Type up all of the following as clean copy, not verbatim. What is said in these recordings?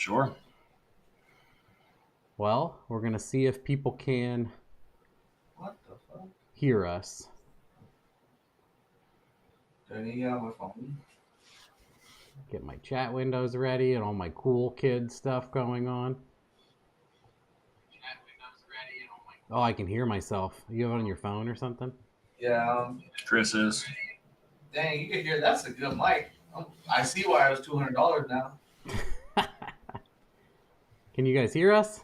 Sure. Well, we're going to see if people can What the fuck? hear us. Turning out my phone. Get my chat windows ready and all my cool kid stuff going on. Oh, I can hear myself. You have it on your phone or something? Yeah. Chris is. Dang, you can hear. That's a good mic. I see why it was $200 now. Can you guys hear us?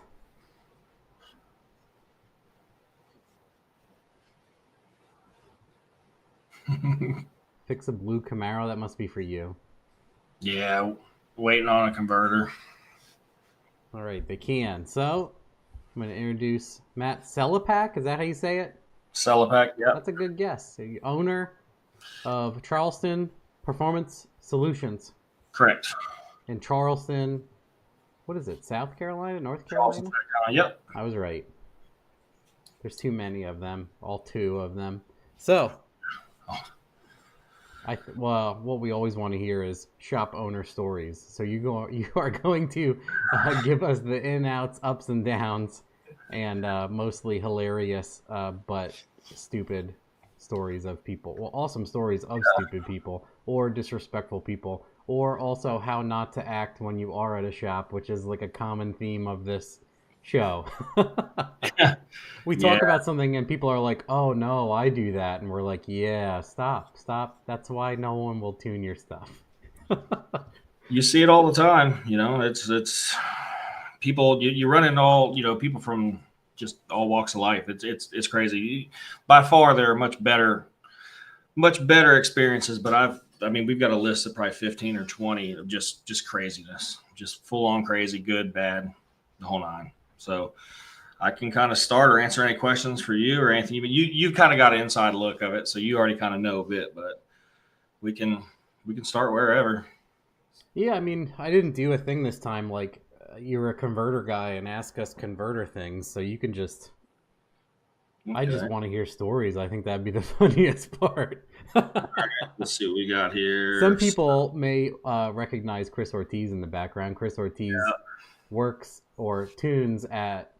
Fix a blue Camaro. That must be for you. Yeah, waiting on a converter. All right, they can. So I'm going to introduce Matt Selepack. Is that how you say it? Selepack, yeah. That's a good guess. The owner of Charleston Performance Solutions. Correct. In Charleston, what is it? South Carolina? North Charleston, Carolina? South Carolina. Yep. I was right. There's too many of them. All two of them. So, well, what we always want to hear is shop owner stories. So you are going to give us the in outs, ups and downs, and mostly hilarious but stupid stories of people. Well, awesome stories of stupid people or disrespectful people, or also how not to act when you are at a shop, which is like a common theme of this show. We talk about something and people are like, "Oh no, I do that," and we're like, "Yeah, stop. That's why no one will tune your stuff." You see it all the time. It's people. You run into all people from just all walks of life. It's crazy. By far, there are much better experiences. But we've got a list of probably 15 or 20 of just craziness, just full on crazy, good, bad, the whole nine. So I can kind of start or answer any questions for you or Anthony. But you've kind of got an inside look of it, so you already kind of know a bit. But we can start wherever. Yeah, I mean, I didn't do a thing this time. Like, you're a converter guy and ask us converter things, so you can just. Okay. I just want to hear stories. I think that'd be the funniest part. All right, let's see what we got here. Some people may recognize Chris Ortiz in the background. Chris Ortiz works or tunes at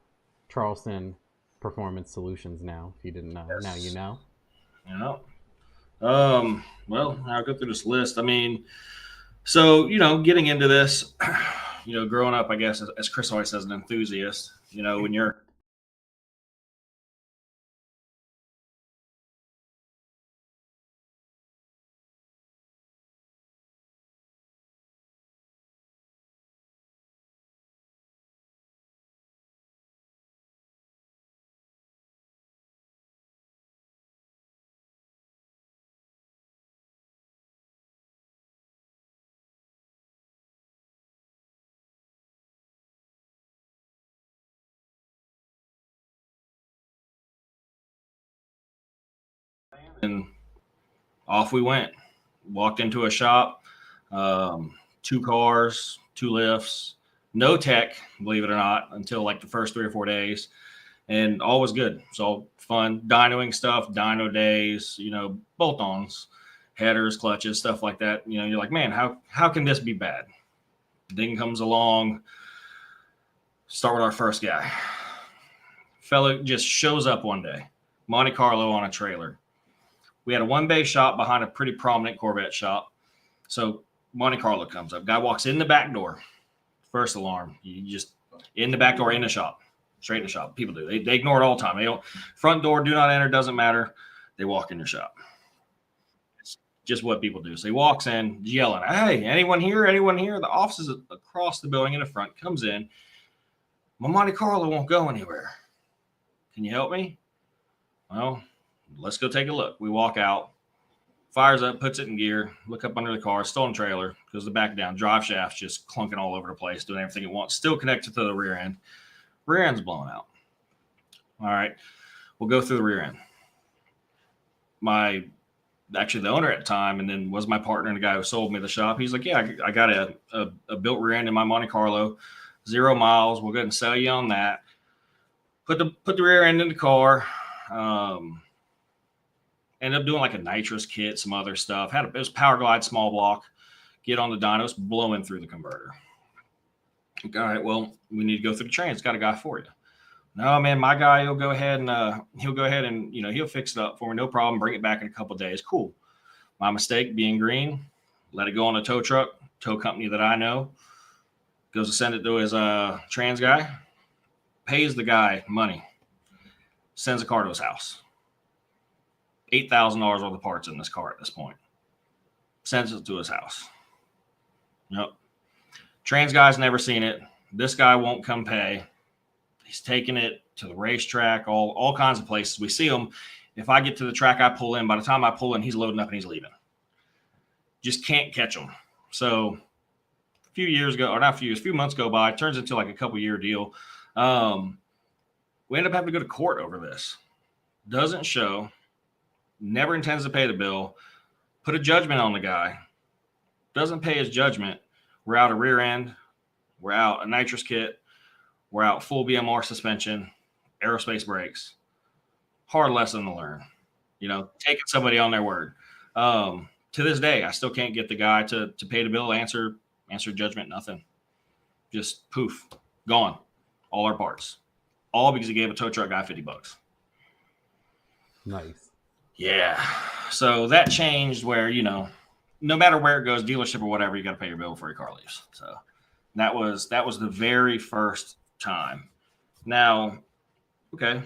Charleston Performance Solutions now. If you didn't know, now you know. Yeah. Well, I'll go through this list. I mean, so getting into this, growing up, I guess, as Chris always says, an enthusiast. When you're and off we went. Walked into a shop, 2 cars, 2 lifts, no tech, believe it or not, until like the first 3 or 4 days, and all was good. So fun, dynoing stuff, dyno days, bolt-ons, headers, clutches, stuff like that. You're like, man, how can this be bad? Ding comes along. Start with our first guy. Fella just shows up one day, Monte Carlo on a trailer. We had a 1-bay shop behind a pretty prominent Corvette shop. So Monte Carlo comes up. Guy walks in the back door. First alarm. You just in the back door, in the shop. Straight in the shop. People do. They ignore it all the time. They don't. Front door, do not enter, doesn't matter. They walk in your shop. It's just what people do. So he walks in yelling, "Hey, anyone here? Anyone here?" The office is across the building in the front. Comes in. My Monte Carlo won't go anywhere. Can you help me? Well, let's go take a look. We walk out, fires up, puts it in gear, look up under the car, stolen trailer, goes the back down, drive shaft's just clunking all over the place, doing everything it wants, still connected to the rear end. Rear end's blowing out. All right, we'll go through the rear end. Actually the owner at the time, and then was my partner and the guy who sold me the shop, he's like, yeah, I got a built rear end in my Monte Carlo, 0 miles. We'll go ahead and sell you on that. Put the rear end in the car. Ended up doing like a nitrous kit, some other stuff. It was Power Glide small block. Get on the dynos, blowing through the converter. All right, well, we need to go through the trans. Got a guy for you. No, man, my guy, he'll go ahead and he'll fix it up for me. No problem. Bring it back in a couple of days. Cool. My mistake being green. Let it go on a tow truck, tow company that I know. Goes to send it to his trans guy. Pays the guy money. Sends a car to his house. $8,000 worth of parts in this car at this point. Sends it to his house. Yep. Trans guy's never seen it. This guy won't come pay. He's taking it to the racetrack, all kinds of places. We see him. If I get to the track I pull in, by the time I pull in, he's loading up and he's leaving. Just can't catch him. So a few months go by. It turns into like a couple-year deal. We end up having to go to court over this. Doesn't show. Never intends to pay the bill. Put a judgment on the guy. Doesn't pay his judgment. We're out a rear end. We're out a nitrous kit. We're out full BMR suspension, aerospace brakes. Hard lesson to learn. Taking somebody on their word. To this day, I still can't get the guy to pay the bill, answer judgment, nothing. Just poof, gone. All our parts. All because he gave a tow truck guy $50. Nice. Yeah. So that changed where, no matter where it goes, dealership or whatever, you got to pay your bill before your car leaves. So that was the very first time. Now, okay.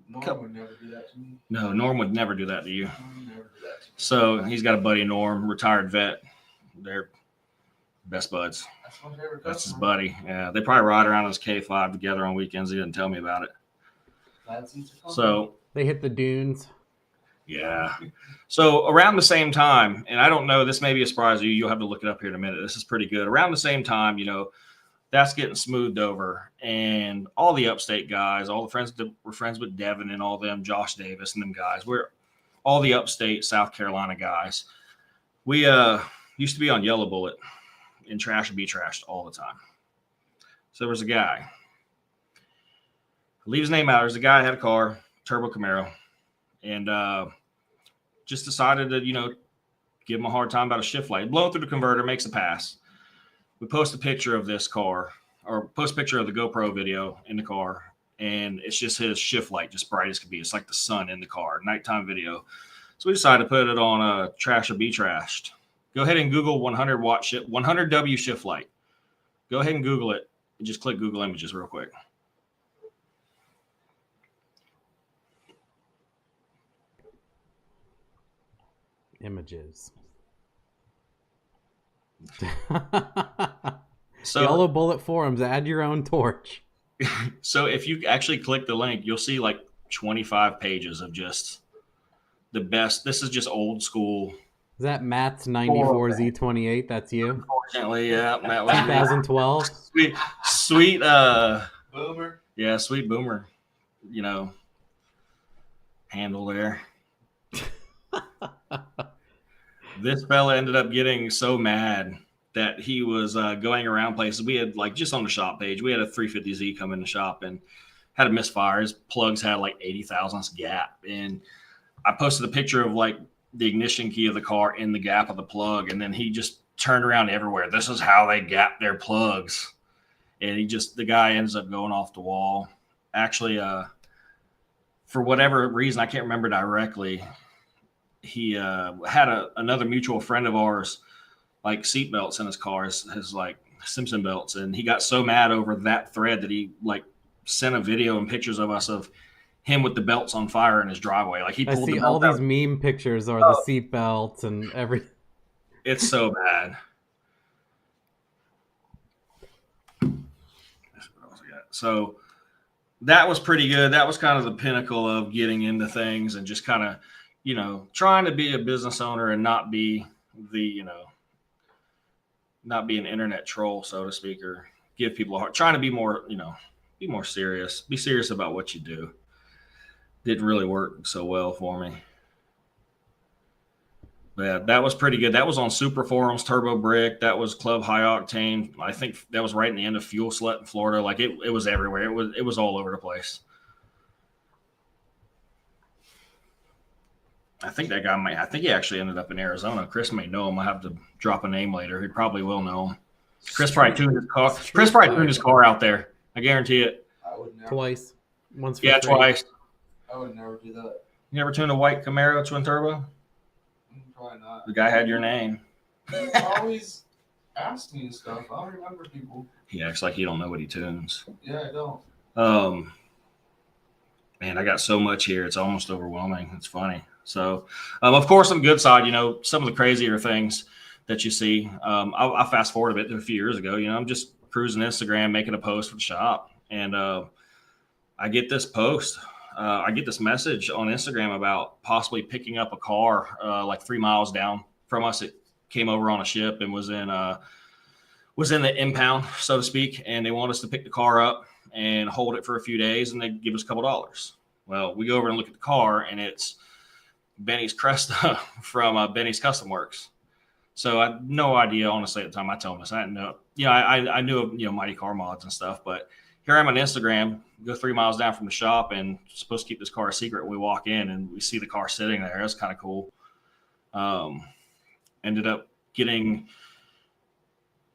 Norm would never do that to me. No, Norm would never do that to you. Never do that to me. So he's got a buddy, Norm, retired vet. They're best buds. That's my favorite. That's his customer. buddy. Yeah, they probably ride around his K5 together on weekends. He didn't tell me about it. So They hit the dunes. yeah. So around the same time, and I don't know, this may be a surprise to you. You'll have to look it up here in a minute. This is pretty good. Around the same time, that's getting smoothed over, and all the upstate guys, all the friends that were friends with Devin and all them, Josh Davis and them guys, we're all the upstate South Carolina guys. We used to be on Yellow Bullet and trash and be trashed all the time. So there was a guy. I'll leave his name out. There's a guy that had a car, turbo Camaro, and just decided to, give him a hard time about a shift light. Blowing through the converter, makes a pass. We post a picture of this car, or post a picture of the GoPro video in the car, and it's just his shift light, just bright as could be. It's like the sun in the car, nighttime video. So we decided to put it on Trash or Be Trashed. Go ahead and Google 100W shift light. Go ahead and Google it, and just click Google Images real quick. Images. So Yellow Bullet forums, add your own torch. So if you actually click the link, you'll see like 25 pages of just the best. This is just old school. Is that Matt's 94 Z28? That's you? Unfortunately, yeah. That was 2012? sweet Boomer. Yeah, sweet boomer, handle there. This fella ended up getting so mad that he was going around places. We had just on the shop page, we had a 350Z come in the shop and had a misfire. His plugs had like 80 thousandths gap. And I posted a picture of the ignition key of the car in the gap of the plug. And then he just turned around everywhere. This is how they gap their plugs. And the guy ends up going off the wall. Actually, for whatever reason, I can't remember directly, he had another mutual friend of ours, seat belts in his car, his Simpson belts. And he got so mad over that thread that he sent a video and pictures of us of him with the belts on fire in his driveway. He I pulled see the all belt these out. meme pictures are the seat belts and everything. It's so bad. So that was pretty good. That was kind of the pinnacle of getting into things and just kind of, trying to be a business owner and not be not be an internet troll, so to speak, or give people a hard, trying to be more, be more serious, be serious about what you do. Didn't really work so well for me. But yeah, that was pretty good. That was on Super Forums, Turbo Brick. That was Club High Octane. I think that was right in the end of Fuel Slut in Florida. It was everywhere. It was all over the place. I think that guy I think he actually ended up in Arizona. Chris may know him. I'll have to drop a name later. He probably will know him. Chris probably tuned his car. Chris probably tuned his car out there. I guarantee it. I would never. Twice. Once for Yeah, free. twice. I would never do that. You ever tuned a white Camaro twin turbo? Probably not. The guy had your name. He always asks me stuff. I don't remember people. He acts like he don't know what he tunes. Yeah, I don't. Man, I got so much here. It's almost overwhelming. It's funny. So, of course, on the good side, some of the crazier things that you see. I fast forward a bit to a few years ago. I'm just cruising Instagram, making a post for the shop, and I get this post. I get this message on Instagram about possibly picking up a car like 3 miles down from us. It came over on a ship and was in the impound, so to speak, and they want us to pick the car up and hold it for a few days, and they give us a couple dollars. Well, we go over and look at the car, and it's Benny's Cresta from Benny's Custom Works. So I had no idea, honestly, at the time I told him this. I didn't know. I knew of, Mighty Car Mods and stuff, but here I'm on Instagram, go 3 miles down from the shop, and supposed to keep this car a secret. We walk in, and we see the car sitting there. That's kind of cool. Ended up getting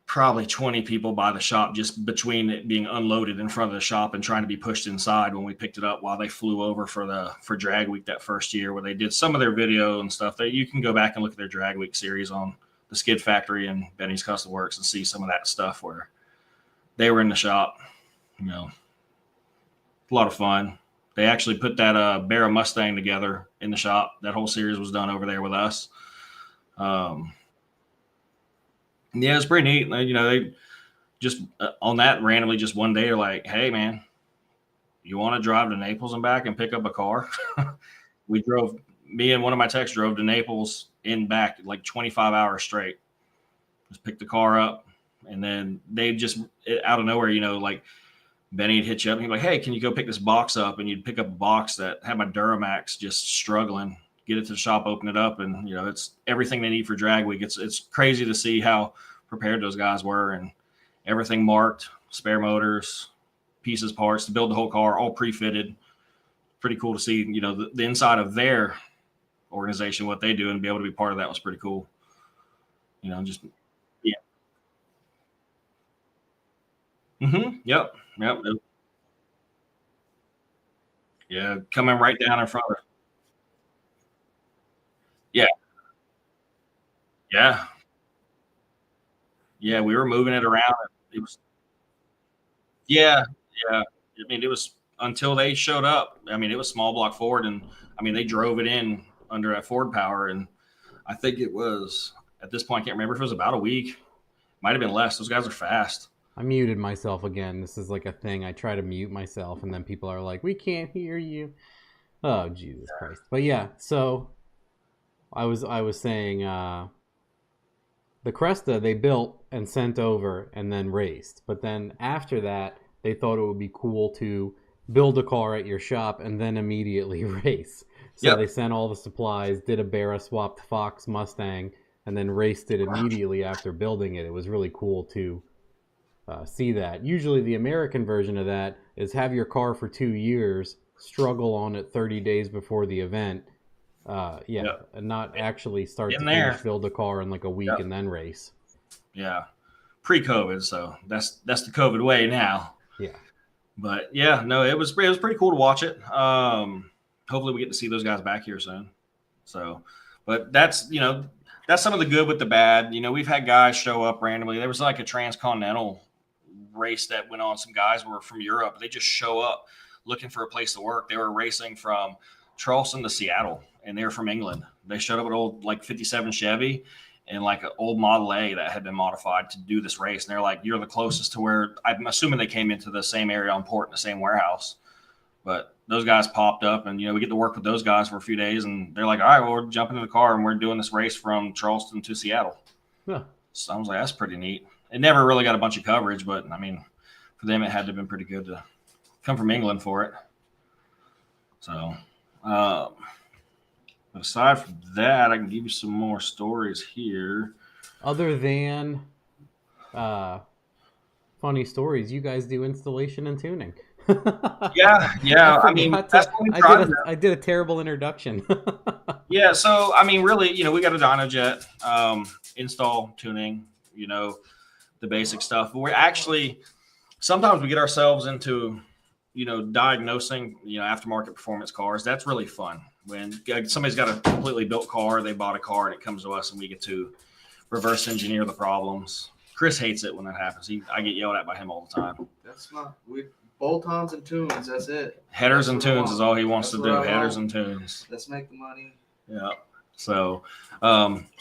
probably 20 people by the shop just between it being unloaded in front of the shop and trying to be pushed inside when we picked it up while they flew over for Drag Week that first year, where they did some of their video and stuff. That you can go back and look at their Drag Week series on the Skid Factory and Benny's Custom Works and see some of that stuff where they were in the shop. A lot of fun. They actually put that Barra Mustang together in the shop. That whole series was done over there with us. Yeah, it's pretty neat. They just on that randomly, just one day, they're like, "Hey, man, you want to drive to Naples and back and pick up a car?" Me and one of my techs drove to Naples and back like 25 hours straight. Just picked the car up, and then they just out of nowhere, like Benny would hit you up and he'd be like, "Hey, can you go pick this box up?" And you'd pick up a box that had my Duramax just struggling. Get it to the shop, open it up, and it's everything they need for Drag Week. It's crazy to see how prepared those guys were, and everything marked, spare motors, pieces, parts to build the whole car, all pre-fitted. Pretty cool to see, the inside of their organization, what they do, and be able to be part of that was pretty cool. Just yeah. Yep. Yeah, coming right down in front of. Yeah, we were moving it around. It was, yeah. I mean, it was until they showed up. I mean, it was small block Ford, and they drove it in under a Ford Power, and I think it was at this point, I can't remember if it was about a week. Might have been less. Those guys are fast. I muted myself again. This is like a thing. I try to mute myself, and then people are like, "We can't hear you." Oh, Jesus Christ! But yeah, so I was saying the Cresta they built and sent over and then raced. But then after that, they thought it would be cool to build a car at your shop and then immediately race. So They sent all the supplies, did a Barra swapped Fox Mustang, and then raced it immediately after building it. It was really cool to see that. Usually the American version of that is have your car for 2 years, struggle on it 30 days before the event, and not actually start to finish, build a car in like a week and then race. Yeah, pre-COVID, so that's the COVID way now. Yeah, but yeah, no, it was pretty cool to watch it. Hopefully we get to see those guys back here soon. So, but that's some of the good with the bad. We've had guys show up randomly. There was like a transcontinental race that went on. Some guys were from Europe. They just show up looking for a place to work. They were racing from Charleston to Seattle, and they were from England. They showed up with old like 57 Chevy and like an old Model A that had been modified to do this race. And they're like, "You're the closest to where," I'm assuming they came into the same area on port in the same warehouse. But those guys popped up, and we get to work with those guys for a few days, and they're like, "All right, well, we're jumping in the car and we're doing this race from Charleston to Seattle." Yeah. So I was like, that's pretty neat. It never really got a bunch of coverage, but for them, it had to have been pretty good to come from England for it. So, but aside from that, I can give you some more stories here. Other than funny stories, you guys do installation and tuning. Yeah. I did a terrible introduction. Yeah, so really, we got a Dynojet install tuning. The the basic stuff. But we're actually, sometimes we get ourselves into, diagnosing, aftermarket performance cars. That's really fun. When somebody's got a completely built car, they bought a car, and it comes to us, and we get to reverse engineer the problems. Chris hates it when that happens. I get yelled at by him all the time. That's not bolt-ons and tunes. That's it. Headers and tunes is all he wants to do. Headers and tunes. Let's make the money. Yeah. So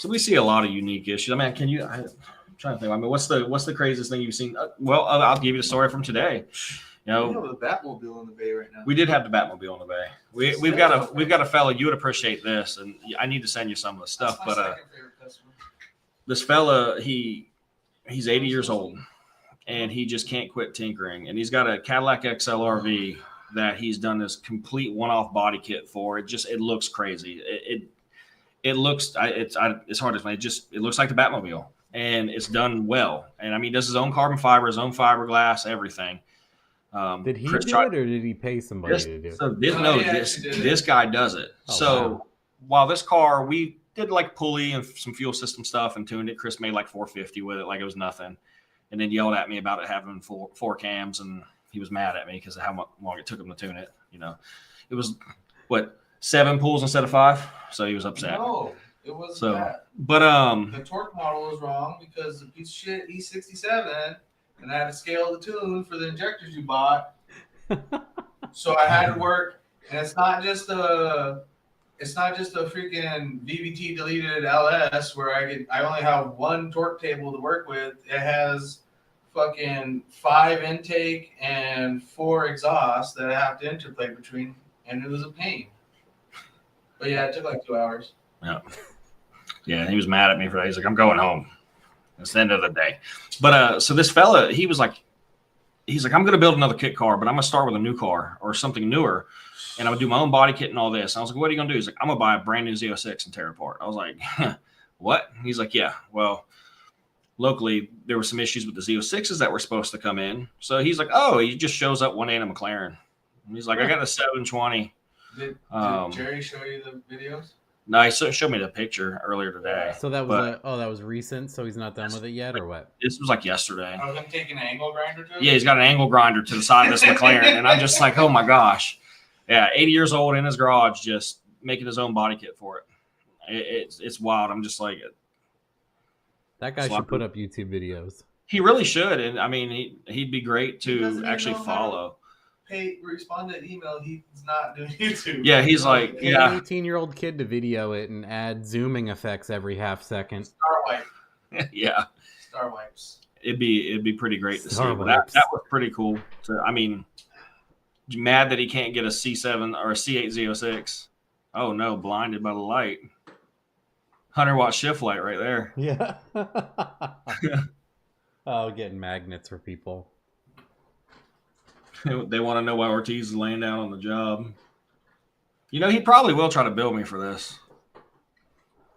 we see a lot of unique issues. I mean, I'm trying to think. I mean, what's the craziest thing you've seen? Well, I'll give you the story from today. We have the Batmobile in the bay right now. We did have the Batmobile in the bay. We've got a fella. You would appreciate this, and I need to send you some of the stuff. That's my But second favorite customer. this fella, he's 80 years old, and he just can't quit tinkering. And he's got a Cadillac XLRV that he's done this complete one-off body kit for. It looks crazy. It looks it's hard to explain. It looks like the Batmobile, and it's done well. And I mean, he does his own carbon fiber, his own fiberglass, everything. Did he do it, or did he pay somebody to do it? So this guy does it. Oh, so wow. while this car, we did like pulley and some fuel system stuff and tuned it. Chris made like 450 with it, like it was nothing, and then yelled at me about it having four cams, and he was mad at me because of how long it took him to tune it. It was 7 pulls instead of 5, so he was upset. No, it wasn't So, that. but The torque model was wrong because the piece of shit E67, and I had to scale the tune for the injectors you bought. So I had to work, and it's not just a freaking VVT deleted LS where I only have one torque table to work with. It has fucking 5 intake and 4 exhaust that I have to interplay between, and it was a pain. But yeah, it took like 2 hours. Yeah, he was mad at me for that. He's like, I'm going home. It's the end of the day. But so this fella, he's like, I'm going to build another kit car, but I'm going to start with a new car or something newer. And I'm going to do my own body kit and all this. And I was like, what are you going to do? He's like, I'm going to buy a brand new Z06 and tear it apart. I was like, what? He's like, yeah, well, locally, there were some issues with the Z06s that were supposed to come in. So he's like, oh, he just shows up one day in a McLaren. And he's like, I got a 720. Did Jerry show you the videos? No, he showed me the picture earlier today. So that was that was recent. So he's not done with it yet, or what? This was like yesterday. Oh, him taking an angle grinder to it? Yeah, he's got an angle grinder to the side of this McLaren, and I'm just like, oh my gosh. Yeah, 80 years old in his garage, just making his own body kit for it. It's wild. I'm just like, That guy should put up YouTube videos. he really should, and I mean, he'd be great to actually follow. Respond to email. He's not doing YouTube. Yeah, he's like, Get an 18-year-old kid to video it and add zooming effects every half second. Star wipe. yeah. Star wipes. It'd be pretty great to see. Star But wipes. that was pretty cool. So, I mean, mad that he can't get a C7 or a C8 Z06. Oh no, blinded by the light. 100-watt shift light right there. Yeah. Oh, getting magnets for people. They want to know why Ortiz is laying down on the job. He probably will try to bill me for this.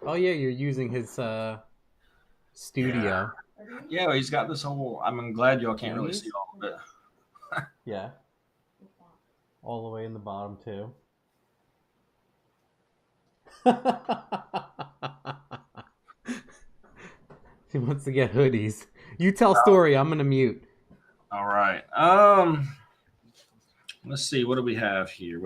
Oh yeah, you're using his studio. Yeah, he's got this whole. I'm glad y'all can't really see all of it. Yeah. All the way in the bottom too. He wants to get hoodies. You tell story. I'm gonna mute. All right. Let's see. What do we have here?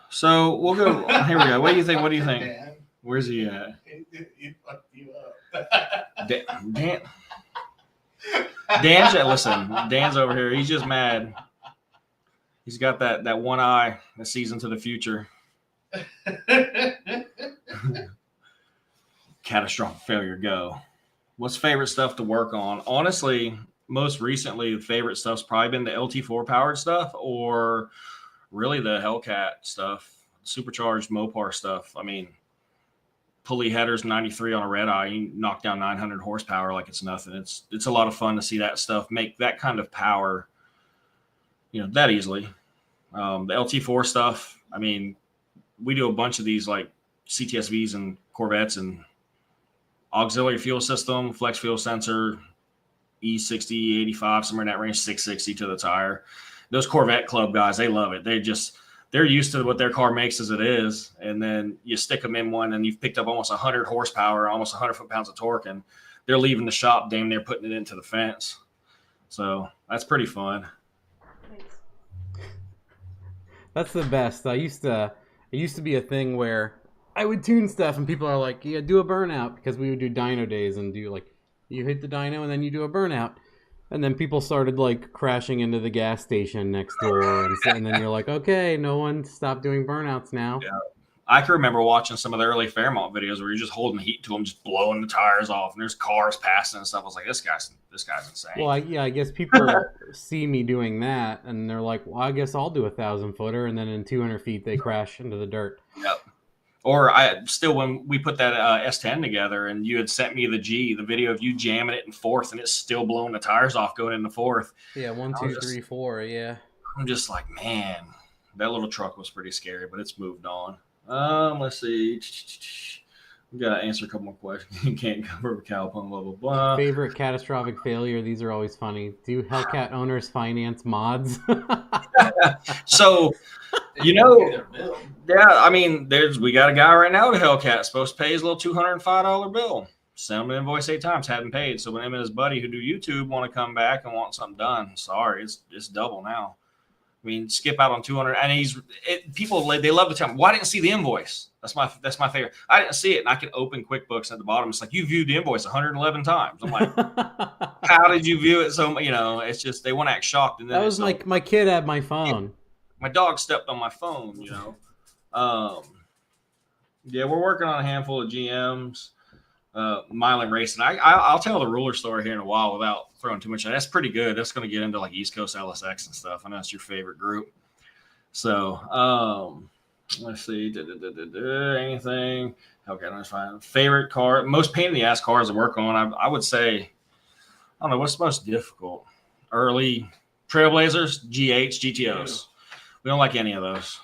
So we'll go. Here we go. What do you think? Dan, Where's he at? he fucked you up. Dan. Listen, Dan's over here. He's just mad. He's got that one eye that sees into the future. Catastrophic failure. Go. What's favorite stuff to work on? Honestly, most recently, the favorite stuff's probably been the LT4 powered stuff, or really the Hellcat stuff, supercharged Mopar stuff. I mean, pulley headers 93 on a red eye, you knock down 900 horsepower like it's nothing. It's a lot of fun to see that stuff make that kind of power, that easily. The LT4 stuff, I mean, we do a bunch of these like CTSVs and Corvettes and auxiliary fuel system, flex fuel sensor, E60, 85, somewhere in that range, 660 to the tire. Those Corvette club guys, they love it. they're used to what their car makes as it is. And then you stick them in one and you've picked up almost 100 horsepower, almost 100 foot-pounds of torque, and they're leaving the shop damn near putting it into the fence. So that's pretty fun. That's the best. It used to be a thing where I would tune stuff and people are like, yeah, do a burnout, because we would do dyno days and do like, you hit the dyno and then you do a burnout. And then people started like crashing into the gas station next door, and then you're like, okay, no one stop doing burnouts now. Yeah. I can remember watching some of the early Fairmont videos where you're just holding the heat to them, just blowing the tires off, and there's cars passing and stuff. I was like, this guy's insane. Well, I guess people see me doing that, and they're like, well, I guess I'll do a 1,000-footer, and then in 200 feet they crash into the dirt. Yep. Or when we put that S10 together, and you had sent me the video of you jamming it in fourth, and it's still blowing the tires off going into fourth. Yeah, 1, 2, 3, 4. Yeah. I'm just like, man, that little truck was pretty scary, but it's moved on. Let's see. We gotta answer a couple more questions. You can't cover Cowpunk, blah blah blah. Favorite catastrophic failure. These are always funny. Do Hellcat owners finance mods? So, yeah, I mean, we got a guy right now at Hellcat supposed to pay his little $205 bill. Sent him an invoice 8 times, hadn't paid. So when him and his buddy who do YouTube want to come back and want something done, sorry, it's double now. I mean, skip out on 200, and people they love to tell me, "Well, I didn't see the invoice." That's my favorite. I didn't see it, and I can open QuickBooks at the bottom. It's like, you viewed the invoice 111 times. I'm like, how did you view it? So it's just they want to act shocked. And then that was like my kid had my phone. My dog stepped on my phone. Yeah, we're working on a handful of GMs. Miling Racing. I'll tell the ruler story here in a while without throwing too much. That's pretty good. That's going to get into like East Coast LSX and stuff. I know it's your favorite group. So let's see. Anything? Okay, let's find favorite car. Most pain in the ass cars to work on. I would say, I don't know what's the most difficult. Early Trailblazers, GH, GTOs. We don't like any of those.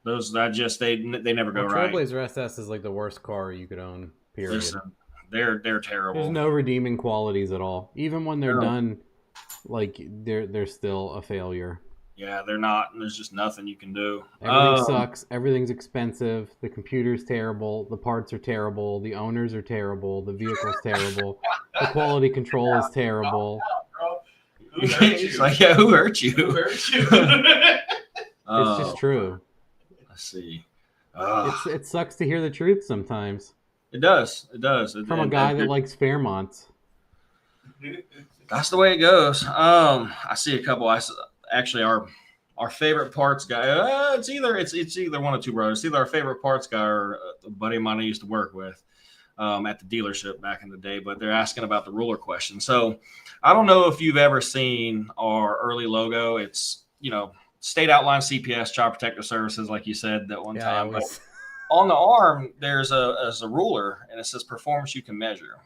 Those they never go right. Trailblazer SS is like the worst car you could own. Period. Listen, they're terrible. There's no redeeming qualities at all. Even when they're done, like they're still a failure. Yeah, they're not. There's just nothing you can do. Everything sucks. Everything's expensive. The computer's terrible. The parts are terrible. The owners are terrible. The vehicle's terrible. The quality control is terrible. It's like, yeah, who hurt you? Who hurt you? It's just true. Let's see. It sucks to hear the truth sometimes. It does. From a guy that likes Fairmonts. That's the way it goes. I see a couple. Actually our favorite parts guy. It's either one of two brothers. It's either our favorite parts guy or a buddy of mine I used to work with at the dealership back in the day. But they're asking about the ruler question. So I don't know if you've ever seen our early logo. It's State Outline CPS Child Protective Services, like you said that one time. But on the arm, there's a ruler, and it says performance you can measure.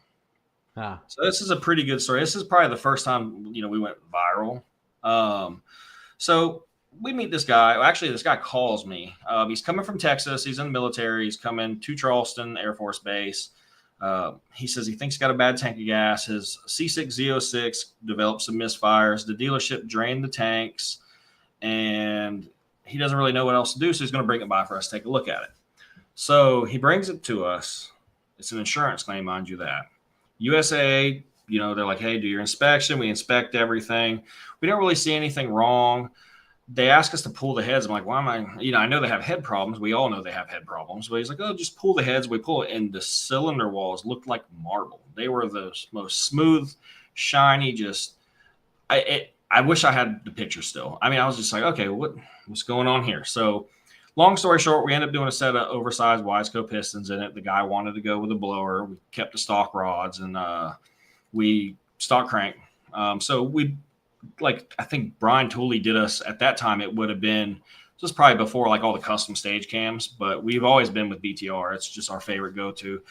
So this is a pretty good story. This is probably the first time, we went viral. So we meet this guy. Well, actually, this guy calls me. He's coming from Texas. He's in the military. He's coming to Charleston Air Force Base. He says he thinks he's got a bad tank of gas. His C6Z06 developed some misfires. The dealership drained the tanks, and he doesn't really know what else to do, so he's going to bring it by for us to take a look at it. So he brings it to us. It's an insurance claim, mind you that. USAA, they're like, hey, do your inspection. We inspect everything. We don't really see anything wrong. They ask us to pull the heads. I'm like, why am I? I know they have head problems. We all know they have head problems. But he's like, oh, just pull the heads. We pull it, and the cylinder walls looked like marble. They were the most smooth, shiny, I wish I had the picture still. I mean, I was just like, okay, what's going on here? So long story short, we ended up doing a set of oversized Wiseco pistons in it. The guy wanted to go with a blower. We kept the stock rods, and we stock crank. So I think Brian Tooley did us at that time. It would have been just probably before like all the custom stage cams, but we've always been with BTR. It's just our favorite go-to.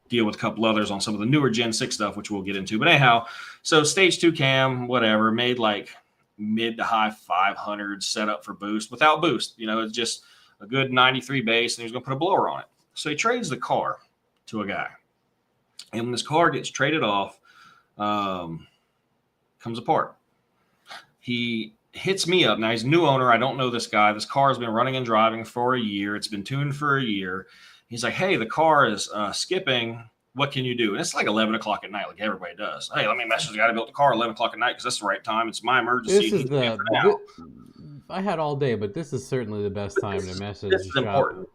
Deal with a couple others on some of the newer Gen 6 stuff, which we'll get into. But anyhow, so stage 2 cam, whatever, made like mid to high 500 set up for boost without boost. It's just a good 93 base, and he's going to put a blower on it. So he trades the car to a guy. And when this car gets traded off, comes apart. He hits me up. Now he's a new owner. I don't know this guy. This car has been running and driving for a year. It's been tuned for a year. He's like, hey, the car is skipping. What can you do? And it's like 11 o'clock at night, like everybody does. Hey, let me message the guy that built the car 11 o'clock at night because that's the right time. It's my emergency. This is I had all day, but this is certainly the best time to message. This is important.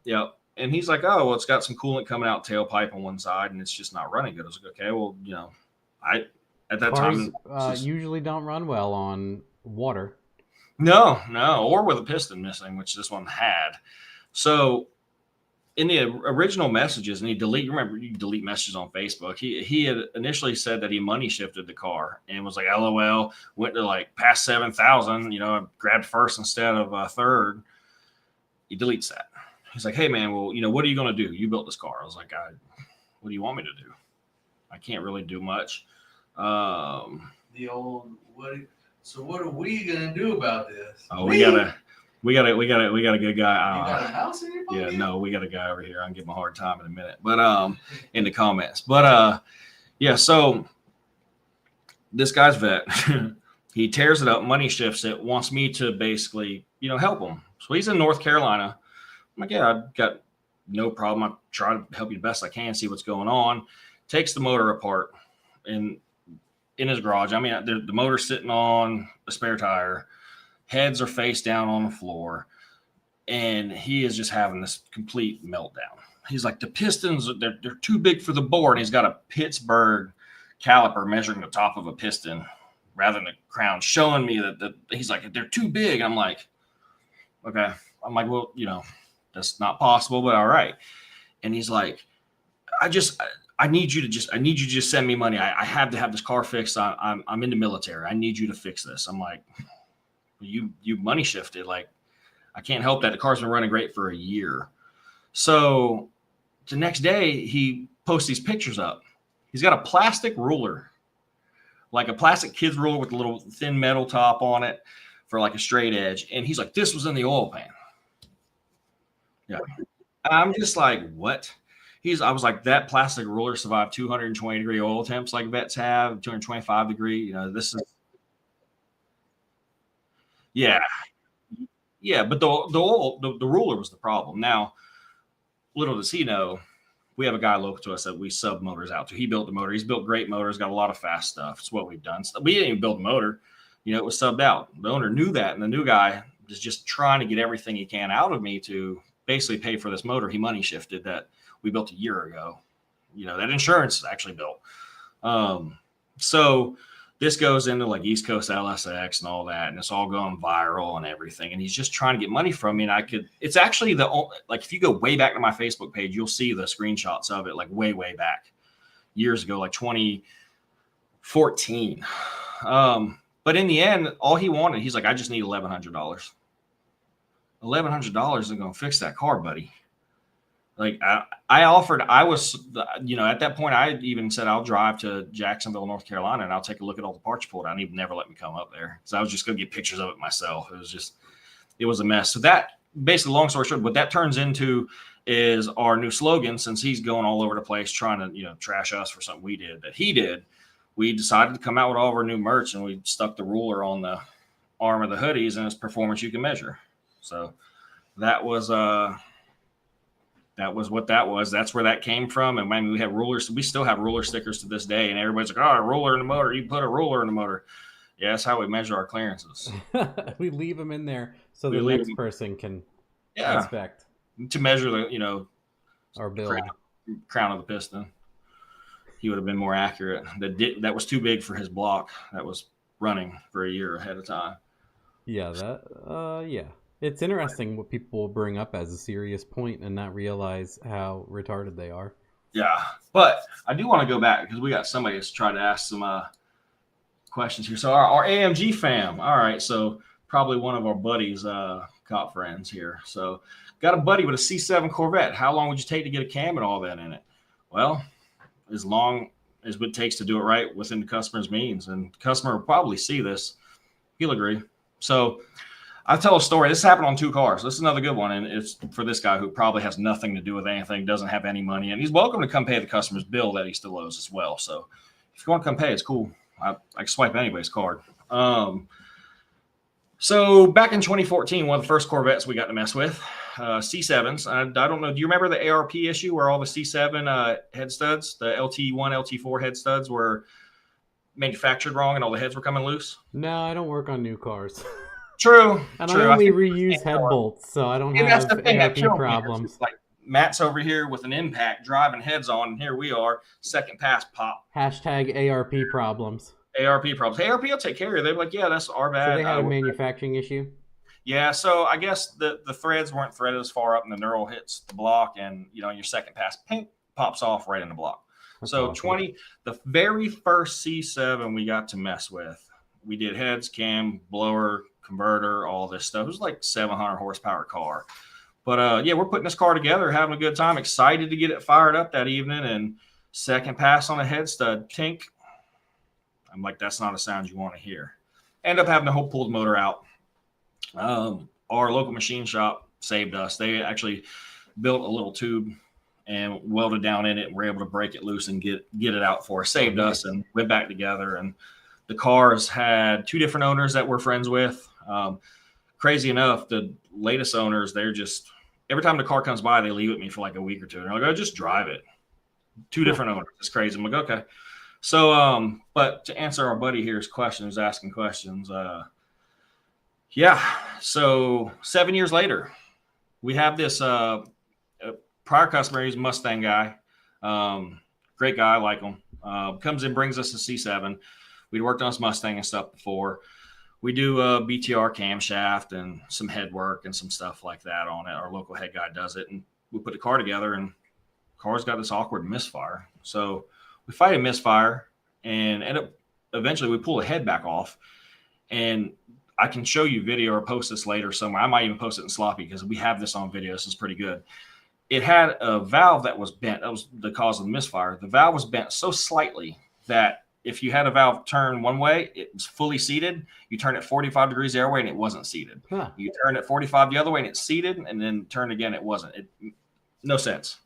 Yep. And he's like, oh, well, it's got some coolant coming out tailpipe on one side, and it's just not running good. I was like, okay, well, at that time usually don't run well on water. No, or with a piston missing, which this one had. So in the original messages, and you delete messages on Facebook. He had initially said that he money shifted the car and was like, LOL, went to like past 7,000, grabbed first instead of third. He deletes that. He's like, hey man, well, what are you going to do? You built this car. I was like, what do you want me to do? I can't really do much. The old, so what are we going to do about this? Oh, we got a good guy. You got a house in your pocket? Yeah, no, we got a guy over here. I'll give him a hard time in a minute, but in the comments. But yeah, so this guy's vet. He tears it up, money shifts it, wants me to basically, help him. So he's in North Carolina. I'm like, yeah, I've got no problem. I try to help you the best I can, see what's going on. Takes the motor apart in his garage. I mean, the motor's sitting on a spare tire. Heads are face down on the floor, and he is just having this complete meltdown. He's like, the pistons, they're too big for the bore, and he's got a Pittsburgh caliper measuring the top of a piston rather than the crown, showing me that he's like, they're too big. And I'm like, okay. I'm like, well, that's not possible, but all right. And he's like, I need you to just send me money. I have to have this car fixed. I'm in the military. I need you to fix this. I'm like, you money shifted. Like, I can't help that. The car's been running great for a year. So the next day he posts these pictures up. He's got a plastic ruler, like a plastic kid's ruler with a little thin metal top on it for like a straight edge. And he's like, this was in the oil pan. Yeah. I'm just like, what? I was like, that plastic ruler survived 220 degree oil temps like vets have, 225 degree. This is, yeah. But the ruler was the problem. Now, little does he know, we have a guy local to us that we sub motors out to. He built the motor. He's built great motors, got a lot of fast stuff. It's what we've done. We didn't even build the motor. It was subbed out. The owner knew that, and the new guy is just trying to get everything he can out of me to basically pay for this motor he money shifted that we built a year ago. That insurance is actually built. So this goes into like East Coast LSX and all that, and it's all going viral and everything. And he's just trying to get money from me. And it's actually like, if you go way back to my Facebook page, you'll see the screenshots of it, like way back years ago, like 2014. But in the end, all he wanted, he's like, I just need $1,100. $1,100 isn't going to fix that car, buddy. Like I offered, at that point, I even said, I'll drive to Jacksonville, North Carolina, and I'll take a look at all the parts you pulled out. And he'd never let me come up there. So I was just going to get pictures of it myself. It was a mess. So that basically, long story short, what that turns into is our new slogan, since he's going all over the place trying to, trash us for something we did that he did. We decided to come out with all of our new merch, and we stuck the ruler on the arm of the hoodies, and it's performance you can measure. So that was what that was. That's where that came from. And we have rulers. We still have ruler stickers to this day. And everybody's like, oh, a ruler in the motor. You put a ruler in the motor. Yeah, that's how we measure our clearances. We leave them in there so the next person can inspect. To measure the, our build. Crown of the piston. He would have been more accurate. That was too big for his block. That was running for a year ahead of time. Yeah, yeah. It's interesting what people will bring up as a serious point and not realize how retarded they are. Yeah, but I do want to go back because we got somebody that's tried to ask some questions here. So our AMG fam. All right, so probably one of our buddies, cop friends here. So got a buddy with a C7 Corvette. How long would you take to get a cam and all that in it? Well, as long as it takes to do it right within the customer's means. And the customer will probably see this. He'll agree. So I'll tell a story. This happened on 2 cars. This is another good one. And it's for this guy who probably has nothing to do with anything, doesn't have any money. And he's welcome to come pay the customer's bill that he still owes as well. So if you want to come pay, it's cool. I can swipe anybody's card. So back in 2014, one of the first Corvettes we got to mess with, C7s. I don't know. Do you remember the ARP issue where all the C7 head studs, the LT1, LT4 head studs were manufactured wrong and all the heads were coming loose? No, I don't work on new cars. True. And true. I only reuse head bolts, so I don't And that's have the thing that ARP killed me. problems. It's like Matt's over here with an impact driving heads on, and here we are, second pass pop. Hashtag ARP problems. ARP problems. Hey, ARP will take care of it. They're like, yeah, that's our bad. So they had a manufacturing issue? Yeah, so I guess the threads weren't threaded as far up, and the knurl hits the block, and your second pass pink pops off right in the block. That's so awesome. The very first C7 we got to mess with, we did heads, cam, blower, converter, all this stuff. It was like 700 horsepower car. But yeah, we're putting this car together, having a good time, excited to get it fired up that evening, and second pass on a head stud, tink. I'm like, that's not a sound you want to hear. End up having to pull the motor out. Our local machine shop saved us. They actually built a little tube and welded down in it, and were able to break it loose and get it out for us. Saved us, and went back together. And the cars had two different owners that we're friends with. Crazy enough, the latest owners, they're just, every time the car comes by, they leave it with me for like a week or two. And I'm like, oh, just drive it. Two different owners. It's crazy. I'm like, okay. So, but to answer our buddy here's questions, asking questions, yeah. So 7 years later, we have this prior customer. He's a Mustang guy, great guy, I like him. Comes in, brings us a C7. We'd worked on his Mustang and stuff before. We do BTR camshaft and some head work and some stuff like that on it. Our local head guy does it, and we put the car together, and the car's got this awkward misfire. So we fight a misfire and eventually we pull the head back off, and I can show you video or post this later somewhere. I might even post it in Sloppy because we have this on video. This is pretty good. It had a valve that was bent. That was the cause of the misfire. The valve was bent so slightly that if you had a valve turn one way, it was fully seated. You turn it 45 degrees the other way, and it wasn't seated. Huh. You turn it 45 the other way, and it's seated, and then turn again, it wasn't. No sense.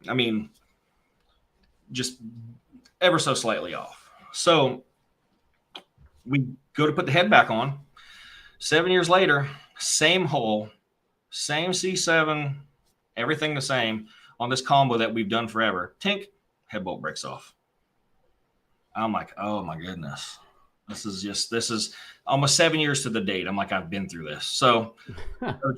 I mean, just ever so slightly off. So we go to put the head back on. 7 years later, same hole, same C7, everything the same on this combo that we've done forever. Tink, head bolt breaks off. I'm like, oh my goodness. This is almost 7 years to the date. I'm like, I've been through this. So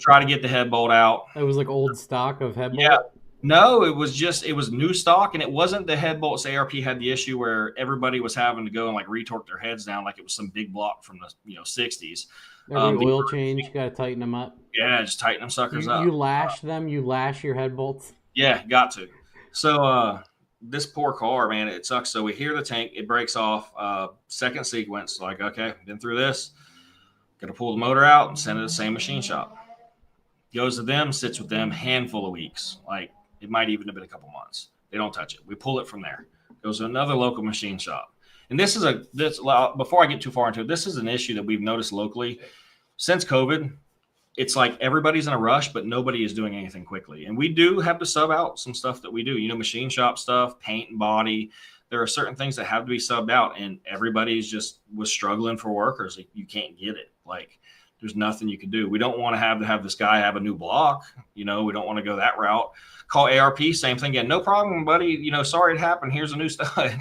try to get the head bolt out. It was like old stock of head bolt? Yeah. No, it was new stock, and it wasn't the head bolts. ARP had the issue where everybody was having to go and like retorque their heads down like it was some big block from the 60s. Every oil change, you got to tighten them up. Yeah, just tighten them suckers up. You lash them? You lash your head bolts? Yeah, got to. So this poor car, man, it sucks. So we hear the tank, it breaks off. Second sequence, like, okay, been through this. Got to pull the motor out and send it to the same machine shop. Goes to them, sits with them, handful of weeks. Like, it might even have been a couple months. They don't touch it. We pull it from there. Goes to another local machine shop. And this before I get too far into it, this is an issue that we've noticed locally since COVID. It's like everybody's in a rush, but nobody is doing anything quickly. And we do have to sub out some stuff that we do, machine shop stuff, paint and body. There are certain things that have to be subbed out, and everybody's was struggling for workers. You can't get it. Like, there's nothing you can do. We don't want to have this guy have a new block. We don't want to go that route. Call ARP, same thing again. No problem, buddy. Sorry it happened. Here's a new stud.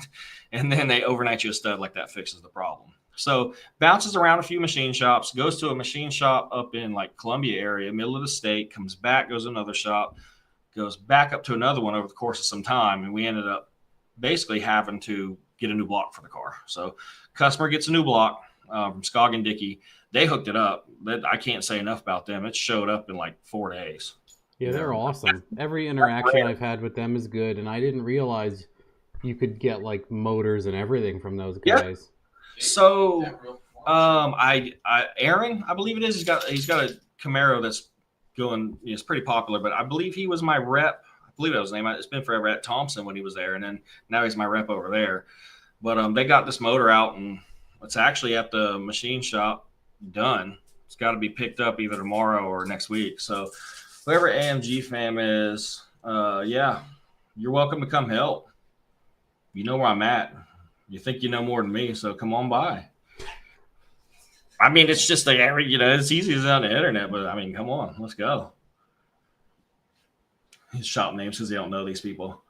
And then they overnight you a stud like that fixes the problem. So bounces around a few machine shops, goes to a machine shop up in like Columbia area, middle of the state, comes back, goes to another shop, goes back up to another one over the course of some time. And we ended up basically having to get a new block for the car. So customer gets a new block from Scoggin Dickey. They hooked it up. I can't say enough about them. It showed up in like 4 days. Yeah, they're awesome. Every interaction I've had with them is good, and I didn't realize you could get like motors and everything from those guys. Yeah. So, Aaron, I believe it is. He's got a Camaro that's going. It's pretty popular, but I believe he was my rep. I believe that was his name. It's been forever at Thompson when he was there, and then now he's my rep over there. But they got this motor out, and it's actually at the machine shop done. It's got to be picked up either tomorrow or next week. So whoever AMG fam is, yeah, you're welcome to come help. You know where I'm at. You think you know more than me, so come on by. I mean, it's just like it's easy as on the internet, but I mean, come on, let's go. His shop names because they don't know these people.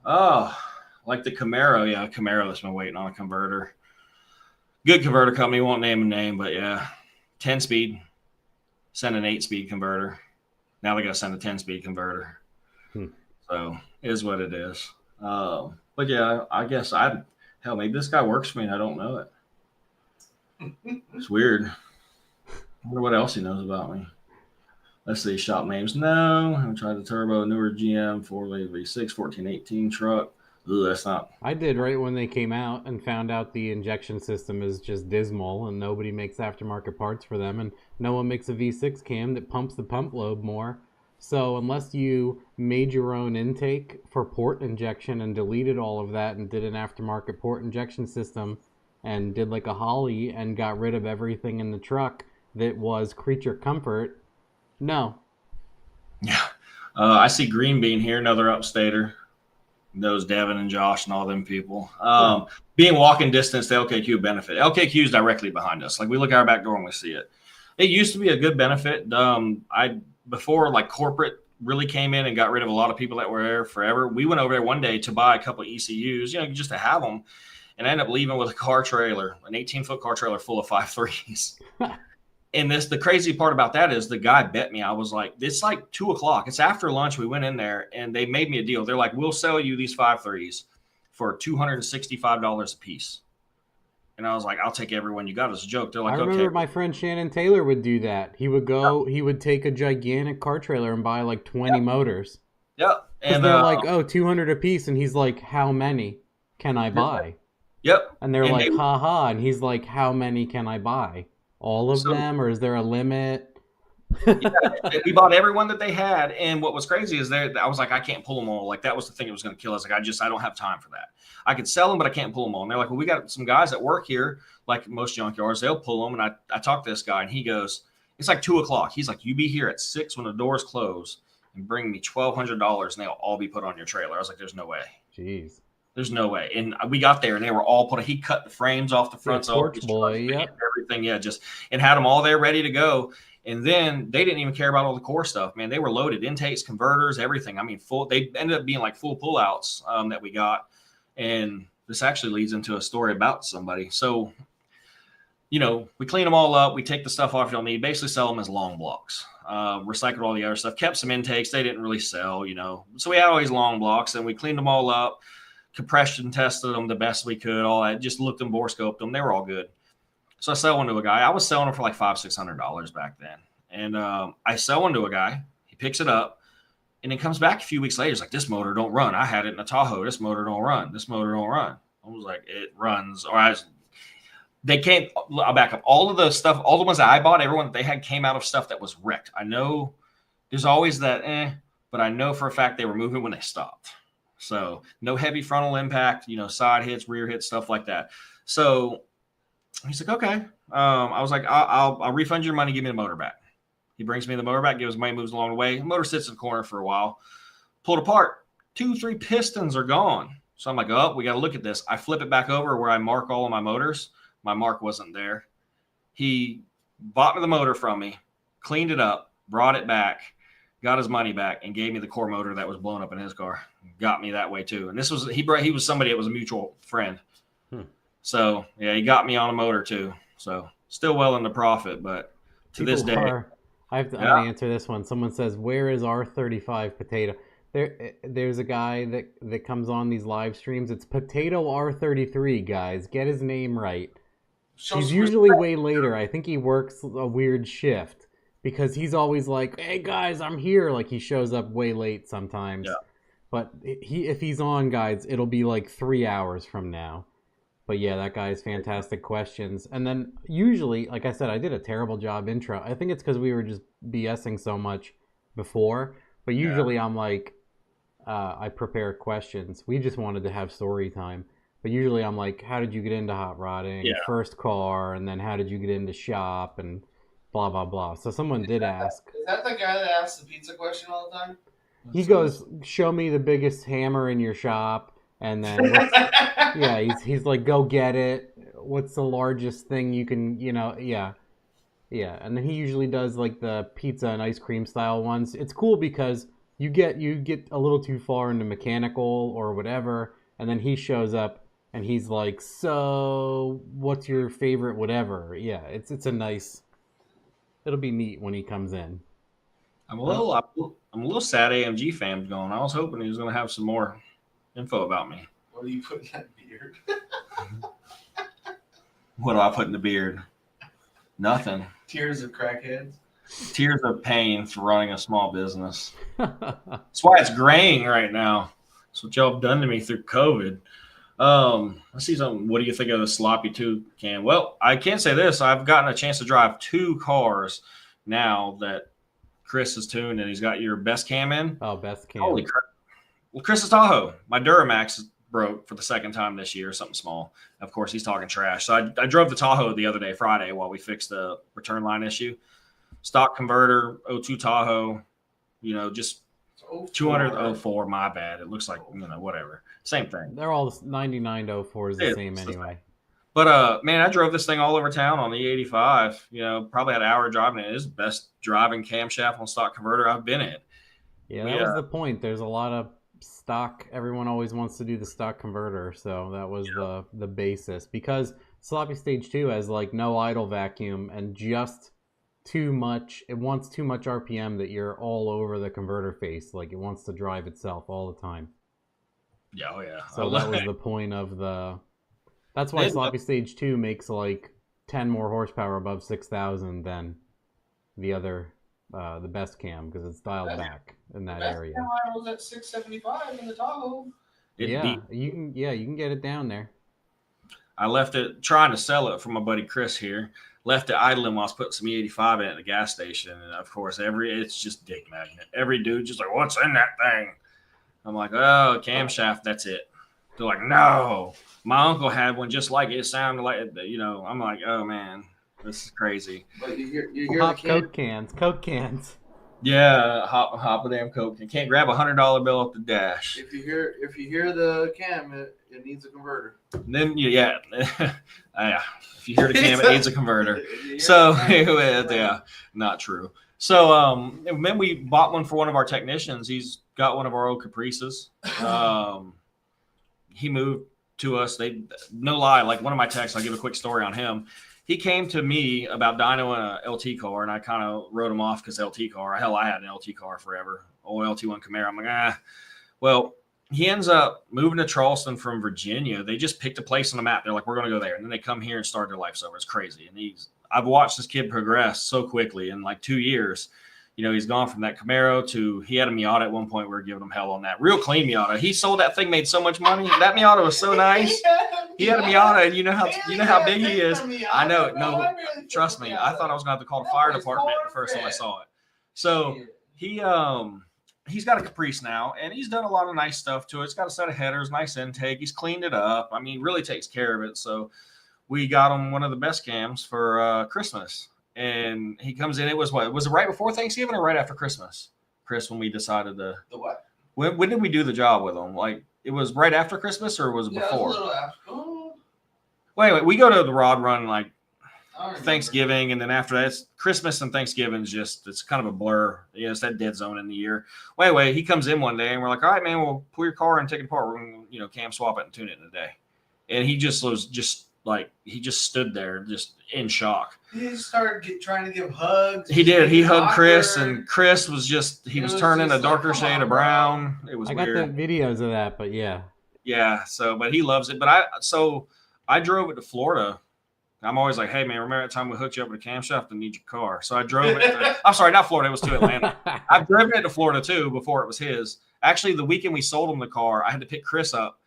Oh, like the Camaro. Yeah, Camaro that's been waiting on a converter. Good converter company. Won't name a name, but yeah, 10-speed. Send an 8-speed converter. Now they got to send a 10-speed converter. So it is what it is. But yeah, I guess hell, maybe this guy works for me and I don't know it. It's weird. I wonder what else he knows about me. Let's see, shop names. No, I tried the turbo, newer GM 4-liter V6 1418 truck. Ooh, that's not. I did right when they came out and found out the injection system is just dismal and nobody makes aftermarket parts for them and no one makes a V6 cam that pumps the pump lobe more. So unless you made your own intake for port injection and deleted all of that and did an aftermarket port injection system and did like a Holly and got rid of everything in the truck that was creature comfort, no. Yeah. I see Green Bean here, another upstater. Knows Devin and Josh and all them people. Being walking distance to LKQ benefit. LKQ is directly behind us. Like we look at our back door and we see it. It used to be a good benefit. Before like corporate really came in and got rid of a lot of people that were there forever. We went over there one day to buy a couple of ECUs, just to have them, and I ended up leaving with a car trailer, an 18-foot car trailer full of 5.3s. And the crazy part about that is the guy bet me. I was like, it's like 2:00. It's after lunch. We went in there and they made me a deal. They're like, we'll sell you these 5.3s for $265 a piece. And I was like, I'll take every one you got as a joke. They're like, I remember my friend Shannon Taylor would do that. He would take a gigantic car trailer and buy like 20 motors. Yep. And they're like, oh, 200 a piece. And he's like, how many can I buy? Yep. And they're like, haha. And he's like, how many can I buy? All of them? Or is there a limit? We bought every one that they had. And what was crazy is I was like, I can't pull them all. Like that was the thing that was going to kill us. Like, I don't have time for that. I could sell them, but I can't pull them all. And they're like, well, we got some guys that work here, like most junkyards, they'll pull them. And I talked to this guy and he goes, it's like 2:00. He's like, you be here at 6 when the doors close and bring me $1,200 and they'll all be put on your trailer. I was like, there's no way. Jeez. There's no way. And we got there and they were all he cut the frames off the front. Torch boy, yeah. Everything. Yeah. And had them all there ready to go. And then they didn't even care about all the core stuff, man. They were loaded, intakes, converters, everything. I mean, they ended up being like full pullouts that we got. And this actually leads into a story about somebody. So, we clean them all up. We take the stuff off you don't need, basically sell them as long blocks. Recycled all the other stuff, kept some intakes. They didn't really sell, So we had all these long blocks and we cleaned them all up, compression tested them the best we could, all that, just looked them, bore scoped them. They were all good. So I sell one to a guy. I was selling them for like $500-$600 back then. And I sell one to a guy. He picks it up and then comes back a few weeks later. He's like, this motor don't run. I had it in a Tahoe. This motor don't run. This motor don't run. I was like, it runs. They can't. I'll back up. All of the stuff, all the ones that I bought, everyone that they had came out of stuff that was wrecked. I know there's always that, but I know for a fact they were moving when they stopped. So no heavy frontal impact, side hits, rear hits, stuff like that. So he's like, okay. I was like, I'll refund your money. Give me the motor back. He brings me the motor back, gives me money, moves along the way. The motor sits in the corner for a while. Pulled apart. 2-3 pistons are gone. So I'm like, oh, we got to look at this. I flip it back over where I mark all of my motors. My mark wasn't there. He bought me the motor from me, cleaned it up, brought it back, got his money back, and gave me the core motor that was blown up in his car. Got me that way too. And this was he was somebody that was a mutual friend. So yeah, he got me on a motor too. So still well in the profit, but to this day, I have to answer this one. Someone says, "Where is R35 Potato?" There's a guy that comes on these live streams. It's Potato R33, guys. Get his name right. He's usually way later. I think he works a weird shift because he's always like, "Hey guys, I'm here." Like he shows up way late sometimes. Yeah. But if he's on, guys, it'll be like 3 hours from now. But yeah, that guy's fantastic questions. And then usually, like I said, I did a terrible job intro. I think it's because we were just BSing so much before. But usually I'm like, I prepare questions. We just wanted to have story time. But usually I'm like, how did you get into hot rodding? Yeah. First car, and then how did you get into shop, and blah, blah, blah. So someone did ask. Is that the guy that asks the pizza question all the time? He goes, show me the biggest hammer in your shop. And then he's like, go get it. What's the largest thing you can, yeah. And then he usually does like the pizza and ice cream style ones. It's cool because you get a little too far into mechanical or whatever, and then he shows up and he's like, so what's your favorite whatever? Yeah, it's a nice, it'll be neat when he comes in. I'm a little sad AMG fan's gone. I was hoping he was going to have some more info about me. What do you put in that beard? What do I put in the beard? Nothing. Tears of crackheads. Tears of pain for running a small business. That's why it's graying right now. That's what y'all have done to me through COVID. Let's see something. What do you think of the sloppy 2 cam? Well, I can say this. I've gotten a chance to drive 2 cars now that Chris has tuned, and he's got your best cam in. Oh, best cam. Holy crap. Well, Chris's Tahoe. My Duramax broke for the second time this year, something small. Of course, he's talking trash. So I drove the Tahoe the other day, Friday, while we fixed the return line issue. Stock converter, 02 Tahoe, just 204, my bad. It looks like, whatever. Same thing. They're all 9904s the same anyway. But, man, I drove this thing all over town on the E85. Probably had an hour driving it. It's the best driving camshaft on stock converter I've been in. Yeah, that was the point. There's a lot of stock. Everyone always wants to do the stock converter. So that was the basis. Because Sloppy Stage 2 has, like, no idle vacuum and just too much. It wants too much RPM that you're all over the converter face. Like, it wants to drive itself all the time. Yeah, oh yeah. So that was the point of the... That's why Sloppy Stage 2 makes like 10 more horsepower above 6,000 than the other, the best cam, because it's dialed back in that area. I was at 675 in the Tahoe. You can get it down there. I left it trying to sell it from my buddy Chris here. Left it idling while I was putting some E85 in at the gas station, and of course it's just dick magnet. Every dude just like, what's in that thing? I'm like, oh, camshaft, that's it. They're like, no. My uncle had one just like it. It sounded like, I'm like, oh, man, this is crazy. But you hear Hop Coke cans. Yeah, hop a damn Coke can. Can't grab $100 bill off the dash. If you hear the cam, it needs a converter. And then, yeah. If you hear the cam, it needs a converter. So, yeah, not true. So, then we bought one for one of our technicians. He's got one of our old Caprices. He moved to us. No lie, like one of my texts, I'll give a quick story on him. He came to me about dynoing a LT car, and I kind of wrote him off because LT car. Hell, I had an LT car forever. Old LT1 Camaro. I'm like, Well, he ends up moving to Charleston from Virginia. They just picked a place on the map. They're like, we're going to go there. And then they come here and start their life over. It's crazy. And I've watched this kid progress so quickly in like 2 years. He's gone from that Camaro to, he had a Miata at one point. We were giving him hell on that. Real clean Miata. He sold that thing, made so much money. That Miata was so nice. He had a Miata, and you know how big he is. I know. No, trust me. I thought I was going to have to call the fire department the first time I saw it. So he's got a Caprice now, and he's done a lot of nice stuff to it. It's got a set of headers, nice intake. He's cleaned it up. I mean, really takes care of it. So we got him one of the best cams for Christmas. And he comes in. It was what? Was it right before Thanksgiving or right after Christmas, Chris? When we decided to the what? When did we do the job with him? Like it was right after Christmas or was it before? It was a little after. Wait. We go to the rod run like Thanksgiving, and then after that, it's Christmas and Thanksgiving is it's kind of a blur. It's that dead zone in the year. Wait. He comes in one day, and we're like, all right, man, we'll pull your car and take it apart. We're gonna cam swap it and tune it in a day. And he just stood there just in shock. He started trying to give hugs. He did. He hugged Chris, and Chris was was turning a darker shade of brown. It was weird. I got the videos of that, but yeah. Yeah. So, but he loves it. But I drove it to Florida. I'm always like, hey man, remember that time we hooked you up with a camshaft and need your car? So I drove it. I'm sorry, not Florida. It was to Atlanta. I've driven it to Florida too before it was his. Actually, the weekend we sold him the car, I had to pick Chris up.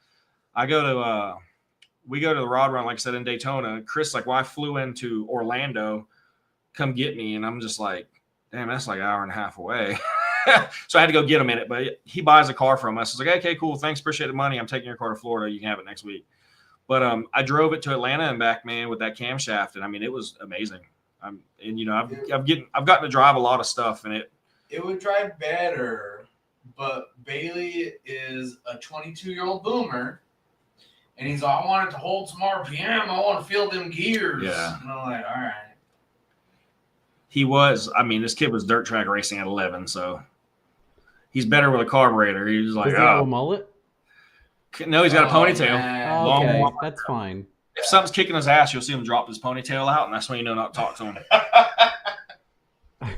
We go to the rod run, like I said, in Daytona. Chris, like, well, I flew into Orlando, come get me. And I'm just like, damn, that's like an hour and a half away. So I had to go get him in it. But he buys a car from us. I was like, okay, cool. Thanks. Appreciate the money. I'm taking your car to Florida. You can have it next week. But I drove it to Atlanta and back, man, with that camshaft. And, I mean, it was amazing. I've gotten to drive a lot of stuff. And it would drive better. But Bailey is a 22-year-old boomer. And he's like, I want it to hold some RPM. I want to feel them gears. Yeah. And I'm like, all right. This kid was dirt track racing at 11, so he's better with a carburetor. He was like, Does he have a mullet? No, he's got a ponytail. Man. Oh, okay, long. that's fine. If something's kicking his ass, you'll see him drop his ponytail out, and that's when you know not to talk to him.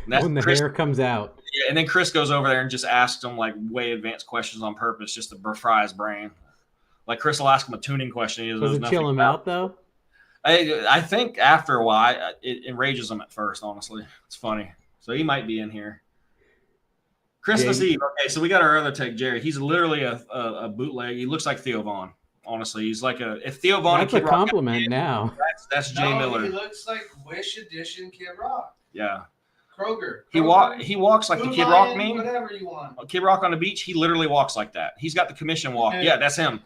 When the hair comes out. Yeah, and then Chris goes over there and just asks him like way advanced questions on purpose just to fry his brain. Like Chris will ask him a tuning question. Does it chill him out though? I think after a while it enrages him at first. Honestly, it's funny. So he might be in here. Christmas Eve. Okay, so we got our other tech, Jerry. He's literally a bootleg. He looks like Theo Vaughn. Honestly, he's like if Theo Vaughn. That's a compliment now. That's Jay Miller. He looks like Wish Edition Kid Rock. Yeah. Kroger. He walks like the Kid Rock meme. Whatever you want. Kid Rock on the beach. He literally walks like that. He's got the commission walk. Yeah, that's him.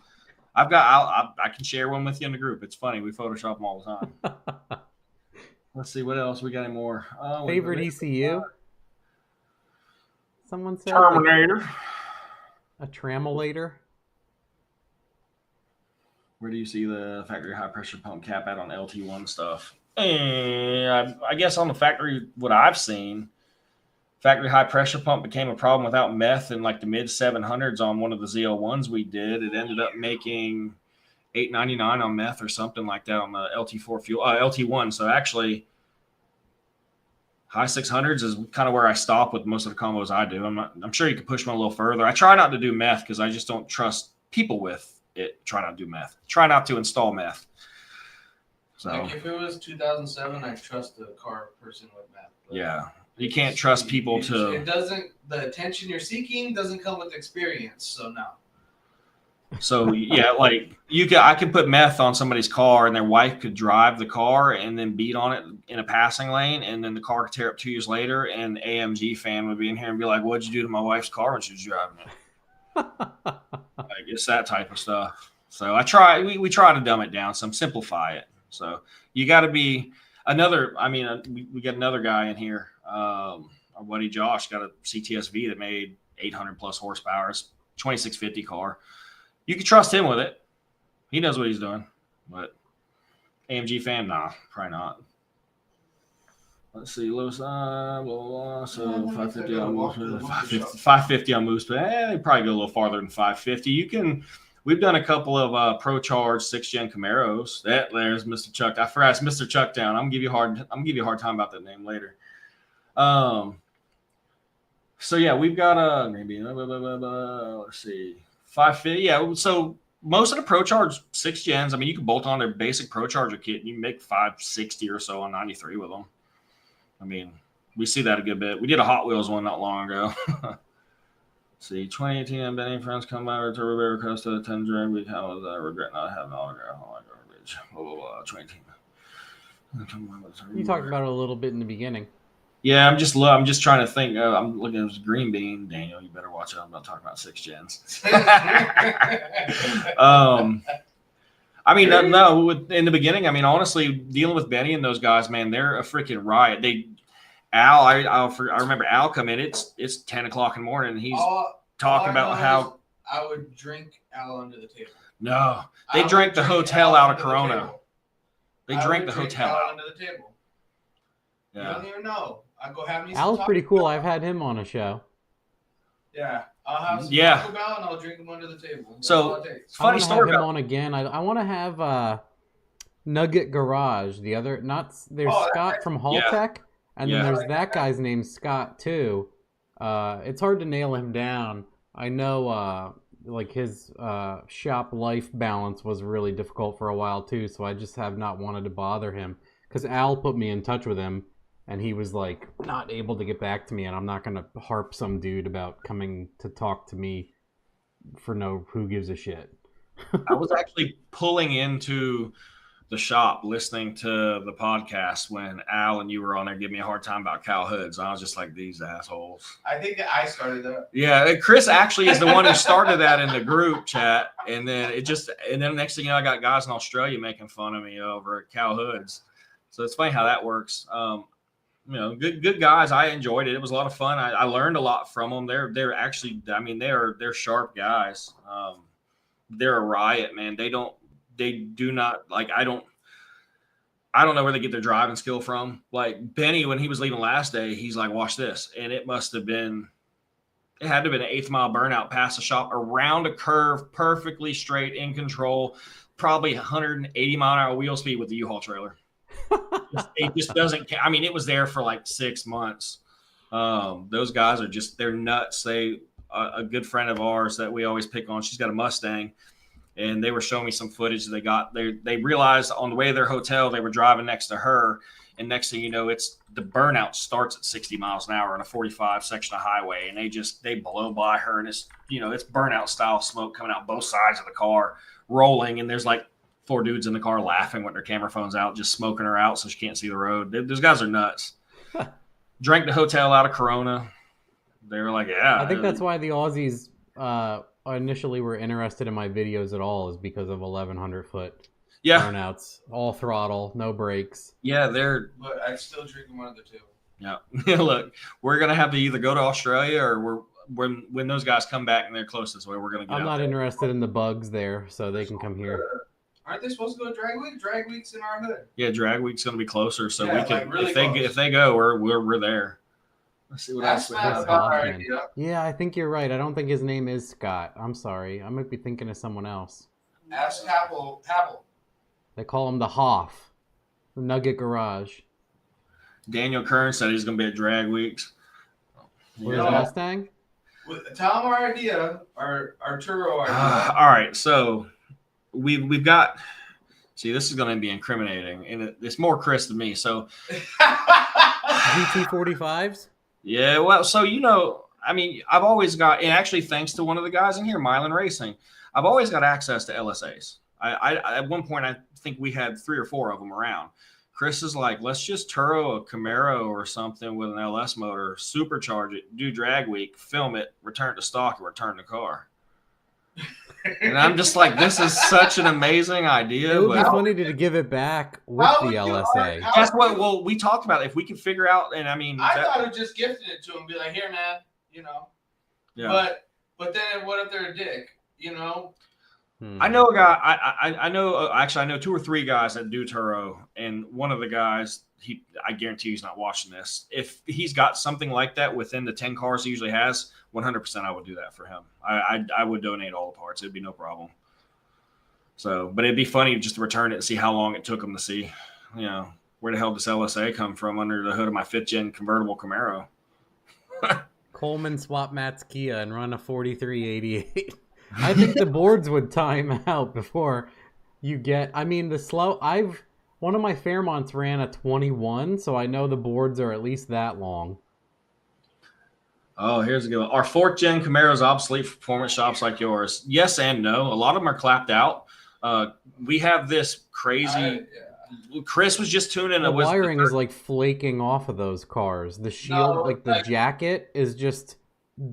I can share one with you in the group. It's funny. We Photoshop them all the time. Let's see what else we got. Any more? Favorite ECU? Someone said Terminator. A tramulator. Where do you see the factory high pressure pump cap at on LT1 stuff? I guess on the factory, what I've seen, factory high pressure pump became a problem without meth in like the mid 700s on one of the ZL1s we did. It ended up making $8.99 on meth or something like that on the LT4 fuel, LT1. So actually, high 600s is kind of where I stop with most of the combos I do. I'm sure you could push one a little further. I try not to do meth because I just don't trust people with it. Try not to do meth. Try not to install meth. So like if it was 2007, I'd trust the car person with meth. Yeah. You can't trust people to. It doesn't. The attention you're seeking doesn't come with experience. So no. So yeah, like I could put meth on somebody's car and their wife could drive the car and then beat on it in a passing lane, and then the car could tear up 2 years later, and AMG fan would be in here and be like, "What'd you do to my wife's car when she was driving it?" Like it's that type of stuff. So we try to dumb it down, some simplify it. So you got to be another. I mean, we got another guy in here. Our buddy Josh got a CTSV that made 800 plus horsepower. It's 2650 car. You can trust him with it. He knows what he's doing. But AMG fan, nah, probably not. Let's see, Lewis, blah, blah, blah. So 550 on Moose, 550 on Moose, but they probably go a little farther than 550. We've done a couple of Pro Charge 6th-gen Camaros. There's Mr. Chuck. I forgot it's Mr. Chuck Down. I'm gonna give you a hard time about that name later. So yeah, we've got maybe let's see, 550. Yeah, so most of the Pro Charge 6th gens, I mean, you can bolt on their basic Pro Charger kit and you can make 560 or so on 93 with them. I mean, we see that a good bit. We did a Hot Wheels one not long ago. See, 2018, I've been any friends come over to Riviera Costa, 10 drink. We how was I regret not having autograph on my garbage. Blah, blah, blah, 2018. You talked about it a little bit in the beginning. Yeah, I'm just trying to think. I'm looking at this green bean. Daniel, you better watch out. I'm not talking about 6 gens. I mean, no. In the beginning, I mean, honestly, dealing with Benny and those guys, man, they're a freaking riot. I remember Al come in. It's 10 o'clock in the morning, and he's talking about how I would drink Al under the table. No, they drank the hotel out of Corona. They drank the hotel out under the table. Yeah. You don't even know. I go have me. Al's pretty cool. I've had him on a show. Yeah, I'll have some Taco Bell and I'll drink him under the table. That's so funny story. Have him on again. I want to have Nugget Garage. There's Scott from Haltech, and then there's that guy's named Scott too. It's hard to nail him down. I know like his shop life balance was really difficult for a while too, so I just have not wanted to bother him because Al put me in touch with him. And he was like not able to get back to me, and I'm not gonna harp some dude about coming to talk to me for who gives a shit. I was actually pulling into the shop listening to the podcast when Al and you were on there giving me a hard time about cow hoods. I was just like, these assholes. I think that I started that. Yeah, Chris actually is the one who started that in the group chat, and then next thing you know, I got guys in Australia making fun of me over cow hoods. So it's funny how that works. Good guys. I enjoyed it. It was a lot of fun. I learned a lot from them. They're actually, I mean, they're sharp guys. They're a riot, man. do not like. I don't know where they get their driving skill from. Like Benny, when he was leaving last day, he's like, watch this. And it had to have been an 8th mile burnout past the shop, around a curve, perfectly straight, in control, probably 180 mile an hour wheel speed with the U-Haul trailer. It just doesn't, I mean, it was there for like 6 months. Those guys are they're nuts. A good friend of ours that we always pick on, she's got a Mustang. And they were showing me some footage they got. They realized on the way to their hotel, they were driving next to her. And next thing you know, the burnout starts at 60 miles an hour on a 45 section of highway. And they blow by her. And it's burnout style smoke coming out both sides of the car, rolling. And there's like 4 dudes in the car laughing with their camera phones out, just smoking her out so she can't see the road. Those guys are nuts. Drank the hotel out of Corona. They were like, yeah. I think that's why the Aussies initially were interested in my videos at all, is because of 1,100 foot burnouts, all throttle, no brakes. Yeah, But I'm still drinking one of the two. Yeah. Look, we're gonna have to either go to Australia or when those guys come back and they're close this way, we're gonna get. I'm not interested in the bugs there, so they can come here. Aren't they supposed to go drag week? Drag week's in our hood. Yeah, drag week's gonna be closer, so we can. Like really if they go, we're there. Let's see what else. That's about our idea. Yeah, I think you're right. I don't think his name is Scott. I'm sorry. I might be thinking of someone else. Ask Happel. They call him the Hoff, the Nugget Garage. Daniel Kern said he's going to be at drag weeks. Where's Mustang? Tell him our idea, our Turo idea. All right, so we've got. See, this is going to be incriminating, and it's more Chris than me. So GT45s. Yeah, well, so I mean, I've always got, and actually thanks to one of the guys in here, Milan Racing, I've always got access to LSAs. I at one point I think we had 3 or 4 of them around. Chris is like, let's just Turo a Camaro or something with an LS motor, supercharge it, do drag week, film it, return to stock, and return the car. And I'm just like, this is such an amazing idea. It would be funny to give it back with the LSA. That's what. Well, we talked about it. If we can figure out, and I mean, I thought of just gifting it to him, be like, here, man, Yeah. But then what if they're a dick? I know a guy. I know. Actually, I know 2 or 3 guys that do Turo, and one of the guys, I guarantee he's not watching this. If he's got something like that within the 10 cars he usually has, 100% I would do that for him. I would donate all the parts. It'd be no problem. So, but it'd be funny just to return it and see how long it took him to see, where the hell does LSA come from under the hood of my 5th gen convertible Camaro? Coleman swap Matt's Kia and run a 4388. I think the boards would time out before you get. I mean, one of my Fairmonts ran a 21, so I know the boards are at least that long. Oh, here's a good one. Are 4th gen Camaros obsolete for performance shops like yours? Yes and no. A lot of them are clapped out. We have this crazy. Chris was just tuning. The wiring is like flaking off of those cars. The shield, the jacket, is just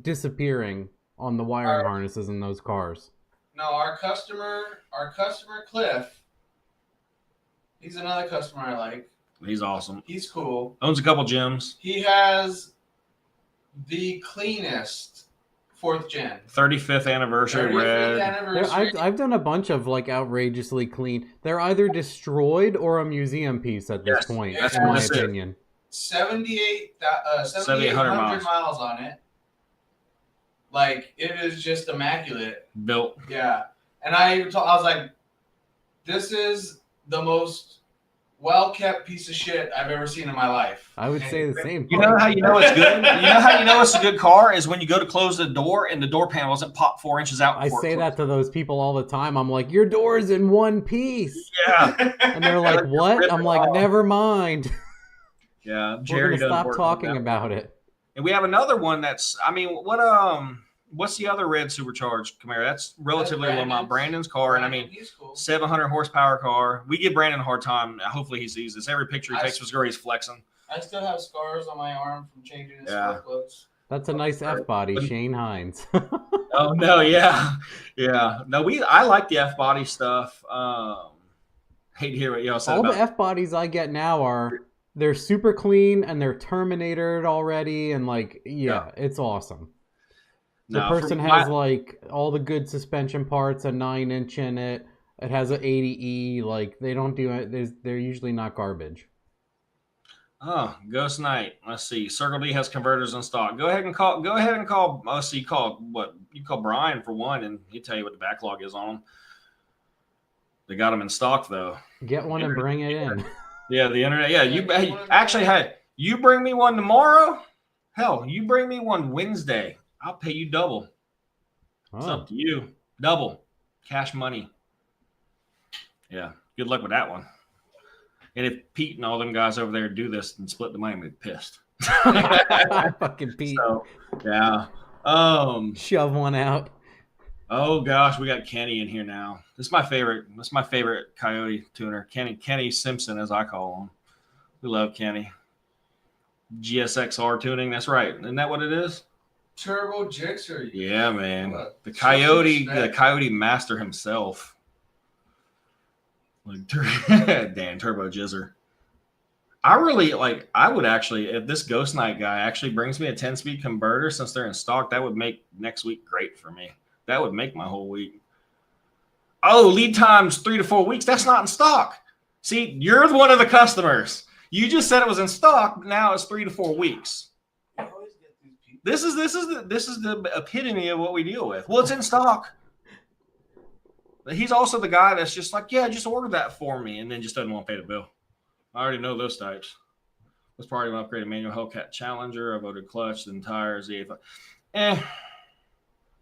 disappearing on the wiring harnesses in those cars. No, our customer Cliff. He's another customer I like. He's awesome. He's cool. Owns a couple gyms. He has the cleanest 4th gen. 35th anniversary red. I've done a bunch of outrageously clean. They're either destroyed or a museum piece at this point, in my opinion. 7,800 miles on it. Like, it is just immaculate. Built. Yeah. And I was like, this is the most well-kept piece of shit I've ever seen in my life. I would say the same. You know how you know it's good? You know how you know it's a good car is when you go to close the door and the door panel doesn't pop 4 inches out. I say that to those people all the time. I'm like, your door's in one piece. Yeah. And they're like, what? I'm like, never mind. Yeah. Jerry doesn't stop talking about it. And we have another one that's, I mean, what's the other red supercharged Camaro? That's relatively low amount. Brandon's car, and I mean, cool. 700 horsepower car. We give Brandon a hard time. Hopefully he sees this. Every picture he takes of his girl, he's flexing. I still have scars on my arm from changing his spark plugs. That's a nice F body, Shane Hines. Oh no, yeah. No, I like the F body stuff. Hate to hear what y'all said. All the F bodies I get now they're super clean and they're Terminatored already, and it's awesome. The person has all the good suspension parts, a 9-inch in it, It has an 80E. Like they don't do it. They're usually not garbage. Oh, Ghost Knight. Let's see. Circle D has converters in stock. Go ahead and call. Let's see. Call what you call Brian for one, and he'll tell you what the backlog is on them. They got them in stock though. Get one and bring it in. Yeah, the internet. Yeah, you bring me one tomorrow. Hell, you bring me one Wednesday. I'll pay you double. It's up to you. Double cash money. Yeah, good luck with that one. And if Pete and all them guys over there do this and split the money, I'm pissed. Fucking Pete. So, yeah. Shove one out. Oh gosh, we got Kenny in here now. This is my favorite. This is my favorite Coyote tuner, Kenny Simpson, as I call him. We love Kenny. GSXR tuning. That's right. Isn't that what it is? Turbo Jixer. Yeah, man. The Coyote master himself. Like Dan Turbo Jizzer. I would actually, if this Ghost Knight guy actually brings me a 10-speed converter since they're in stock, that would make next week great for me. That would make my whole week. Oh, lead times 3 to 4 weeks. That's not in stock. See, you're one of the customers. You just said it was in stock, but now it's 3 to 4 weeks. This is the epitome of what we deal with. Well, it's in stock. He's also the guy that's just like, yeah, just order that for me, and then just doesn't want to pay the bill. I already know those types. Was part of an upgraded manual Hellcat Challenger. I voted clutch, then tires, the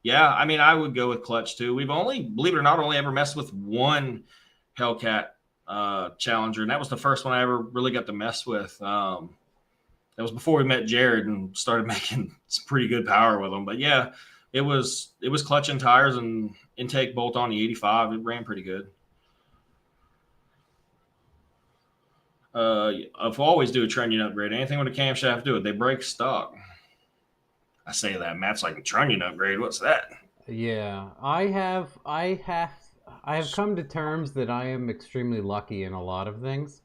Yeah, I mean, I would go with clutch too. We've only, believe it or not, only ever messed with one Hellcat Challenger, and that was the first one I ever really got to mess with. That was before we met Jared and started making some pretty good power with them. But yeah, it was clutch and tires and intake bolt on the 85. It ran pretty good. I've always do a trunnion upgrade. Anything with a camshaft, do it. They break stock. I say that Matt's like, trunnion upgrade. What's that? Yeah, I have come to terms that I am extremely lucky in a lot of things,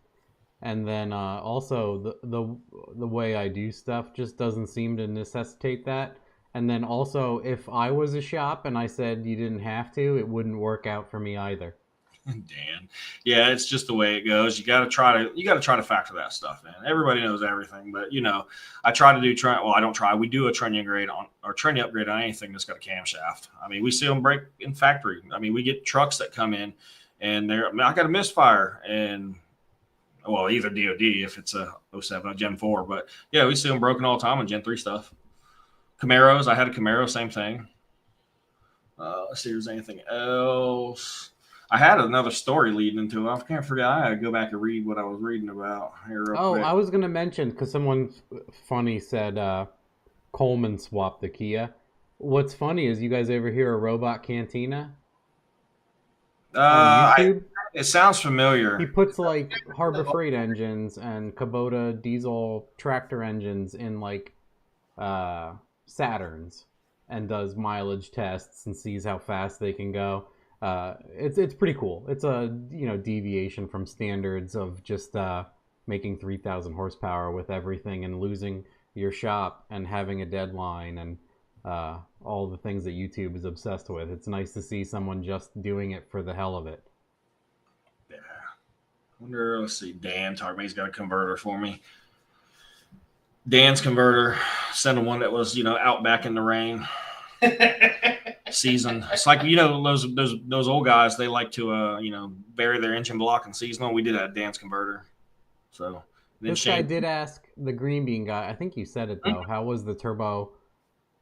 and then also the way I do stuff just doesn't seem to necessitate that. And then also, if I was a shop and I said you didn't have to, it wouldn't work out for me either. Dan, yeah, it's just the way it goes. You got to try to factor that stuff in. Everybody knows everything, but I try to do I don't try. We do a trunnion upgrade on anything that's got a camshaft. I mean, we see them break in factory. I mean, we get trucks that come in and I got a misfire and either DOD if it's a 07, a Gen 4, but yeah, we see them broken all the time on Gen 3 stuff. Camaros, I had a Camaro, same thing. Let's see if there's anything else. I had another story leading into it. I can't forget. I had to go back and read what I was reading about here real quick. I was going to mention, because someone funny said Coleman swapped the Kia. What's funny is, you guys ever hear a Robot Cantina on YouTube? It sounds familiar. He puts like Harbor Freight engines and Kubota diesel tractor engines in like Saturns and does mileage tests and sees how fast they can go. It's pretty cool. It's a deviation from standards of just making 3,000 horsepower with everything and losing your shop and having a deadline and all the things that YouTube is obsessed with. It's nice to see someone just doing it for the hell of it. Yeah. Let's see. Dan talked me. He's got a converter for me. Dan's converter. Sent him one that was out back in the rain. Season. It's like those old guys, they like to bury their engine block in seasonal. We did that Dan's converter. So this guy did ask the Green Bean guy, I think you said it though, how was the turbo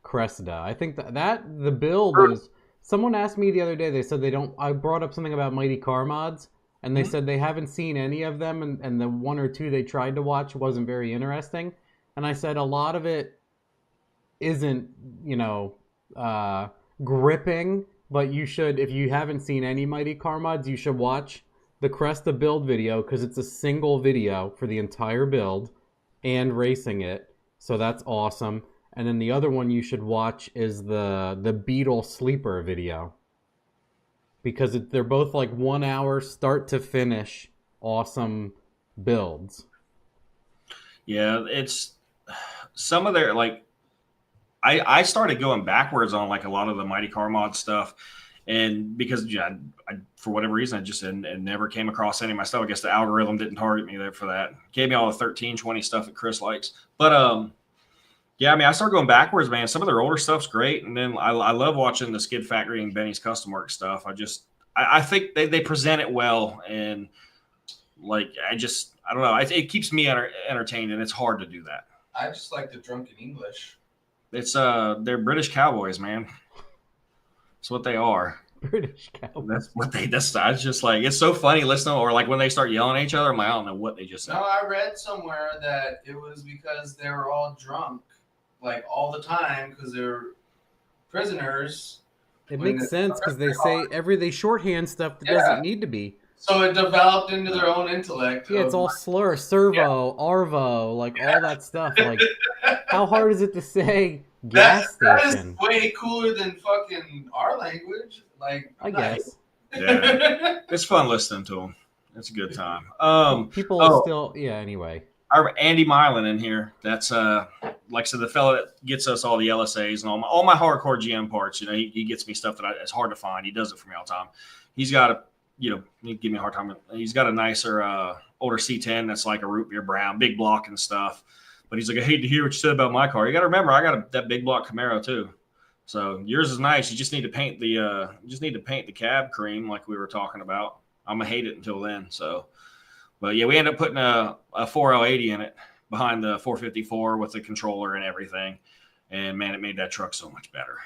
Cressida? I think that the build is, someone asked me the other day, they said I brought up something about Mighty Car Mods and they said they haven't seen any of them and the one or two they tried to watch wasn't very interesting. And I said a lot of it isn't gripping, but you should, if you haven't seen any Mighty Car Mods, you should watch the Cresta build video, because it's a single video for the entire build and racing it, so that's awesome. And then the other one you should watch is the Beetle Sleeper video, because they're both like 1 hour start to finish awesome builds. Yeah, it's some of their I started going backwards on like a lot of the Mighty Car Mod stuff, And because I for whatever reason, I just and never came across any of my stuff. I guess the algorithm didn't target me there for that. Gave me all the 1320 stuff that Chris likes. But yeah, I mean, I started going backwards, man. Some of their older stuff's great, and then I love watching the Skid Factory and Benny's Custom Work stuff. I think they present it well, and like I don't know. It keeps me entertained, and it's hard to do that. I just like the drunken English. It's they're British cowboys, man. That's what they are. British cowboys. That's just like, it's so funny listening, or like when they start yelling at each other, I'm like, I don't know what they just said. No, I read somewhere that it was because they were all drunk, like all the time, because they're prisoners. It makes sense because they shorthand stuff that doesn't need to be. So it developed into their own intellect. Yeah, it's all slur, servo, arvo, like all that stuff. Like, how hard is it to say gas station? That is way cooler than fucking our language. Like, I guess. Yeah, it's fun listening to them. It's a good time. People still, yeah. Anyway, our Andy Milan in here. That's like I said, the fella that gets us all the LSAs and all my hardcore GM parts. You know, he gets me stuff that it's hard to find. He does it for me all the time. He's got he give me a hard time. He's got a nicer older C10 that's like a root beer brown, big block and stuff. But he's like, I hate to hear what you said about my car. You got to remember, I got that big block Camaro too. So yours is nice. You just need to paint the cab cream like we were talking about. I'm gonna hate it until then. So, but yeah, we ended up putting a 4L80 in it behind the 454 with the controller and everything. And man, it made that truck so much better.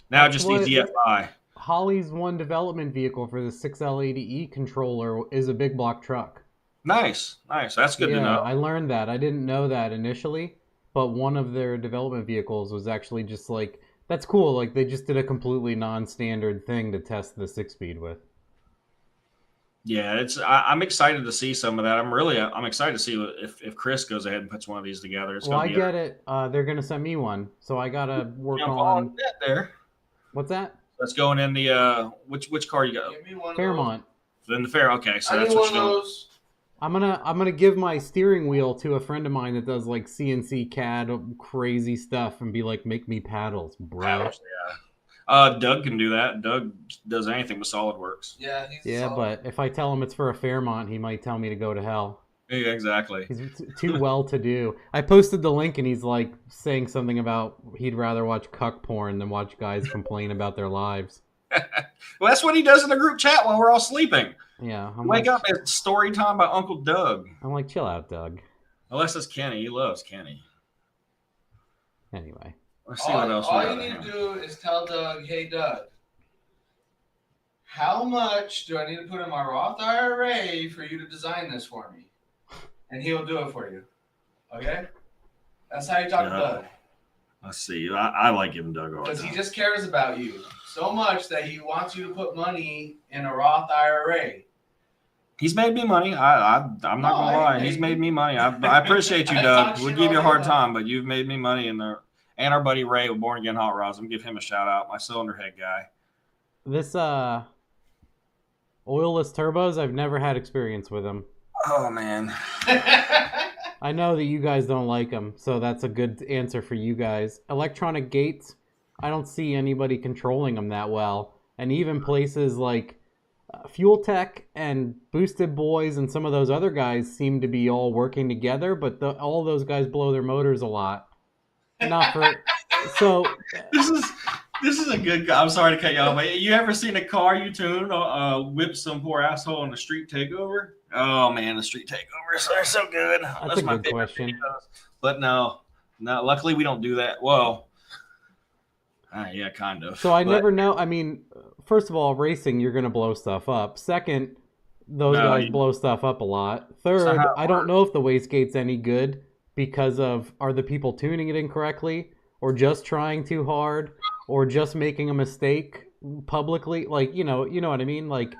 Now it just needs EFI. Holly's one development vehicle for the 6L80E controller is a big block truck. Nice. That's good to know. I learned that. I didn't know that initially, but one of their development vehicles was actually just like, that's cool. Like they just did a completely non-standard thing to test the 6-speed with. Yeah, I'm excited to see some of that. I'm excited to see if Chris goes ahead and puts one of these together. I get it. They're gonna send me one, so I gotta work on that there. What's that? That's going in the which car you got? Give me one Fairmont. Then the Fair. Okay, so I that's need what one of you're those. I'm gonna give my steering wheel to a friend of mine that does like CNC CAD crazy stuff and be like, make me paddles, bro. Paddles, yeah. Doug can do that. Doug does anything with SolidWorks. Yeah, but if I tell him it's for a Fairmont, he might tell me to go to hell. Yeah, exactly. He's too well to do. I posted the link and he's like saying something about he'd rather watch cuck porn than watch guys complain about their lives. Well, that's what he does in the group chat while we're all sleeping. Yeah. Wake up, it's story time by Uncle Doug. I'm like, chill out, Doug. Unless it's Kenny. He loves Kenny. Anyway. Let's see what else. All you need to do is tell Doug, hey, Doug, how much do I need to put in my Roth IRA for you to design this for me? And he'll do it for you. Okay? That's how you talk to Doug. Let's see. I like giving Doug all the time. Because he just cares about you so much that he wants you to put money in a Roth IRA. He's made me money. I'm not gonna lie. He's made me money. I appreciate you, Doug. We'll give you a hard time, but you've made me money and our buddy Ray with Born Again Hot Rods. I'm gonna give him a shout out. My cylinder head guy. This oilless turbos, I've never had experience with them. Oh man. I know that you guys don't like them, so that's a good answer for you guys. Electronic gates, I don't see anybody controlling them that well. And even places like Fuel Tech and Boosted Boys and some of those other guys seem to be all working together, but all those guys blow their motors a lot. Not for so. This is a good. I'm sorry to cut you off, but you ever seen a car you tune whip some poor asshole on the street takeover? Oh man, the street takeovers are so good. That's a good question. Videos. But no. Luckily we don't do that. Well, yeah, kind of. So I never know. I mean, first of all, racing, you're gonna blow stuff up. Second, those guys blow stuff up a lot. Third, I don't know if the wastegate's any good because of are the people tuning it incorrectly, or just trying too hard, or just making a mistake publicly. Like you know what I mean. Like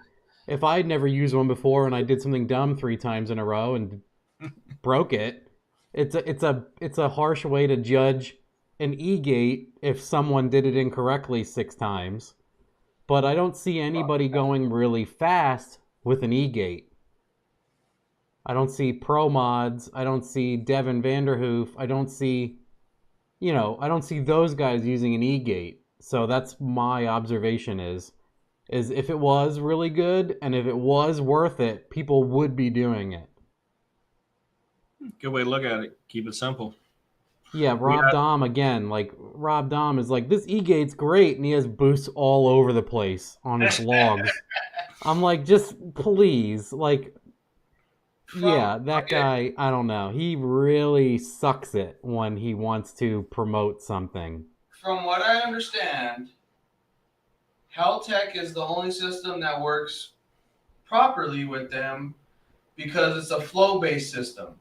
if I'd never used one before and I did something dumb 3 times in a row and broke it, it's a harsh way to judge an E-gate if someone did it incorrectly 6 times. But I don't see anybody going really fast with an E-gate. I don't see Pro Mods. I don't see Devin Vanderhoof. I don't see those guys using an E-gate. So that's my observation is is if it was really good and if it was worth it, people would be doing it. Good way to look at it. Keep it simple. Yeah, Rob Dahm again. Like Rob Dahm is like, this E-Gate's great, and he has boosts all over the place on his logs. I'm like, just please, like, yeah, that guy. I don't know. He really sucks it when he wants to promote something. From what I understand, Heltec is the only system that works properly with them because it's a flow-based system.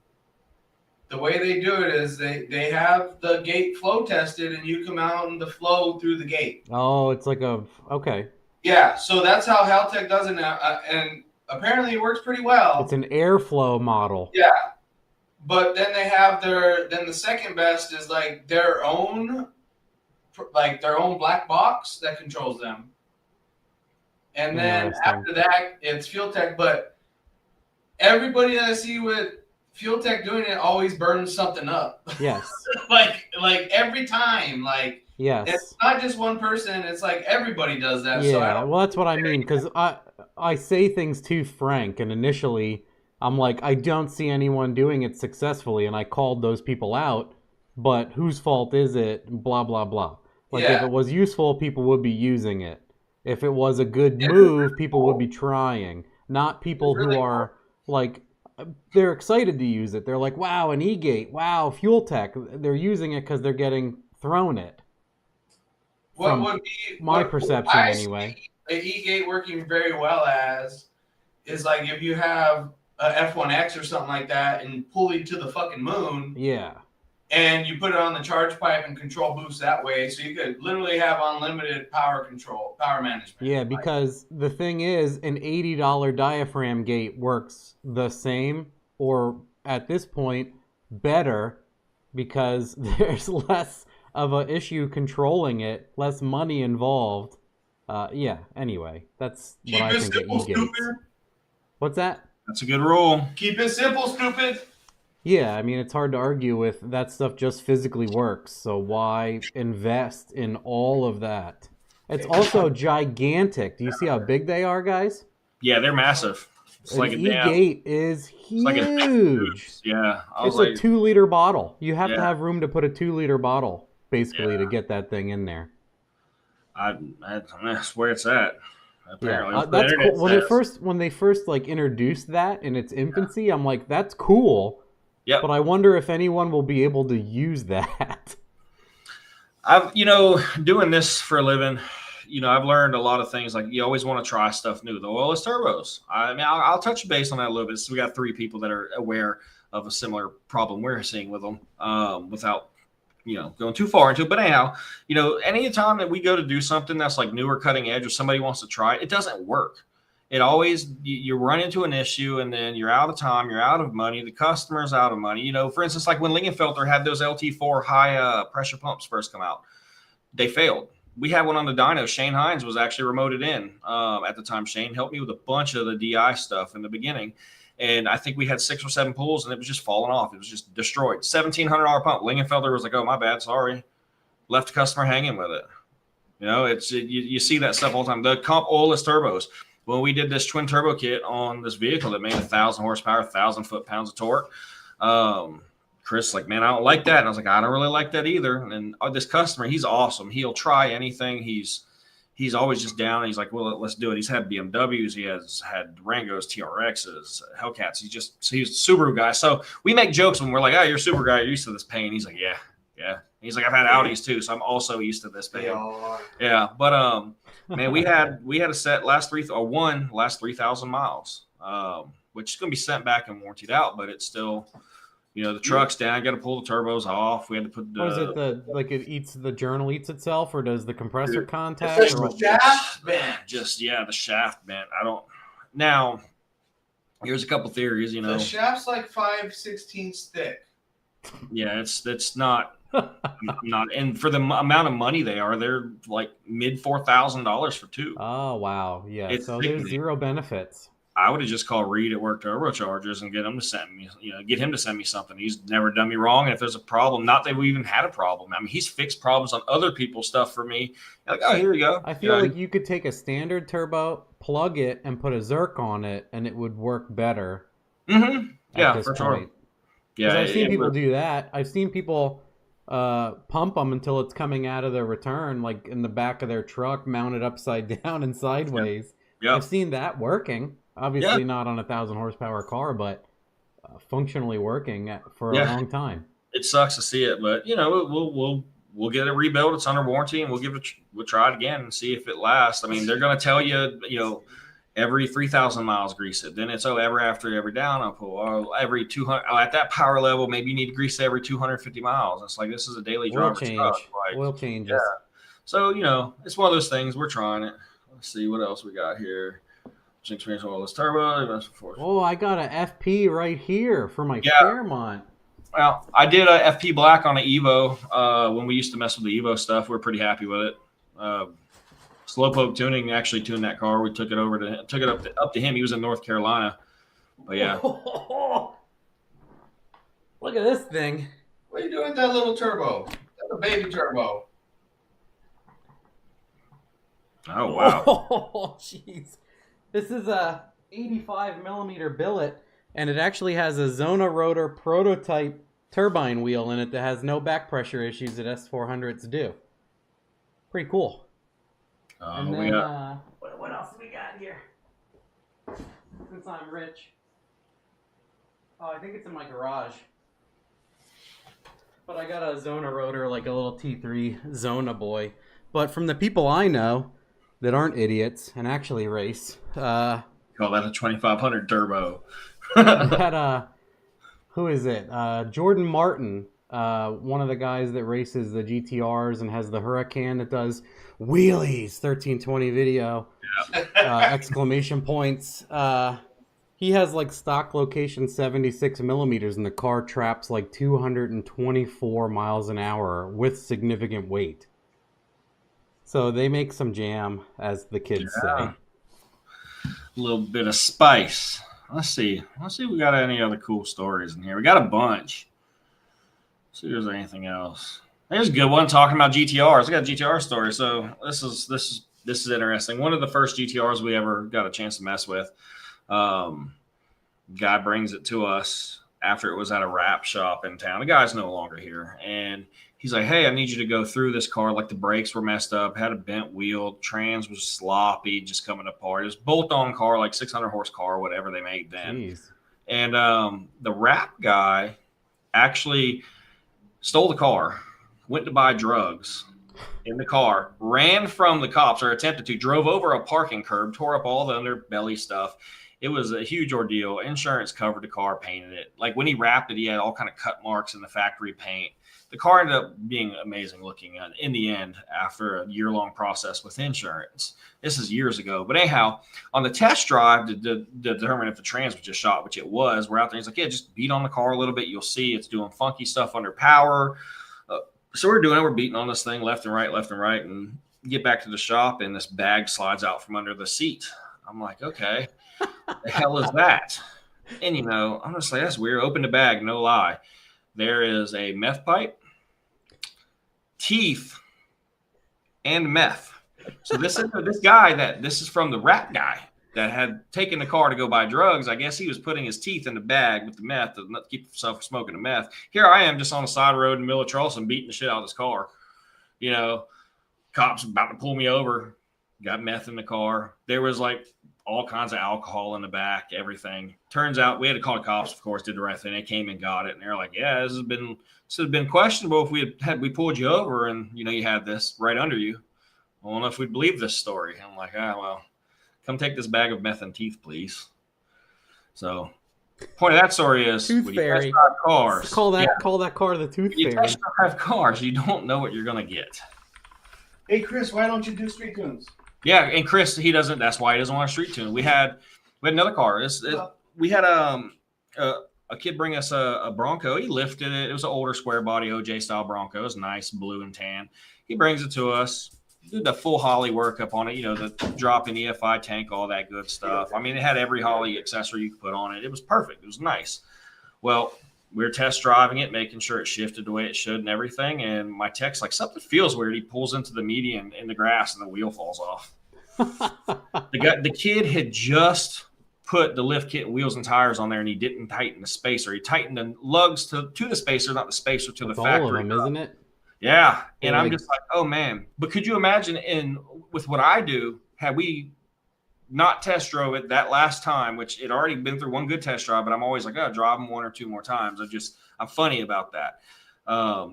The way they do it is they have the gate flow tested, and you come out in the flow through the gate. Oh, it's like okay. Yeah, so that's how Heltec does it now, and apparently it works pretty well. It's an airflow model. Yeah, but then they have then the second best is like their own black box that controls them. And then after that, it's Fuel Tech. But everybody that I see with Fuel Tech doing it always burns something up. Yes. like every time. Like, yes. It's not just one person. It's like everybody does that. Yeah, so well, that's what I mean. Because I say things too frank. And initially, I'm like, I don't see anyone doing it successfully. And I called those people out. But whose fault is it? Blah, blah, blah. Like, if it was useful, people would be using it. If it was a good move, people would be trying. Not people who are, like, they're excited to use it. They're like, wow, an E-Gate. Wow, Fuel Tech. They're using it because they're getting thrown it. What would be my perception, anyway. An E-Gate working very well is like if you have a F1X or something like that and pulley to the fucking moon. Yeah. And you put it on the charge pipe and control boost that way, so you could literally have unlimited power management. Yeah, because the thing is, an $80 diaphragm gate works the same, or at this point, better, because there's less of an issue controlling it, less money involved. Yeah, anyway, that's what I think of E-Gates. What's that? That's a good rule. Keep it simple, stupid. Yeah, I mean, it's hard to argue with. That stuff just physically works, so why invest in all of that? It's also gigantic. Do you see how big they are, guys? Yeah, they're massive. It's like a E-Gate is huge. Like yeah. It's a 2-liter bottle. You have to have room to put a 2-liter bottle, basically, to get that thing in there. That's where it's at. Apparently. Yeah, that's cool. When they first like introduced that in its infancy, I'm like, that's cool. Yeah. But I wonder if anyone will be able to use that. Doing this for a living, I've learned a lot of things. Like, you always want to try stuff new. The oilless turbos. I mean, I'll touch base on that a little bit. So we got 3 people that are aware of a similar problem we're seeing with them, without, going too far into it. But anyhow, any time that we go to do something that's like new or cutting edge, or somebody wants to try it, it doesn't work. It always, you run into an issue, and then you're out of time, you're out of money, the customer's out of money. For instance, like when Lingenfelter had those LT4 high pressure pumps first come out, they failed. We had one on the dyno. Shane Hines was actually remoted in at the time. Shane helped me with a bunch of the DI stuff in the beginning. And I think we had 6 or 7 pulls, and it was just falling off. It was just destroyed. $1,700 pump. Lingenfelter was like, oh, my bad, sorry. Left the customer hanging with it. You see that stuff all the time. The comp oilless turbos. When we did this twin turbo kit on this vehicle that made 1,000 horsepower, 1,000 foot-pounds of torque, Chris like, man, I don't like that. And I was like, I don't really like that either. And this customer, he's awesome. He'll try anything. He's always just down. He's like, well, let's do it. He's had BMWs. He has had Durangos, TRXs, Hellcats. He's a Subaru guy. So we make jokes when we're like, oh, you're a Subaru guy. You're used to this pain. He's like, yeah. And he's like, I've had Audis too, so I'm also used to this pain. Yeah. But man, we had a set last 3,000 miles, which is going to be sent back and warrantied out, but it's still, the truck's down. Got to pull the turbos off. We had to put the. Is it the journal eats itself, or does the compressor contact? It's the shaft bent. The shaft bent. I don't. Now, here's a couple theories. The shaft's like 5/16 thick. Yeah, it's not. And for the amount of money they're like mid $4,000 for 2. Oh wow, yeah. So there's zero benefits. I would have just called Reed at Work Turbochargers and get him to send me, get him to send me something. He's never done me wrong. And if there's a problem, not that we even had a problem. I mean, he's fixed problems on other people's stuff for me. Like, oh, here you go. I feel like you could take a standard turbo, plug it, and put a Zerk on it, and it would work better. Mm-hmm. Yeah, for sure. Yeah, I've seen people do that. I've seen people pump them until it's coming out of their return, like in the back of their truck, mounted upside down and sideways. Yep. I've seen that working. Obviously not on a 1,000 horsepower car, but functionally working for a long time. It sucks to see it, but we'll get it rebuilt. It's under warranty, and we'll try it again and see if it lasts. I mean, they're going to tell you, every 3,000 miles grease it. Then it's every down pull, every 200 at that power level. Maybe you need to grease it every 250 miles. It's like this is a daily driver truck. Oil changes. Yeah. So it's one of those things. We're trying it. Let's see what else we got here. Experience oilless turbo. Oh, I got an FP right here for my Fairmont. Well, I did a FP black on an Evo when we used to mess with the Evo stuff. We're pretty happy with it. Slowpoke Tuning actually tuned that car. We took it up to him. He was in North Carolina. But yeah. Look at this thing. What are you doing with that little turbo? That's a baby turbo. Oh wow. Oh jeez. This is a 85 millimeter billet, and it actually has a Zona rotor prototype turbine wheel in it that has no back pressure issues that S400s do. Pretty cool. And then, what else do we got here? Since I'm rich. Oh, I think it's in my garage. But I got a Zona rotor, like a little T3 Zona boy. But from the people I know that aren't idiots and actually race, call that a 2500 turbo. That who is it? Jordan Martin, one of the guys that races the GTRs and has the Huracan that does wheelies, 1320 video, exclamation points. He has like stock location 76 millimeters, and the car traps like 224 miles an hour with significant weight. So they make some jam, as the kids say. A little bit of spice. Let's see if we got any other cool stories in here. We got a bunch. Let's see if there's anything else. There's a good one talking about GTRs. I got a GTR story. So this is interesting. One of the first GTRs we ever got a chance to mess with. Guy brings it to us after it was at a wrap shop in town. The guy's no longer here, and he's like, "Hey, I need you to go through this car. Like the brakes were messed up, had a bent wheel, trans was sloppy, just coming apart. It was bolt-on car, like 600 horse car, whatever they made then." Jeez. And the wrap guy actually stole the car, went to buy drugs in the car, ran from the cops, or attempted to, drove over a parking curb, tore up all the underbelly stuff. It was a huge ordeal. Insurance covered the car, painted it. Like when he wrapped it, he had all kind of cut marks in the factory paint. The car ended up being amazing looking in the end after a year-long process with insurance. This is years ago. But anyhow, on the test drive to determine if the trans was just shot, which it was, we're out there. He's like, "Yeah, just beat on the car a little bit. You'll see it's doing funky stuff under power." So we're doing it. We're beating on this thing left and right, and get back to the shop, and this bag slides out from under the seat. I'm like, okay, the hell is that? And, I'm just like, that's weird. Open the bag, no lie. There is a meth pipe, teeth, and meth. So this is from the rat guy that had taken the car to go buy drugs. I guess he was putting his teeth in the bag with the meth to keep himself from smoking the meth. Here I am just on the side road in the middle of Charleston beating the shit out of this car. Cops about to pull me over. Got meth in the car. There was like all kinds of alcohol in the back, everything. Turns out we had to call the cops, of course, did the right thing. They came and got it. And they're like, "Yeah, this has been questionable if we pulled you over and you had this right under you. I don't know if we'd believe this story." I'm like, well, come take this bag of meth and teeth, please. So point of that story is Tooth when Fairy. you test drive cars. Call that car the Tooth You Fairy. test drive cars, you don't know what you're gonna get. Hey Chris, why don't you do street tunes? Yeah, and Chris, he doesn't. That's why he doesn't want a street tune. We had another car. We had a kid bring us a Bronco. He lifted it. It was an older square body OJ style Bronco. It was nice, blue and tan. He brings it to us. did the full Holly workup on it, the drop-in EFI tank, all that good stuff. I mean, it had every Holly accessory you could put on it. It was perfect. It was nice. Well, we were test driving it, making sure it shifted the way it should and everything. And my tech's like, something feels weird. He pulls into the median in the grass and the wheel falls off. The kid had just put the lift kit, wheels, and tires on there, and he didn't tighten the spacer. He tightened the lugs to the spacer, not the spacer to the factory. All of them, isn't it? Yeah. And I'm just like, oh, man. But could you imagine with what I do, had we not test drove it that last time, which it already been through one good test drive, but I'm always like, drive them one or two more times. I'm funny about that.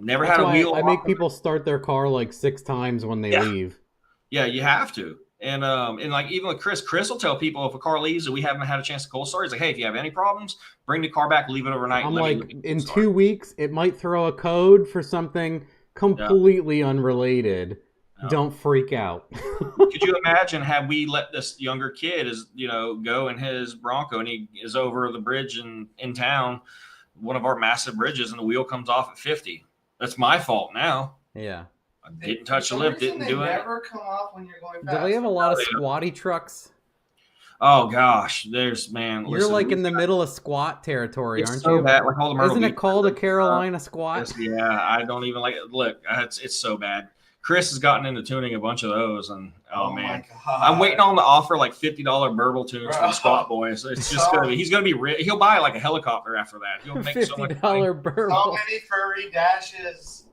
Never That's had a why wheel. I make people start their car like 6 times when they leave. Yeah, you have to. And like even with Chris will tell people if a car leaves and we haven't had a chance to cold start, he's like, hey, if you have any problems, bring the car back, leave it overnight. I'm like, in 2 weeks, it might throw a code for something completely unrelated. Don't freak out. Could you imagine had we let this younger kid go in his Bronco and he is over the bridge in town, one of our massive bridges, and the wheel comes off at 50? That's my fault now. Yeah. I didn't touch the lift, didn't do it. They never come off when you're going fast. Do they have a lot of squatty trucks? Oh gosh, you're like in the middle of squat territory, aren't so you? Bad. Like all the Isn't it called a Carolina squat? Yeah, I don't even like it. Look, it's so bad. Chris has gotten into tuning a bunch of those, and man, I'm waiting on the offer like $50 burble tunes from the Squat Boys. It's just he's gonna be he'll buy like a helicopter after that. He'll make so much money. $50 burble. How many furry dashes?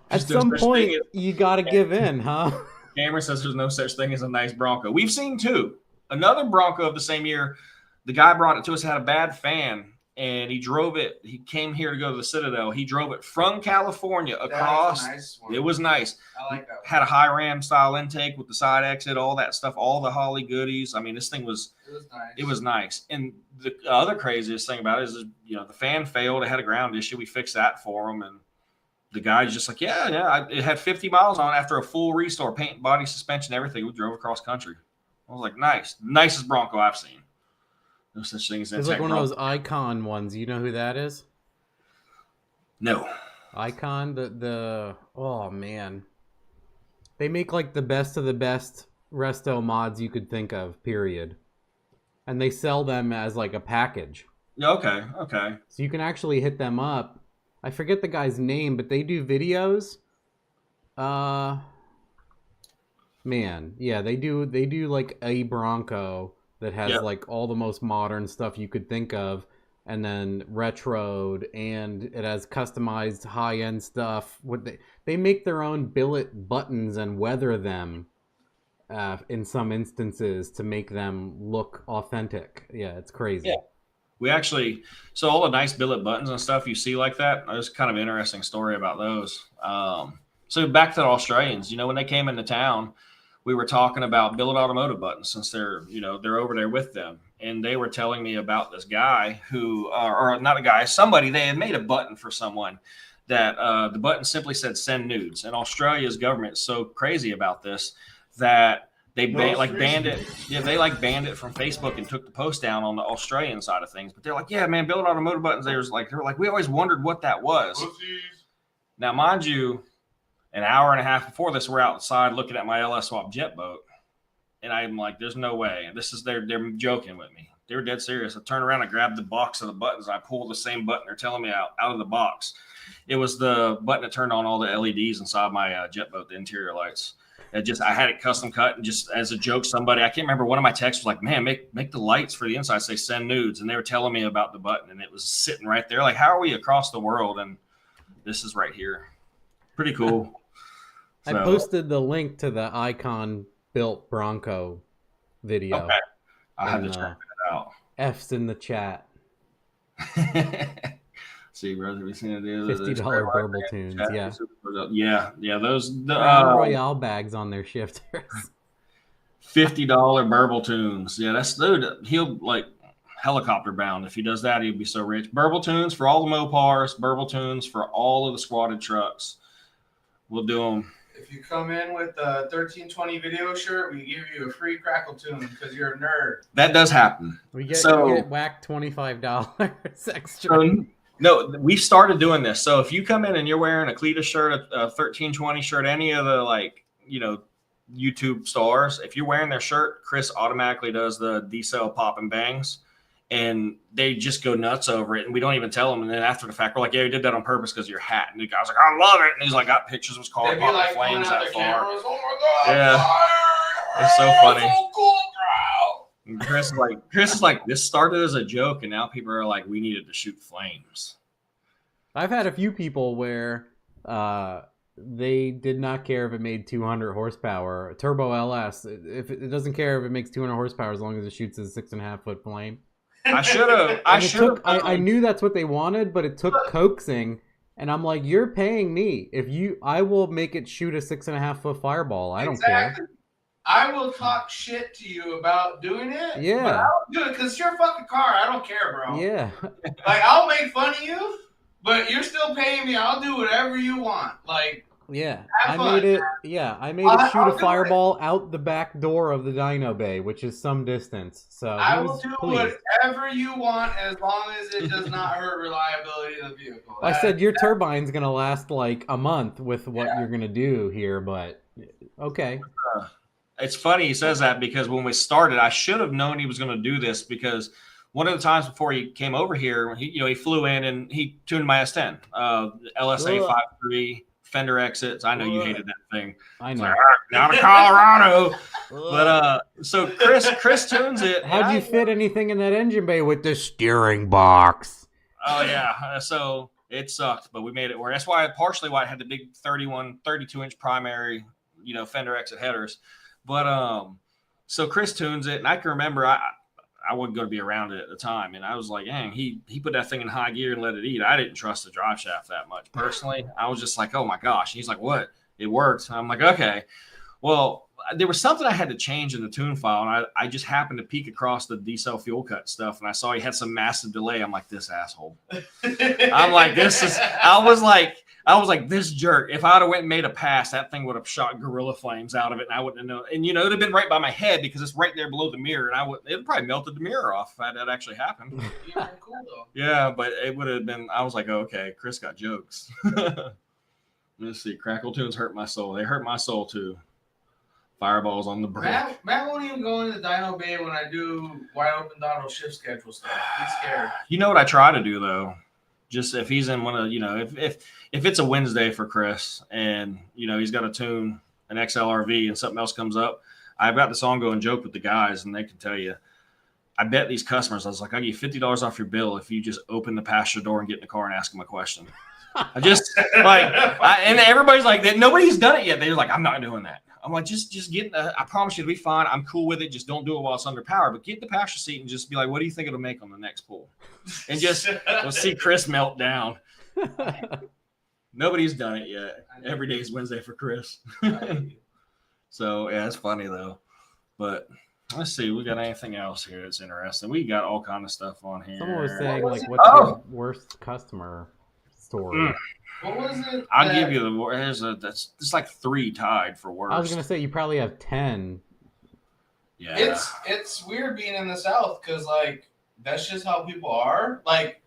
At some point, you got to give in, huh? Cameron says there's no such thing as a nice Bronco. We've seen 2. Another Bronco of the same year, the guy brought it to us, had a bad fan, and he drove it. He came here to go to the Citadel. He drove it from California across. That was a nice one. It was nice. I like that one. Had a high ram style intake with the side exit, all that stuff, all the Holly goodies. I mean, this thing was nice. It was nice. And the other craziest thing about it is, the fan failed. It had a ground issue. We fixed that for him, and the guy's just like, it had 50 miles on it after a full restore, paint, body, suspension, everything. We drove across country. I was like, nice. Nicest Bronco I've seen. No such thing as it's like one of those Icon ones. You know who that is? No. Icon, oh man. They make like the best of the best resto mods you could think of, period. And they sell them as like a package. Yeah, okay. So you can actually hit them up. I forget the guy's name, but they do videos. Man, yeah, they do like a Bronco that has like all the most modern stuff you could think of, and then retroed, and it has customized high-end stuff. They make their own billet buttons and weather them in some instances to make them look authentic. Yeah, it's crazy. Yeah. We actually, so all the nice billet buttons and stuff you see like that, there's kind of an interesting story about those. So back to the Australians, when they came into town, we were talking about billet automotive buttons since they're over there with them. And they were telling me about this guy who, or not a guy, somebody, they had made a button for someone that the button simply said send nudes. And Australia's government is so crazy about this that they banned it. Yeah, they banned it from Facebook and took the post down on the Australian side of things. But they're like, yeah, man, billet automotive buttons. They were like, we always wondered what that was. Now, mind you, an hour and a half before this, we're outside looking at my LS Swap jet boat, and I'm like, there's no way. They're joking with me. They were dead serious. I turned around, I grabbed the box of the buttons, and I pulled the same button they're telling me out of the box. It was the button that turned on all the LEDs inside my jet boat, the interior lights. I had it custom cut, and just as a joke, somebody, I can't remember, one of my texts was like, man, make the lights for the inside say send nudes. And they were telling me about the button, and it was sitting right there. Like, how are we across the world? And this is right here. Pretty cool. I posted the link to the Icon built Bronco video. Okay. I have to check that out. F's in the chat. See, brother, we seen it. $50 burble tunes, yeah. Those Royale bags on their shifters. $50 burble tunes. Yeah, he'll like helicopter bound. If he does that, he'd be so rich. Burble tunes for all the Mopars. Burble tunes for all of the squatted trucks. We'll do them. If you come in with a 1320 video shirt, we give you a free crackle tune because you're a nerd. That does happen. We get whacked $25 extra. No, we started doing this. So if you come in and you're wearing a Cletus shirt, a 1320 shirt, any of the YouTube stars. If you're wearing their shirt, Chris automatically does the D-cell pop and bangs, and they just go nuts over it, and we don't even tell them. And then after the fact, we're like, yeah, you did that on purpose because of your hat. And the guy's like, I love it. And he's like, got pictures of his car popping like flames that far. Cameras. Oh my God. Yeah. Fire! It's so funny. So cool, bro. And Chris is like, this started as a joke, and now people are like, we needed to shoot flames. I've had a few people where they did not care if it made 200 horsepower. Turbo LS, if it doesn't care if it makes 200 horsepower as long as it shoots a 6.5 foot flame. I should have. I knew that's what they wanted, but it took coaxing. And I'm like, you're paying me. I will make it shoot a 6.5 foot fireball. I don't care. I will talk shit to you about doing it. Yeah. But I don't do it because it's your fucking car. I don't care, bro. Yeah. Like, I'll make fun of you, but you're still paying me. I'll do whatever you want. Like, yeah. have fun, I made it shoot I'll a fireball out the back door of the dyno bay, which is some distance. So I will do whatever you want as long as it does not hurt reliability of the vehicle. I said your turbine's going to last like a month with what you're going to do here, but okay. It's funny he says that because when we started, I should have known he was going to do this because one of the times before he came over here, he flew in and he tuned my S10, LSA 5.3 fender exits. I know you hated that thing. I know. Like, down to Colorado. But so Chris tunes it. How'd you fit anything in that engine bay with the steering box? Oh yeah. So it sucked, but we made it work. That's why partially why I had the big 32-inch primary, fender exit headers. But so Chris tunes it, and I can remember I wasn't going to be around it at the time, and I was like, dang, he put that thing in high gear and let it eat. I didn't trust the drive shaft that much personally. I was just like, oh my gosh. He's like, what? It worked. I'm like, okay. Well, there was something I had to change in the tune file, and I just happened to peek across the D-cell fuel cut stuff, and I saw he had some massive delay. I'm like, this asshole. I'm like, I was like, this jerk. If I'd have went and made a pass, that thing would have shot gorilla flames out of it, and I wouldn't have known. And it'd have been right by my head because it's right there below the mirror, and it probably melted the mirror off if that actually happened. You're cool though. Yeah, but it would have been. I was like, oh, okay, Chris got jokes. Let's see, crackle tunes hurt my soul. They hurt my soul too. Fireballs on the brick. Matt won't even go into the dyno bay when I do wide open throttle shift schedule stuff. He's scared. You know what I try to do though? Just if he's in one of, if it's a Wednesday for Chris and, he's got to tune an XLRV and something else comes up, I've got this ongoing joke with the guys and they can tell you, I bet these customers, I was like, I'll give you $50 off your bill if you just open the passenger door and get in the car and ask them a question. I just and everybody's like, nobody's done it yet. They're like, I'm not doing that. I'm like, just get I promise you it'll be fine. I'm cool with it. Just don't do it while it's under power. But get the passenger seat and just be like, what do you think it'll make on the next pull? And just we'll see Chris melt down. Nobody's done it yet. Every day is Wednesday for Chris. So yeah, it's funny though. But let's see, we got anything else here that's interesting? We got all kind of stuff on here. Someone was saying like, what's your worst customer story? What was it? I'll give you the it's like 3 tied for worst. I was gonna say you probably have 10. Yeah, it's weird being in the South because like that's just how people are. Like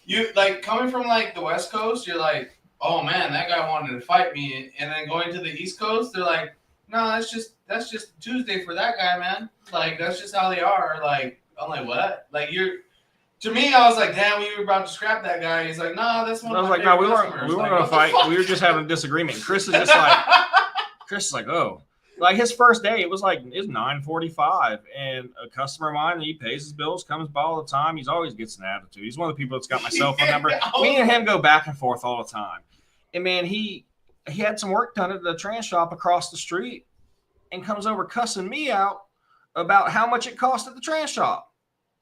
you coming from like the West Coast, you're like, oh man, that guy wanted to fight me, and then going to the East Coast, they're like, no, that's just Tuesday for that guy, man. Like that's just how they are. Like I'm like, what? Like to me, I was like, damn, we were about to scrap that guy. He's like, nah, that's one of my favorite customers. We weren't going to fight. We were just having a disagreement. Chris is like, oh. Like his first day, it's 9:45, and a customer of mine, he pays his bills, comes by all the time. He's always gets an attitude. He's one of the people that's got my cell phone number. Me and him go back and forth all the time. And man, he had some work done at the trans shop across the street and comes over cussing me out about how much it cost at the trans shop.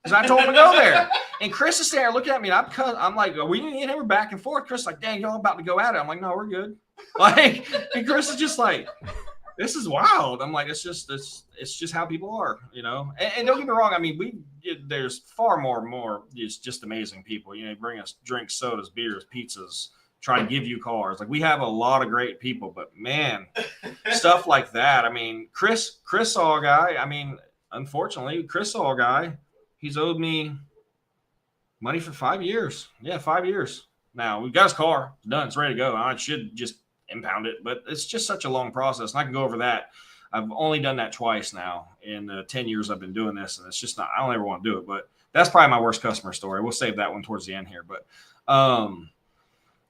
Because I told him to go there. And Chris is there looking at me, and I'm like, we need him back and forth. Chris is like, dang, y'all about to go at it. I'm like, no, we're good. Like, and Chris is just like, this is wild. I'm like, it's just how people are, And don't get me wrong. I mean, there's far more. It's just amazing people. Bring us drinks, sodas, beers, pizzas, try to give you cars. Like we have a lot of great people, but man, stuff like that. I mean, Chris saw a guy. I mean, unfortunately, Chris saw a guy. He's owed me money for 5 years. Yeah, 5 years. Now, we've got his car. It's done. It's ready to go. I should just impound it, but it's just such a long process. And I can go over that. I've only done that twice now in the 10 years I've been doing this, and it's just not. I don't ever want to do it, but that's probably my worst customer story. We'll save that one towards the end here, but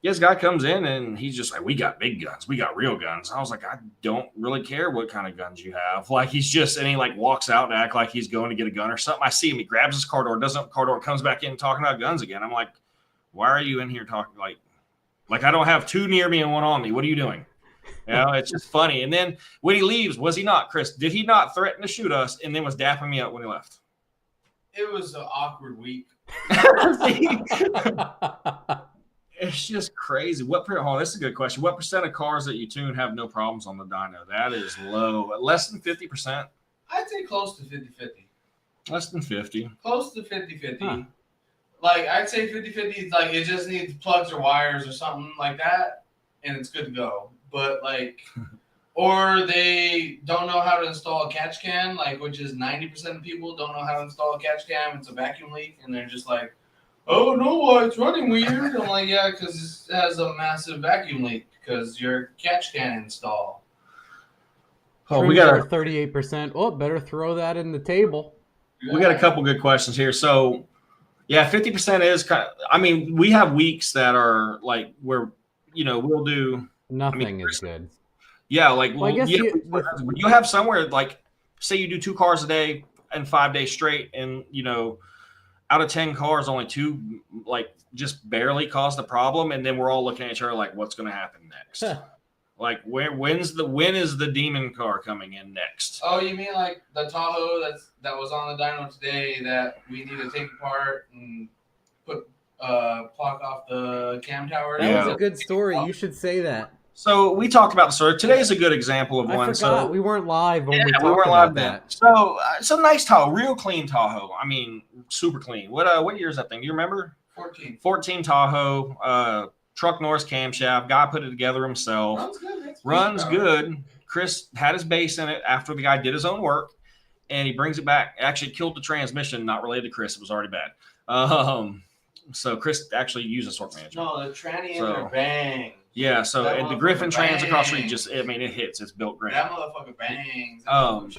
this guy comes in and he's just like, we got big guns. We got real guns. I was like, I don't really care what kind of guns you have. Like, he's just, and he like walks out and act like he's going to get a gun or something. I see him. He grabs his car door, doesn't car door, comes back in talking about guns again. I'm like, why are you in here talking like I don't have two near me and one on me. What are you doing? You know, it's just funny. And then when he leaves, was he not, Chris, did he not threaten to shoot us and then was dapping me up when he left? It was an awkward week. It's just crazy. This is a good question. What percent of cars that you tune have no problems on the dyno? That is low. Less than 50%? I'd say close to 50-50. Less than 50. Close to 50-50. Huh. Like, I'd say 50-50, like, it just needs plugs or wires or something like that, and it's good to go. But, like, or they don't know how to install a catch can, like, which is 90% of people don't know how to install a catch can. It's a vacuum leak, and they're just like, oh, no, why it's running weird. I'm like, yeah, because it has a massive vacuum leak because your catch can install. Oh, we got 38%. Oh, better throw that in the table. We got a couple good questions here. So, yeah, 50% is kind of, I mean, we have weeks that are like where, you know, we'll do nothing is good. Yeah, like well, I guess you have somewhere like, say you do 2 cars a day and 5 days straight, and you know, out of 10 cars, only 2 like just barely caused the problem, and then we're all looking at each other like, what's going to happen next? Like, when is the demon car coming in next? Oh, you mean like the Tahoe that was on the dyno today that we need to take apart and put block off the cam tower? That was a good story. You should say that. So we talked about the story. Today's a good example of one. I forgot. We weren't live when we talked weren't about live that. So it's a nice Tahoe, real clean Tahoe. I mean, super clean. What year is that thing? Do you remember? 14 Tahoe. Truck Norris camshaft. Guy put it together himself. Runs good. Chris had his base in it after the guy did his own work, and he brings it back. Actually killed the transmission. Not related to Chris. It was already bad. So Chris actually used a torque manager. No, the tranny in there bang. Yeah, so and the Griffin trans across the street it hits. It's built great. That motherfucker bangs.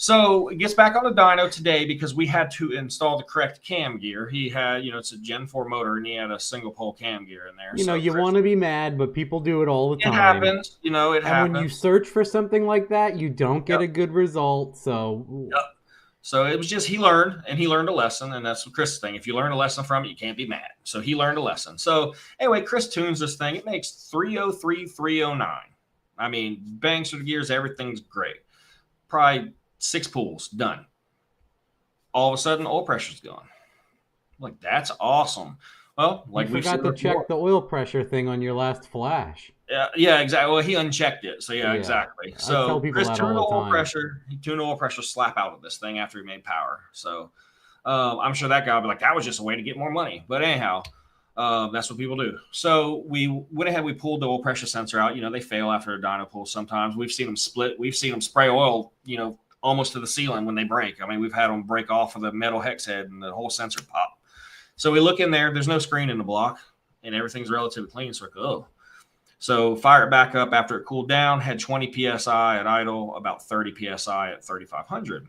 So it gets back on the dyno today because we had to install the correct cam gear. He had, it's a Gen 4 motor, and he had a single pole cam gear in there. You want to be mad, but people do it all the time. It happens. It happens. And when you search for something like that, you don't get a good result. So. Yep. So it was just he learned a lesson, and that's what Chris' thing. If you learn a lesson from it, you can't be mad. So he learned a lesson. So anyway, Chris tunes this thing. It makes 303, 309. I mean, bangs through the gears, everything's great. Probably 6 pulls, done. All of a sudden, oil pressure's gone. Like, that's awesome. Well, like we forgot to check the oil pressure thing on your last flash. Yeah, exactly. Well, he unchecked it, so yeah. Exactly. So Chris tuned the oil pressure. He tuned the oil pressure slap out of this thing after he made power. So I'm sure that guy would be like, that was just a way to get more money. But anyhow, that's what people do. So we went ahead. We pulled the oil pressure sensor out. They fail after a dyno pull sometimes. We've seen them split. We've seen them spray oil. Almost to the ceiling when they break. I mean, we've had them break off of the metal hex head and the whole sensor pop. So we look in there. There's no screen in the block, and everything's relatively clean. So fire it back up after it cooled down. Had 20 psi at idle, about 30 psi at 3,500.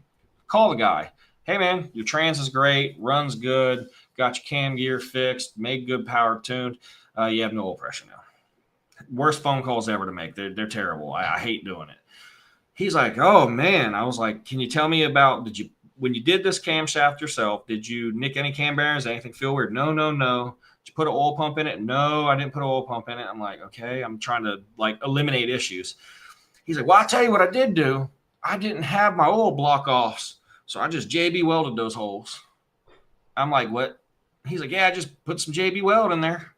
Call the guy. Hey man, your trans is great, runs good, got your cam gear fixed, made good power tuned. You have no oil pressure now. Worst phone calls ever to make. They're terrible. I hate doing it. He's like, oh man. I was like, can you tell me about, when you did this camshaft yourself, did you nick any cam bearings? Anything feel weird? No. Did you put an oil pump in it? No, I didn't put an oil pump in it. I'm like, okay, I'm trying to eliminate issues. He's like, well, I'll tell you what I did do. I didn't have my oil block offs. So I just JB welded those holes. I'm like, what? He's like, yeah, I just put some JB weld in there.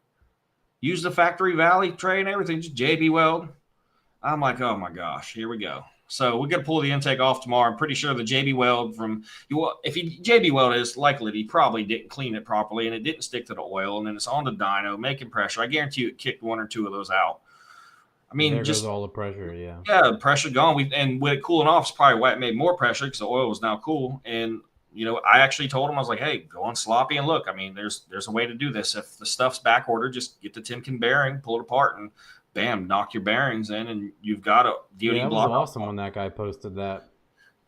Use the factory valley tray and everything, just JB weld. I'm like, oh my gosh, here we go. So we're gonna pull the intake off tomorrow. I'm pretty sure the JB weld if he JB weld is likely that he probably didn't clean it properly and it didn't stick to the oil, and then it's on the dyno making pressure. I guarantee you it kicked 1 or 2 of those out. I mean, there goes all the pressure, yeah. Yeah, the pressure gone. And with it cooling off, it's probably why it made more pressure because the oil was now cool. And I actually told him, I was like, hey, go on sloppy and look. I mean, there's a way to do this. If the stuff's back ordered, just get the Timken bearing, pull it apart, and bam, knock your bearings in, and you've got a DOD that was block. awesome when that guy posted that.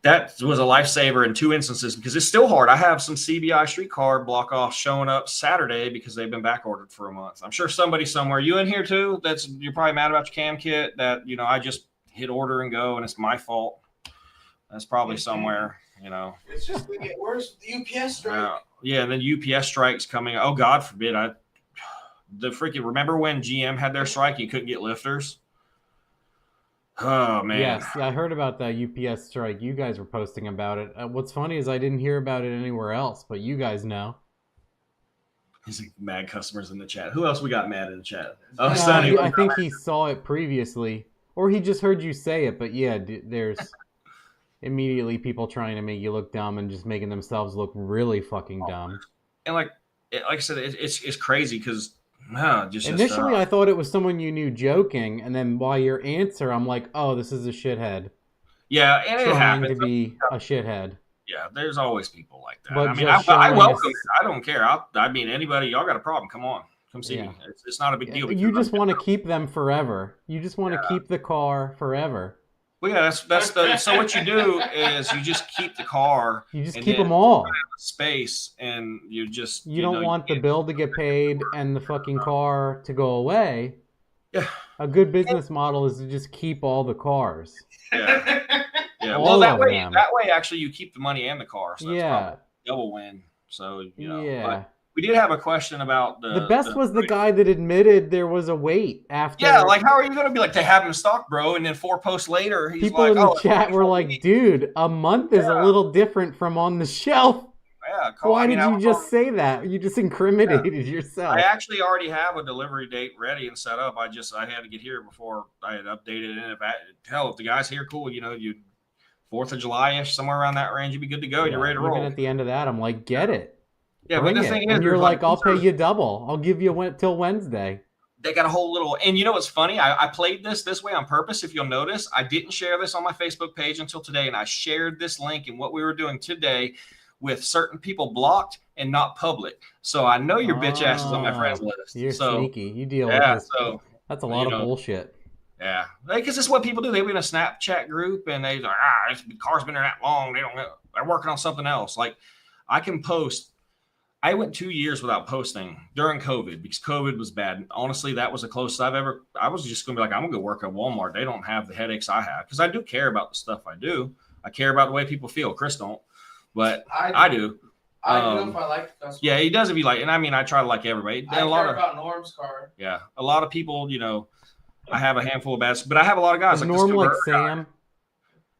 That was a lifesaver in 2 instances because it's still hard. I have some CBI streetcar block off showing up Saturday because they've been back ordered for a month. I'm sure somebody somewhere, you in here too, you're probably mad about your cam kit that, I just hit order and go and it's my fault. That's probably somewhere, It's just, where's the UPS strike? Yeah, and then UPS strikes coming. Oh, God forbid. Remember when GM had their strike? You couldn't get lifters? Oh, man. Yes, I heard about that UPS strike. You guys were posting about it. What's funny is I didn't hear about it anywhere else, but you guys know. He's like mad customers in the chat. Who else we got mad in the chat? Oh, Sonny. I think he saw it previously, or he just heard you say it. But yeah, there's immediately people trying to make you look dumb and just making themselves look really fucking dumb. And like I said, it's crazy because initially I thought it was someone you knew joking, and then while your answer, I'm like, oh, this is a shithead. Yeah, and it trying happens to be a shithead. Yeah, there's always people like that. But I mean, I welcome it. I don't care. I mean, anybody, y'all got a problem, come on. Come see me. It's not a big deal. You just want to keep them forever. You just want to keep the car forever. Well, yeah, so what you do is you just keep the car. You just keep them all. Space, and you don't want the bill to get paid and the fucking car to go away. Yeah. A good business model is to just keep all the cars. Yeah. Yeah. All well, that way, actually, you keep the money and the car. So that's probably a double win. So, Yeah. But we did have a question about the best was the guy that admitted there was a wait after. Yeah, like, how are you going to be like, they have him in stock, bro? And then 4 posts later, he's people in the chat were like, dude, a month is a little different from on the shelf. Yeah, Why did you just say that? You just incriminated yourself. I actually already have a delivery date ready and set up. I had to get here before I had updated it. If the guy's here, cool. You 4th of July-ish, somewhere around that range, you'd be good to go. You're ready to roll. Even at the end of that, I'm like, get it. Yeah, but the thing is, and you're like, I'll pay you double. I'll give you till Wednesday. They got a whole little, and you know what's funny? I played this way on purpose. If you'll notice, I didn't share this on my Facebook page until today, and I shared this link and what we were doing today with certain people blocked and not public. So I know your bitch ass is on my friends list. You're sneaky. You deal with this. So that's a lot of bullshit. Yeah, because it's what people do. They be in a Snapchat group and they're like, the car's been there that long. They're working on something else. Like, I can post. I went 2 years without posting during COVID because COVID was bad. And honestly, that was the closest I was just going to be like, I'm going to go work at Walmart. They don't have the headaches I have because I do care about the stuff I do. I care about the way people feel. Chris don't, but I do. I do if I like the customer. Yeah, he does if you like. And I mean, I try to like everybody. I care about Norm's car. Yeah, a lot of people, I have a handful of bad, but I have a lot of guys. Is Norm like Sam?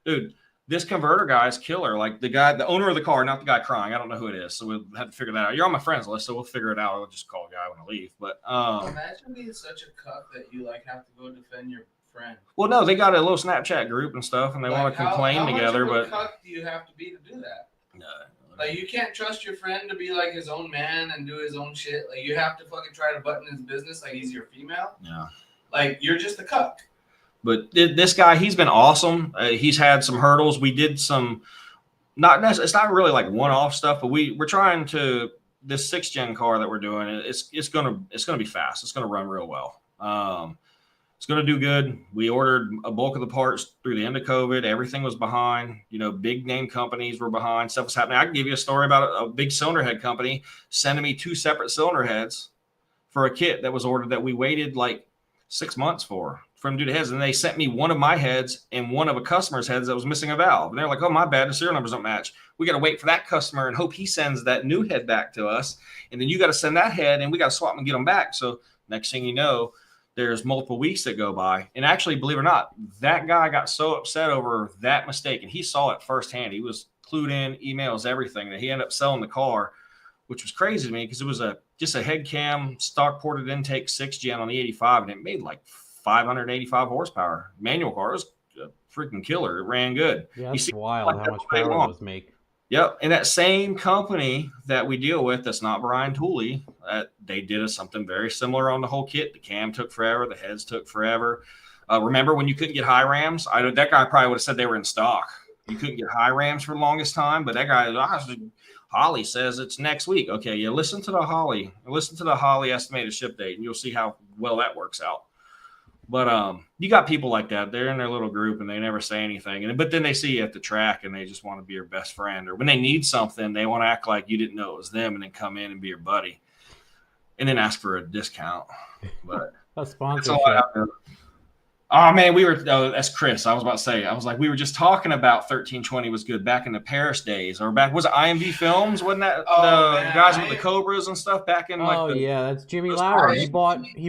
Dude, this converter guy is killer. Like the owner of the car, not the guy crying. I don't know who it is, so we'll have to figure that out. You're on my friends list, so we'll figure it out. I'll just call a guy when I leave. But imagine being such a cuck that you have to go defend your friend. Well, no, they got a little Snapchat group and stuff, and they want to complain together. How much of a cuck do you have to be to do that? No. Like, you can't trust your friend to be like his own man and do his own shit. Like, you have to fucking try to button his business like he's your female. Yeah. Like, you're just a cuck. But this guy, he's been awesome. He's had some hurdles. We did some, it's not really like one-off stuff, but we're trying to, this 6th gen car that we're doing, it's gonna be fast. It's gonna run real well. It's gonna do good. We ordered a bulk of the parts through the end of COVID. Everything was behind. Big name companies were behind. Stuff was happening. I can give you a story about a big cylinder head company sending me 2 separate cylinder heads for a kit that was ordered that we waited like 6 months for him to do the heads. And they sent me one of my heads and one of a customer's heads that was missing a valve. And they're like, oh, my bad. The serial numbers don't match. We got to wait for that customer and hope he sends that new head back to us. And then you got to send that head and we got to swap them and get them back. So next thing you know, there's multiple weeks that go by. And actually, believe it or not, that guy got so upset over that mistake. And he saw it firsthand. He was clued in, emails, everything, that he ended up selling the car, which was crazy to me because it was just a head cam stock ported intake 6 gen on the 85. And it made like 585 horsepower. Manual car. It was a freaking killer. It ran good. Yeah, it's wild how much power those make. Yep. And that same company that we deal with, that's not Brian Tooley, they did something very similar on the whole kit. The cam took forever. The heads took forever. Remember when you couldn't get high rams? That guy probably would have said they were in stock. You couldn't get high rams for the longest time, but that guy, Holly says it's next week. Okay, yeah, listen to the Holly estimated ship date, and you'll see how well that works out. But you got people like that. They're in their little group and they never say anything. But then they see you at the track and they just want to be your best friend. Or when they need something, they want to act like you didn't know it was them and then come in and be your buddy and then ask for a discount. But A that's sponsorship. all I have to. Oh man, that's Chris. I was about to say, I was like, we were just talking about 1320 was good back in the Paris days, or back, was it IMV Films? Wasn't that the guys with the Cobras and stuff back in yeah, that's Jimmy Lauer. He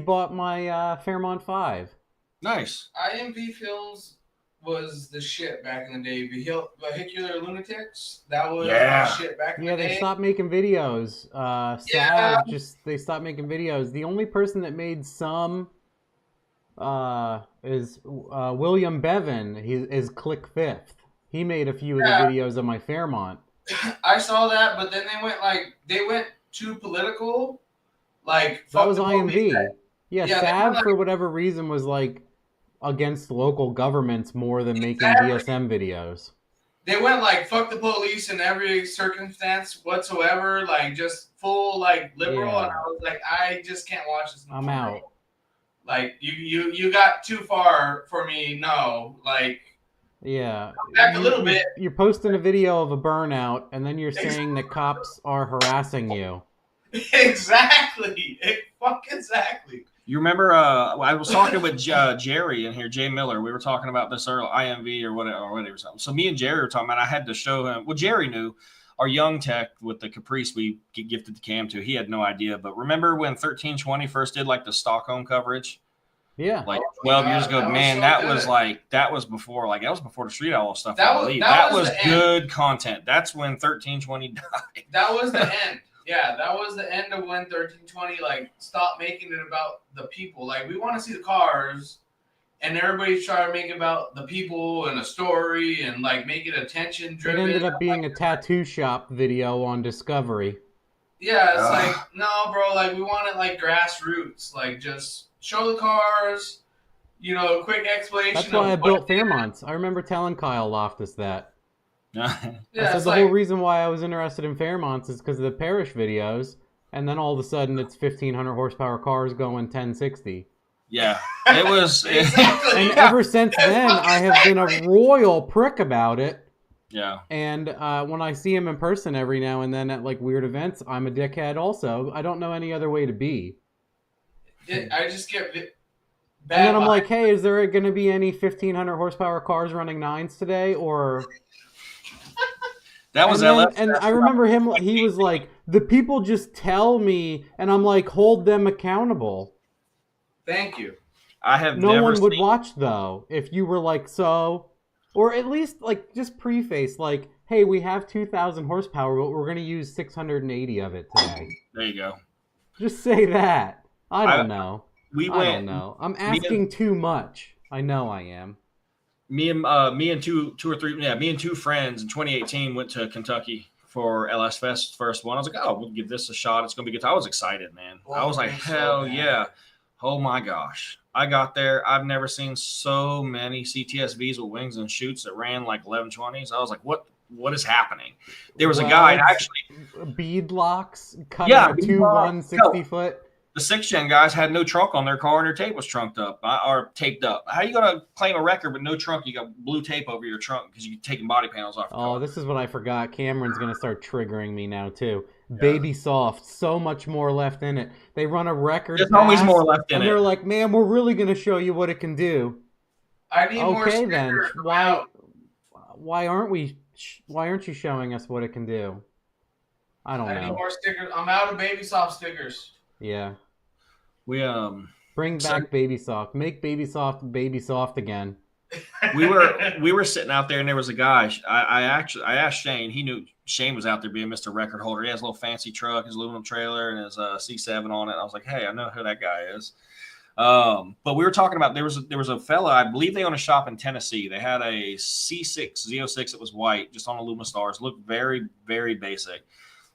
bought my Fairmont 5. Nice. IMV Films was the shit back in the day. Vehicular Lunatics, that was the shit back in the day. Yeah, they stopped making videos. They stopped making videos. The only person that made some is William Bevan. He is Click Fifth. He made a few of the videos of my Fairmont. I saw that, but then they went too political. Like that was IMV. Yeah, Sav for whatever reason was like against local governments more than making DSM videos. They went like fuck the police in every circumstance whatsoever, like just full like liberal, and I was like, I just can't watch this anymore. I'm out. Like you got too far for me. No, like back a little bit. You're posting a video of a burnout, and then you're saying that cops are harassing you. Exactly. Exactly. You remember? I was talking with Jerry in here, Jay Miller. We were talking about this earlier, IMV or whatever. So me and Jerry were talking about. I had to show him. Well, Jerry knew. Our young tech with the Caprice we gifted the cam to, he had no idea. But remember when 1320 first did like the Stockholm coverage? Yeah. Like 12 years ago, man, that was before the Street Owl stuff. That was good content. That's when 1320 died. That was the end. Yeah, that was the end of when 1320 like stopped making it about the people. Like we want to see the cars, and everybody's trying to make it about the people and a story and like make it attention driven. It ended up being a tattoo shop video on Discovery. Yeah, it's like no, bro. Like we want it like grassroots. Like just show the cars. Quick explanation. That's why I built Fairmonts. I remember telling Kyle Loftus that. Yeah, I said the whole reason why I was interested in Fairmonts is because of the Parish videos, and then all of a sudden it's 1,500 horsepower cars going 1060. Yeah, it was. Exactly. And ever since then, I have been a royal prick about it. Yeah. And when I see him in person every now and then at like weird events, I'm a dickhead also. I don't know any other way to be. I just get bad. And then I'm like, hey, is there going to be any 1,500 horsepower cars running 9s today? Or... That was and I remember him, he was like, the people just tell me, and I'm like, hold them accountable. Thank you. No one would watch, though, if you were like, so, or at least, like, just preface, like, hey, we have 2,000 horsepower, but we're going to use 680 of it today. There you go. Just say that. I don't know. I don't know. I'm asking too much. I know I am. Me and two friends in 2018 went to Kentucky for LS Fest first one. I was like, oh, we'll give this a shot. It's gonna be good. I was excited, man. I was like, hell yeah. Oh my gosh. I got there. I've never seen so many CTSVs with wings and chutes that ran like 1120s. I was like, what is happening? There was a guy actually bead locks cutting a 2 foot. The 6th gen guys had no trunk on their car and their tape was taped up. How are you going to claim a record with no trunk? You got blue tape over your trunk because you're taking body panels off. Oh, this is what I forgot. Cameron's going to start triggering me now, too. Yeah. Baby soft. So much more left in it. They run a record. There's always more left in it. And they're like, man, we're really going to show you what it can do. I need more stickers. Okay, then. Why aren't you showing us what it can do? I don't know. I need more stickers. I'm out of baby soft stickers. Yeah. We bring back baby soft. Make baby soft again. We were sitting out there and there was a guy. I asked Shane. He knew Shane was out there being Mr. Record Holder. He has a little fancy truck, his aluminum trailer, and his C7 on it. I was like, hey, I know who that guy is. But we were talking about there was a fella. I believe they own a shop in Tennessee. They had a C6 Z06 that was white, just on aluminum stars. Looked very, very basic.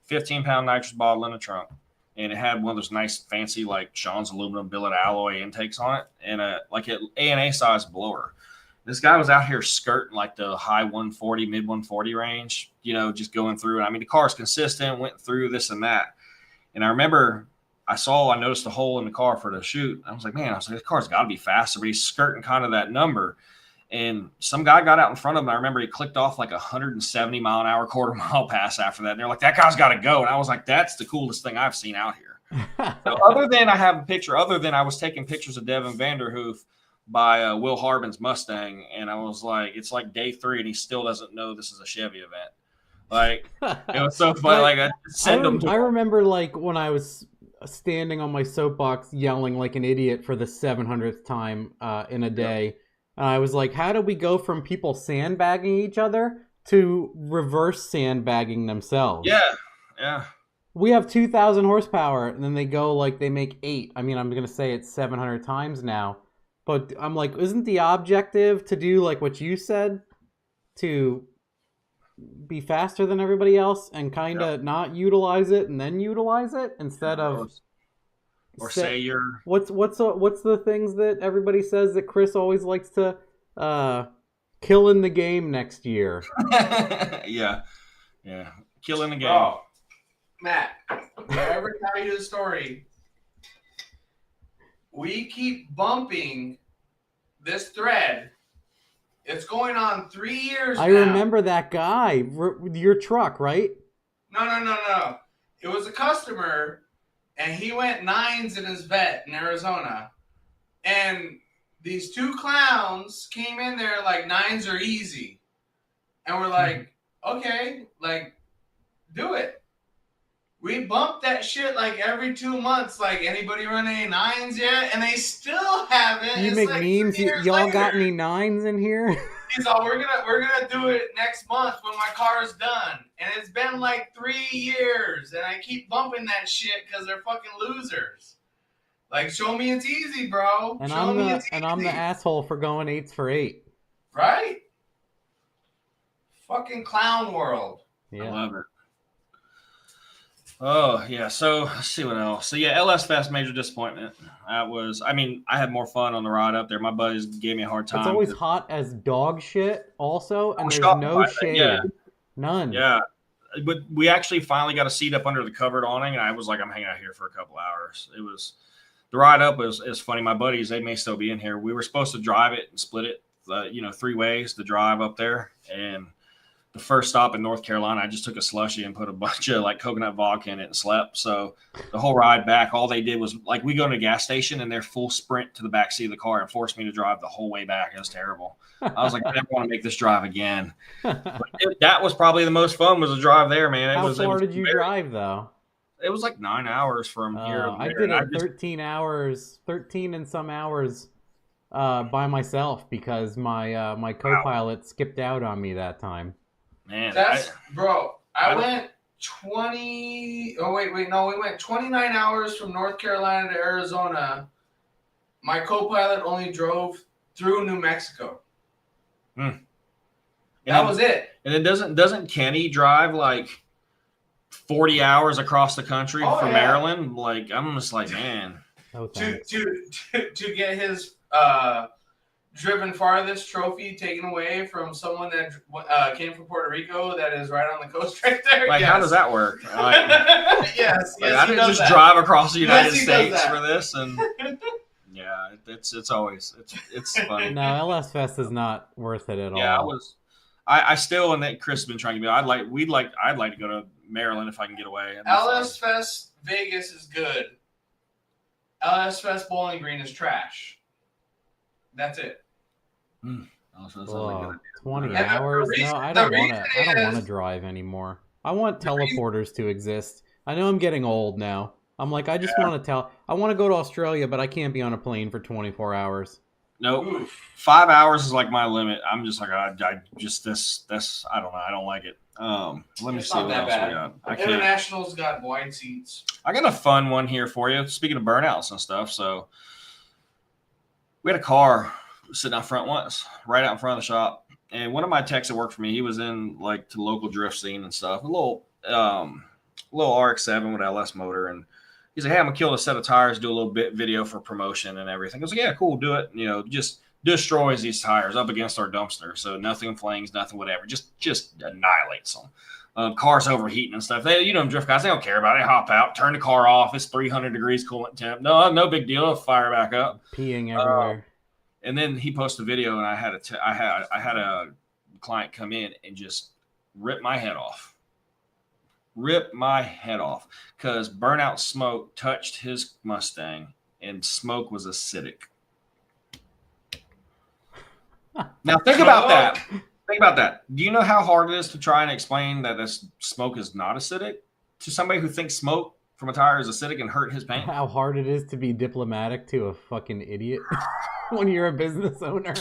15-pound nitrous bottle in the trunk. And it had one of those nice, fancy, like Sean's aluminum billet alloy intakes on it, and an A&A size blower. This guy was out here skirting like the high 140, mid 140 range, just going through. And I mean, the car's consistent, went through this and that. And I remember I noticed a hole in the car for the chute. I was like, this car's got to be faster, but he's skirting kind of that number. And some guy got out in front of him. I remember he clicked off like 170 mile an hour quarter mile pass after that. And they're like, that guy's got to go. And I was like, that's the coolest thing I've seen out here. So other than I was taking pictures of Devin Vanderhoof by Will Harbin's Mustang. And I was like, it's like day 3 and he still doesn't know this is a Chevy event. Like, it was so funny. Like, I remember like when I was standing on my soapbox yelling like an idiot for the 700th time in a day. I was like, how do we go from people sandbagging each other to reverse sandbagging themselves? Yeah. We have 2,000 horsepower, and then they go like they make 8. I mean, I'm going to say it's 700 times now. But I'm like, isn't the objective to do like what you said? To be faster than everybody else and kind of not utilize it and then utilize it instead of... Or say you're... What's the things that everybody says that Chris always likes to kill in the game next year? Yeah. Kill in the game. Bro, Matt, did I ever tell you the story? We keep bumping this thread. It's going on 3 years now. I remember that guy. Your truck, right? No. It was a customer... And he went 9s in his vet in Arizona. And these 2 clowns came in there like 9s are easy. And we're like, okay, like, do it. We bump that shit like every 2 months. Like, anybody run any 9s yet? And they still haven't. You make like memes? Y'all got any 9s in here? He's all, we're gonna do it next month when my car's done. And it's been like 3 years, and I keep bumping that shit because they're fucking losers. Like, show me it's easy, bro. And I'm the asshole for going 8s for 8. Right? Fucking clown world. Yeah. I love it. Oh, yeah. So, let's see what else. So, yeah, LS Fest, major disappointment. I had more fun on the ride up there. My buddies gave me a hard time. It's always hot as dog shit also, and there's no shade. Yeah. None. Yeah. But we actually finally got a seat up under the covered awning, and I was like, I'm hanging out here for a couple hours. The ride up is funny. My buddies, they may still be in here. We were supposed to drive it and split it, 3 ways to drive up there. And the first stop in North Carolina, I just took a slushie and put a bunch of like coconut vodka in it and slept. So the whole ride back, all they did was like, we go to a gas station and they're full sprint to the back seat of the car and forced me to drive the whole way back. It was terrible. I was like, I never want to make this drive again. But that was probably the most fun, was the drive there, man. How far did you drive though? It was like 9 hours from here. I did it 13 and some hours by myself because my co-pilot skipped out on me that time. Man, I went 20. Oh wait, no, we went 29 hours from North Carolina to Arizona. My co-pilot only drove through New Mexico. That was it. And then doesn't Kenny drive like 40 hours across the country from Maryland? Like, I'm just like, man. To get his driven farthest trophy taken away from someone that came from Puerto Rico that is right on the coast right there. Like, how does that work? Like, yes, I didn't just drive across the United States for this, and yeah, it's always funny. No, LS Fest is not worth it at all. Yeah, I still, and that Chris has been trying to be. I'd like to go to Maryland if I can get away. LS Fest Vegas is good. LS Fest Bowling Green is trash. That's it. 20 hours? No, I don't want to drive anymore. I want teleporters to exist. I know I'm getting old now. I'm like, I just want to I want to go to Australia, but I can't be on a plane for 24 hours. Nope. 5 hours is like my limit. I'm just like, I don't know. I don't like it. Let me see what else we got. International's got wide seats. I got a fun one here for you. Speaking of burnouts and stuff, so we had a car sitting out front once, right out in front of the shop, and one of my techs that worked for me, he was in like the local drift scene and stuff, a little RX-7 with LS motor, and he's like, hey, I'm gonna kill a set of tires, do a little bit video for promotion and everything. I was like, yeah, cool, do it. Just destroys these tires up against our dumpster, so nothing flings, nothing whatever, just annihilates them. Cars overheating and stuff. They, drift guys, they don't care about it. They hop out, turn the car off. It's 300 degrees coolant temp. No big deal. It'll fire back up. Peeing everywhere. And then he posted a video, and I had a client come in and just rip my head off. Because burnout smoke touched his Mustang, and smoke was acidic. Now think about that. Do you know how hard it is to try and explain that this smoke is not acidic to somebody who thinks smoke from a tire is acidic and hurt his paint? How hard it is to be diplomatic to a fucking idiot when you're a business owner.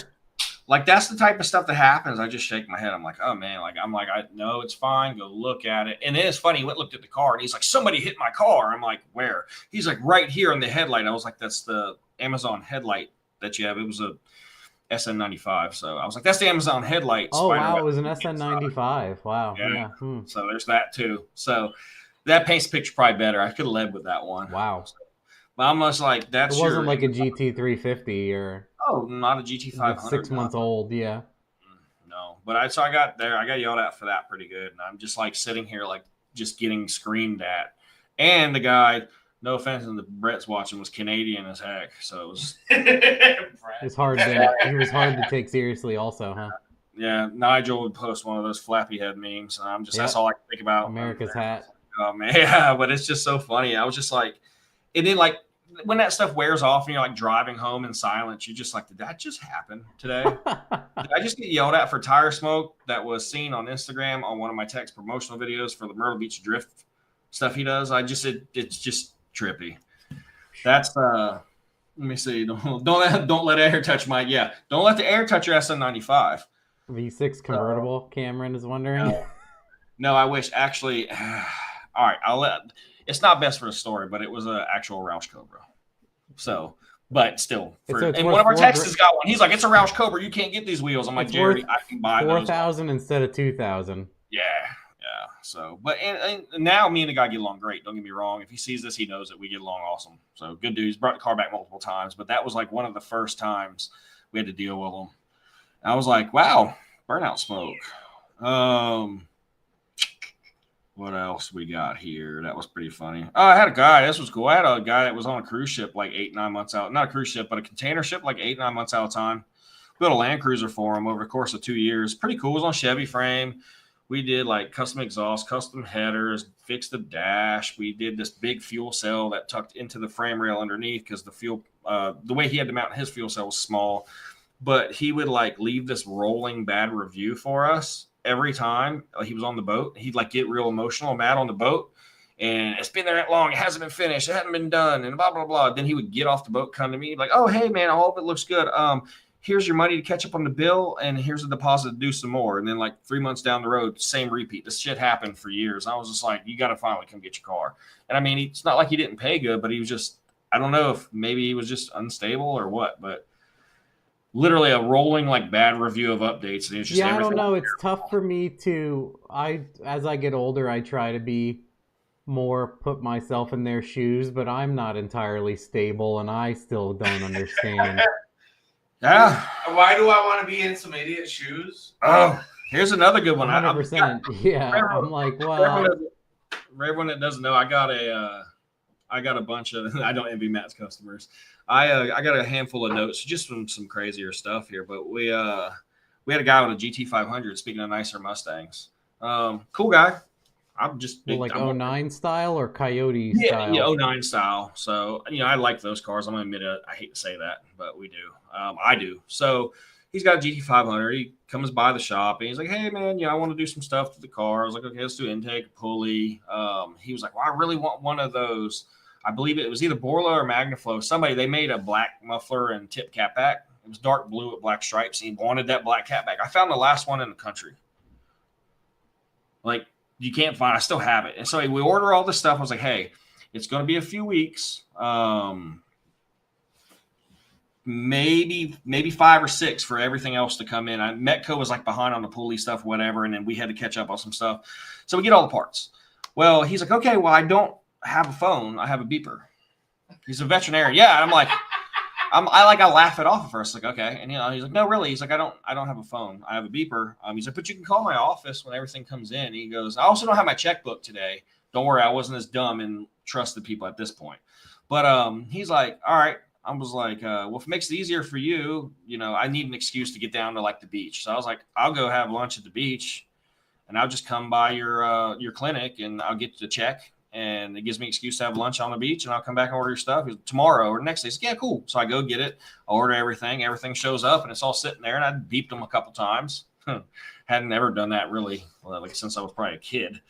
Like, that's the type of stuff that happens. I just shake my head. I'm like, oh man, I know it's fine. Go look at it. And then it's funny. He looked at the car and he's like, somebody hit my car. I'm like, where? He's like, right here on the headlight. I was like, that's the Amazon headlight that you have. It was a SN95. So I was like, that's the Amazon headlight. Oh, wow. It was an SN95. Wow. Yeah. So there's that too. So that paints the picture probably better. I could have led with that one. Wow. So, but I'm just like, that's it wasn't like a GT350 or. Oh, not a GT500. 6 months old. Yeah. No, but I got there. I got yelled at for that pretty good. And I'm just like sitting here, like just getting screamed at. And the guy, no offense, and the Brett's watching, was Canadian as heck. So it was. It's hard to. He was hard to take seriously, also, huh? Yeah, Nigel would post one of those flappy head memes, and I'm just that's all I can think about. America's hat. Oh man, yeah, but it's just so funny. I was just like, and then like when that stuff wears off and you're like driving home in silence, you're just like, did that just happen today? Did I just get yelled at for tire smoke that was seen on Instagram on one of my text promotional videos for the Myrtle Beach Drift stuff he does? It's just trippy. That's let me see. Don't let air touch my don't let the air touch your SN95. V6 convertible. Cameron is wondering. No, I wish actually. All right, it's not best for the story, but it was an actual Roush Cobra. So, but still, and one of our texts got one. He's like, "It's a Roush Cobra. You can't get these wheels." I'm like, "Jerry, I can buy those." 4,000 instead of 2,000. Yeah. So, but and now me and the guy get along great. Don't get me wrong. If he sees this, he knows that we get along awesome. So good dude. He's brought the car back multiple times, but that was like one of the first times we had to deal with him. And I was like, wow, burnout smoke. What else we got here? That was pretty funny. Oh, I had a guy. This was cool. I had a guy that was on a cruise ship like 8-9 months out. Not a cruise ship, but a container ship like 8-9 months out of time. Built a Land Cruiser for him over the course of 2 years. Pretty cool. It was on Chevy frame. We did like custom exhaust, custom headers, fixed the dash. We did this big fuel cell that tucked into the frame rail underneath because the fuel, the way he had to mount his fuel cell was small. But he would like leave this rolling bad review for us every time he was on the boat. He'd like get real emotional, mad on the boat. And it's been there that long. It hasn't been finished. It hasn't been done. And blah, blah, blah. Then he would get off the boat, come to me like, oh, hey, man, all of it looks good. Here's your money to catch up on the bill. And here's a deposit to do some more. And then like 3 months down the road, same repeat. This shit happened for years. I was just like, you got to finally come get your car. And I mean, it's not like he didn't pay good, but he was just, I don't know if maybe he was just unstable or what, but literally a rolling like bad review of updates. And it's just I don't know. It's tough for me to, as I get older, I try to be more put myself in their shoes, but I'm not entirely stable and I still don't understand. Yeah. Why do I want to be in some idiot shoes? Oh, here's another good one. 100%. I'm like, wow. For everyone that doesn't know, I got a bunch of, I don't envy Matt's customers. I got a handful of notes, just from some crazier stuff here, but we had a guy with a GT500, speaking of nicer Mustangs. Cool guy. I'm just big, like 09 style or Coyote style? Yeah, 09 style. So, I like those cars. I'm going to admit it. I hate to say that, but we do. I do. So he's got a GT500. He comes by the shop and he's like, hey, man, I want to do some stuff to the car. I was like, okay, let's do intake, pulley. He was like, well, I really want one of those. I believe it was either Borla or Magnaflow. They made a black muffler and tip cap back. It was dark blue with black stripes. He wanted that black cap back. I found the last one in the country. Like, you can't find, I still have it. And so we order all this stuff. I was like, hey, it's going to be a few weeks. Maybe 5 or 6 for everything else to come in. Metco was like behind on the pulley stuff, whatever. And then we had to catch up on some stuff. So we get all the parts. Well, he's like, okay, well, I don't have a phone. I have a beeper. He's a veterinarian. Yeah. I'm like, I laugh it off at first, like, okay. And he's like, no, really. He's like, I don't have a phone. I have a beeper. He's like, but you can call my office when everything comes in. He goes, I also don't have my checkbook today. Don't worry, I wasn't as dumb and trusted people at this point. But he's like, all right. I was like, well, if it makes it easier for you, I need an excuse to get down to like the beach. So I was like, I'll go have lunch at the beach, and I'll just come by your clinic, and I'll get the check. And it gives me an excuse to have lunch on the beach, and I'll come back and order your stuff tomorrow or next day. He's like, yeah, cool. So I go get it. I order everything. Everything shows up, and it's all sitting there. And I beeped them a couple times. Hadn't ever done that really, like since I was probably a kid.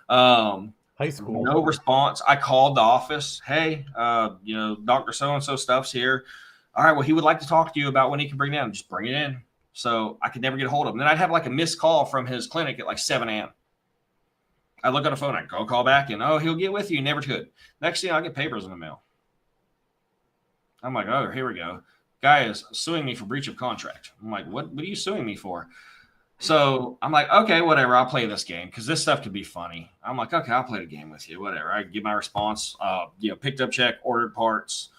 High school. No response. I called the office. Hey, Dr. So-and-so stuff's here. All right, well, he would like to talk to you about when he can bring it in. Just bring it in. So I could never get a hold of him. Then I'd have like a missed call from his clinic at like 7 a.m. I look on the phone, I go call back, and he'll get with you. Never could. Next thing I get papers in the mail. I'm like, oh, here we go. Guy is suing me for breach of contract. I'm like, what are you suing me for? So I'm like, okay, whatever. I'll play this game because this stuff could be funny. I'm like, okay, I'll play the game with you. Whatever. I give my response. Picked up check, ordered parts,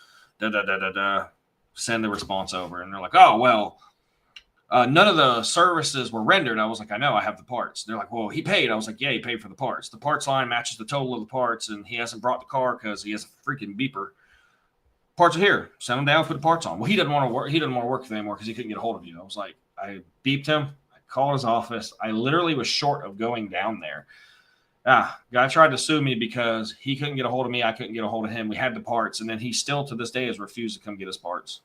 send the response over, and they're like, oh well. None of the services were rendered. I was like, I know, I have the parts. They're like, well, he paid. I was like, yeah, he paid for the parts. The parts line matches the total of the parts, and he hasn't brought the car because he has a freaking beeper. Parts are here. Send them down, put the parts on. Well, he doesn't want to work. He doesn't want to work with you anymore because he couldn't get a hold of you. I was like, I beeped him. I called his office. I literally was short of going down there. Guy tried to sue me because he couldn't get a hold of me. I couldn't get a hold of him. We had the parts, and then he still to this day has refused to come get his parts.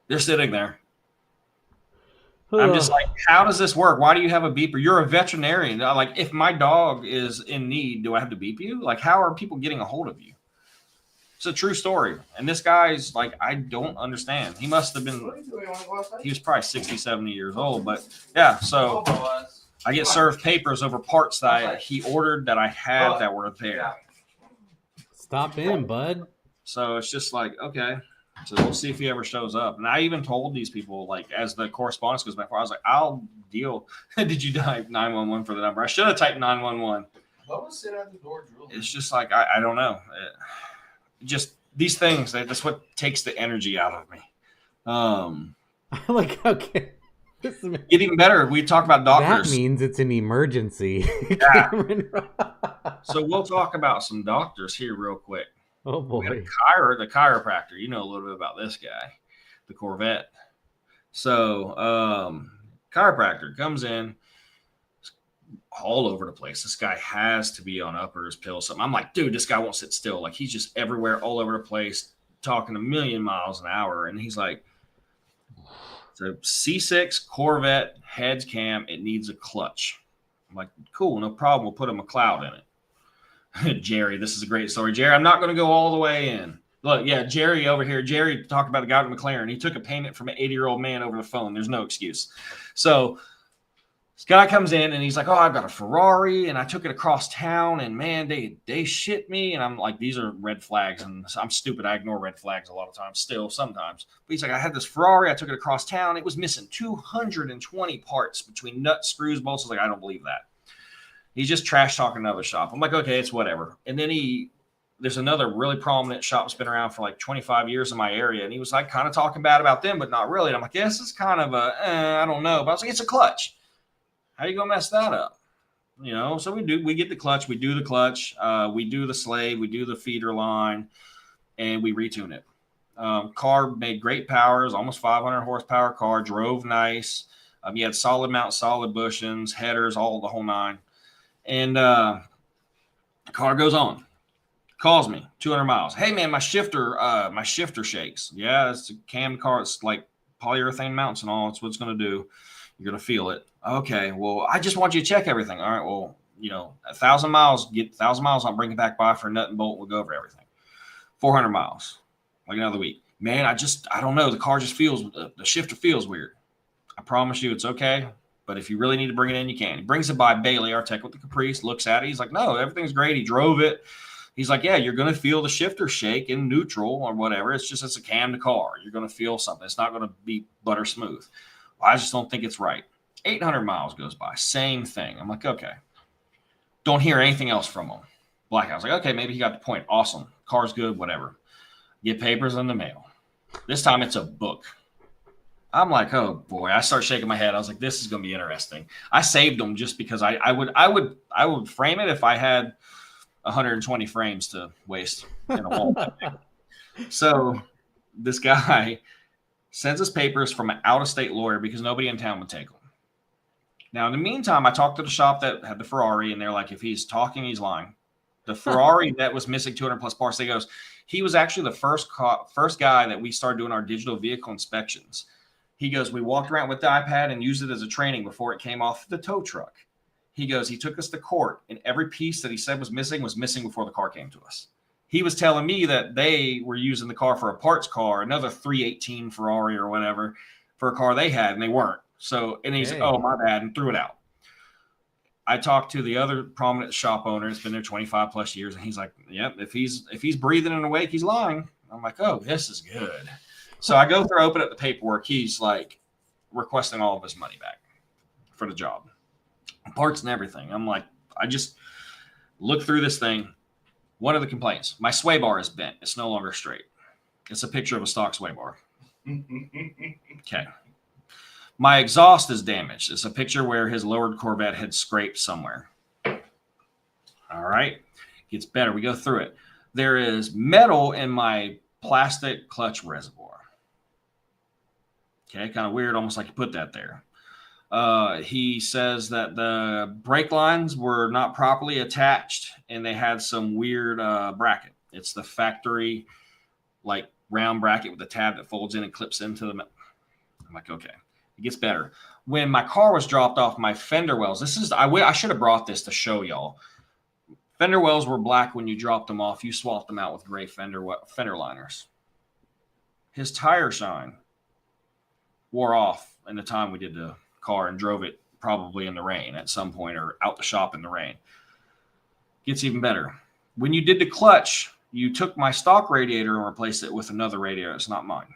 They're sitting there. I'm just like, how does this work? Why do you have a beeper? You're a veterinarian. Like, if my dog is in need, do I have to beep you? Like, how are people getting a hold of you? It's a true story. And this guy's like, I don't understand. He must have been, he was probably 60, 70 years old. But yeah, so I get served papers over parts that he ordered that I had that were there. Stop in, bud. So it's just like, okay. So we'll see if he ever shows up. And I even told these people, like, as the correspondence goes back, I was like, I'll deal. Did you type 911 for the number? I should have typed 911. What was it at the door drooling? It's just like, I don't know. Just these things, that's what takes the energy out of me. Like, okay. Getting better. We talk about doctors. That means it's an emergency. Yeah. So we'll talk about some doctors here real quick. Oh boy. The chiropractor. You know a little bit about this guy, the Corvette. So chiropractor comes in all over the place. This guy has to be on uppers, pills, something. I'm like, dude, this guy won't sit still. Like, he's just everywhere, all over the place, talking a million miles an hour. And he's like, so C6 Corvette heads cam, it needs a clutch. I'm like, cool, no problem. We'll put a McLeod in it. Jerry, this is a great story. Jerry, I'm not going to go all the way in. Look, yeah, Jerry over here. Jerry talked about the guy at McLaren. He took a payment from an 80-year-old man over the phone. There's no excuse. So this guy comes in, and he's like, oh, I've got a Ferrari, and I took it across town, and, man, they shit me. And I'm like, these are red flags, and I'm stupid. I ignore red flags a lot of times still, sometimes. But he's like, I had this Ferrari. I took it across town. It was missing 220 parts between nuts, screws, bolts. I was like, I don't believe that. He's just trash talking another shop. I'm like, okay, it's whatever. And then there's another really prominent shop that's been around for like 25 years in my area. And he was like kind of talking bad about them, but not really. And I'm like, yes, it's kind of I don't know. But I was like, it's a clutch. How you going to mess that up? So we get the clutch. We do the clutch. We do the slave. We do the feeder line, and we retune it. Car made great powers, almost 500 horsepower car, drove nice. You had solid mount, solid bushings, headers, all the whole nine. And the car goes on, calls me 200 miles. Hey man, my shifter shakes. Yeah, it's a cam car. It's like polyurethane mounts and all. It's what it's going to do. You're going to feel it. Okay. Well, I just want you to check everything. All right. Well, 1,000 miles, get 1,000 miles. I'll bring it back by for a nut and bolt. We'll go over everything. 400 miles, like another week, man. I don't know. The car just the shifter feels weird. I promise you it's okay. But if you really need to bring it in, you can. He brings it by Bailey, our tech with the Caprice, looks at it. He's like, no, everything's great. He drove it. He's like, yeah, you're going to feel the shifter shake in neutral or whatever. It's a cam to car. You're going to feel something. It's not going to be butter smooth. Well, I just don't think it's right. 800 miles goes by. Same thing. I'm like, okay. Don't hear anything else from him. Blackout. I was like, okay, maybe he got the point. Awesome. Car's good, whatever. Get papers in the mail. This time it's a book. I'm like, oh boy. I start shaking my head. I was like, this is going to be interesting. I saved them just because I would frame it if I had 120 frames to waste in a wall. So this guy sends us papers from an out-of-state lawyer because nobody in town would take them. Now, in the meantime, I talked to the shop that had the Ferrari, and they're like, if he's talking, he's lying. The Ferrari that was missing 200 plus parts, they goes, he was actually the first guy that we started doing our digital vehicle inspections. He goes, we walked around with the iPad and used it as a training before it came off the tow truck. He goes, he took us to court, and every piece that he said was missing before the car came to us. He was telling me that they were using the car for a parts car, another 318 Ferrari or whatever, for a car they had, and they weren't. So, and he's like, oh, my bad, and threw it out. I talked to the other prominent shop owner. It's been there 25 plus years. And he's like, yep, if he's breathing and awake, he's lying. I'm like, oh, this is good. So I go through, open up the paperwork. He's like requesting all of his money back for the job, parts and everything. I'm like, I just look through this thing. One of the complaints, my sway bar is bent. It's no longer straight. It's a picture of a stock sway bar. Okay. My exhaust is damaged. It's a picture where his lowered Corvette had scraped somewhere. All right. Gets better. We go through it. There is metal in my plastic clutch reservoir. Okay. Kind of weird. Almost like you put that there. He says that the brake lines were not properly attached and they had some weird bracket. It's the factory, like round bracket with a tab that folds in and clips into the. I'm like, okay. It gets better. When my car was dropped off, my fender wells, I should have brought this to show y'all. Fender wells were black when you dropped them off. You swapped them out with gray fender liners. His tire shine wore off in the time we did the car and drove it probably in the rain at some point or out the shop in the rain. Gets even better. When you did the clutch, you took my stock radiator and replaced it with another radiator. It's not mine.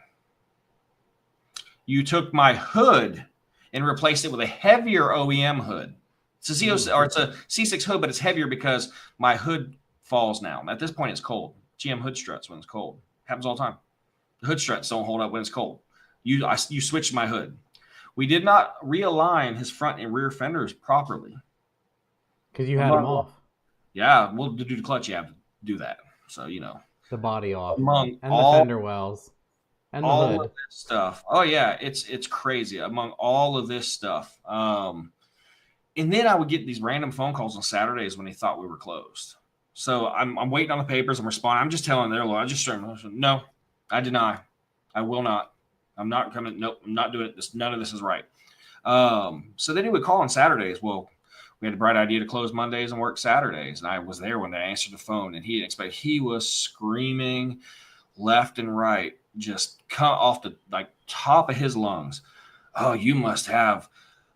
You took my hood and replaced it with a heavier OEM hood. It's a C6 hood, but it's heavier because my hood falls now. At this point, it's cold. GM hood struts when it's cold. Happens all the time. The hood struts don't hold up when it's cold. You switched my hood. We did not realign his front and rear fenders properly. Because you had them off. Yeah, well, to do the clutch, you have to do that. So, The body off. Among and the fender wells. And the all hood. of this stuff. Oh yeah, it's crazy. Among all of this stuff, and then I would get these random phone calls on Saturdays when they thought we were closed. So I'm waiting on the papers. I'm responding. I'm just telling their lawyer. No, I deny. I will not. I'm not coming. Nope, I'm not doing it. None of this is right. So then he would call on Saturdays. Well, we had a bright idea to close Mondays and work Saturdays, and I was there when they answered the phone, and he was screaming left and right. Just cut off the top of his lungs. Oh, you must have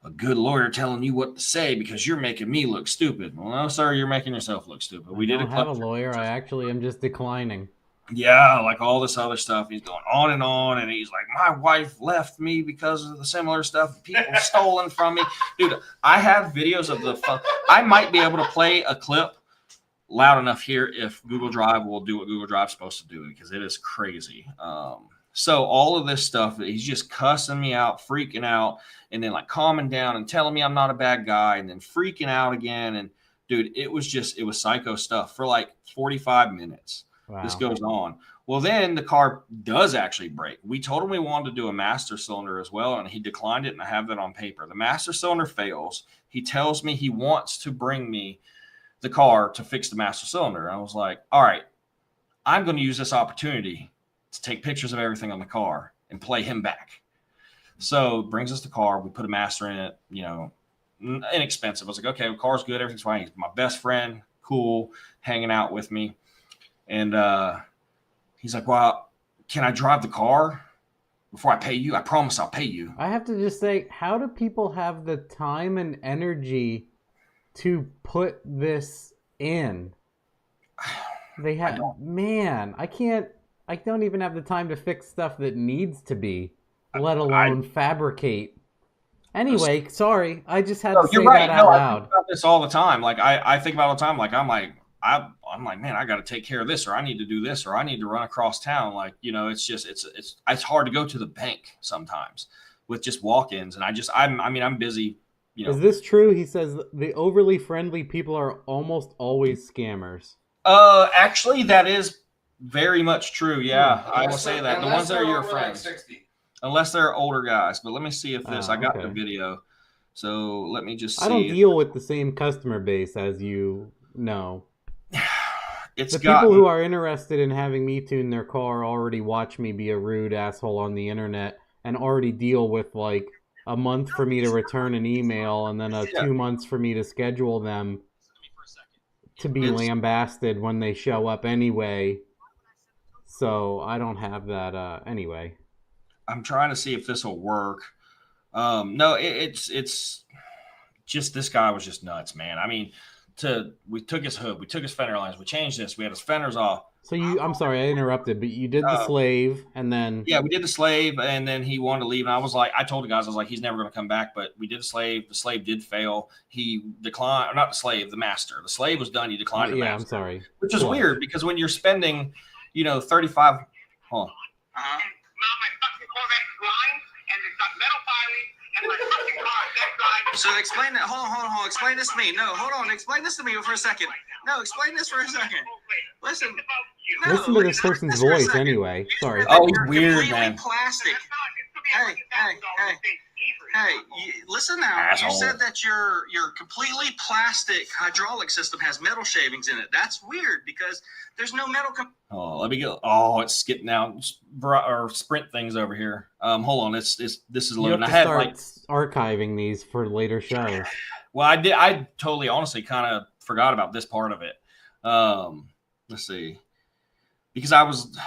a good lawyer telling you what to say because you're making me look stupid. Well, no, sir, you're making yourself look stupid. I don't have a lawyer. I actually am just declining. Yeah, like all this other stuff. He's going on, and he's like, my wife left me because of the similar stuff. People stolen from me. Dude, I have videos of the phone. I might be able to play a clip loud enough here if Google Drive will do what Google Drive's supposed to do because it is crazy. So all of this stuff, he's just cussing me out, freaking out, and then like calming down and telling me I'm not a bad guy and then freaking out again. And dude, it was psycho stuff for like 45 minutes. Wow. This goes on. Well, then the car does actually break. We told him we wanted to do a master cylinder as well, and he declined it, and I have that on paper. The master cylinder fails. He tells me he wants to bring me the car to fix the master cylinder. I was like, all right, I'm going to use this opportunity to take pictures of everything on the car and play him back. So brings us the car. We put a master in it, inexpensive. I was like, okay, the car's good. Everything's fine. He's my best friend, cool, hanging out with me. And he's like, well, can I drive the car before I pay you? I promise I'll pay you. I have to just say, how do people have the time and energy to put this in? They have, I don't even have the time to fix stuff that needs to be, let alone fabricate. Anyway, sorry, I just had to say that out loud. I think about this all the time. Like I think about it all the time. Like I'm like, I'm like, man, I got to take care of this, or I need to do this, or I need to run across town. Like, it's just, it's hard to go to the bank sometimes with just walk-ins. And I'm busy, Is this true? He says the overly friendly people are almost always scammers. Actually, that is very much true. Yeah, I will say that. The ones that are your friends, like 60. Unless they're older guys. But let me see if I got okay. the video. So let me just see. I don't deal with the same customer base as you know. People who are interested in having me tune their car already watch me be a rude asshole on the internet and already deal with like a month for me to return an email and then 2 months for me to schedule them to be lambasted when they show up anyway. So I don't have that anyway. I'm trying to see if this will work. No, it's just, this guy was just nuts, man. I mean, we took his hood, we took his fender lines, we changed this, we had his fenders off. So I'm sorry I interrupted, but you did the slave and then... Yeah, we did the slave and then he wanted to leave. And I told the guys, I was like, he's never going to come back, but we did the slave. The slave did fail. He declined, or not the slave, the master. The slave was done. He declined the master. I'm sorry. Which is weird because when you're spending, 35, hold on. So explain that. Hold on. Explain this to me. No, hold on. Explain this to me for a second. No, explain this for a second. Listen to this person's voice anyway. Sorry. Oh, he's weird, man. Plastic. Hey, listen now. Asshole. You said that your completely plastic hydraulic system has metal shavings in it. That's weird because there's no metal. Let me go. Oh, it's skipping out or sprint things over here. Hold on. This is loading. You have to start archiving these for later shows. Well, I totally, honestly, kind of forgot about this part of it. Let's see, because I was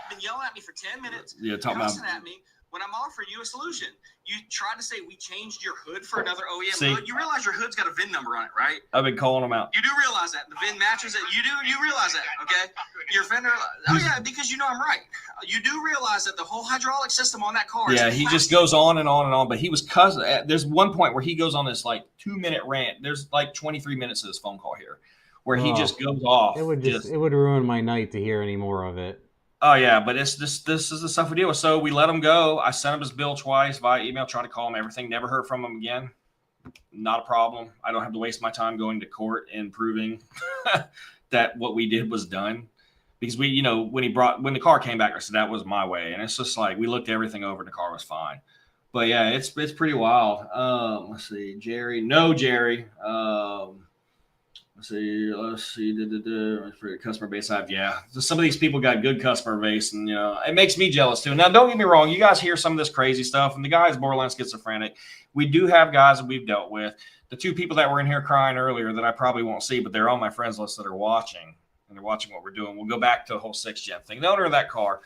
been yelling at me for 10 minutes. Yeah, talking cussing at me when I'm offering you a solution. You tried to say we changed your hood for another OEM hood. You realize your hood's got a VIN number on it, right? I've been calling them out. You do realize that the VIN matches it. You realize that, okay? Your fender. Oh yeah, because you know I'm right. You do realize that the whole hydraulic system on that car. Yeah, he just goes on and on and on. But he was cussing. There's one point where he goes on this like 2-minute rant. There's like 23 minutes of this phone call here, where he just goes off. It would ruin my night to hear any more of it. Oh yeah, but this is the stuff we deal with. So we let him go. I sent him his bill twice via email, tried to call him, everything. Never heard from him again. Not a problem. I don't have to waste my time going to court and proving that what we did was done. Because when the car came back, I said that was my way, and it's just like we looked everything over, and the car was fine. But yeah, it's pretty wild. Let's see, Jerry. Let's see. For the customer base I have, some of these people got good customer base, and it makes me jealous too. Now, don't get me wrong, you guys hear some of this crazy stuff, and the guy is borderline schizophrenic. We do have guys that we've dealt with. The 2 people that were in here crying earlier that I probably won't see, but they're on my friends list that are watching, and they're watching what we're doing. We'll go back to the whole 6th gen thing. The owner of that car,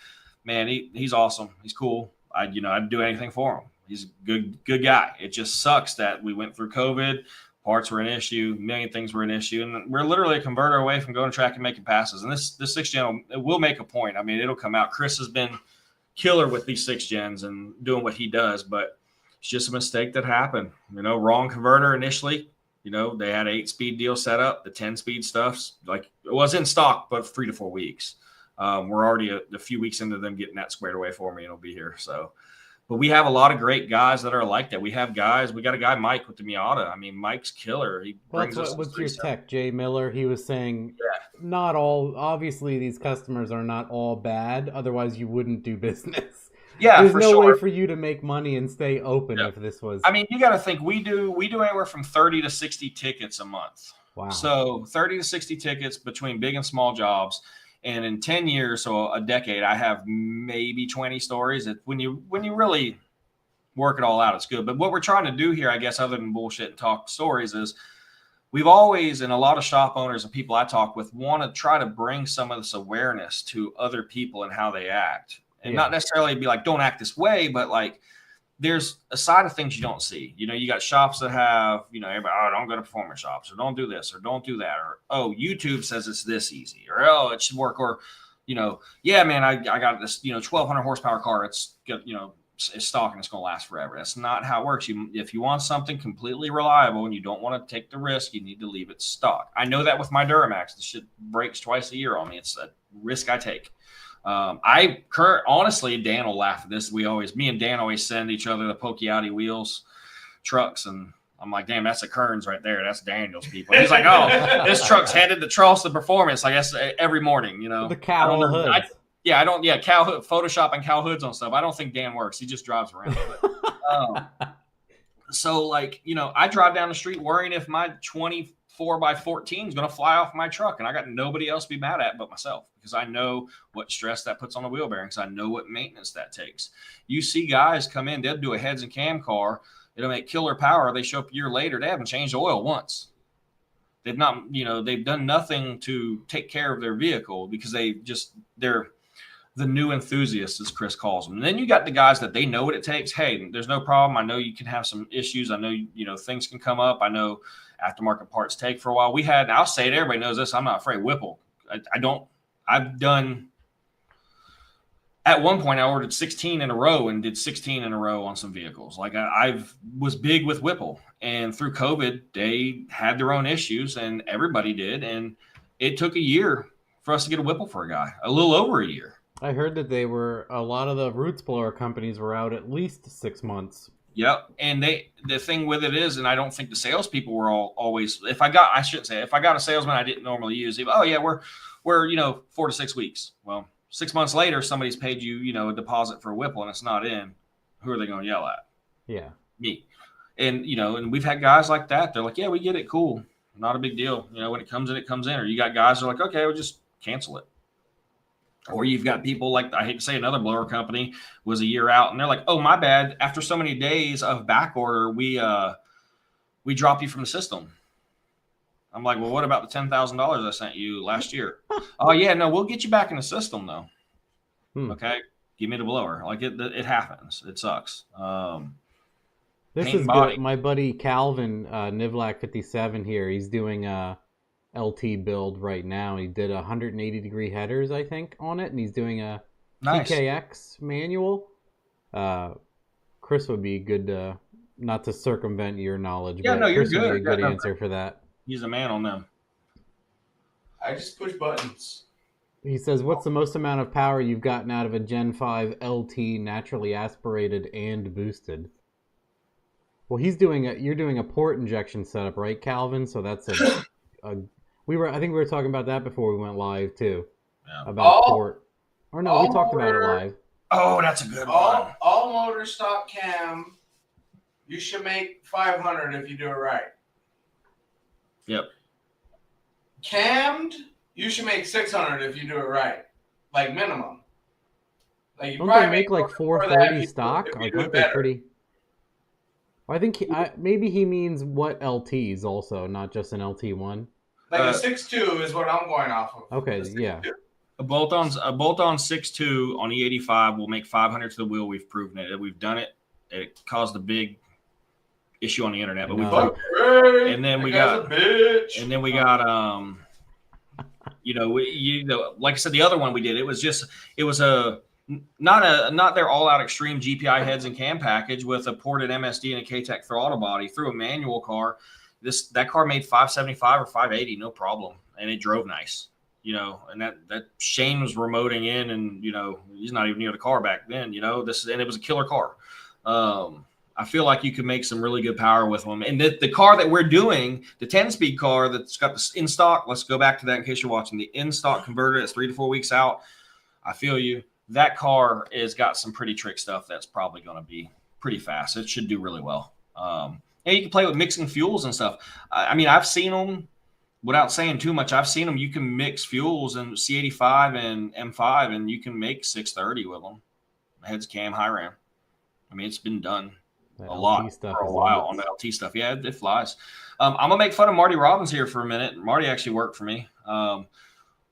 man, he's awesome. He's cool. I'd do anything for him. He's a good guy. It just sucks that we went through COVID. Parts were an issue. A million things were an issue. And we're literally a converter away from going to track and making passes. And this 6th gen will make a point. I mean, it'll come out. Chris has been killer with these 6th gens and doing what he does, but it's just a mistake that happened. Wrong converter initially. They had 8-speed deal set up. The 10-speed stuff's like it was in stock, but 3 to 4 weeks. We're already a few weeks into them getting that squared away for me, and it'll be here. So. But we have a lot of great guys that are like that. We got a guy, Mike, with the Miata. I mean, Mike's killer. He brings us. What's your tech, Jay Miller? He was saying, not all. Obviously, these customers are not all bad. Otherwise, you wouldn't do business. Yeah, there's no way for you to make money and stay open if this was. I mean, you got to think we do anywhere from 30 to 60 tickets a month. Wow. So 30 to 60 tickets between big and small jobs. And in 10 years, so a decade, I have maybe 20 stories. When you really work it all out, it's good. But what we're trying to do here, I guess, other than bullshit and talk stories, is we've always, and a lot of shop owners and people I talk with, want to try to bring some of this awareness to other people and how they act. And not necessarily be like, don't act this way, but like there's a side of things you don't see. You got shops that have, everybody, don't go to performance shops, or don't do this, or don't do that, or, YouTube says it's this easy, or, it should work, or, yeah, man, I got this, 1,200 horsepower car. It's got, is stock and it's going to last forever. That's not how it works. If you want something completely reliable and you don't want to take the risk, you need to leave it stock. I know that with my Duramax. The shit breaks twice a year on me. It's a risk I take. Honestly, Dan will laugh at this. Me and Dan always send each other the Pocchiotti wheels trucks, and I'm like, damn, that's a Kearns right there. That's Daniel's people. He's like, oh, this truck's headed to Charleston Performance. I guess every morning, The cowl hoods. Cow hood, Photoshop and cow hoods on stuff. I don't think Dan works. He just drives around. So I drive down the street worrying if my 24x14 is going to fly off my truck, and I got nobody else to be mad at but myself, because I know what stress that puts on the wheel bearings. I know what maintenance that takes. You see guys come in, they'll do a heads and cam car. It'll make killer power. They show up a year later. They haven't changed oil once. They've not, they've done nothing to take care of their vehicle because they're the new enthusiasts, as Chris calls them. And then you got the guys that they know what it takes. Hey, there's no problem. I know you can have some issues. I know, things can come up. I know aftermarket parts take for a while. I'll say it, everybody knows this. I'm not afraid of Whipple. At one point, I ordered 16 in a row and did 16 in a row on some vehicles. I was big with Whipple, and through COVID, they had their own issues, and everybody did. And it took a year for us to get a Whipple for a guy, a little over a year. I heard that a lot of the roots blower companies were out at least 6 months. Yep. And the thing with it is, and I don't think the salespeople were always, if I got a salesman I didn't normally use, we're 4 to 6 weeks. Well, 6 months later, somebody's paid you, a deposit for a Whipple and it's not in. Who are they going to yell at? Yeah. Me. And, and we've had guys like that. They're like, yeah, we get it. Cool. Not a big deal. When it comes in, it comes in. Or you got guys that are like, okay, we'll just cancel it. Or you've got people like, I hate to say, another blower company was a year out and they're like, oh, my bad. After so many days of back order, we drop you from the system. I'm like, well, what about the $10,000 I sent you last year? Oh, yeah, no, we'll get you back in the system, though. Okay, give me the blower. It happens. It sucks. This is good. My buddy Calvin, Nivlak 57 here, he's doing a LT build right now. He did 180-degree headers, I think, on it, and he's doing a PKX manual. Chris would be good not to circumvent your knowledge, but no, you're Chris would good. be a good answer for that. He's a man on them. I just push buttons. He says, what's the most amount of power you've gotten out of a Gen 5 LT naturally aspirated and boosted? Well, you're doing a port injection setup, right, Calvin? So that's I think we were talking about that before we went live too. Yeah. About port. Or no, we talked about it live. Oh, that's a good one. All motor stock cam, you should make 500 if you do it right. Yep. Cammed, you should make 600 if you do it right, minimum. You don't they make 430 stock? Aren't they pretty? I think maybe he means what LTs also, not just an LT1. A 6.2 is what I'm going off of. Okay, yeah. A bolt-on 6.2 on E85 will make 500 to the wheel. We've proven it. We've done it. It caused a big issue on the internet, but and then we got like I said, the other one we did, it was not their all-out extreme GPI heads and cam package with a ported MSD and a K-Tech throttle body through a manual car. That car made 575 or 580, no problem, and it drove nice. And that Shane was remoting in, and he's not even near the car back then. And it was a killer car. I feel like you can make some really good power with them. And the car that we're doing, the 10-speed car that's got the in stock, let's go back to that in case you're watching. The in-stock converter that's 3 to 4 weeks out. I feel you. That car has got some pretty trick stuff that's probably going to be pretty fast. It should do really well. And you can play with mixing fuels and stuff. I've seen them, without saying too much, I've seen them. You can mix fuels in C85 and M5, and you can make 630 with them. Heads, cam, high ram. It's been done. A lot for a while on the LT stuff. Yeah, it flies. I'm going to make fun of Marty Robbins here for a minute. Marty actually worked for me.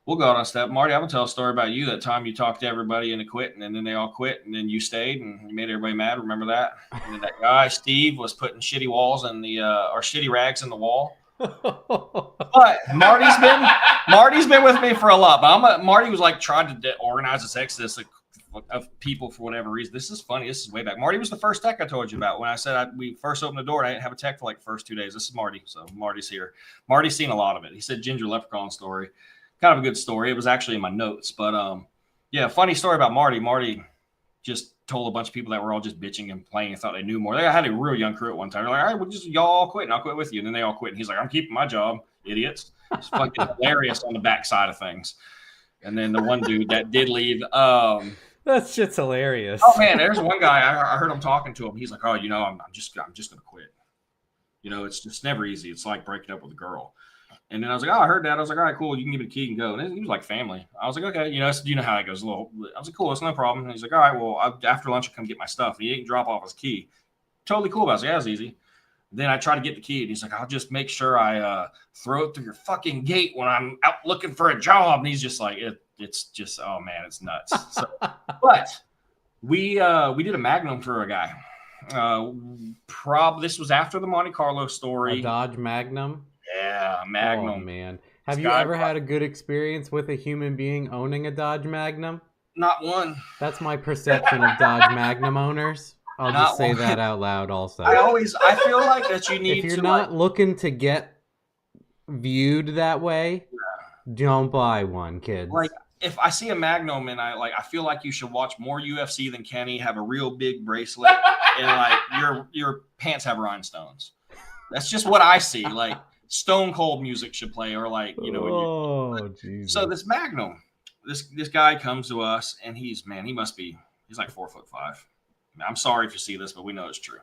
We'll go on a step. Marty, I'm going to tell a story about you. That time you talked to everybody into quitting, and then they all quit, and then you stayed, and you made everybody mad. Remember that? And then that guy, Steve, was putting shitty walls in or shitty rags in the wall. But Marty's been with me for a lot. But Marty was tried to organize this exodus of people for whatever reason. This is funny. This is way back. Marty was the first tech I told you about when I said we first opened the door. And I didn't have a tech for like the first 2 days. This is Marty. So Marty's here. Marty's seen a lot of it. He said Ginger Leprechaun story. Kind of a good story. It was actually in my notes. But yeah, funny story about Marty. Marty just told a bunch of people that were all just bitching and complaining and thought they knew more. They had a real young crew at one time. They're like, all right, well, just y'all all quit and I'll quit with you. And then they all quit. And he's like, I'm keeping my job, idiots. It's fucking hilarious on the backside of things. And then the one dude that did leave. That shit's hilarious. Oh man, there's one guy. I heard him talking to him. He's like, oh, I'm just gonna quit. It's just never easy. It's like breaking up with a girl. And then I was like, oh, I heard that. I was like, all right, cool. You can give me the key and go. And he was like family. I was like, okay, you know how that goes. I was like, cool, it's no problem. And he's like, all right, well, after lunch, I'll come get my stuff. And he didn't drop off his key. Totally cool. I was like, yeah, it's easy. Then I tried to get the key, and he's like, I'll just make sure I throw it through your fucking gate when I'm out looking for a job. And he's just like, it's just, oh man, it's nuts. So, but we did a Magnum for a guy. This was after the Monte Carlo story. A Dodge Magnum? Yeah, Magnum. Oh man. Have you ever had a good experience with a human being owning a Dodge Magnum? Not one. That's my perception of Dodge Magnum owners. I'll just say that out loud also. I feel like that you need to. If you're not looking to get viewed that way, don't buy one, kids. Like, if I see a Magnum and I feel like you should watch more UFC than Kenny, have a real big bracelet, and like your pants have rhinestones. That's just what I see. Like Stone Cold music should play, or like, Jesus. So this Magnum, this guy comes to us, and he's like 4'5". I'm sorry if you see this, but we know it's true.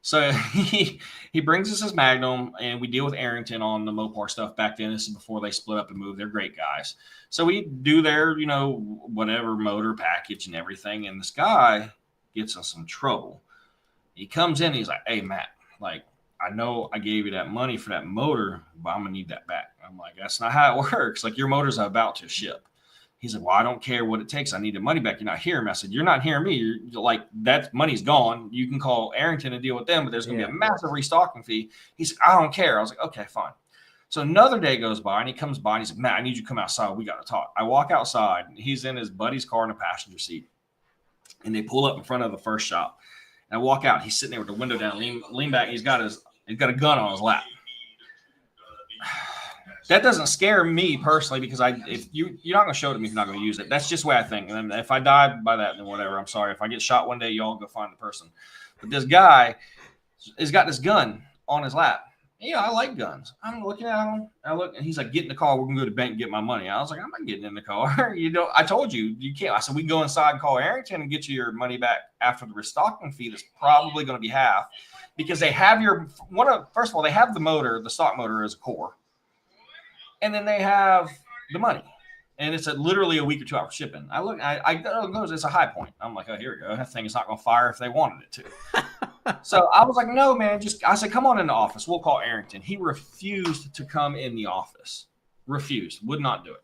So he brings us his Magnum, and we deal with Arrington on the Mopar stuff back then. This is before they split up and moved. They're great guys. So we do their, whatever motor package and everything. And this guy gets in some trouble. He comes in, he's like, hey, Matt, like, I know I gave you that money for that motor, but I'm going to need that back. I'm like, that's not how it works. Like, your motor's about to ship. He's like, well, I don't care what it takes. I need the money back. You're not hearing me. I said, you're not hearing me. You're like, that money's gone. You can call Arrington and deal with them, but there's going to be a massive restocking fee. He said, I don't care. I was like, okay, fine. So another day goes by, and he comes by, and he's like, Matt, I need you to come outside. We got to talk. I walk outside. He's in his buddy's car in the passenger seat, and they pull up in front of the first shop. And I walk out. He's sitting there with the window down, lean back. He's got a gun on his lap. That doesn't scare me personally, because you're not going to show it to me if you're not going to use it. That's just the way I think. And if I die by that, then whatever. I'm sorry. If I get shot one day, y'all go find the person. But this guy has got this gun on his lap. Yeah, I like guns. I'm looking at him. And he's like, get in the car. We're going to go to the bank and get my money. I was like, I'm not getting in the car. I told you, you can't. I said, we can go inside and call Arrington and get you your money back after the restocking fee. That's probably going to be half, because they have first of all, they have the motor, the stock motor as a core. And then they have the money, and it's literally a week or 2 hour shipping. I go, it's a high point. I'm like, oh, here we go. That thing is not going to fire if they wanted it to. So I was like, no, man. I said, come on in the office. We'll call Arrington. He refused to come in the office. Refused. Would not do it.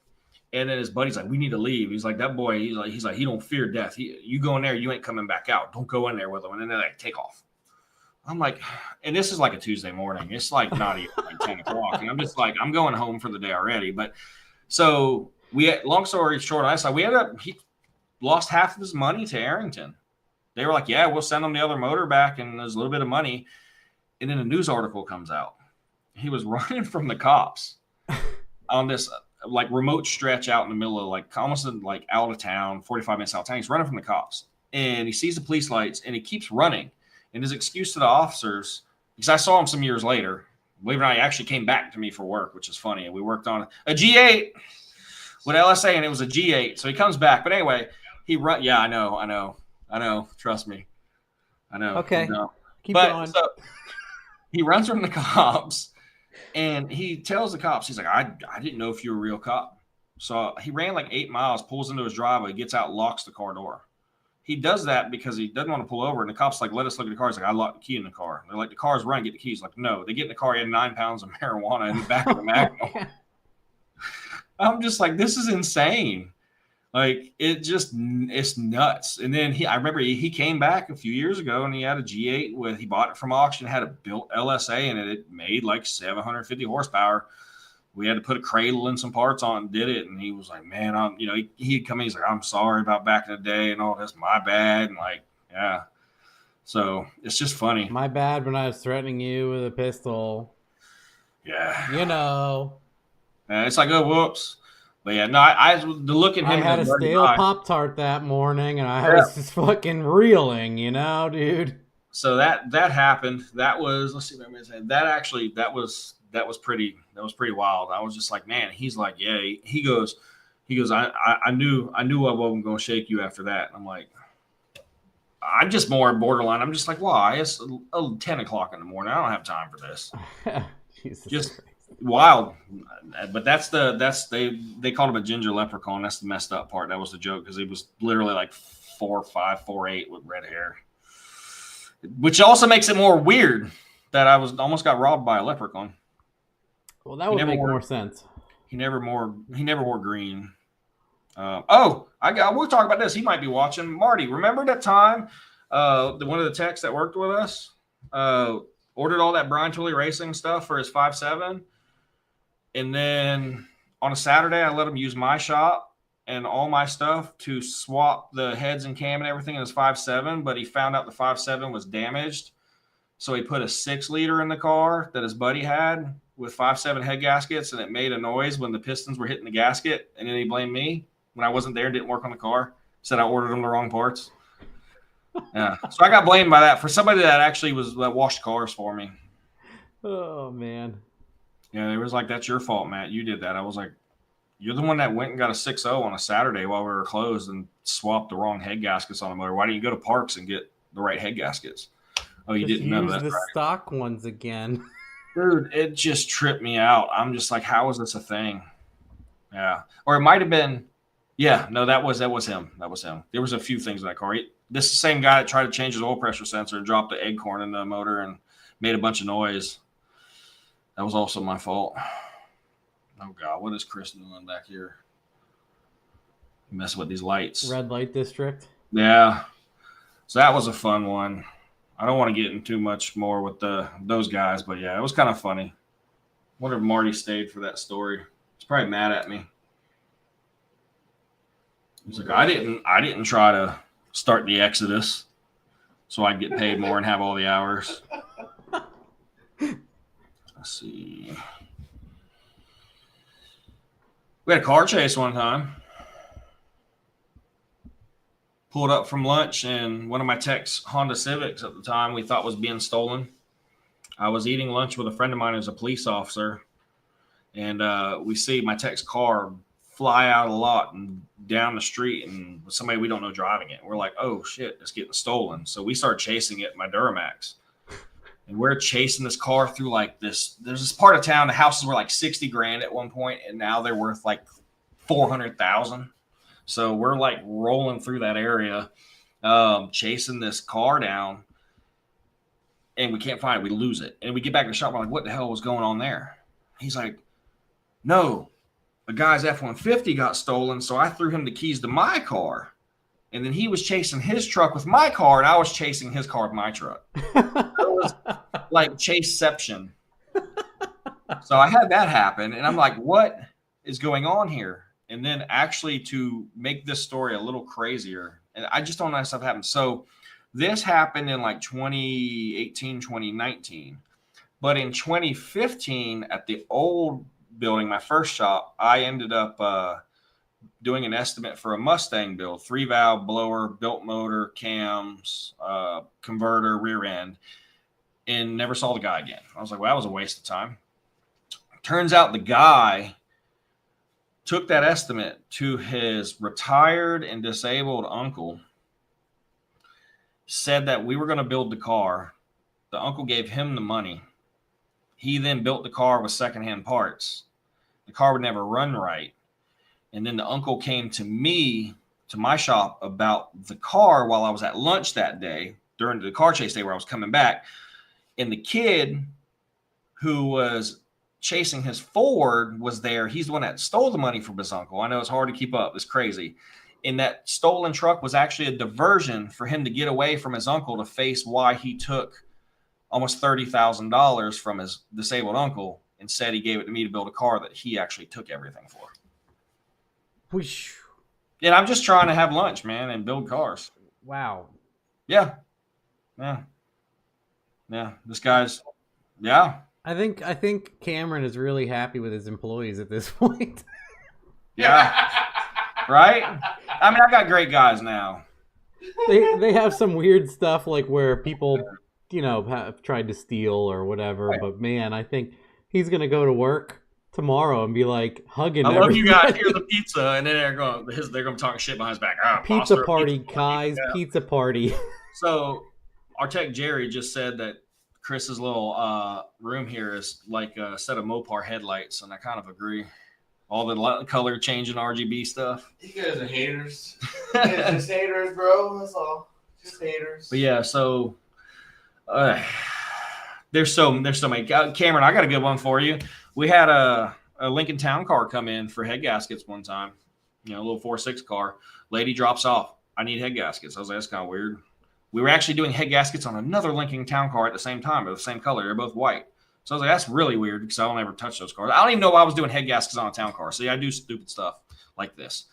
And then his buddy's like, we need to leave. He's like, that boy. He's like, he don't fear death. You go in there, you ain't coming back out. Don't go in there with him. And then they take off. I'm like, and this is like a Tuesday morning. It's like not even like 10 o'clock. And I'm just like, I'm going home for the day already. But so long story short, he lost half of his money to Arrington. They were like, yeah, we'll send him the other motor back, and there's a little bit of money. And then a news article comes out. He was running from the cops on this like remote stretch out in the middle of like almost like out of town, 45 minutes out of town. He's running from the cops, and he sees the police lights, and he keeps running. And his excuse to the officers, because I saw him some years later, believe it or not, he actually came back to me for work, which is funny. And we worked on a G8 with LSA, and it was a G8. So he comes back. But anyway, he run. Yeah, I know. Trust me. I know. Okay. Keep going. So he runs from the cops, and he tells the cops, he's like, I didn't know if you were a real cop. So he ran like 8 miles, pulls into his driveway, gets out, locks the car door. He does that because he doesn't want to pull over, and the cops like, let us look at the car. He's like, I locked the key in the car. They're like, the car's running, get the keys. Like, no, they get in the car. He had 9 pounds of marijuana in the back of the Magnum. I'm just like, this is insane. Like, it's nuts. And then I remember he came back a few years ago, and he had a G8 he bought it from auction, had a built LSA in it. It made like 750 horsepower. we had to put a cradle and some parts on and did it. And he was like, man, he'd come in. He's like, I'm sorry about back in the day and all this. My bad. And like, yeah. So it's just funny. My bad when I was threatening you with a pistol. Yeah. You know. It's like, oh, whoops. But yeah, no, the look at him. I had a stale Pop-Tart that morning and I was just fucking reeling, you know, dude. So that happened. That was, let's see what I'm gonna say. That was pretty wild. I was just like, man, he's like, yeah, he goes, I knew I wasn't going to shake you after that. And I'm like, I'm just more borderline. I'm just like, why? It's 10 o'clock in the morning. I don't have time for this. Jesus just Christ. Wild. But they called him a ginger leprechaun. That's the messed up part. That was the joke because he was literally like 4'5", 4'8" with red hair, which also makes it more weird that I almost got robbed by a leprechaun. Well, that would make more sense. He never wore green. We'll talk about this. He might be watching. Marty, remember that time one of the techs that worked with us ordered all that Brian Tooley Racing stuff for his 5.7, and then on a Saturday I let him use my shop and all my stuff to swap the heads and cam and everything in his 5.7, but he found out the 5.7 was damaged, so he put a 6-liter in the car that his buddy had with 5.7 head gaskets, and it made a noise when the pistons were hitting the gasket, and then he blamed me when I wasn't there and didn't work on the car. Said I ordered them the wrong parts. Yeah, so I got blamed by that for somebody that actually that washed cars for me. Oh man. Yeah, it was like, that's your fault, Matt. You did that. I was like, you're the one that went and got a 6.0 on a Saturday while we were closed and swapped the wrong head gaskets on the motor. Why didn't you go to Parks and get the right head gaskets? Oh, you didn't know that. Use the stock ones again. Dude, it just tripped me out. I'm just like, how is this a thing? Yeah. Or it might have been, yeah, no, that was him. That was him. There was a few things in that car. This is the same guy that tried to change his oil pressure sensor and dropped the acorn in the motor and made a bunch of noise. That was also my fault. Oh, God, what is Chris doing back here? Messing with these lights. Red light district. Yeah. So that was a fun one. I don't want to get into too much more with those guys, but yeah, it was kind of funny. Wonder if Marty stayed for that story. He's probably mad at me. He's like, I didn't try to start the Exodus so I'd get paid more and have all the hours. Let's see. We had a car chase one time. Pulled up from lunch, and one of my tech's Honda Civics at the time we thought was being stolen. I was eating lunch with a friend of mine who's a police officer, and we see my tech's car fly out of the lot and down the street, and somebody we don't know driving it. We're like, oh shit, it's getting stolen. So we start chasing it in my Duramax, and we're chasing this car through like this. There's this part of town, the houses were like $60,000 at one point, and now they're worth like $400,000. So we're like rolling through that area, chasing this car down, and we can't find it. We lose it. And we get back to the shop. We're like, what the hell was going on there? He's like, no, a guy's F-150 got stolen, so I threw him the keys to my car. And then he was chasing his truck with my car, and I was chasing his car with my truck. It was like chaseception. So I had that happen, and I'm like, what is going on here? And then actually to make this story a little crazier, and I just don't know how stuff happened. So this happened in like 2018, 2019. But in 2015, at the old building, my first shop, I ended up doing an estimate for a Mustang build, 3-valve blower, built motor, cams, converter, rear end, and never saw the guy again. I was like, well, that was a waste of time. Turns out the guy took that estimate to his retired and disabled uncle, said that we were going to build the car. The uncle gave him the money. He then built the car with secondhand parts. The car would never run right. And then the uncle came to me, to my shop, about the car while I was at lunch that day during the car chase day where I was coming back. And the kid who was chasing his Ford was there. He's the one that stole the money from his uncle. I know it's hard to keep up. It's crazy. And that stolen truck was actually a diversion for him to get away from his uncle to face why he took almost $30,000 from his disabled uncle and said he gave it to me to build a car that he actually took everything for. Whoosh. And I'm just trying to have lunch, man, and build cars. Wow. Yeah. This guy's, yeah. I think Cameron is really happy with his employees at this point. Yeah. Right? I mean, I got great guys now. They have some weird stuff like where people, have tried to steal or whatever. Right. But man, I think he's gonna go to work tomorrow and be like hugging. I love you guys. Here's the pizza, and then they're going to talk shit behind his back. Pizza party, guys. Pizza party. So, our tech Jerry just said that Chris's little room here is like a set of Mopar headlights, and I kind of agree. All the color changing RGB stuff. You guys are haters. It's just haters, bro. That's all. Just haters. But yeah, so there's so many. Cameron, I got a good one for you. We had a Lincoln Town car come in for head gaskets one time. A little 4.6 car. Lady drops off. I need head gaskets. I was like, that's kind of weird. We were actually doing head gaskets on another Lincoln Town car at the same time. They're the same color. They're both white. So I was like, that's really weird because I don't ever touch those cars. I don't even know why I was doing head gaskets on a town car. See, I do stupid stuff like this.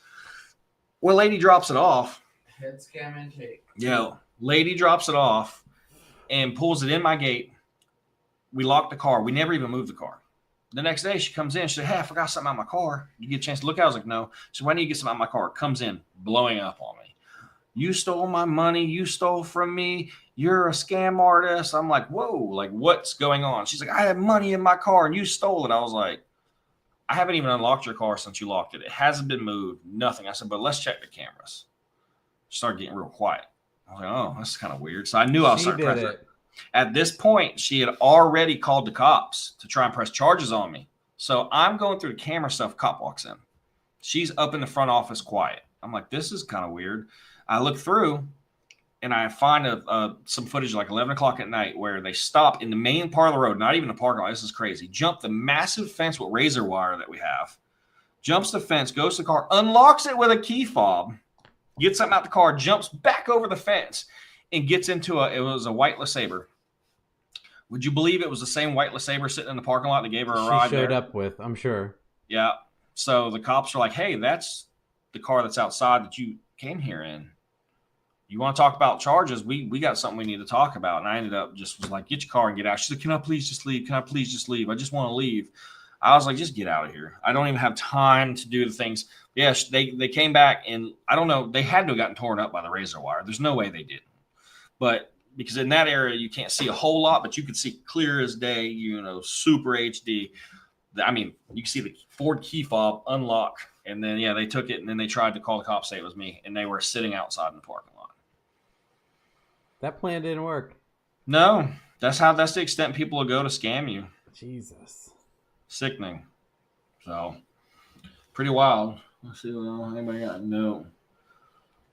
Well, lady drops it off. Head scam intake. Yeah, lady drops it off and pulls it in my gate. We locked the car. We never even moved the car. The next day she comes in. She said, hey, I forgot something out of my car. You get a chance to look at it? I was like, no. She said, why don't you get something out of my car? Comes in, blowing up on me. You stole my money. You stole from me. You're a scam artist. I'm like, whoa, like what's going on? She's like, I had money in my car and you stole it. I was like, I haven't even unlocked your car since you locked it. It hasn't been moved, nothing. I said, but let's check the cameras. She started getting real quiet. I was like, oh, that's kind of weird. So I knew I was starting to press it. At this point, she had already called the cops to try and press charges on me. So I'm going through the camera stuff. Cop walks in. She's up in the front office quiet. I'm like, this is kind of weird. I look through and I find some footage like 11 o'clock at night where they stop in the main part of the road, not even a parking lot. This is crazy. Jump the massive fence with razor wire that we have. Jumps the fence, goes to the car, unlocks it with a key fob, gets something out the car, jumps back over the fence, and gets into it was a white LeSabre. Would you believe it was the same white LeSabre sitting in the parking lot that gave her a ride she showed up with, I'm sure. Yeah. So the cops are like, hey, that's the car that's outside that you came here in. You want to talk about charges? We got something we need to talk about. And I ended up just was like, get your car and get out. She said, can I please just leave? Can I please just leave? I just want to leave. I was like, just get out of here. I don't even have time to do the things. Yes, they came back and I don't know. They had to have gotten torn up by the razor wire. There's no way they didn't. But because in that area, you can't see a whole lot, but you could see clear as day, super HD. I mean, you can see the Ford key fob unlock. And then, they took it and then they tried to call the cops, say it was me. And they were sitting outside in the parking lot. That plan didn't work. No, that's the extent people will go to scam you. Jesus. Sickening. So, pretty wild. Let's see what else anybody got. No.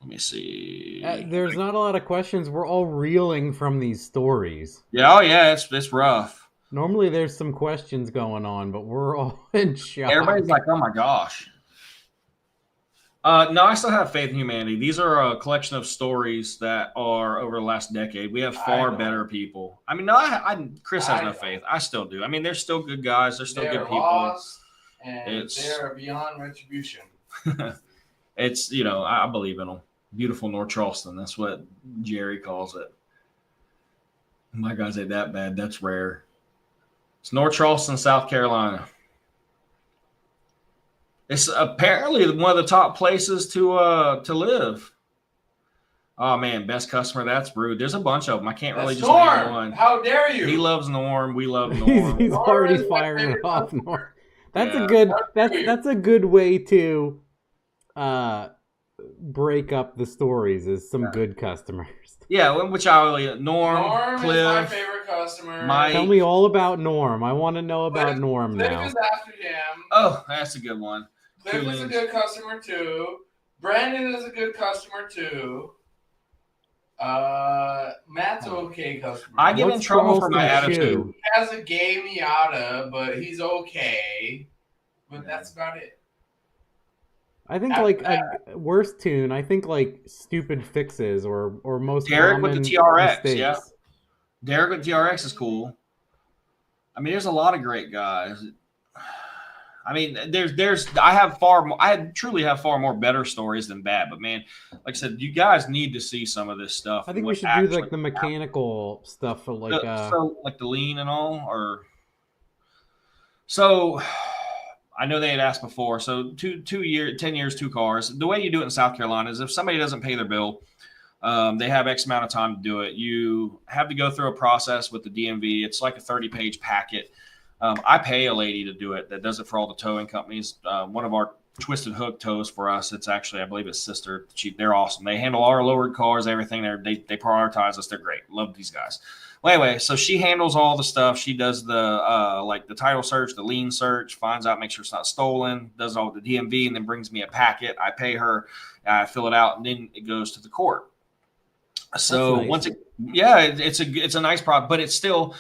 Let me see. There's not a lot of questions. We're all reeling from these stories. Yeah, oh yeah, it's rough. Normally there's some questions going on, but we're all in shock. Everybody's like, oh my gosh. No, I still have faith in humanity. These are a collection of stories that are over the last decade. We have far better people. I mean, no, Chris has no faith. I still do. I mean, they're still good guys. They're still good people. Lost and they're beyond retribution. It's, I believe in them. Beautiful North Charleston. That's what Jerry calls it. My guys ain't that bad. That's rare. It's North Charleston, South Carolina. It's apparently one of the top places to live. Oh man, best customer. That's rude. There's a bunch of them. I can't really just name one. How dare you? He loves Norm. We love Norm. He's already firing it off, Norm. That's a good. That's a good way to break up the stories. Is some good customers. Yeah, which Norm, Norm Cliff, is my favorite customer. Tell me all about Norm. I want to know about Norm Cliff now. Is after him. Oh, that's a good one. Cliff is a good customer too. Brandon is a good customer too. Matt's an okay customer. I get in trouble for my attitude. He has a gay Miata, but he's okay. But that's about it. I think worst tune. I think like stupid fixes or most Derek common with the TRX. mistakes. Yeah, Derek with the TRX is cool. I mean, there's a lot of great guys. I mean, I truly have far more better stories than bad. But man, like I said, you guys need to see some of this stuff. I think we should do like the mechanical stuff for like so like the lean and all, or so. I know they had asked before. So 10 years, 2 cars. The way you do it in South Carolina is if somebody doesn't pay their bill, they have X amount of time to do it. You have to go through a process with the DMV. It's like a 30-page packet. I pay a lady to do it that does it for all the towing companies. One of our Twisted Hook tows for us. It's actually, I believe it's Sister. They're awesome. They handle our lowered cars, everything. They prioritize us. They're great. Love these guys. Well, anyway, so she handles all the stuff. She does the like the title search, the lien search, finds out, make sure it's not stolen, does all the DMV, and then brings me a packet. I pay her, I fill it out, and then it goes to the court. So nice. It's a nice product, but it's still.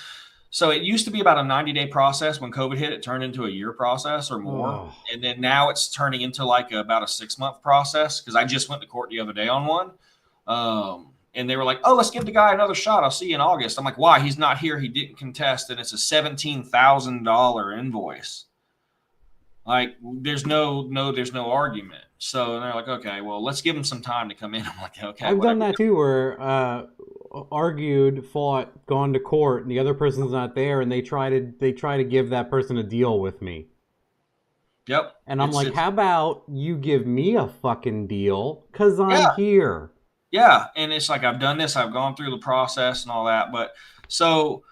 So it used to be about a 90-day process. When COVID hit, it turned into a year process or more. Oh. And then now it's turning into like about a 6-month process because I just went to court the other day on one. And they were like, oh, let's give the guy another shot. I'll see you in August. I'm like, why? He's not here. He didn't contest. And it's a $17,000 invoice. Like there's no argument. So and they're like, okay, well, let's give him some time to come in. I'm like, okay. I've done that too, where argued, fought, gone to court, and the other person's not there, and they try to give that person a deal with me. Yep. And I'm like, how about you give me a fucking deal because I'm here? Yeah, and it's like I've done this. I've gone through the process and all that. But so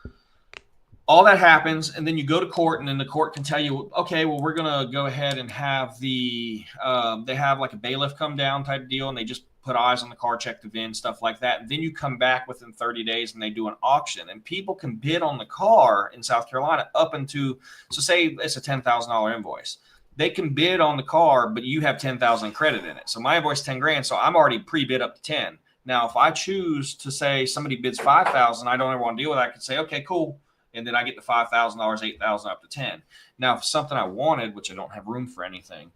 all that happens, and then you go to court, and then the court can tell you, okay, well, we're going to go ahead and have they have like a bailiff come down type deal, and they just put eyes on the car, check the VIN, stuff like that. And then you come back within 30 days, and they do an auction, and people can bid on the car in South Carolina up into, so say it's a $10,000 invoice. They can bid on the car, but you have 10,000 credit in it. So my invoice $10,000, so I'm already pre-bid up to 10. Now, if I choose to say somebody bids 5,000, I don't ever want to deal with that. I could say, okay, cool, and then I get the $5,000, 8,000 up to 10. Now, if something I wanted, which I don't have room for anything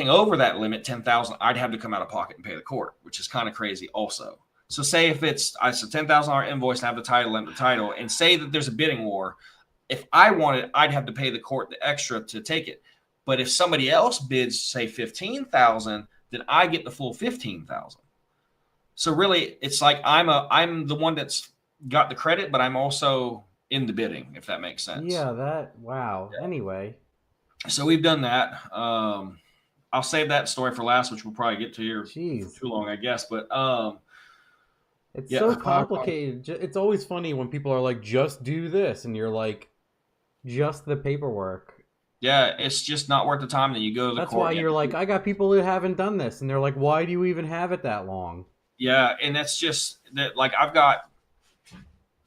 over that limit, 10,000, I'd have to come out of pocket and pay the court, which is kind of crazy, also. So say if it's a $10,000 invoice and I have the title, and say that there's a bidding war. If I wanted, I'd have to pay the court the extra to take it. But if somebody else bids, say 15,000, then I get the full 15,000. So really, it's like I'm the one that's got the credit, but I'm also in the bidding, if that makes sense. Yeah. Wow. Yeah. Anyway, so we've done that. I'll save that story for last, which we'll probably get to here for too long, I guess. But it's so complicated. It's always funny when people are like, "Just do this," and you're like, "Just the paperwork." Yeah, it's just not worth the time that you go to the court. That's why you're like, I got people that haven't done this, and they're like, why do you even have it that long? Yeah, and that's just that. Like I've got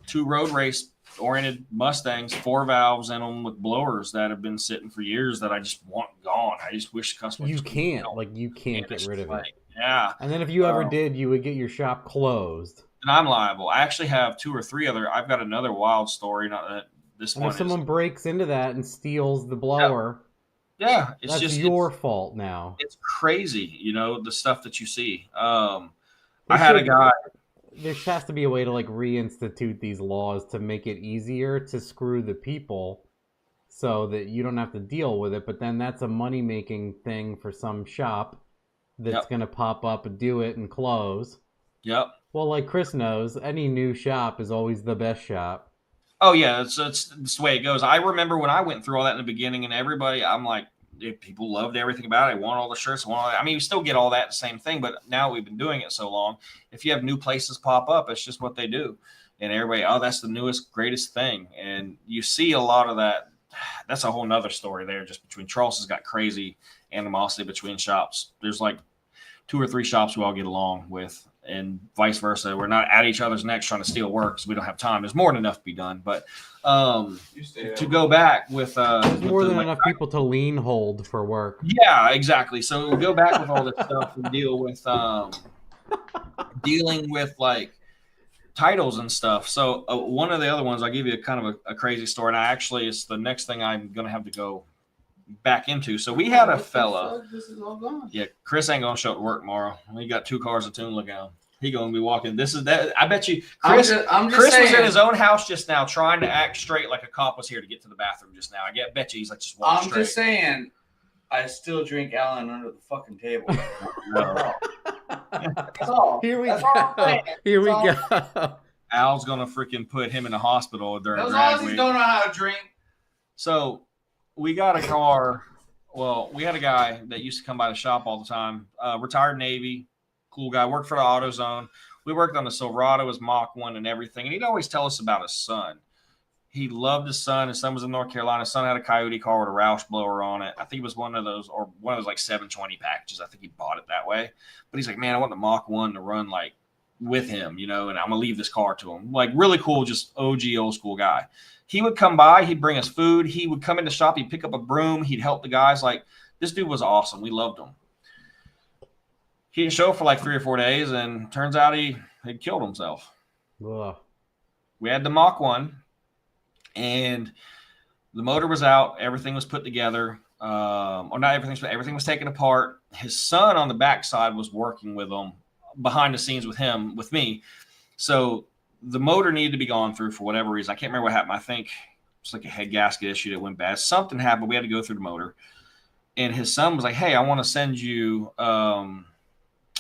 2 road race oriented Mustangs, 4 valves in them with blowers that have been sitting for years that I just want gone. I just wish customers you can't get rid of it. Yeah, and then if you ever did, you would get your shop closed. And I'm liable. I actually have 2 or 3 other. I've got another wild story. Not that. And if someone breaks into that and steals the blower, it's that's your fault now. It's crazy, the stuff that you see. I had a guy. There has to be a way to like reinstitute these laws to make it easier to screw the people, so that you don't have to deal with it. But then that's a money-making thing for some shop that's going to pop up and do it and close. Yep. Well, like Chris knows, any new shop is always the best shop. Oh, yeah, it's the way it goes. I remember when I went through all that in the beginning, and everybody, I'm like, people loved everything about it. I want all the shirts. I mean, you still get all that, the same thing, but now we've been doing it so long. If you have new places pop up, it's just what they do. And everybody, oh, that's the newest, greatest thing. And you see a lot of that. That's a whole nother story there. Just between Charleston's got crazy animosity between shops. There's like 2 or 3 shops we all get along with, and vice versa. We're not at each other's necks trying to steal work because we don't have time. There's more than enough to be done. But to go back with there's more than enough people to lean hold for work. Yeah, exactly. So we'll go back with all this stuff and deal with dealing with like titles and stuff. So one of the other ones, I'll give you kind of a crazy story. And it's the next thing I'm going to have to go back into. So we had a fella. This is all gone. Yeah, Chris ain't gonna show up to work tomorrow. We got 2 cars to tune. Look out. He gonna be walking. This is that. I bet you, I'm Chris. just Chris was saying. in his own house just now, trying to act straight like a cop was here to get to the bathroom just now. Bet you he's like just walking I'm straight. just saying. I still drink Allen under the fucking table. No. That's all. Here we That's all I'm go. saying. Here we That's go. Al's gonna freaking put him in the hospital during Those drag Aussies week. don't know how to drink. So we got a car. Well, we had a guy that used to come by the shop all the time. Retired Navy, cool guy. Worked for the AutoZone. We worked on the Silverado, his Mach 1 and everything. And he'd always tell us about his son. He loved his son. His son was in North Carolina. His son had a Coyote car with a Roush blower on it. I think it was one of those like 720 packages. I think he bought it that way. But he's like, man, I want the Mach 1 to run like with him, and I'm going to leave this car to him. Like really cool, just OG old school guy. He would come by. He'd bring us food. He would come in the shop. He'd pick up a broom. He'd help the guys. Like this dude was awesome. We loved him. He didn't show for like 3 or 4 days, and turns out he had killed himself. Ugh. We had the Mach 1, and the motor was out. Everything was put together. Or not everything, but everything was taken apart. His son on the backside was working with him behind the scenes with me. So the motor needed to be gone through for whatever reason. I can't remember what happened. I think it's like a head gasket issue that went bad. Something happened. We had to go through the motor. And his son was like, hey, I want to send you a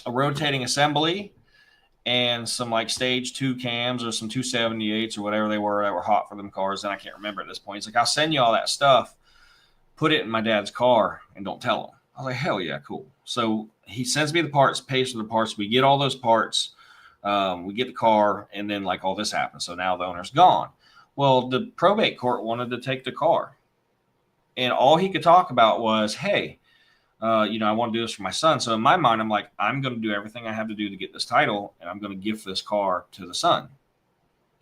rotating assembly and some like stage 2 cams or some 278s or whatever they were that were hot for them cars. And I can't remember at this point. He's like, I'll send you all that stuff. Put it in my dad's car and don't tell him. I was like, hell yeah, cool. So he sends me the parts, pays for the parts. We get all those parts. We get the car, and then like all this happens. So now the owner's gone. Well, the probate court wanted to take the car. And all he could talk about was, hey, I want to do this for my son. So in my mind, I'm like, I'm going to do everything I have to do to get this title, and I'm going to gift this car to the son.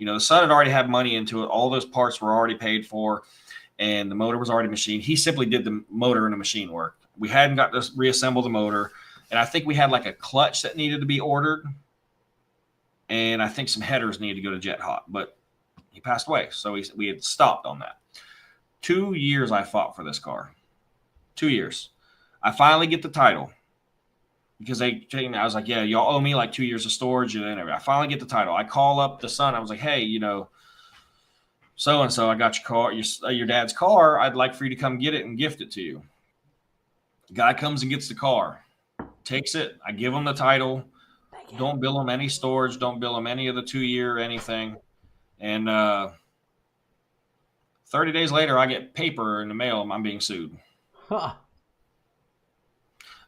The son had already had money into it. All those parts were already paid for, and the motor was already machined. He simply did the motor and the machine work. We hadn't got to reassemble the motor, and I think we had like a clutch that needed to be ordered, and I think some headers needed to go to Jet Hot, but he passed away, so we had stopped on that. 2 years I fought for this car. 2 years. I finally get the title because I was like, yeah, y'all owe me like 2 years of storage and everything. I finally get the title. I call up the son. I was like, hey, so-and-so, I got your car, your dad's car. I'd like for you to come get it and gift it to you. The guy comes and gets the car, takes it. I give him the title. Don't bill him any storage. Don't bill him any of the 2-year anything. And 30 days later, I get paper in the mail. I'm being sued. Huh.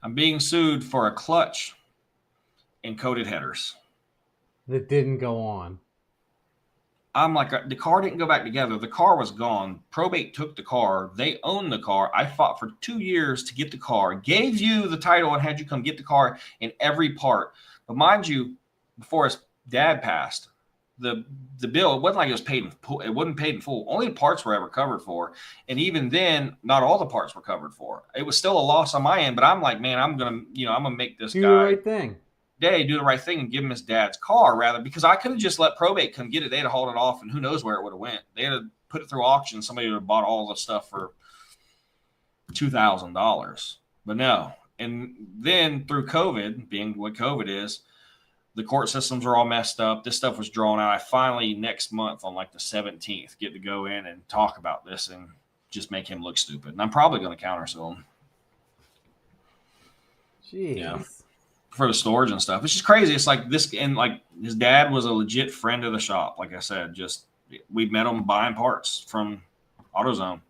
I'm being sued for a clutch and coated headers. That didn't go on. I'm like, the car didn't go back together. The car was gone. Probate took the car. They own the car. I fought for 2 years to get the car, gave you the title and had you come get the car in every part. But mind you, before his dad passed, the bill, it wasn't like it was paid in full. It wasn't paid in full. Only the parts were ever covered for. And even then, not all the parts were covered for. It was still a loss on my end, but I'm like, man, I'm going to make this Do guy the right thing. do the right thing and give him his dad's car rather, because I could have just let probate come get it. They'd have hauled it off and who knows where it would have went. They'd have put it through auction. Somebody would have bought all the stuff for $2,000, but no. And then through COVID, being what COVID is, the court systems are all messed up. This stuff was drawn out. I finally next month on like the 17th get to go in and talk about this and just make him look stupid. And I'm probably going to countersue him. Jeez. Yeah. For the storage and stuff. It's just crazy. It's like this, and like his dad was a legit friend of the shop. Like I said, just we met him buying parts from AutoZone.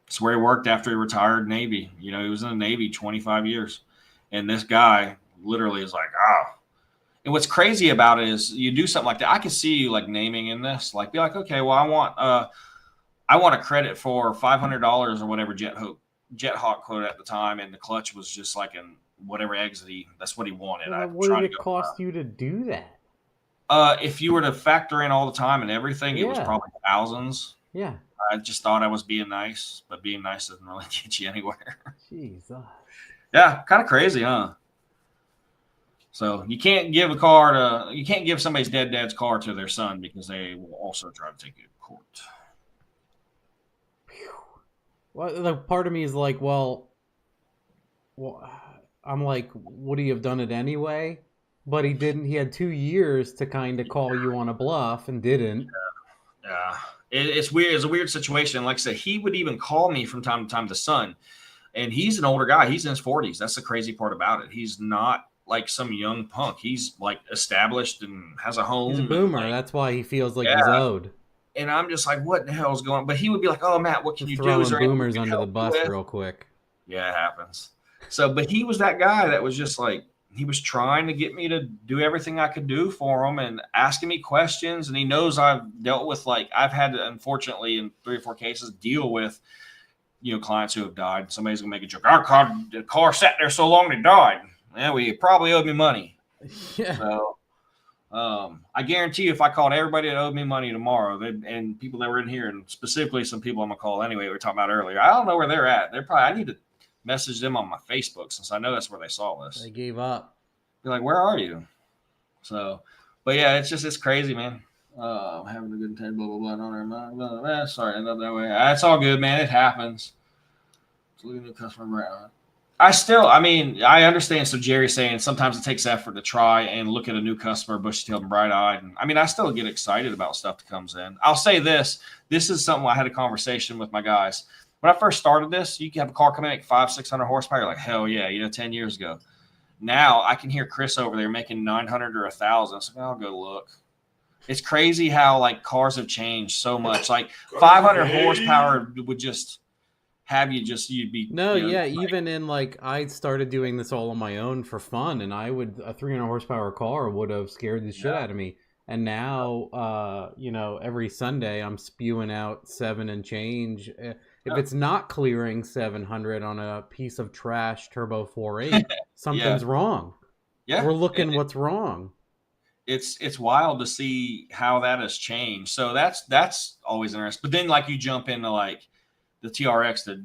It's where he worked after he retired Navy. He was in the Navy 25 years. And this guy literally is like, And what's crazy about it is you do something like that. I can see you like naming in this, like be like, okay, well, I want a credit for $500 or whatever Jet Hawk quoted at the time. And the clutch was just like in whatever exit that's what he wanted. Well, what did it cost you to do that? If you were to factor in all the time and everything, it was Yeah. probably thousands. Yeah. I just thought I was being nice, but being nice doesn't really get you anywhere. Jesus. Yeah, kind of crazy, huh? So you can't give somebody's dad's car to their son because they will also try to take you to court. Well, the part of me is like, well, I'm like, would he have done it anyway? but he didn't. He had 2 years to kind of call you on a bluff and didn't. Yeah, it's weird. It's a weird situation. Like I said, he would even call me from time to time, the son, and he's an older guy. He's in his 40s. That's the crazy part about it. He's not like some young punk. He's like established and has a home. He's a boomer. Like, That's why he feels like he's owed. and I'm just like, what the hell is going on? But he would be like, oh, Matt, what can you do? Throwing Is there anything boomers we can under the help bus you with? real quick. Yeah, it happens. So, but he was that guy that was just like, he was trying to get me to do everything I could do for him and asking me questions. And he knows I've dealt with, like, I've had to, unfortunately, in 3 or 4 cases, deal with, clients who have died. Somebody's going to make a joke. The car sat there so long they died. Yeah, we probably owed me money. Yeah. So, I guarantee you, if I called everybody that owed me money tomorrow, and people that were in here, and specifically some people I'm going to call anyway, we were talking about earlier, I don't know where they're at. I need to message them on my Facebook, since I know that's where they saw this. They gave up. Be like, where are you? So, but yeah, it's crazy, man. Having a good time, blah, blah, blah, on our mind. Sorry, I love that way. It's all good, man. It happens. So look at the customer right. I understand. So Jerry's saying sometimes it takes effort to try and look at a new customer, bushy-tailed and bright-eyed. And I still get excited about stuff that comes in. I'll say this. This is something I had a conversation with my guys. When I first started this, you can have a car come in at 500-600 horsepower. You're like, hell yeah, 10 years ago. Now I can hear Chris over there making 900 or 1,000. So I'll go look. It's crazy how like cars have changed so much. Like 500 horsepower would just have you'd be. No, yeah. Even in like, I started doing this all on my own for fun, and a 300 horsepower car would have scared the shit out of me. And now, every Sunday I'm spewing out 7 and change. If it's not clearing 700 on a piece of trash turbo 4.8, something's wrong. Yeah, we're looking what's wrong. It's wild to see how that has changed. So that's always interesting. But then like you jump into like the TRX that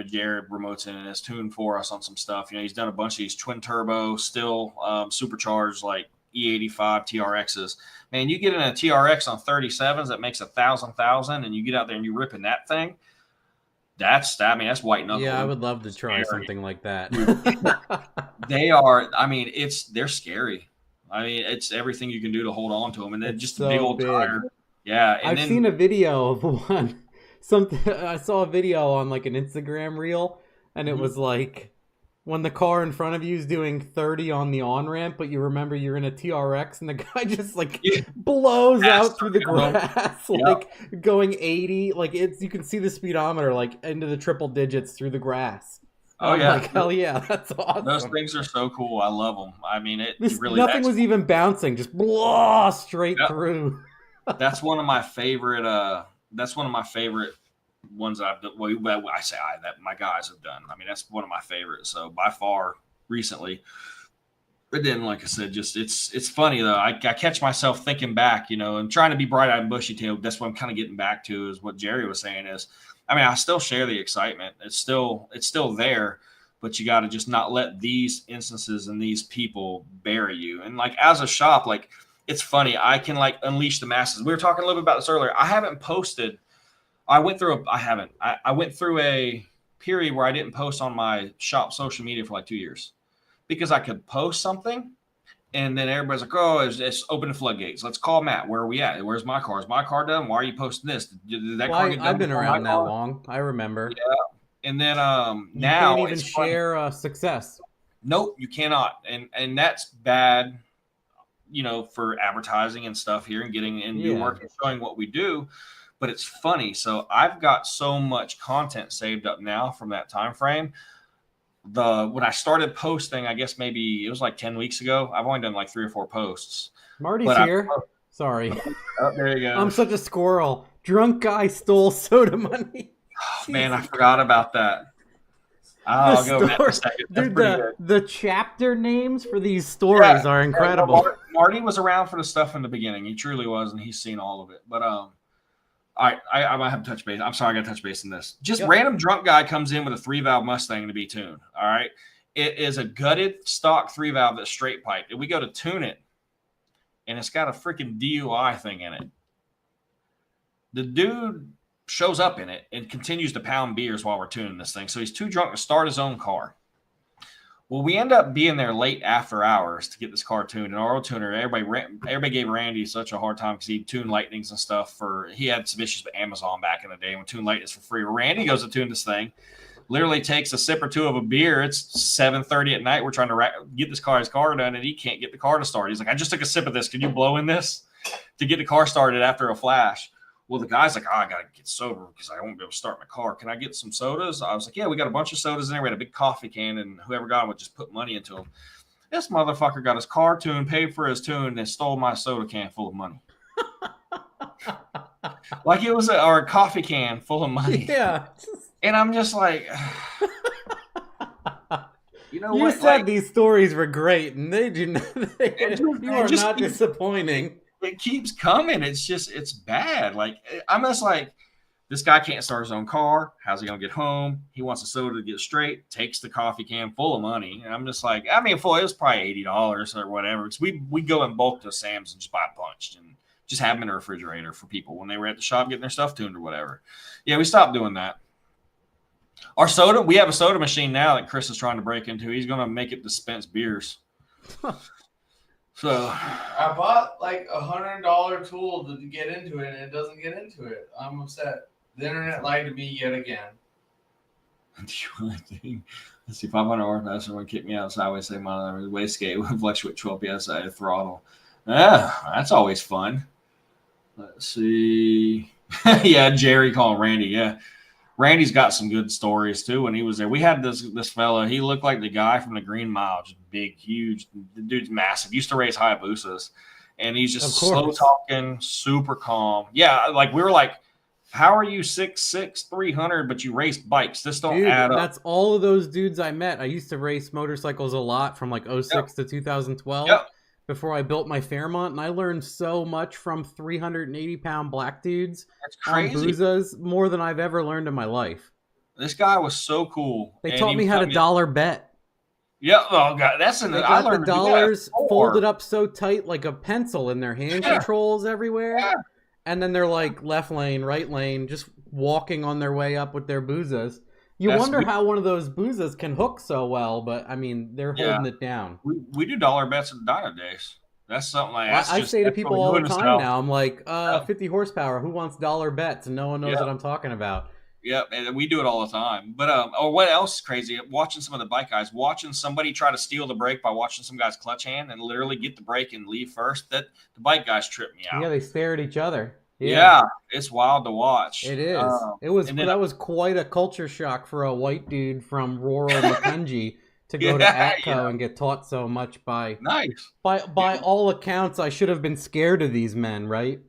Jared remotes in and has tuned for us on some stuff. He's done a bunch of these twin turbo, still supercharged like E85 TRXs. Man, you get in a TRX on 37s that makes 1,000, and you get out there and you're ripping that thing. That's white knuckle. Yeah, I would love to try something like that. They're scary. It's everything you can do to hold on to them, and then just a big old big. tire. Yeah, I've seen a video of one. I saw a video on like an Instagram reel, and it was like when the car in front of you is doing 30 on the on ramp, but you remember you're in a TRX, and the guy just like blows out through the grass, like going 80. Like you can see the speedometer like into the triple digits through the grass. Oh yeah, like hell yeah, that's awesome. Those things are so cool. I love them. Nothing was even bouncing, just blah straight through. That's one of my favorite. That's one of my favorite ones that I've done. Well, that my guys have done. That's one of my favorites. So by far recently. But then, like I said, just it's funny though. I catch myself thinking back, and trying to be bright-eyed and bushy-tailed. That's what I'm kind of getting back to is what Jerry was saying is, I still share the excitement. It's still there, but you got to just not let these instances and these people bury you. And like as a shop, like it's funny. I can like unleash the masses. We were talking a little bit about this earlier. I haven't posted. I went through a period where I didn't post on my shop social media for like 2 years because I could post something and then everybody's like, oh, it's open the floodgates. Let's call Matt. Where are we at? Where's my car? Is my car done? Why are you posting this? Did that car get done? I've been around that long. I remember. Yeah. And then now you can't even share success. Nope, you cannot. And that's bad, for advertising and stuff here and getting in new work and showing what we do. But it's funny. So I've got so much content saved up now from that time frame. When I started posting, I guess maybe it was like 10 weeks ago. I've only done like 3 or 4 posts. Marty's here. Sorry. Oh, there you go. I'm such a squirrel. Drunk guy stole soda money. Oh, man, I forgot about that. I'll go back in a second. Dude, the chapter names for these stories are incredible. Marty was around for the stuff in the beginning. He truly was, and he's seen all of it. But all right, I might have to touch base. I'm sorry, I got to touch base on this. Just random drunk guy comes in with a 3-valve Mustang to be tuned. All right, it is a gutted stock 3-valve that's straight piped. And we go to tune it, and it's got a freaking DUI thing in it. The dude shows up in it and continues to pound beers while we're tuning this thing. So he's too drunk to start his own car. Well, we end up being there late after hours to get this car tuned. And our old tuner, everybody gave Randy such a hard time because he tuned Lightnings and stuff he had some issues with Amazon back in the day when tuned Lightnings for free. Randy goes to tune this thing, literally takes a sip or two of a beer. It's 7:30 at night. We're trying to get his car done, and he can't get the car to start. He's like, I just took a sip of this. Can you blow in this to get the car started after a flash? Well, the guy's like, I got to get sober because I won't be able to start my car. Can I get some sodas? I was like, yeah, we got a bunch of sodas in there. We had a big coffee can, and whoever got them would just put money into them. This motherfucker got his car tuned, paid for his tune, and stole my soda can full of money. Like it was a coffee can full of money. Yeah. And I'm just like, you know you what? said these stories were great, and they do not. You are not disappointing. It keeps coming. It's bad. Like, I'm just like, this guy can't start his own car. How's he going to get home? He wants a soda to get straight, takes the coffee can full of money. And I'm just like, I mean, it was probably $80 or whatever. Because we go in bulk to Sam's and just buy punched and just have them in the refrigerator for people when they were at the shop getting their stuff tuned or whatever. Yeah, we stopped doing that. Our soda, we have a soda machine now that Chris is trying to break into. He's going to make it dispense beers. So I bought like $100 tool to get into it, and it doesn't get into it. I'm upset. The internet lied to me yet again. Let's see, 500 horsepower. Someone kicked me out sideways, say my wastegate with fluctuate 12 psi throttle. Yeah, that's always fun. Let's see. Yeah, Jerry calling Randy. Yeah. Randy's got some good stories too. When he was there, we had this fella. He looked like the guy from the Green Mile, just big, huge. The dude's massive. Used to race Hayabusas, and he's just slow talking, super calm. Yeah, like we were like, how are you 6'6", 300, but you race bikes? This don't add up. That's all of those dudes I met. I used to race motorcycles a lot from like 06 to 2012. Yep. Before I built my Fairmont, and I learned so much from 380-pound black dudes on Boozas, more than I've ever learned in my life. This guy was so cool. They taught me how to dollar bet. Yeah, oh god, I learned the dollars folded up so tight like a pencil in their hand controls everywhere. Yeah. And then they're like left lane, right lane, just walking on their way up with their Boozas. You wonder how one of those Boozas can hook so well, but I mean, they're holding it down. We do dollar bets at the Dyno Days. That's something like I say to people all the time now. I'm like, 50 horsepower. Who wants dollar bets? And no one knows what I'm talking about. Yep, and we do it all the time. But or what else is crazy? Watching some of the bike guys, watching somebody try to steal the brake by watching some guy's clutch hand and literally get the brake and leave first. That the bike guys trip me out. Yeah, they stare at each other. Yeah, it's wild to watch. It is. That was quite a culture shock for a white dude from rural Macungie to go to ATCO and get taught so much by. Nice. By all accounts, I should have been scared of these men, right?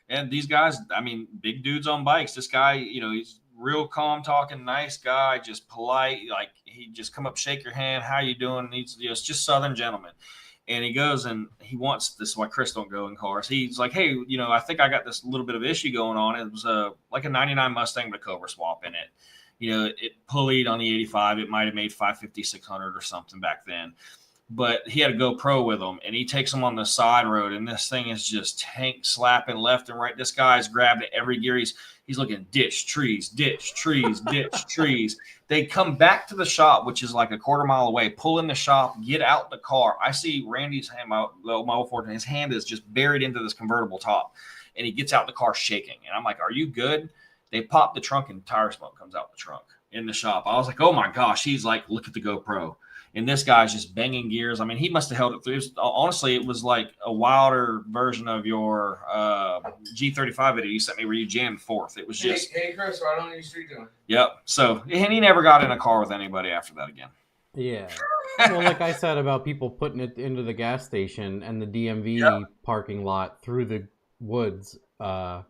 And these guys, I mean, big dudes on bikes. This guy, he's real calm talking, nice guy, just polite. Like he just come up, shake your hand. How you doing? He's just Southern gentleman. And he goes and he wants this. Is why Chris don't go in cars. He's like, hey, I think I got this little bit of issue going on. It was like a 99 Mustang with a Cobra swap in it. It pulleyed on the 85. It might have made 550, 600 or something back then. But he had a GoPro with him, and he takes him on the side road, and this thing is just tank slapping left and right. This guy's grabbed at every gear. He's looking ditch, trees, ditch, trees, ditch, trees. They come back to the shop, which is like a quarter mile away, pull in the shop, get out the car. I see Randy's hand, my old Ford, and his hand is just buried into this convertible top, and he gets out the car shaking. And I'm like, are you good? They pop the trunk, and tire smoke comes out the trunk in the shop. I was like, oh, my gosh. He's like, look at the GoPro. And this guy's just banging gears. I mean, he must have held it through. Honestly, it was like a wilder version of your G35 video you sent me where you jammed fourth. It was just... Hey, Chris, right on your street doing. Yep. So, and he never got in a car with anybody after that again. Yeah. Well, like I said about people putting it into the gas station and the DMV parking lot through the woods. Yeah.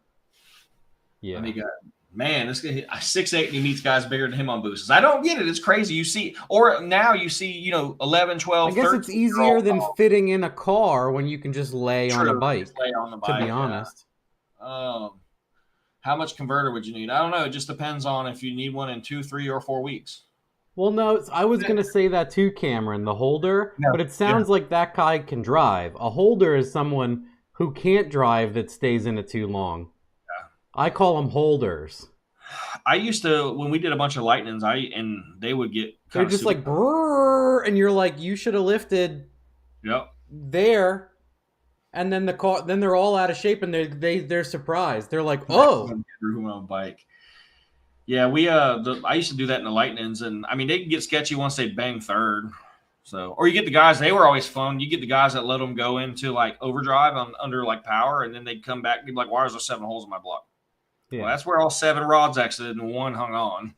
And he got... Man, this guy 6'8" and he meets guys bigger than him on boosters. I don't get it. It's crazy. You see, or now you see, 11, 12, I guess it's easier than fitting in a car when you can just lay on a bike. Lay on the bike, to be honest. How much converter would you need? I don't know. It just depends on if you need one in 2, 3, or 4 weeks. Well, no, I was going to say that too, Cameron, the holder. No, but it sounds like that guy can drive. A holder is someone who can't drive that stays in it too long. I call them holders. I used to, when we did a bunch of lightnings, and they would get They're just like brrr, and you're like, you should have lifted yep. there, and then then they're all out of shape, and they're surprised. They're like, oh, on bike. Yeah, I used to do that in the lightnings, and I mean they can get sketchy once they bang third. So, or you get the guys, they were always fun. You get the guys that let them go into like overdrive under like power, and then they'd come back and be like, why is there 7 holes in my block? Yeah. Well, that's where all 7 rods exited and 1 hung on.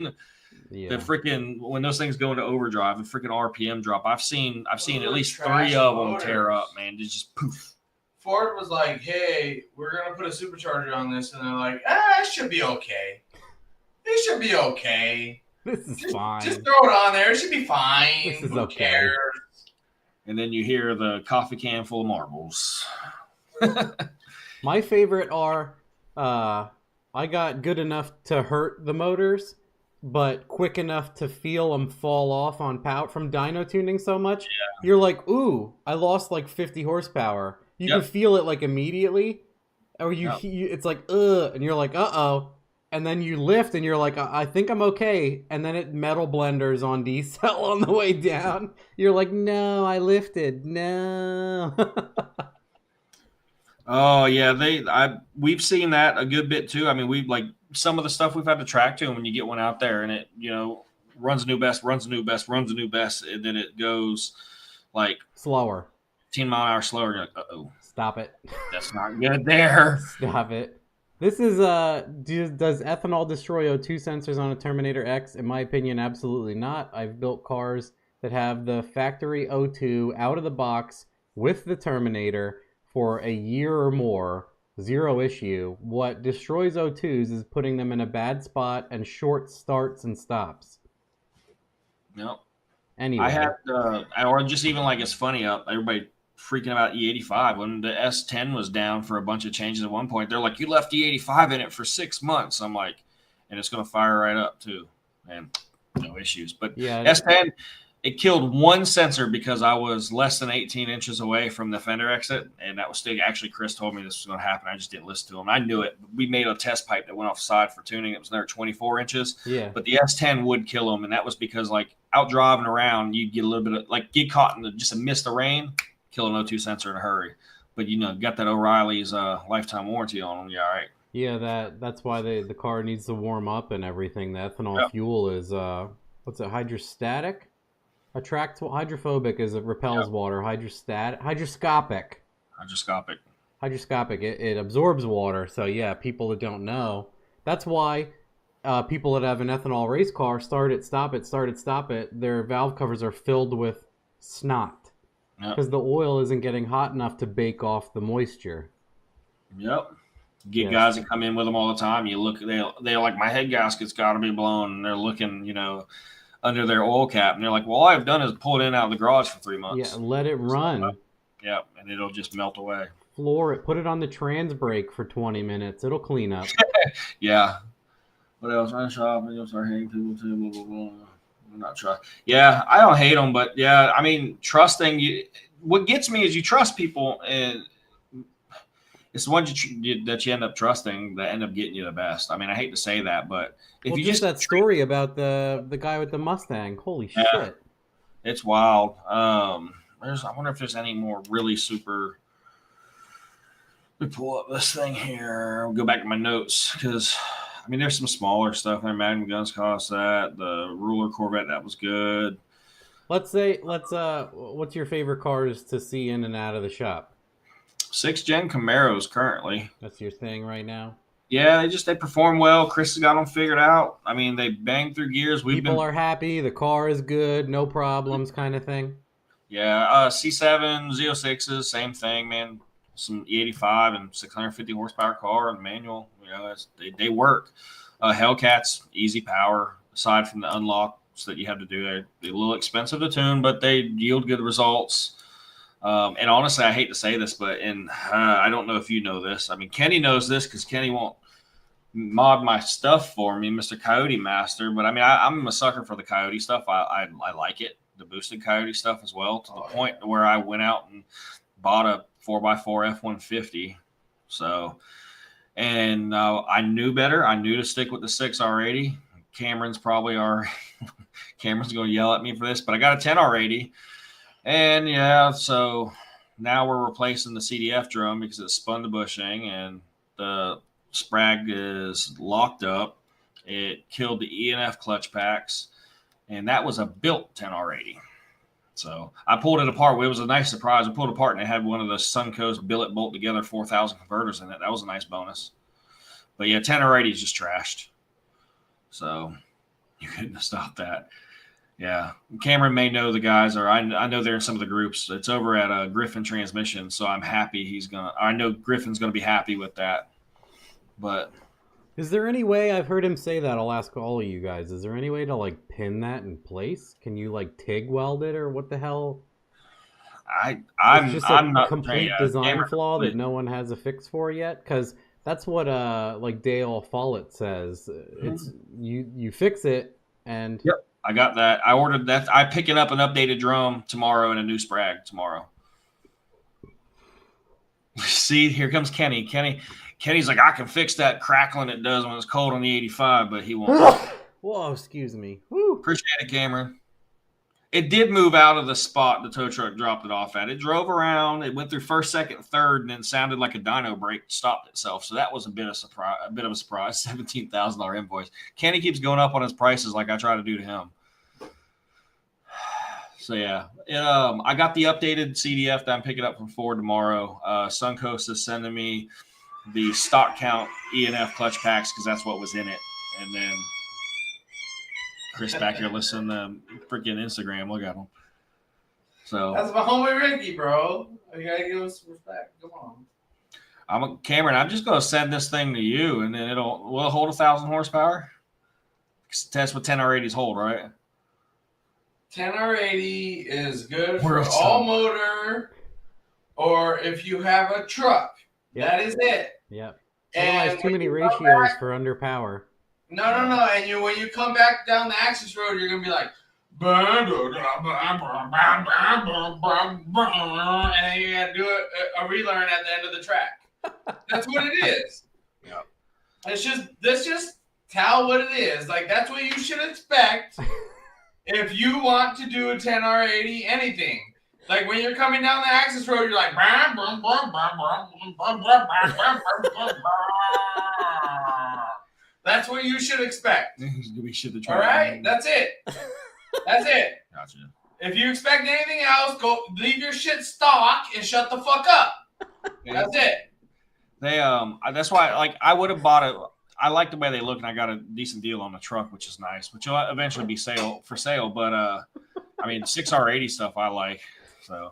Yeah. The freaking, when those things go into overdrive, the freaking RPM drop. I've seen at least 3 of them tear up, man. It's just poof. Ford was like, hey, we're going to put a supercharger on this. And they're like, it should be okay. It should be okay. This is fine. Just throw it on there. It should be fine. This is Who okay. cares? And then you hear the coffee can full of marbles. My favorite are, I got good enough to hurt the motors, but quick enough to feel them fall off on power from dyno tuning so much. Yeah. You're like, ooh, I lost like 50 horsepower. You can feel it like immediately, or it's like, and you're like, uh-oh. And then you lift and you're like, I think I'm okay. And then it metal blenders on decel on the way down. You're like, no, I lifted. No. Oh yeah, we've seen that a good bit too. I mean, we've like some of the stuff we've had to track to, and when you get one out there and it, runs a new best, and then it goes like slower, 10 mile an hour slower. You're like, uh-oh, stop it. That's not good there. Stop it. This is does ethanol destroy O2 sensors on a Terminator X? In my opinion, absolutely not. I've built cars that have the factory O2 out of the box with the Terminator for a year or more, zero issue. What destroys O2s is putting them in a bad spot and short starts and stops. Nope. Anyway. I had, or just even like it's funny, everybody freaking about E85 when the S10 was down for a bunch of changes at one point. They're like, you left E85 in it for 6 months. I'm like, and it's going to fire right up too. And no issues. But yeah, S10, it killed one sensor because I was less than 18 inches away from the fender exit. And that was still, actually, Chris told me this was going to happen. I just didn't listen to him. I knew it. We made a test pipe that went off the side for tuning. It was another 24 inches. Yeah. But the S10 would kill them. And that was because, like, out driving around, you'd get a little bit of, like, get caught in just a mist of rain, kill an O2 sensor in a hurry. But, got that O'Reilly's lifetime warranty on them. Yeah, all right. Yeah, that's why the car needs to warm up and everything. The ethanol fuel is, what's it, hydrostatic? Hydrophobic is it repels water. Hydroscopic. It absorbs water. So yeah, people that don't know, that's why people that have an ethanol race car start it, stop it. Their valve covers are filled with snot because the oil isn't getting hot enough to bake off the moisture. Yep. Get guys that come in with them all the time. You look, they're like, my head gasket's got to be blown, and they're looking, under their oil cap, and they're like, well, all I've done is pull it in out of the garage for 3 months. Yeah, let it run. And it'll just melt away. Floor it. Put it on the trans brake for 20 minutes. It'll clean up. Yeah. What else? I shop and you'll start hating people too. Blah, blah, blah. I'm not trying. Yeah, I don't hate them, but yeah, I mean, trusting you. What gets me is you trust people, and it's the ones that you end up trusting that end up getting you the best. I mean, I hate to say that, but if you just that story about the guy with the Mustang, holy shit, it's wild. I wonder if there's any more really super. Let me pull up this thing here. I'll go back to my notes because I mean, there's some smaller stuff. Their Magnum guns cost that. The Ruler Corvette, that was good. What's your favorite cars to see in and out of the shop? 6th gen Camaros currently. That's your thing right now? Yeah, they perform well. Chris has got them figured out. I mean, they bang through gears. People are happy. The car is good. No problems kind of thing. Yeah, C7, Z06s, same thing, man. Some E85 and 650 horsepower car and manual. They work. Hellcats, easy power. Aside from the unlocks that you have to do, they're a little expensive to tune, but they yield good results. And honestly, I hate to say this, but I don't know if you know this. I mean, Kenny knows this because Kenny won't mod my stuff for me, Mr. Coyote Master. But I mean, I'm a sucker for the Coyote stuff. I like it, the boosted Coyote stuff as well, to the point where I went out and bought a 4x4 F-150. So, And I knew better. I knew to stick with the 6R80. Cameron's probably Cameron's going to yell at me for this, but I got a 10R80. And yeah, so now we're replacing the CDF drum because it's spun the bushing and the sprag is locked up. It killed the ENF clutch packs, and that was a built 10R80. So I pulled it apart. It was a nice surprise. I pulled it apart and it had one of the Suncoast billet bolt together 4,000 converters in it. That was a nice bonus. But yeah, 10R80 is just trashed. So you couldn't have stopped that. Yeah. Cameron may know the guys, or I know they're in some of the groups. It's over at Griffin Transmission. So I'm happy I know Griffin's going to be happy with that. But is there any way, I've heard him say that, I'll ask all of you guys, is there any way to like pin that in place? Can you like TIG weld it, or what the hell? I'm just I'm a not complete design flaw that no one has a fix for yet, because that's what like Dale Follett says. It's you fix it and yep, I got that. I ordered that. I pick it up an updated drum tomorrow and a new sprag tomorrow. See, here comes Kenny. Kenny's like, I can fix that crackling it does when it's cold on the 85, but he won't. Whoa, excuse me. Woo. Appreciate it, Cameron. It did move out of the spot the tow truck dropped it off at. It drove around. It went through first, second, third, and then sounded like a dyno brake stopped itself. So that was a bit of a surprise. $17,000 invoice. Kenny keeps going up on his prices like I try to do to him. So yeah, I got the updated CDF that I'm picking up from Ford tomorrow. Suncoast is sending me the stock count ENF clutch packs because that's what was in it. And then Chris back here listening to freaking Instagram. Look at him. So that's my homie Ricky, bro. You gotta give us some respect. Come on. Cameron. I'm just gonna send this thing to you, and then will it hold 1,000 horsepower? That's what 10R80s hold, right? 10R80 is good for all motor, or if you have a truck. Yep. That is it. Yep. Otherwise, too many ratios for under power. No. And when you come back down the access road, you're gonna be like, and then you gotta do a relearn at the end of the track. That's what it is. Yep. Let's just tell what it is. Like that's what you should expect if you want to do a 10R80 anything. Like when you're coming down the access road, you're like, that's what you should expect. We should have tried. All right, that's it. That's it. Gotcha. If you expect anything else, go leave your shit stock and shut the fuck up. That's it. That's why I would have bought it. I like the way they look, and I got a decent deal on the truck, which is nice, which will eventually be for sale. But I mean, 6R80 stuff I like. So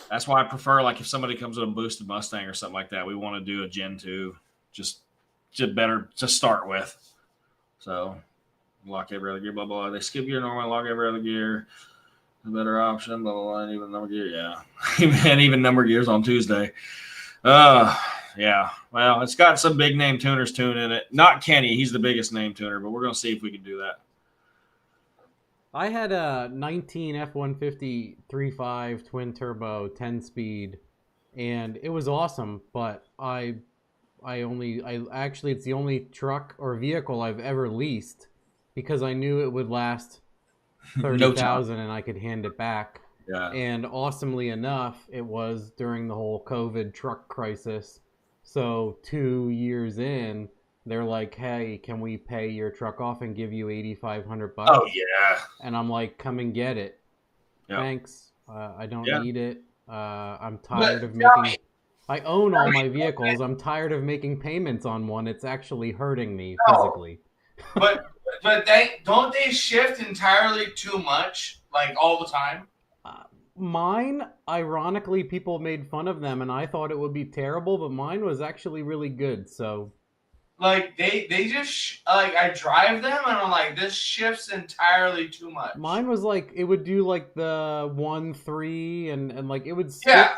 that's why I prefer, like, if somebody comes with a boosted Mustang or something like that, we want to do a Gen 2, just better to start with. So lock every other gear, blah, blah, blah. They skip gear normally, lock every other gear. A better option, blah, blah, blah, and even number gear. Yeah. And even number gears on Tuesday. Yeah. Well, it's got some big name tuners tuning it. Not Kenny. He's the biggest name tuner, but we're going to see if we can do that. I had a 19 F-150 3.5 twin turbo 10 speed, and it was awesome. But it's the only truck or vehicle I've ever leased because I knew it would last 30,000 and I could hand it back. Yeah. And awesomely enough, it was during the whole COVID truck crisis. So 2 years in, they're like, hey, can we pay your truck off and give you $8,500? Oh, yeah. And I'm like, come and get it. Yep. Thanks. I don't need it. I'm tired of making... I own all my vehicles. I'm tired of making payments on one. It's actually hurting me physically. But don't they shift entirely too much, like all the time? Mine, ironically, people made fun of them, and I thought it would be terrible, but mine was actually really good. So, like they just I drive them, and I'm like, this shifts entirely too much. Mine was like it would do like the 1-3, and like it would skip. Yeah.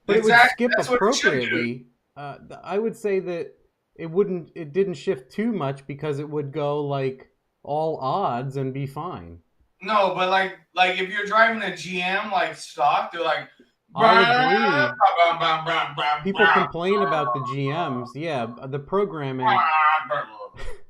But exactly. It would skip appropriately. I would say that it didn't shift too much because it would go like all odds and be fine. No, but like if you're driving a GM like stock, they're like I'll agree. People complain about the GMs. Yeah, the programming.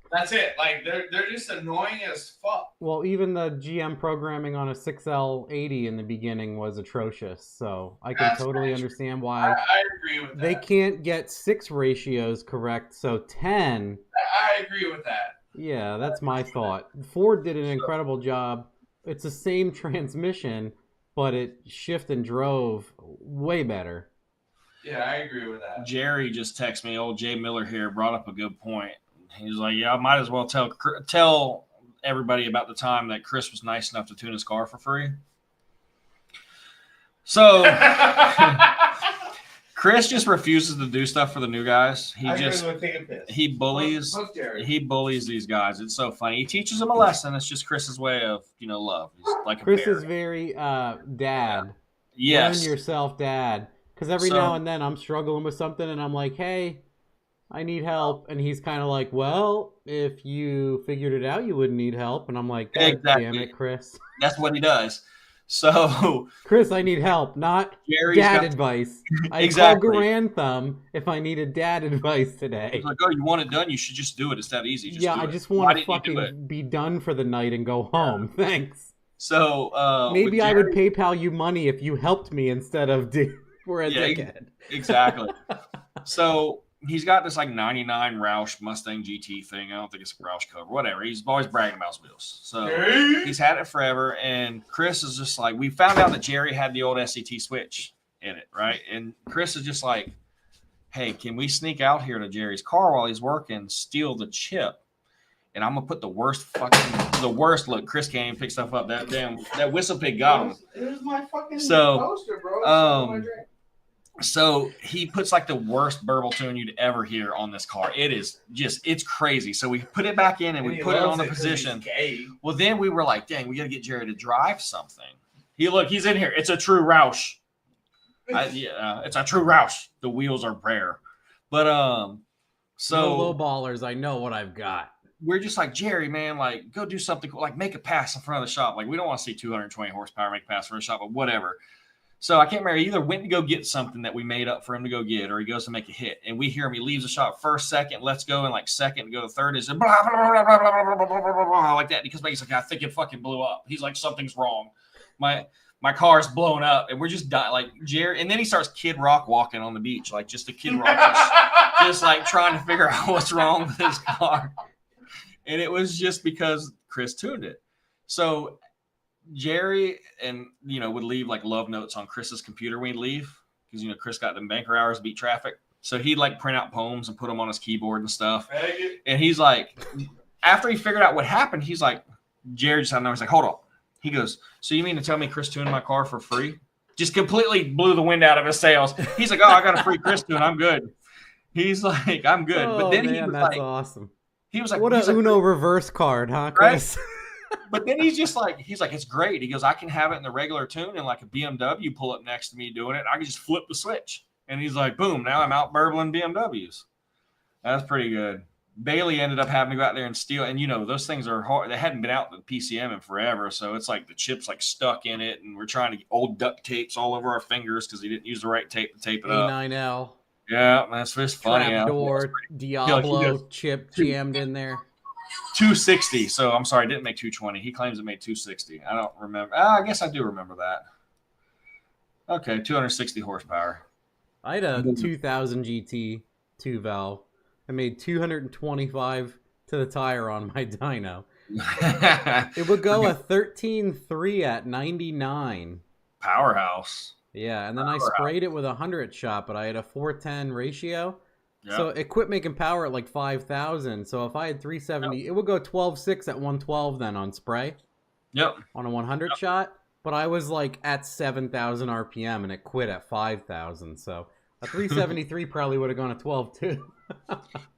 That's it. Like they're just annoying as fuck. Well, even the GM programming on a 6L80 in the beginning was atrocious. So I can totally understand why I agree with that. they can't get 6 ratios correct. So 10. I agree with that. Yeah, that's my thought. Ford did an incredible job. It's the same transmission, but it shift and drove way better. Yeah, I agree with that. Jerry just texted me. Old Jay Miller here brought up a good point. He's like, yeah, I might as well tell everybody about the time that Chris was nice enough to tune his car for free. So Chris just refuses to do stuff for the new guys. He bullies these guys. It's so funny. He teaches them a lesson. It's just Chris's way of, love. He's like Chris is very dad. Yes. Learn yourself, dad. Because every now and then I'm struggling with something and I'm like, hey, I need help. And he's kind of like, well, if you figured it out, you wouldn't need help. And I'm like, God exactly. Damn it, Chris. That's what he does. So, Chris, I need help, not dad advice. I call Garantham if I needed dad advice today. He's like, oh, you want it done? You should just do it. It's that easy. I just want to fucking be done for the night and go home. Yeah. Thanks. So maybe I would PayPal you money if you helped me instead of for a dickhead. Exactly. So he's got this like 99 Roush Mustang GT thing. I don't think it's a Roush cover, whatever. He's always bragging about his wheels. So he's had it forever. And Chris is just like, we found out that Jerry had the old SCT switch in it, right? And Chris is just like, hey, can we sneak out here to Jerry's car while he's working, steal the chip? And I'm gonna put the worst. Look, Chris can't even pick stuff up. That whistle pig got him. It was my fucking poster, bro. So he puts like the worst burble tune you'd ever hear on this car. It's crazy. So we put it back in and we put it on the position. Well, then we were like, dang, we got to get Jerry to drive something. He's in here. It's a true Roush. It's a true Roush. The wheels are rare. But, so. No low ballers. I know what I've got. We're just like, Jerry, man, like, go do something cool. Like, make a pass in front of the shop. Like, we don't want to see 220 horsepower make a pass in front of the shop, but whatever. So I can't remember. He either went to go get something that we made up for him to go get, or he goes to make a hit. And we hear him. He leaves the shop first, second, let's go, and like second to go to third. Is blah, blah, blah, blah, blah, blah, blah, blah, like that. Because he's like, I think it fucking blew up. He's like, something's wrong. My car's blown up, and we're just dying. Like Jerry, and then he starts Kid Rock walking on the beach, like just a Kid Rock, just like trying to figure out what's wrong with his car. And it was just because Chris tuned it. So Jerry would leave like love notes on Chris's computer when he'd leave because Chris got them banker hours to beat traffic. So he'd like print out poems and put them on his keyboard and stuff. And he's like, after he figured out what happened, he's like, Jerry just had no. He's like, hold on. He goes, so you mean to tell me Chris tuned my car for free? Just completely blew the wind out of his sails. He's like, oh, I got a free Chris tune. I'm good. He's like, I'm good. But then he was that's awesome. He was like, what a Uno reverse card, huh, Chris? Right? But then he's like, it's great. He goes, I can have it in the regular tune and like a BMW pull up next to me doing it. I can just flip the switch. And he's like, boom, now I'm out burbling BMWs. That's pretty good. Bailey ended up having to go out there and steal. And, those things are hard. They hadn't been out the PCM in forever. So it's like the chip's like stuck in it. And we're trying to get old duct tapes all over our fingers because he didn't use the right tape to tape it up. A9L. Yeah, that's just funny. Trapdoor, Diablo chip jammed in there. 260. So I'm sorry, I didn't make 220. He claims it made 260. I don't remember. I guess I do remember that. Okay, 260 horsepower. I had a 2000 GT 2-valve. I made 225 to the tire on my dyno. It would go a 13.3 at 99. Powerhouse. Yeah, and then I sprayed it with a 100 shot, but I had a 410 ratio. Yep. So it quit making power at like 5,000. So if I had 370, it would go 12.6 at 112 then on spray. Yep. On a 100 shot. But I was like at 7,000 RPM and it quit at 5,000. So a 373 probably would have gone to 12 too.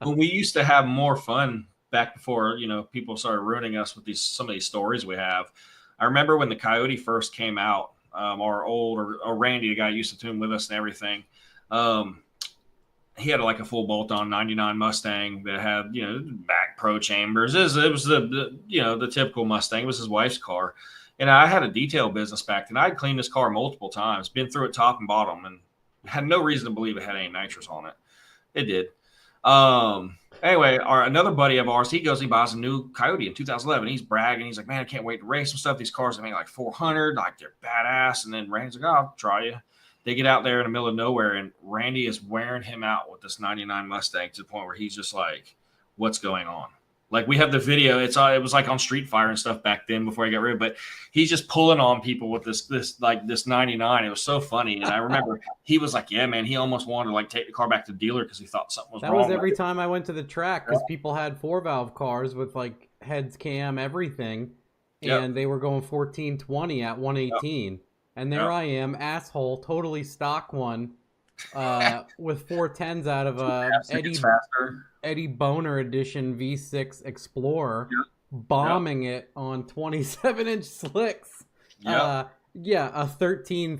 Well, we used to have more fun back before, people started ruining us with some of these stories we have. I remember when the Coyote first came out. Or Randy, the guy who used to tune with us and everything. He had like a full bolt-on 99 Mustang that had, back pro chambers. It was the typical Mustang. It was his wife's car. And I had a detail business back then. I'd cleaned this car multiple times, been through it top and bottom, and had no reason to believe it had any nitrous on it. It did. Anyway, another buddy of ours, he goes, he buys a new Coyote in 2011. He's bragging. He's like, man, I can't wait to race some stuff. These cars are making like 400, like they're badass. And then Randy's like, oh, I'll try you. They get out there in the middle of nowhere, and Randy is wearing him out with this 99 Mustang to the point where he's just like, what's going on? Like, we have the video. It was like on Street Fire and stuff back then before I got rid of it. But he's just pulling on people with this 99. It was so funny. And I remember he was like, yeah, man, he almost wanted to like take the car back to the dealer because he thought something was wrong. That was every time I went to the track because people had 4-valve cars with like heads, cam, everything. And they were going 1420 at 118. Yep. And there I am, asshole, totally stock one with 410s out of Eddie Boner edition V6 Explorer, bombing it on 27-inch slicks. A 13.3,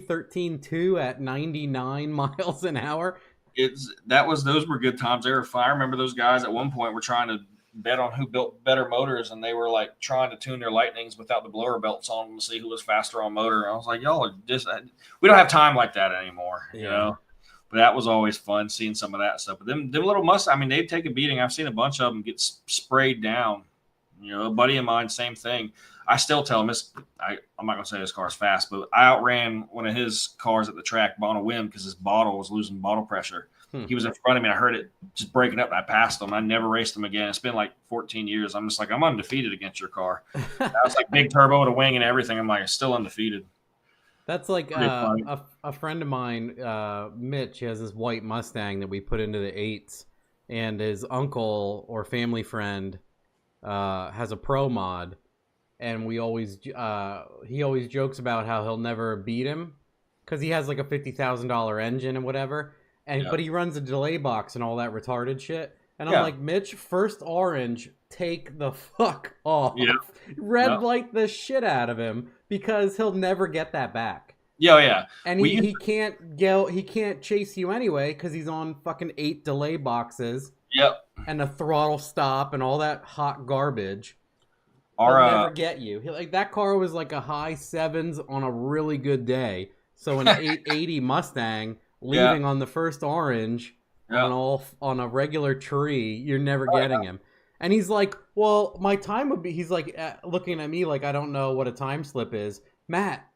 13.2 at 99 miles an hour. Those were good times. I remember those guys at one point were trying to bet on who built better motors, and they were like trying to tune their Lightnings without the blower belts on them to see who was faster on motor. I was like, y'all are just, we don't have time like that anymore, you know? But that was always fun seeing some of that stuff. But them little Mustangs, I mean, they'd take a beating. I've seen a bunch of them get sprayed down. You know, a buddy of mine, same thing. I still tell him, I'm not going to say his car's fast, but I outran one of his cars at the track on a whim because his bottle was losing bottle pressure. He was in front of me, and I heard it just breaking up, and I passed him. I never raced him again. It's been like 14 years. I'm just like, I'm undefeated against your car. That was like big turbo with a wing and everything. I'm like, still undefeated. That's like a friend of mine, Mitch. He has this white Mustang that we put into the 8s, and his uncle or family friend has a pro mod, and he always jokes about how he'll never beat him because he has like a $50,000 engine and whatever. But he runs a delay box and all that retarded shit. And I'm like, Mitch, first orange, take the fuck off. Yeah. Red light the shit out of him because he'll never get that back. Yeah. And he can't go. He can't chase you anyway because he's on fucking 8 delay boxes. Yep. And a throttle stop and all that hot garbage. He'll never get you. Like that car was like a high 7s on a really good day. So an 880 Mustang. Leaving on the first orange on a regular tree, you're never getting him. And he's like, well, my time would be, he's like looking at me like, I don't know what a time slip is. Matt,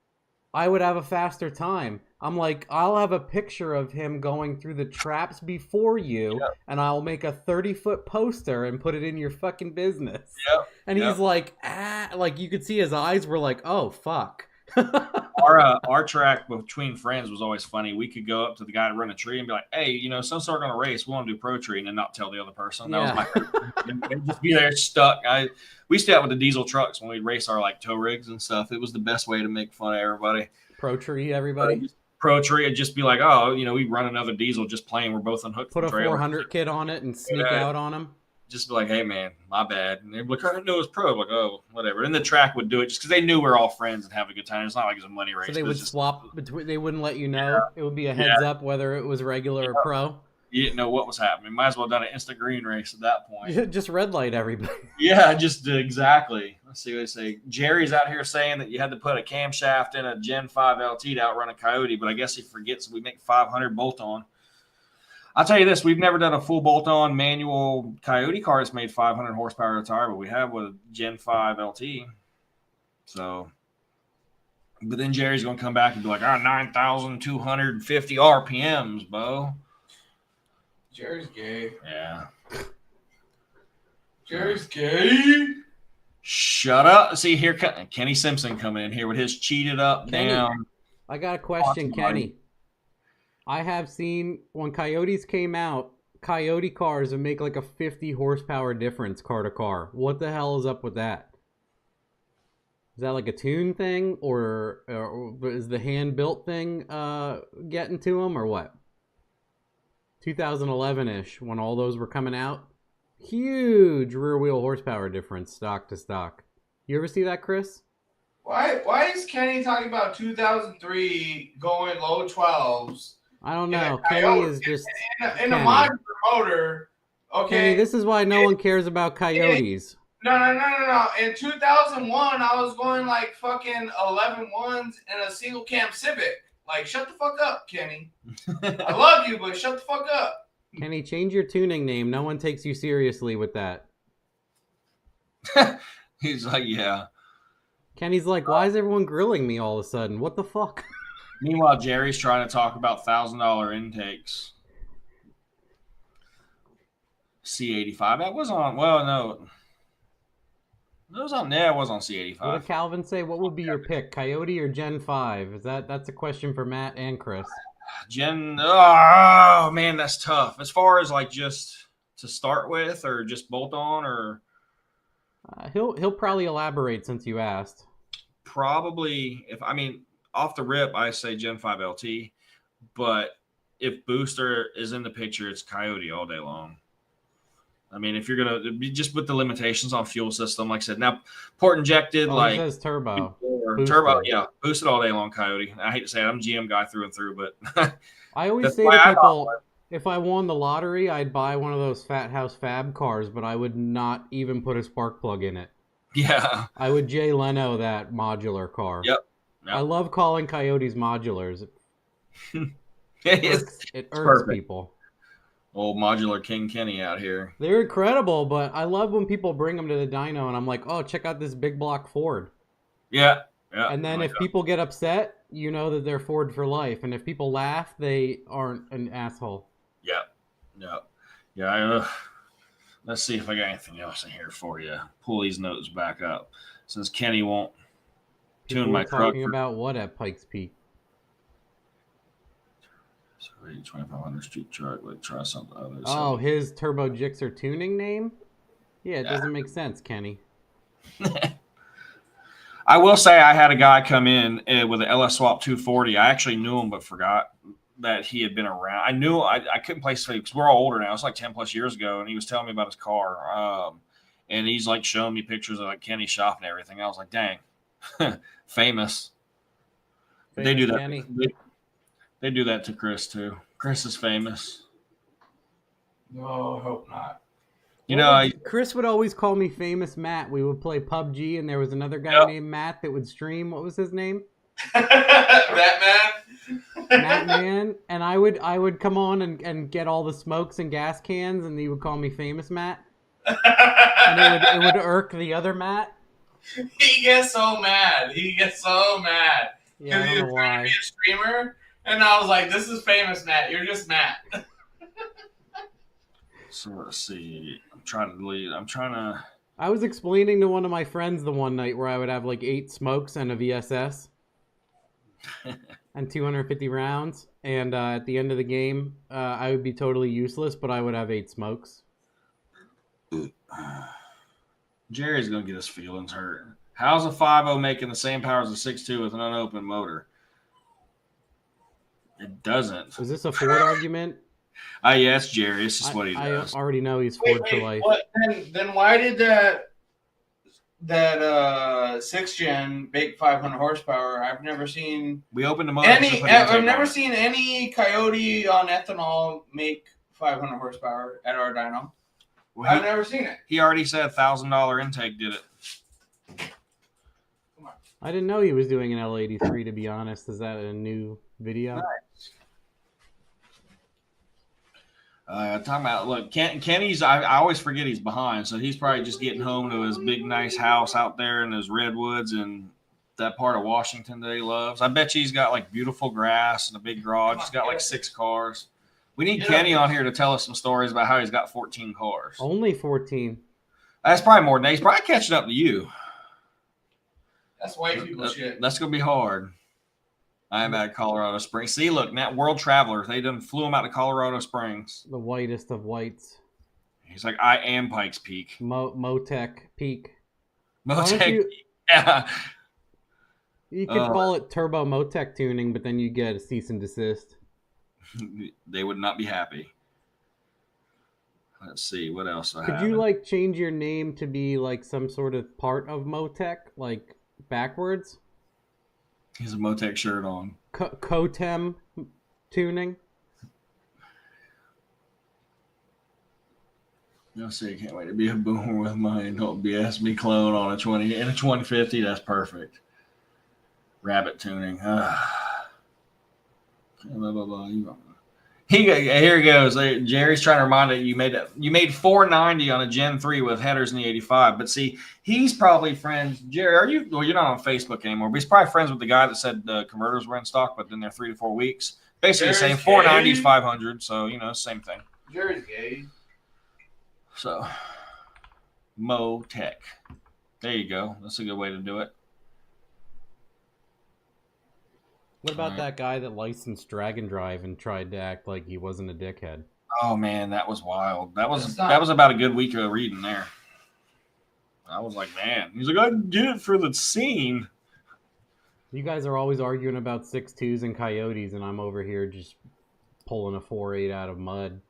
I would have a faster time. I'm like, I'll have a picture of him going through the traps before you, and I'll make a 30-foot poster and put it in your fucking business. And he's like, like you could see his eyes were like, oh, fuck. Our track between friends was always funny. We could go up to the guy to run a tree and be like, hey, you know, some sort of going to race. We want to do pro tree, and then not tell the other person. That was my just be there stuck. We used to do that with the diesel trucks when we'd race our like tow rigs and stuff. It was the best way to make fun of everybody. Pro tree, everybody. Pro tree, it'd just be like, oh, you know, we run another diesel just playing. We're both unhooked. Put a 400 kit on it and sneak out on them. Just be like, hey, man, my bad. And they'd be like, I didn't know it was pro. I'm like, oh, whatever. And the track would do it just because they knew we were all friends and have a good time. It's not like it's a money race. So they would swap between. They wouldn't let you know. It would be a heads up whether it was regular or pro. You didn't know what was happening. Might as well have done an instant green race at that point. Just red light everybody. Yeah, just exactly. Let's see what they say. Jerry's out here saying that you had to put a camshaft in a Gen 5 LT to outrun a Coyote, but I guess he forgets we make 500 bolt-on. I'll tell you this, we've never done a full bolt-on manual Coyote car that's made 500 horsepower to tire, but we have with a Gen 5 LT. So, but then Jerry's going to come back and be like, 9,250 RPMs, Bo. Jerry's gay. Yeah. Jerry's gay. Shut up. See, here Kenny Simpson coming in here with his cheated up down. I got a question, Kenny. I have seen when Coyotes came out, Coyote cars would make like a 50 horsepower difference car to car. What the hell is up with that? Is that like a tune thing, or is the hand built thing getting to them, or what? 2011-ish when all those were coming out, huge rear wheel horsepower difference stock to stock. You ever see that, Chris? Why is Kenny talking about 2003 going low 12s? I don't know. Kenny is just in a modular motor. Okay, Kenny, this is why no one cares about Coyotes. No. In 2001, I was going like fucking 11 ones in a single cam Civic. Like, shut the fuck up, Kenny. I love you, but shut the fuck up. Kenny, change your tuning name. No one takes you seriously with that. He's like, yeah. Kenny's like, why is everyone grilling me all of a sudden? What the fuck? Meanwhile, Jerry's trying to talk about $1,000 intakes. C85. That was on. Well, no. It was on. Yeah, it was on C85. What did Calvin say? What would be your pick, Coyote or Gen 5? That's a question for Matt and Chris. Oh man, that's tough. As far as like just to start with, or just bolt on, or he'll probably elaborate since you asked. Probably, off the rip, I say Gen 5 LT. But if booster is in the picture, it's Coyote all day long. I mean, if you're gonna be just with the limitations on fuel system, like I said, now port injected, He says turbo. Turbo, yeah, boosted all day long, Coyote. I hate to say it, I'm a GM guy through and through, but I always say to people, if I won the lottery, I'd buy one of those Fat House Fab cars, but I would not even put a spark plug in it. Yeah, I would Jay Leno that modular car. Yep. I love calling Coyotes modulars. It irks perfect. People. Old modular King Kenny out here. They're incredible, but I love when people bring them to the dyno, and I'm like, oh, check out this big block Ford. Yeah. And then if people get upset, you know that they're Ford for life. And if people laugh, they aren't an asshole. Yeah. Let's see if I got anything else in here for you. Pull these notes back up. Since Kenny won't tune my truck. Talking about what at Pikes Peak? 2500 street truck. Like try something other. Oh, his Turbo Gixxer tuning name? Yeah, it doesn't make sense, Kenny. I will say I had a guy come in with an LS Swap 240. I actually knew him, but forgot that he had been around. I knew I couldn't place it because we're all older now. It's like 10 plus years ago, and he was telling me about his car. And he's like showing me pictures of like Kenny's shop and everything. I was like, dang, famous. They do that. Kenny. They do that to Chris too. Chris is famous. No, I hope not. Chris would always call me Famous Matt. We would play PUBG, and there was another guy named Matt that would stream. What was his name? Matt Man. And I would come on and get all the smokes and gas cans, and he would call me Famous Matt. And it would irk the other Matt. He gets so mad. Yeah, I don't know trying to be a streamer, and I was like, "This is Famous Matt. You're just Matt." So let's see. I was explaining to one of my friends the one night where I would have like 8 smokes and a VSS and 250 rounds. And at the end of the game, I would be totally useless, but I would have 8 smokes. Jerry's going to get his feelings hurt. How's a 5.0 making the same power as a 6.2 with an unopened motor? It doesn't. Was this a Ford argument? Yeah, it's Jerry. It's just what he does. I already know he's Ford for life. Then why did that 6th gen make 500 horsepower? I've never seen. We opened the motor. I've never seen any Coyote on ethanol make 500 horsepower at our dyno. Well, I've never seen it. He already said $1,000 intake did it. Come on. I didn't know he was doing an L83. To be honest, is that a new video? Nice. Talking about, look, Kenny's, I always forget he's behind, so he's probably just getting home to his big, nice house out there in those redwoods and that part of Washington that he loves. I bet you he's got like beautiful grass and a big garage. He's got like 6 cars. We need Kenny on here to tell us some stories about how he's got 14 cars. Only 14. That's probably more than that. He's probably catching up to you. That's white people shit. That's going to be hard. I'm at Colorado Springs. See, look, that World Traveler, they done flew him out to Colorado Springs. The whitest of whites. He's like, I am Pikes Peak. Motec Peak. Motec, yeah. You could call it Turbo Motec tuning, but then you get a cease and desist. They would not be happy. Let's see, what else Could you, like, change your name to be, like, some sort of part of Motec, like, backwards? He has a Motec shirt on. Cotem tuning. You'll see. Can't wait to be a boomer with mine. Don't BS me clone on a 2050. That's perfect. Rabbit tuning. Here he goes. Jerry's trying to remind you you made 490 on a Gen 3 with headers in the 85. But see, he's probably friends. Jerry, are you? Well, you're not on Facebook anymore. But he's probably friends with the guy that said the converters were in stock, but then they're 3 to 4 weeks. Basically, saying 490 is 500. So same thing. Jerry's gay. So, Mo Tech. There you go. That's a good way to do it. What about that guy that licensed Drag and Drive and tried to act like he wasn't a dickhead? Oh man, that was wild. That was about a good week of reading there. I was like, man. He's like, I did it for the scene. You guys are always arguing about 6.2s and coyotes, and I'm over here just pulling a 4.8 out of mud.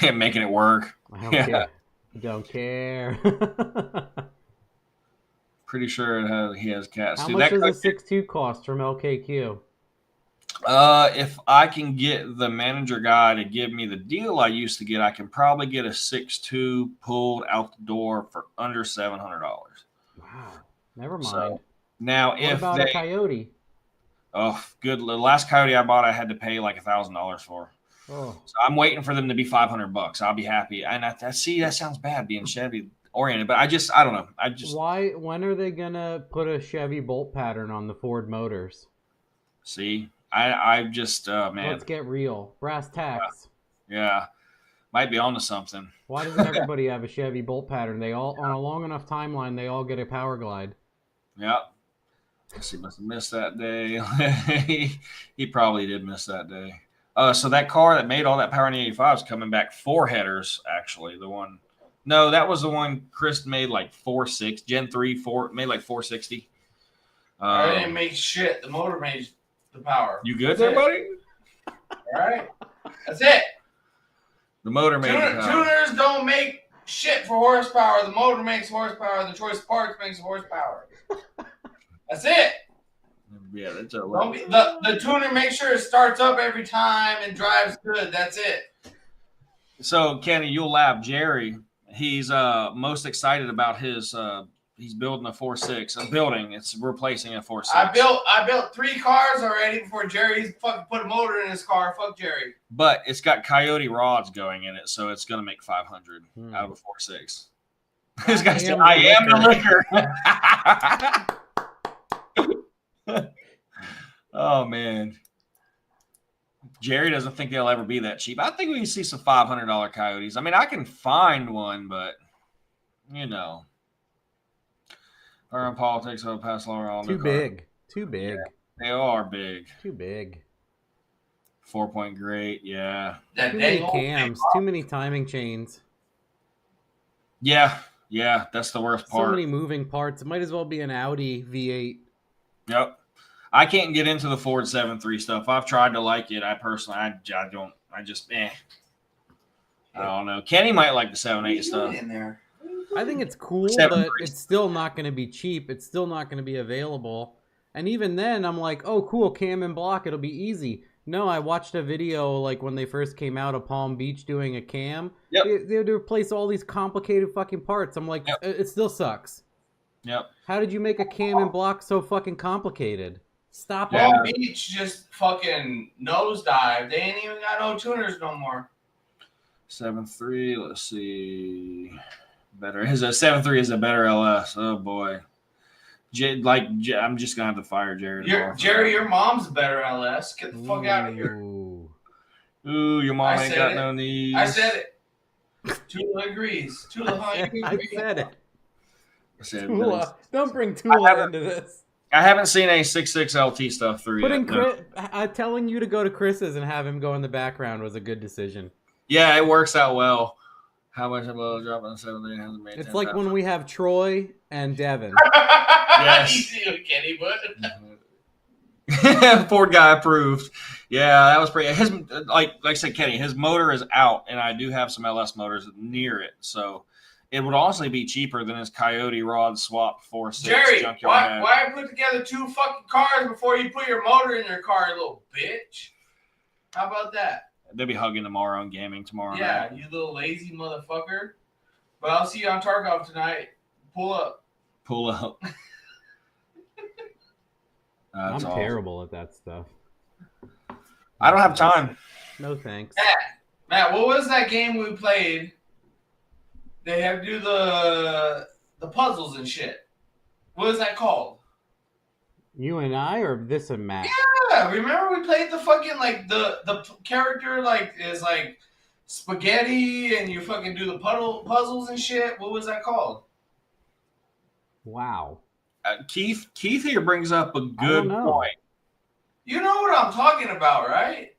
Making it work. I don't care. Don't care. Pretty sure he has cats. How much does a 6.2 cost from LKQ? If I can get the manager guy to give me the deal I used to get, I can probably get a 6.2 pulled out the door for under $700. Wow. Never mind. So, now, what about a coyote? Oh, good. The last coyote I bought, I had to pay like $1,000 for. Oh. So I'm waiting for them to be $500. I'll be happy. And I see that sounds bad being Chevy oriented, but I don't know. When are they gonna put a Chevy bolt pattern on the Ford motors? See, I just man. Let's get real. Brass tacks. Yeah. Might be onto something. Why doesn't everybody have a Chevy bolt pattern? They all, on a long enough timeline, they all get a Power Glide. Yep. He must have missed that day. He probably did miss that day. So that car that made all that power in the 85 is coming back 4 headers, actually. No, that was the one Chris made like 4.6. Gen 3, 4, made like 460. I didn't make shit. The motor made the power. You good there, buddy? All right. That's it. The motor made the power. Tuners don't make shit for horsepower. The motor makes horsepower. The choice parts makes horsepower. That's it. Yeah, that's the tuner makes sure it starts up every time and drives good. That's it. So, Kenny, you'll laugh. Jerry, he's most excited about his he's building a 4.6. It's replacing a 4.6. I built 3 cars already before Jerry's fucking put a motor in his car. Fuck Jerry. But it's got coyote rods going in it, so it's gonna make 500 out of a 4.6. This guy said, I am the liquor. Oh man, Jerry doesn't think they'll ever be that cheap. I think we can see some $500 coyotes. I mean, I can find one, but our politics will pass along all too big. Yeah, they are big. Too big. 4-point grate, yeah. Too many cams, too many timing chains. Yeah, that's the worst part. So many moving parts. It might as well be an Audi V8. Yep. I can't get into the Ford 7.3 stuff. I've tried to like it. I personally, I don't. I just, I don't know. Kenny might like the 7.8 stuff. In there? I think it's cool, but it's still not going to be cheap. It's still not going to be available. And even then, I'm like, oh, cool, cam and block. It'll be easy. No, I watched a video like when they first came out of Palm Beach doing a cam. Yep. They had to replace all these complicated fucking parts. I'm like, It still sucks. Yep. How did you make a cam and block so fucking complicated? Stop it. Palm Beach just fucking nosedive. They ain't even got no tuners no more. 7.3, let's see. Better. His 7.3 is a better LS. Oh boy. I'm just gonna have to fire Jared. Your mom's a better LS. Get the fuck out of here. Ooh, your mom ain't got no knees. I said it. Tula agrees. I said it. Tula. Don't bring Tula into this. I haven't seen any 6.6 LT stuff through yet. Telling you to go to Chris's and have him go in the background was a good decision. Yeah, it works out well. How much of a drop on 7.8 hasn't made? It's like when we have Troy and Devin. Yes. Easy, Kenny, but Ford guy approved. Yeah, that was pretty. His like I said, Kenny, his motor is out, and I do have some LS motors near it, so it would honestly be cheaper than his Coyote rod swap 4.6. Jerry, why put together 2 fucking cars before you put your motor in your car, you little bitch? How about that? They'll be hugging tomorrow and gaming tomorrow. Yeah, night. you little lazy motherfucker. But I'll see you on Tarkov tonight. Pull up. Pull up. I'm That's awesome. terrible at that stuff. I don't have time. No thanks. Matt, what was that game we played? They have to do the puzzles and shit. What is that called? You and I, or this and Matt? Yeah, remember we played the fucking like the character like is like spaghetti and you fucking do the puzzles and shit. What was that called? Wow. Keith here brings up a I good don't know. point. You know what I'm talking about, right?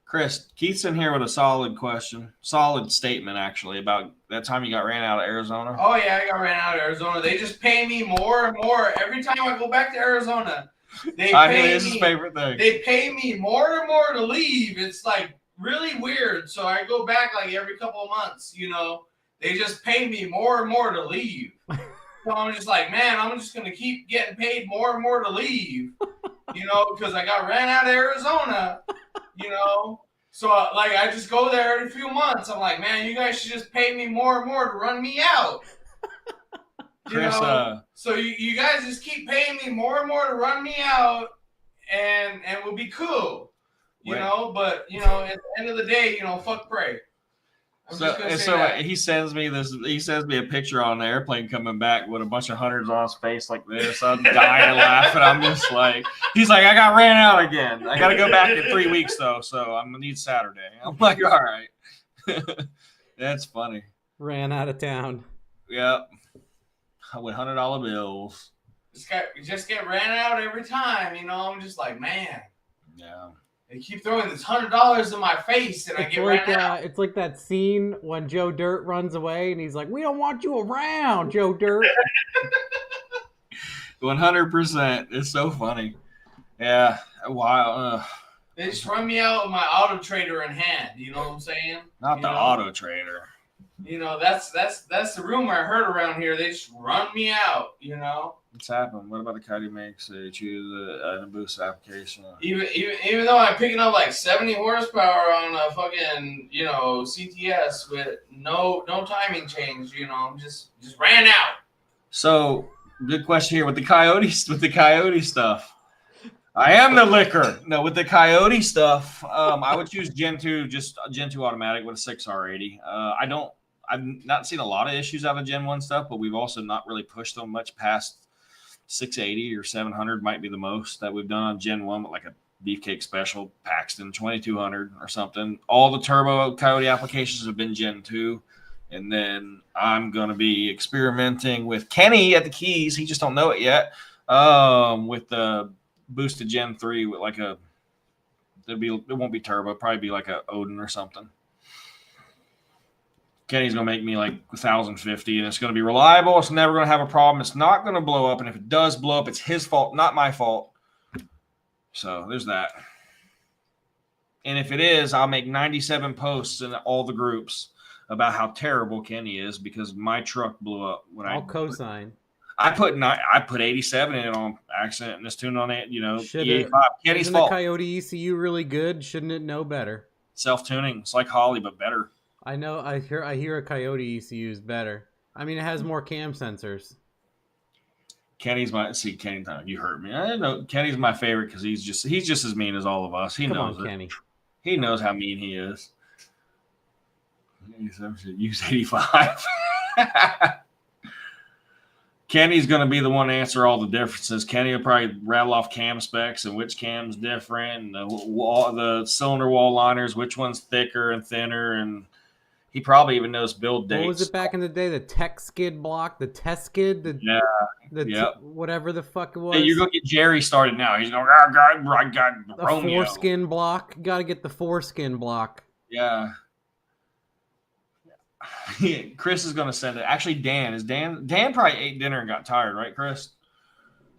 Chris, Keith's in here with a solid question, solid statement actually about that time you got ran out of Arizona. Oh yeah, I got ran out of Arizona. They just pay me more and more every time I go back to Arizona. I knew this is his favorite thing. They pay me more and more to leave. It's like really weird. So I go back like every couple of months. You know, they just pay me more and more to leave. So I'm just like, man, I'm just gonna keep getting paid more and more to leave. You know, because I got ran out of Arizona. You know, so like I just go there every few months. I'm like, man, you guys should just pay me more and more to run me out. Chris, So you guys just keep paying me more and more to run me out, and we'll be cool, you know. But you know, at the end of the day, you know, fuck pray. He sends me this. He sends me a picture on the airplane coming back with a bunch of hundreds on his face like this. I'm dying laughing. I'm just like, he's like, I got ran out again. I got to go back in 3 weeks though, so I'm gonna need Saturday. I'm like, all right, that's funny. Ran out of town. Yep, with $100 bills. Just get ran out every time, you know. I'm just like, man. Yeah. They keep throwing this $100 in my face, and I get ran out. It's like that scene when Joe Dirt runs away, and he's like, "We don't want you around, Joe Dirt." 100%. It's so funny. Yeah. Wow. They just run me out with my auto trader in hand. You know what I'm saying? Not the auto trader. You know, that's the rumor I heard around here. They just run me out. You know. What's happened? What about the Coyote makes? They choose a boost application. Even though I'm picking up like 70 horsepower on a fucking, you know, CTS with no timing change, you know, I'm just ran out. So good question here with the Coyote stuff. I am the liquor. No, with the Coyote stuff, I would choose Gen 2, just Gen 2 automatic with a 6R80. I've not seen a lot of issues out of Gen 1 stuff, but we've also not really pushed them much past 680 or 700 might be the most that we've done on Gen 1 with like a Beefcake Special, Paxton 2200 or something. All the turbo Coyote applications have been Gen 2. And then I'm going to be experimenting with Kenny at the keys. He just don't know it yet. With the boosted Gen 3 with like it won't be turbo, probably be like a Odin or something. Kenny's going to make me like 1,050, and it's going to be reliable. It's never going to have a problem. It's not going to blow up, and if it does blow up, it's his fault, not my fault. So there's that. And if it is, I'll make 97 posts in all the groups about how terrible Kenny is because my truck blew up when I'll co-sign. I put 87 in it on accident, and this tuned on it, you know, E85. Kenny's Isn't fault. the Coyote ECU really good? Shouldn't it know better? Self-tuning. It's like Holly, but better. I know. I hear a Coyote ECU is better. I mean, it has more cam sensors. Kenny, you hurt me. I know Kenny's my favorite because he's just as mean as all of us. He knows it. Kenny. He knows how mean he is. Use 85. Kenny's going to be the one to answer all the differences. Kenny will probably rattle off cam specs and which cam's different, and the cylinder wall liners, which one's thicker and thinner, and he probably even knows build dates. What was it back in the day? The tech skid block, the test skid, whatever the fuck it was. Hey, you're going to get Jerry started now. He's going, I got the Romeo. foreskin block. Got to get the foreskin block. Yeah. Chris is going to send it. Actually, Dan probably ate dinner and got tired, right, Chris?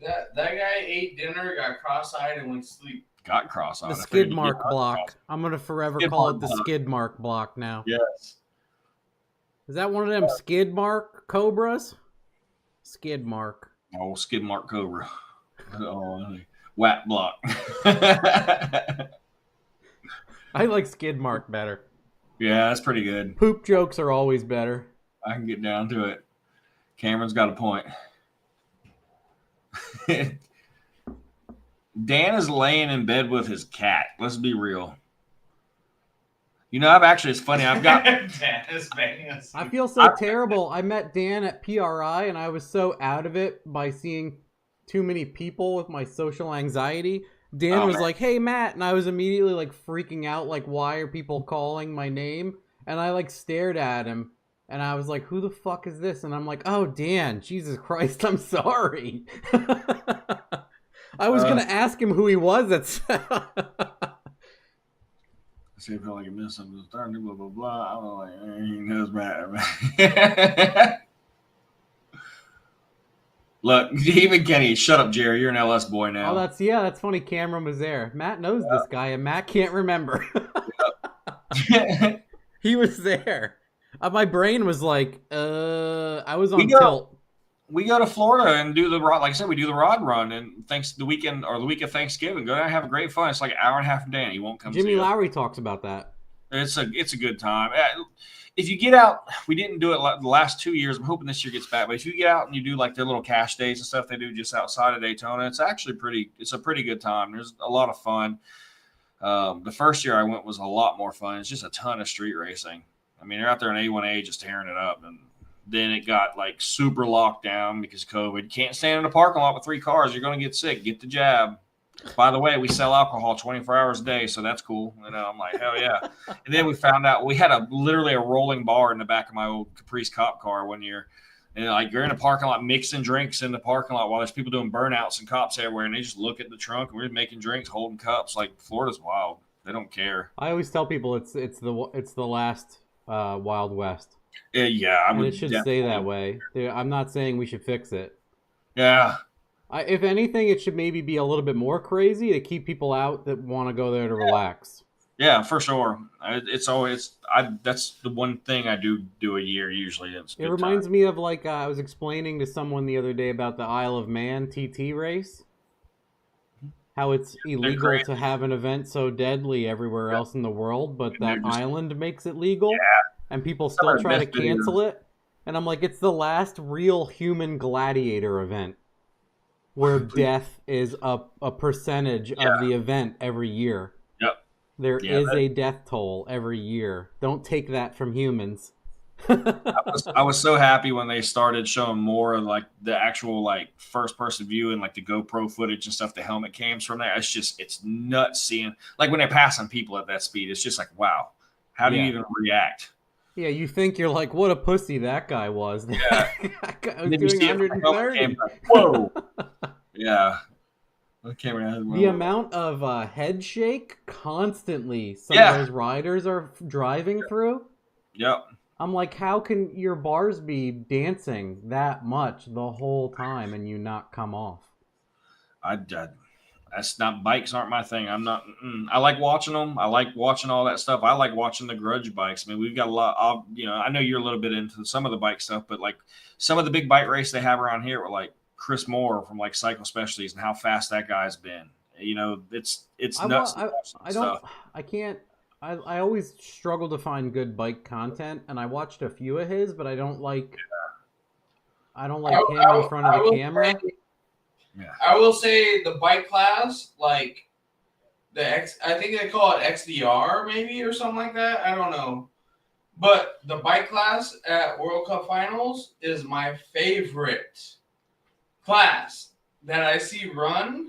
That guy ate dinner, got cross-eyed, and went to sleep. Got cross-eyed. The skid mark block. I'm going to forever call it the skid mark block now. Yes. Is that one of them skid mark cobras? Skid mark. Oh, skid mark cobra. Oh, whack block. I like skid mark better. Yeah, that's pretty good. Poop jokes are always better. I can get down to it. Cameron's got a point. Dan is laying in bed with his cat. Let's be real. You know, it's funny. I've got. I feel so terrible. I met Dan at PRI, and I was so out of it by seeing too many people with my social anxiety. Dan was like, "Hey, Matt," and I was immediately like freaking out, like, "Why are people calling my name?" And I like stared at him, and I was like, "Who the fuck is this?" And I'm like, "Oh, Dan, Jesus Christ, I'm sorry." I was gonna ask him who he was. That's. See, I feel like a misunderstanding, blah, blah, blah. I'm like, he knows Matt. Look, even Kenny, shut up, Jerry. You're an LS boy now. Oh, that's funny. Cameron was there. Matt knows this guy, and Matt can't remember. He was there. My brain was like, I was on tilt. We go to Florida and do the rod. Like I said, we do the rod run, and the week of Thanksgiving, go down and have a great fun. It's like an hour and a half a day, and he won't come. Jimmy Lowry talks about that. It's a good time. If you get out, we didn't do it the last 2 years. I'm hoping this year gets back. But if you get out and you do like their little cash days and stuff they do just outside of Daytona, it's actually it's a pretty good time. There's a lot of fun. The first year I went was a lot more fun. It's just a ton of street racing. I mean, they're out there in A1A just tearing it up, and then it got like super locked down because of COVID. You can't stand in a parking lot with 3 cars. You're going to get sick. Get the jab. By the way, we sell alcohol 24 hours a day, so that's cool. You know, I'm like, hell yeah. And then we found out we had literally a rolling bar in the back of my old Caprice cop car one year. And like you're in a parking lot mixing drinks in the parking lot while there's people doing burnouts and cops everywhere, and they just look at the trunk and we're making drinks, holding cups. Like Florida's wild. They don't care. I always tell people it's the last Wild West. Yeah, and it should stay that way. I'm not saying we should fix it. Yeah. If anything, it should maybe be a little bit more crazy to keep people out that want to go there to relax. Yeah, for sure. It's always that's the one thing I do a year usually. It reminds me of like I was explaining to someone the other day about the Isle of Man TT race. How it's illegal to have an event so deadly everywhere else in the world, but that island makes it legal, and people still try to cancel it. And I'm like, it's the last real human gladiator event, where death is a percentage of the event every year. Yep. There is a death toll every year. Don't take that from humans. I was so happy when they started showing more of like the actual like first person view and like the GoPro footage and stuff, the helmet cams from there. It's nuts seeing like when they're passing people at that speed. It's just like, wow, how do you even react? Yeah, you think you're like, what a pussy that guy was. Yeah. That guy was doing 130. Whoa. Yeah. The amount of head shake constantly some of those riders are driving through. Yep. I'm like, how can your bars be dancing that much the whole time and you not come off? That's not, bikes aren't my thing. I'm not. I like watching them. I like watching all that stuff. I like watching the grudge bikes. I mean, we've got a lot of, I know you're a little bit into some of the bike stuff, but like some of the big bike races they have around here were like Chris Moore from like Cycle Specialties and how fast that guy's been. It's nuts. I always struggle to find good bike content, and I watched a few of his, but I don't like him in front of the camera. I will say the bike class, like I think they call it XDR maybe or something like that. I don't know. But the bike class at World Cup Finals is my favorite class that I see run.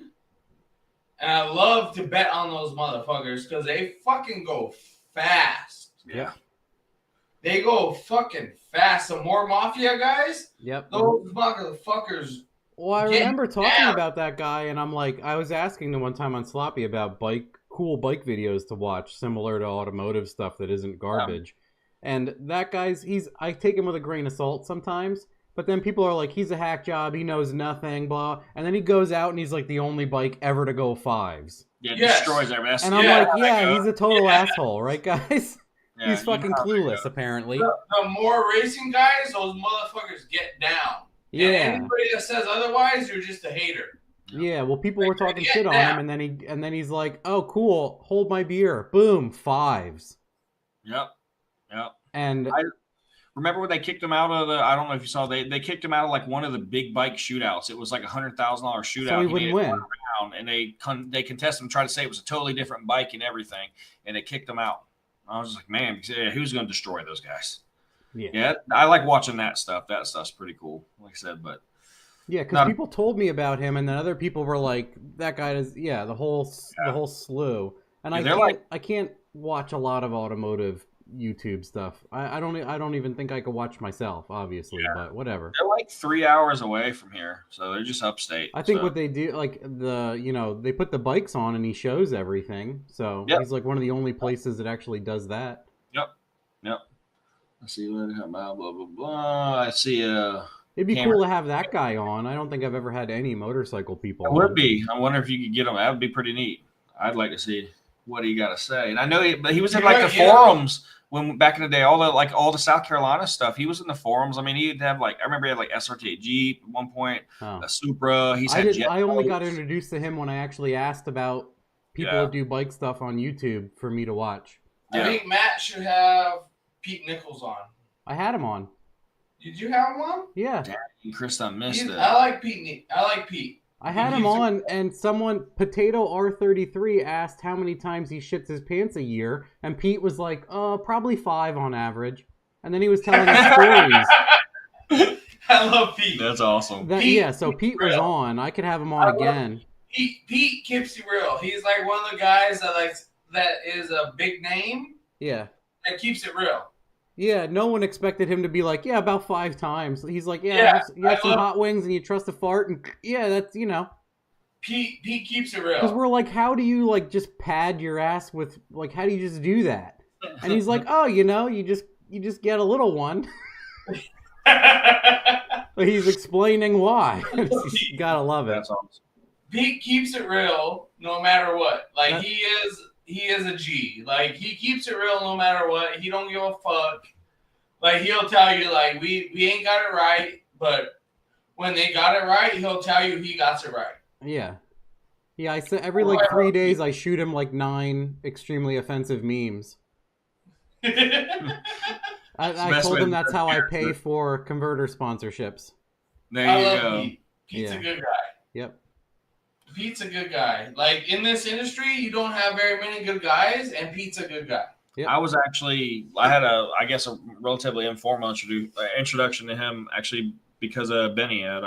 And I love to bet on those motherfuckers because they fucking go fast. Yeah. They go fucking fast. The more Mafia guys, those motherfuckers. Well, I remember talking about that guy, and I'm like, I was asking him one time on Sloppy about cool bike videos to watch, similar to automotive stuff that isn't garbage. Yeah. And that guy's, I take him with a grain of salt sometimes. But then people are like, he's a hack job, he knows nothing, blah. And then he goes out and he's like the only bike ever to go 5s. Yeah, destroys everything. And I'm like, he's a total asshole, right, guys? Yeah, he's fucking clueless, apparently. The more racing guys, those motherfuckers get down. Yeah. And anybody that says otherwise, you're just a hater. Yeah, well, people were talking shit on him, and then he's like, oh, cool, hold my beer. Boom, 5s. Yep. Yeah. And Remember when they kicked him out of the? I don't know if you saw. They kicked him out of like one of the big bike shootouts. It was like $100,000 shootout. so he wouldn't win. And they contested him, tried to say it was a totally different bike and everything, and they kicked him out. I was like, man, who's going to destroy those guys? Yeah, I like watching that stuff. That stuff's pretty cool, like I said. But yeah, because people told me about him, and then other people were like, that guy is the whole slew. And I can't watch a lot of automotive YouTube stuff. I don't even think I could watch myself, obviously, but whatever. They're like 3 hours away from here, so they're just upstate. I think what they do, like they put the bikes on and he shows everything. So he's like one of the only places that actually does that. Yep. I see blah blah blah blah. I see It'd be cool to have that guy on. I don't think I've ever had any motorcycle people. It would be. I wonder if you could get him. That would be pretty neat. I'd like to see what he got to say. And I know he was in like the forums when back in the day, all the South Carolina stuff. He was in the forums. I mean, he'd have I remember he had like SRT Jeep at one point, a Supra. I only got introduced to him when I actually asked about people that do bike stuff on YouTube for me to watch. I think Matt should have Pete Nichols on. I had him on. Did you have him on? Yeah. Dang, Chris, I missed it. I like Pete. I had him on, and someone, Potato R33, asked how many times he shits his pants a year, and Pete was like, probably 5 on average. And then he was telling us stories. I love Pete. That's awesome. So Pete was on. I could have him on again. Pete keeps it real. He's like one of the guys that is a big name. Yeah. That keeps it real. Yeah, no one expected him to be like, about 5 times. He's like, you have some hot wings and you trust a fart, and that's, Pete keeps it real. Because we're like, how do you, just pad your ass with, how do you just do that? And he's like, you just get a little one. But he's explaining why. You gotta love it. That's awesome. Pete keeps it real no matter what. He is a G. He keeps it real no matter what. He don't give a fuck. He'll tell you, we ain't got it right, but when they got it right, he'll tell you he got it right. Yeah. Yeah, I said every 3 days I shoot him 9 extremely offensive memes. I told him that's how I pay for converter sponsorships. There you go. Pete. Pete's a good guy. Yep. Pete's a good guy. In this industry, you don't have very many good guys, and Pete's a good guy. Yep. I had a relatively informal introduction to him actually because of Benny at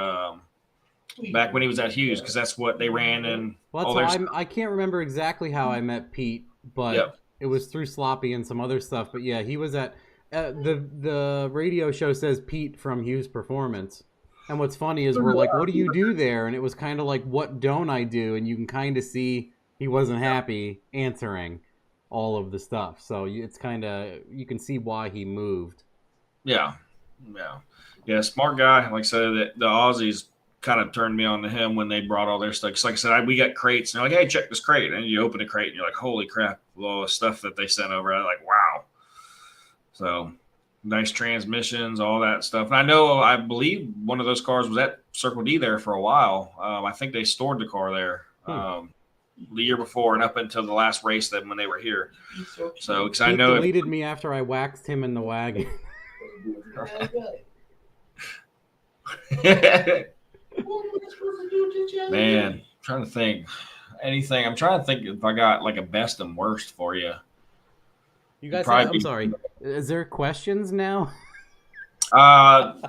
back when he was at Hughes, because that's what they ran in. Well, I can't remember exactly how I met Pete, but it was through Sloppy and some other stuff. But yeah, he was at the radio show says Pete from Hughes Performance. And what's funny is we're like, what do you do there? And it was kind of like, what don't I do? And you can kind of see he wasn't happy answering all of the stuff. So it's kind of, you can see why he moved. Yeah. Smart guy. Like I said, the Aussies kind of turned me on to him when they brought all their stuff. Because like I said, we got crates. And they're like, hey, check this crate. And you open a crate and you're like, holy crap, all the stuff that they sent over. I'm like, wow. So nice transmissions, all that stuff. And I believe one of those cars was at Circle D there for a while. I think they stored the car there the year before and up until the last race when they were here. So, because I know he deleted me after I waxed him in the wagon. Man, I'm trying to think anything. I'm trying to think if I got a best and worst for you. You guys, I'm sorry. Is there questions now? I'm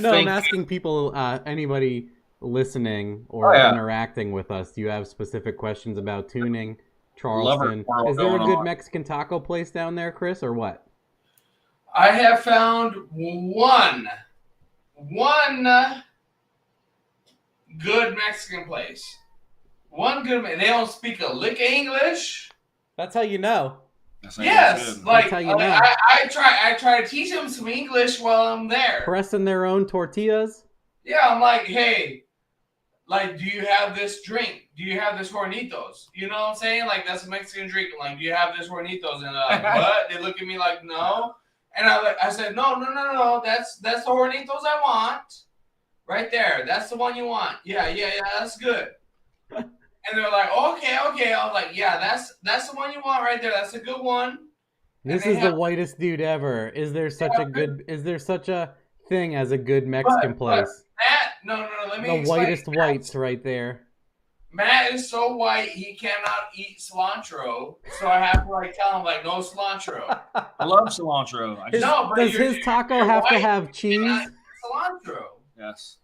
asking people, anybody listening or interacting with us. Do you have specific questions about tuning, Charleston? Is there a good Mexican taco place down there, Chris, or what? I have found one good Mexican place. They don't speak a lick of English. That's how you know. Yes, that's how you know. I try to teach them some English while I'm there. Pressing their own tortillas. Yeah, I'm like, hey, do you have this drink? Do you have this Hornitos? You know what I'm saying? That's a Mexican drink. Do you have this Hornitos? And what? They look at me like, no. And I said, no. That's the Hornitos I want. Right there. That's the one you want. Yeah, that's good. And they're like, okay. I was like, yeah, that's the one you want right there. That's a good one. This And is they the whitest dude ever. Is there such a good? Is there such a thing as a good But Mexican place? Matt, no. Let me The explain. whitest whites right there. Matt is so white he cannot eat cilantro, so I have to like tell him like no cilantro. I love cilantro. I just, No, but Does you're- his taco you're have to white, have you cheese? cannot eat cilantro. yes.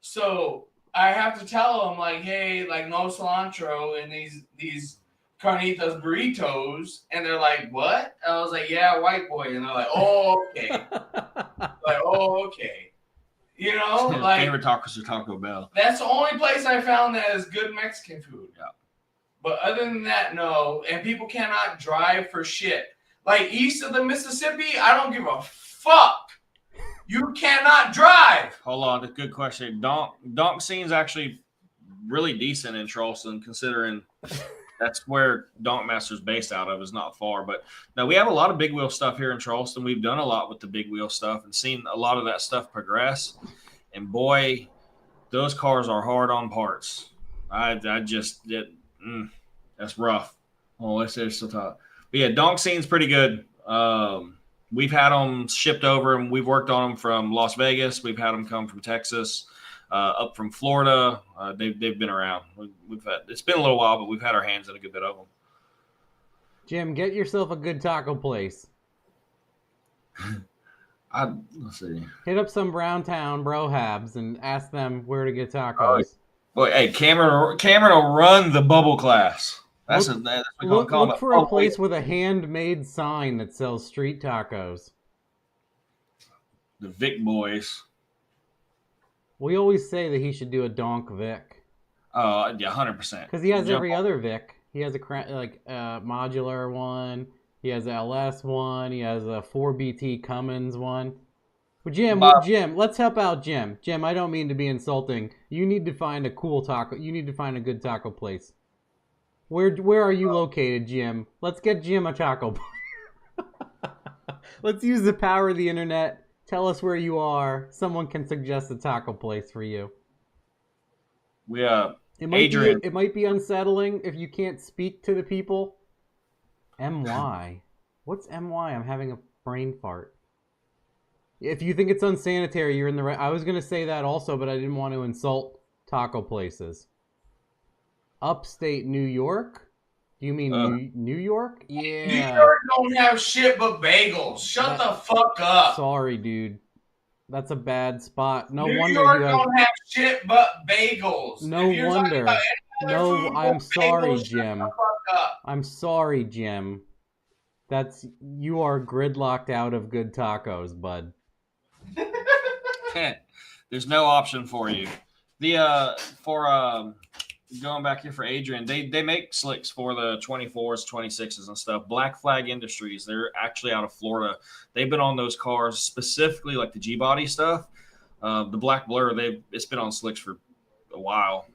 So I have to tell him like, hey, like no cilantro in these carnitas burritos, and they're like, what? And I was like, yeah, white boy, and they're like, oh, okay, like, oh, okay, you know, like Favorite tacos are Taco Bell. that's the only place I found that has good Mexican food. Yeah. But other than that, no. And people cannot drive for shit. Like east of the Mississippi, I don't give a fuck. You cannot drive. Hold on, that's a good question. Donk scene's actually really decent in Charleston, considering that's where Donk Master's based out of. Is not far, but no, we have a lot of big wheel stuff here in Charleston. We've done a lot with the big wheel stuff and seen a lot of that stuff progress. And boy, those cars are hard on parts. That's rough. Oh, let's say it's still tough. But yeah, Donk scene's pretty good. We've had them shipped over, and we've worked on them from Las Vegas. We've had them come from Texas, up from Florida. They've been around. It's been a little while, but we've had our hands in a good bit of them. Jim, get yourself a good taco place. Let's see. Hit up some Browntown brohabs and ask them where to get tacos. Boy, hey, Cameron will run the bubble class. That's what we Look call it. for a place with a handmade sign that sells street tacos. The Vic Boys. We always say that he should do a Donk Vic. Oh, yeah, 100%. Because he has every other Vic. He has a modular one. He has a LS one. He has a 4BT Cummins one. Well, Jim, let's help out Jim. Jim, I don't mean to be insulting. You need to find a cool taco. You need to find a good taco place. Where are you located, Jim? Let's get Jim a taco place. Let's use the power of the internet. Tell us where you are. Someone can suggest a taco place for you. It might be unsettling if you can't speak to the people. MY. What's MY? I'm having a brain fart. If you think it's unsanitary, you're in the right. I was going to say that also, but I didn't want to insult taco places. Upstate New York? Do you mean New York? Yeah. New York don't have shit but bagels. Shut the fuck up. Sorry, dude. That's a bad spot. No New wonder York you have... don't have shit but bagels. No wonder. No, I'm sorry, bagels, Jim. Shut the fuck up. I'm sorry, Jim. You are gridlocked out of good tacos, bud. There's no option for you. Going back here for Adrian, they make slicks for the 24s, 26s and stuff. Black Flag Industries, they're actually out of Florida. They've been on those cars, specifically like the G-body stuff. The Black Blur, it's been on slicks for a while.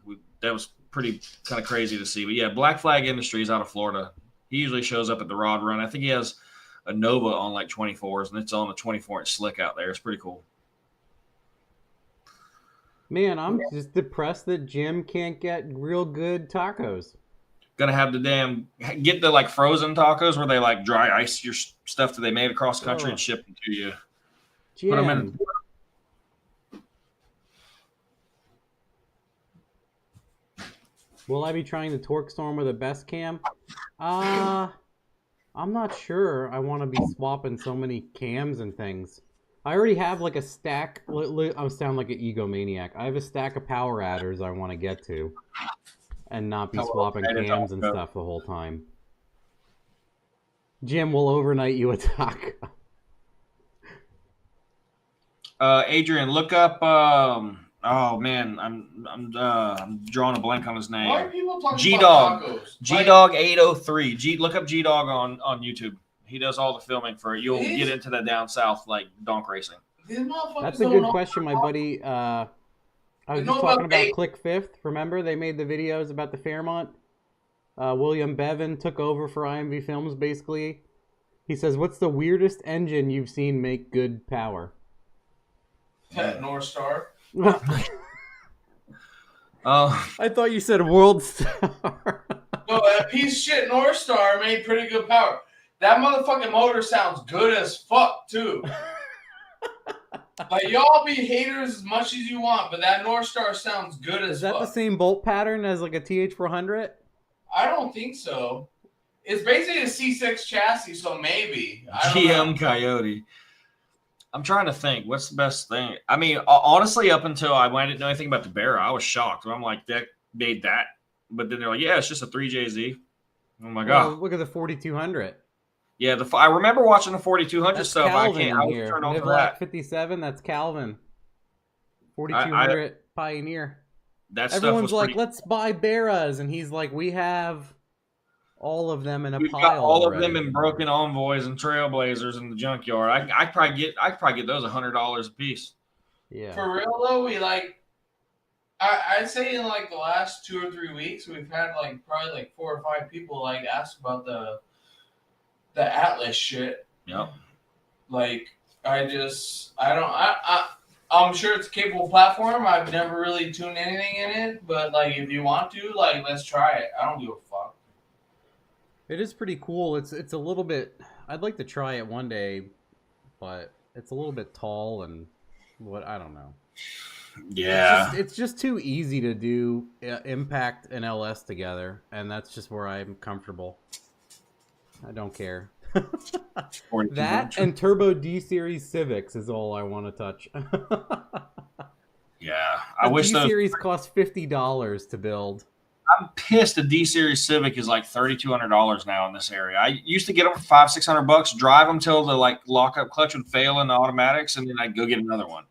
That was pretty kind of crazy to see. But yeah, Black Flag Industries out of Florida. He usually shows up at the Rod Run. I think he has a Nova on like 24s, and it's on the 24-inch slick out there. It's pretty cool. Man, I'm just depressed that Jim can't get real good tacos. Gonna have to get the like frozen tacos where they like dry ice your stuff that they made across the country and ship them to you. Jim. Put them in. Will I be trying the Torque Storm with a best cam? I'm not sure. I want to be swapping so many cams and things. I already have like a stack. I sound like an egomaniac. I have a stack of power adders I want to get to, and not be swapping cams and stuff the whole time. Jim will overnight you a taco. Adrian, look up. Oh man, I'm drawing a blank on his name. Why are people talking G-Dog. about tacos? G-Dog 803. Look up G-Dog on YouTube. He does all the filming for it. You'll get into that down south like donk racing. That's a good question, my buddy. I was just talking about Click Fifth. Remember, they made the videos about the Fairmont. William Bevan took over for IMV Films, basically. He says, "What's the weirdest engine you've seen make good power?" That North Star. I thought you said World Star. No, that piece of shit North Star made pretty good power. That motherfucking motor sounds good as fuck too. Like y'all be haters as much as you want, but that North Star sounds good as Is that fuck. the same bolt pattern as like a TH400? I don't think so. It's basically a C6 chassis, so maybe. I don't GM know. Coyote. I'm trying to think. What's the best thing? I mean, honestly, up until I didn't know anything about the Barra, I was shocked. I'm like, that made that. But then they're like, yeah, it's just a 3JZ. I'm like, Well, oh. look at the 4200. Yeah, I remember watching the 4200 That's stuff. Calvin I was here. turned on to Nivlac that. 57, that's Calvin. 4200 Pioneer. That stuff Everyone's was like, pretty, let's buy Barras. And he's like, we have all of them in a we've pile got all already. of them in broken Envoys and Trailblazers in the junkyard. I probably get those $100 a piece. Yeah. For real though, we like. I'd say in like the last 2 or 3 weeks, we've had like probably like 4 or 5 people like ask about the Atlas shit. Yep. Like I'm sure it's a capable platform. I've never really tuned anything in it, but like if you want to, like let's try it. I don't give a fuck. It is pretty cool. It's a little bit. I'd like to try it one day, but it's a little bit tall and I don't know. Yeah. It's just too easy to do Impact and LS together, and that's just where I'm comfortable. I don't care. That and Turbo D Series Civics is all I want to touch. Yeah. I wish D those. Series cost $50 to build. I'm pissed. The D Series Civic is like $3,200 now in this area. I used to get them for $500-600, drive them till the like lockup clutch would fail in the automatics, and then I'd go get another one.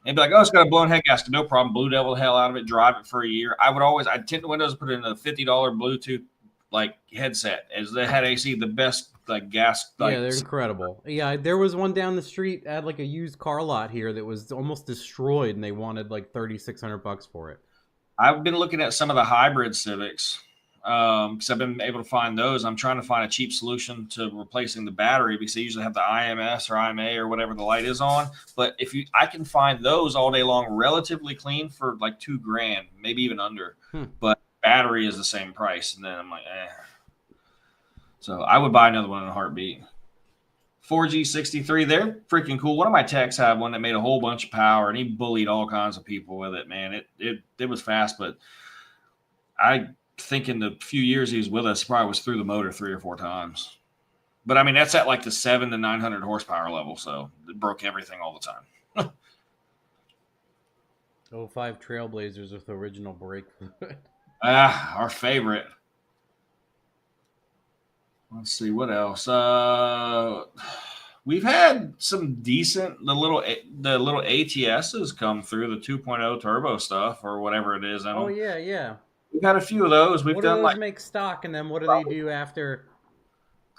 And be like, oh, it's got a blown head gasket, no problem. Blue Devil the hell out of it, drive it for a year. I'd tint the windows, put in a $50 Bluetooth like headset, as they had AC, the best like gas. Like, yeah, they're incredible. Yeah, there was one down the street at like a used car lot here that was almost destroyed, and they wanted like $3,600 for it. I've been looking at some of the hybrid Civics because I've been able to find those. I'm trying to find a cheap solution to replacing the battery because they usually have the IMS or IMA or whatever the light is on. But I can find those all day long, relatively clean for like $2,000, maybe even under. But battery is the same price, and then I'm like, eh. So I would buy another one in a heartbeat. 4G63, they're freaking cool. One of my techs had one that made a whole bunch of power, and he bullied all kinds of people with it, man. It was fast, but I think in the few years he was with us, probably was through the motor 3 or 4 times. But I mean, that's at like the 700 to 900 horsepower level, so it broke everything all the time. 05 Trailblazers with original brake fluid. Our favorite. Let's see what else. We've had some decent the little ATSs come through, the 2.0 turbo stuff or whatever it is. Oh yeah. We've had a few of those. We've what done do those like make stock, and then what do they do after?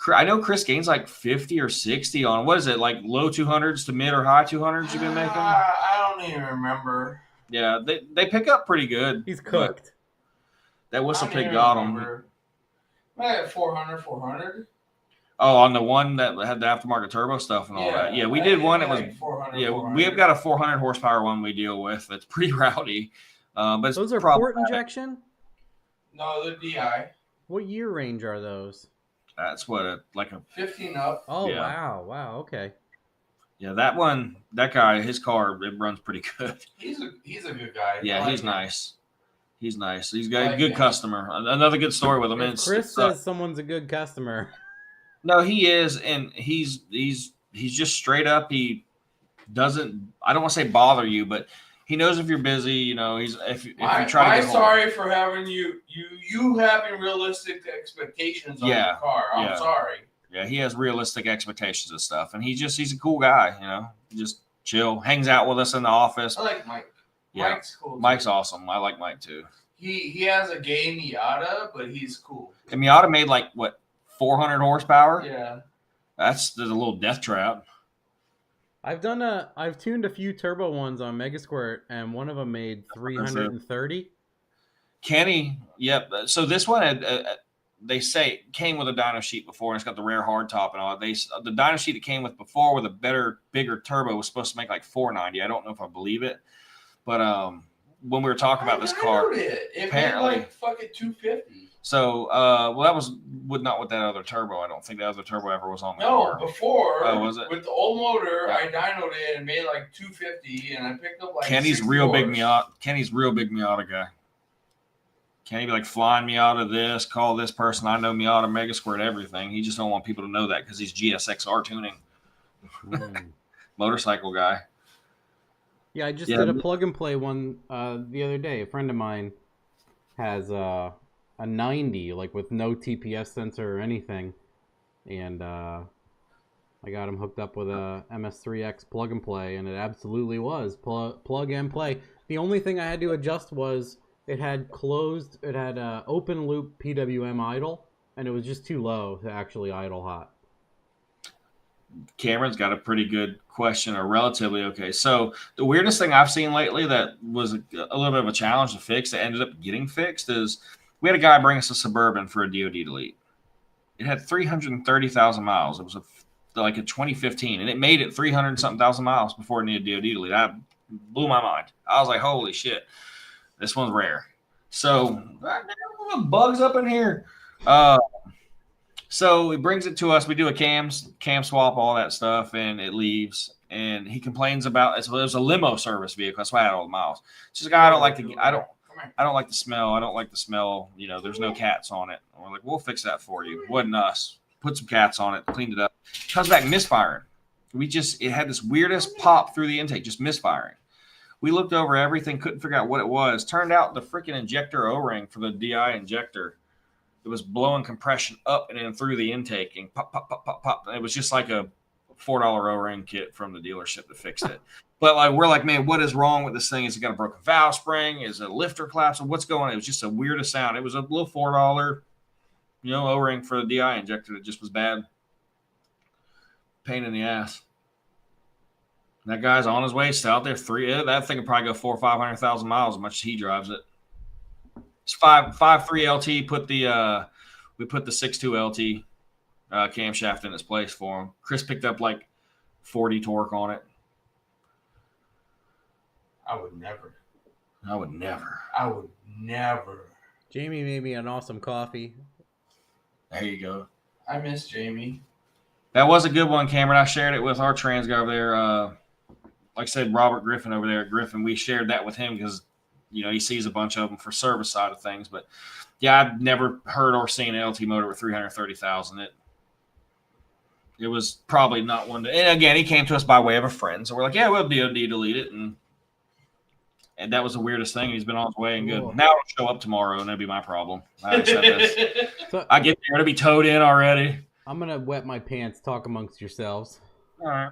I know Chris Gaines like 50 or 60 on what is it, like low 200s to mid or high 200s you've been making? I don't even remember. Yeah, they pick up pretty good. He's cooked. That whistle pig got him. I had 400. Oh, on the one that had the aftermarket turbo stuff and all that. Yeah, we did one. It was 400. Yeah, we have got a 400 horsepower one we deal with. That's pretty rowdy. But those are port injection? No, they're DI. What year range are those? That's what like a 15 up. Oh yeah. Wow, okay. Yeah, that guy, his car, it runs pretty good. He's a good guy. Yeah, he's nice. He's nice. He's got a good customer. Another good story with him. If Chris says someone's a good customer. No, he is, and he's just straight up. He doesn't. I don't want to say bother you, but he knows if you're busy. You know, if you try to. I'm sorry for having you having realistic expectations on your car. I'm sorry. Yeah, he has realistic expectations and stuff, and he's a cool guy. You know, just chill, hangs out with us in the office. I like Mike. Yeah. Mike's cool. Mike's awesome. I like Mike too. He has a gay Miata, but he's cool. The Miata made like what 400 horsepower. Yeah, there's a little death trap. I've tuned a few turbo ones on Megasquirt, and one of them made 330. Kenny, yep. So this one they say it came with a dyno sheet before, and it's got the rare hardtop and all that. The dyno sheet it came with before with a bigger turbo was supposed to make like 490. I don't know if I believe it, but when we were talking about this car. It Apparently, paid like fucking $250. So, well, that was not with that other turbo. I don't think that other turbo ever was on the car. No, before. Oh, was it? With the old motor, I dynoed it and made like $250, and I picked up like Kenny's real big Miata. Kenny's real big Miata guy. Can't he be like flying Miata this, call this person I know Miata Mega Squirt everything. He just don't want people to know that because he's GSXR tuning. Motorcycle guy. Yeah, I just did a plug and play one the other day. A friend of mine has a 90, like with no TPS sensor or anything, and I got him hooked up with a MS3X plug and play, and it absolutely was plug and play. The only thing I had to adjust was it had open loop PWM idle, and it was just too low to actually idle hot. Cameron's got a pretty good question, or relatively okay. So the weirdest thing I've seen lately that was a little bit of a challenge to fix that ended up getting fixed is we had a guy bring us a Suburban for a DOD delete. It had 330,000 miles. It was like a 2015, and it made it 300-something thousand miles before it needed DOD delete. That blew my mind. I was like, holy shit, this one's rare. So bugs up in here. So he brings it to us. We do a cam swap, all that stuff, and it leaves. And he complains about it was a limo service vehicle. That's why I had all the miles. She's like, I don't like the smell. I don't like the smell. You know, there's no cats on it. And we're like, we'll fix that for you. It wasn't us. Put some cats on it, cleaned it up. Comes back misfiring. It had this weirdest pop through the intake, just misfiring. We looked over everything, couldn't figure out what it was. Turned out the freaking injector O-ring for the DI injector, it was blowing compression up and in through the intake and pop, pop, pop, pop, pop. It was just like a $4 O-ring kit from the dealership that fixed it. But like we're like, man, what is wrong with this thing? Is it got a broken valve spring? Is it a lifter collapse? What's going on? It was just the weirdest sound. It was a little $4, O-ring for the DI injector that just was bad. Pain in the ass. That guy's on his way. Still out there. That thing could probably go 400,000 or 500,000 miles as much as he drives it. It's 5.3 LT. We put the 6.2 LT camshaft in its place for him. Chris picked up like 40 torque on it. I would never. Jamie made me an awesome coffee. There you go. I miss Jamie. That was a good one, Cameron. I shared it with our trans guy over there. Like I said, Robert Griffin over there at Griffin. We shared that with him because, he sees a bunch of them for service side of things. But, yeah, I've never heard or seen an LT motor with 330,000. It was probably not one to – and, again, he came to us by way of a friend. So we're like, yeah, we'll DOD delete it. And that was the weirdest thing. He's been on his way and good. Cool. Now it'll show up tomorrow, and that'll be my problem. I said this. So, I get there, it'll be towed in already. I'm going to wet my pants. Talk amongst yourselves. All right.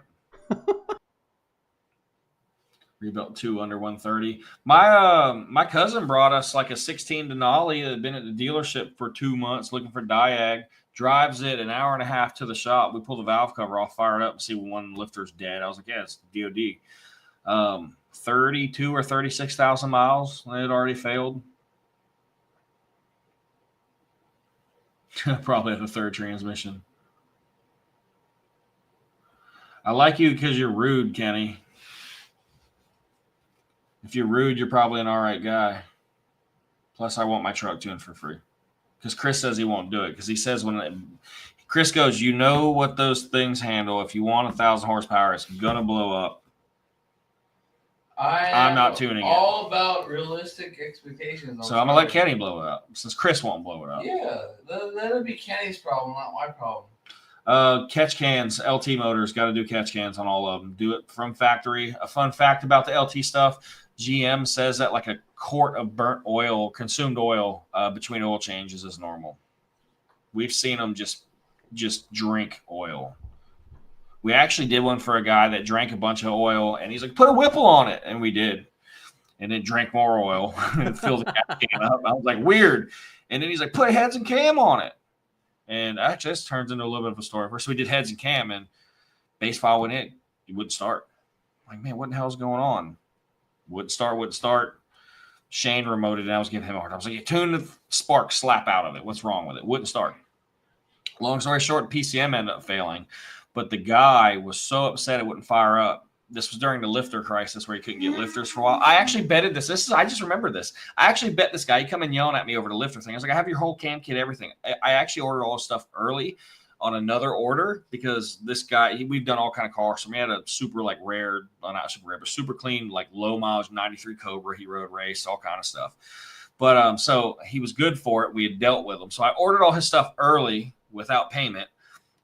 Rebuilt 2 under 130. My cousin brought us like a 16 Denali that had been at the dealership for 2 months looking for diag. Drives it an hour and a half to the shop. We pull the valve cover off, fire it up, and see one lifter's dead. I was like, yeah, it's DOD. 32 or 36,000 miles. It had already failed. Probably had the third transmission. I like you because you're rude, Kenny. If you're rude, you're probably an all right guy. Plus, I want my truck tuned for free. Because Chris says he won't do it. Because he says Chris goes, you know what those things handle. If you want 1,000 horsepower, it's going to blow up. I'm not tuning it. All about realistic expectations. So I'm going to let Kenny blow it up. Since Chris won't blow it up. Yeah, that'll be Kenny's problem, not my problem. Catch cans, LT motors, got to do catch cans on all of them. Do it from factory. A fun fact about the LT stuff, GM says that like a quart of burnt oil, consumed oil between oil changes is normal. We've seen them just drink oil. We actually did one for a guy that drank a bunch of oil, and he's like, put a Whipple on it. And we did. And then drank more oil and filled the can up. I was like, weird. And then he's like, put heads and cam on it. And actually, this turns into a little bit of a story. First, we did heads and cam, and base file went in. It wouldn't start. I'm like, man, what the hell is going on? Wouldn't start. Shane remoted, and I was giving him a hard time. I was like, you tuned the spark slap out of it. What's wrong with it? Wouldn't start. Long story short, PCM ended up failing. But the guy was so upset it wouldn't fire up this was during the lifter crisis where he couldn't get lifters for a while. I actually betted this. I just remember this. I actually bet this guy. He come in yelling at me over the lifter thing. I was like, I have your whole cam kit, everything. I actually ordered all this stuff early on another order because this guy, we've done all kind of cars. So we had a super like rare, well, not super rare, but super clean, like low mileage 93 Cobra he rode race, all kind of stuff. But so he was good for it. We had dealt with him. So I ordered all his stuff early without payment.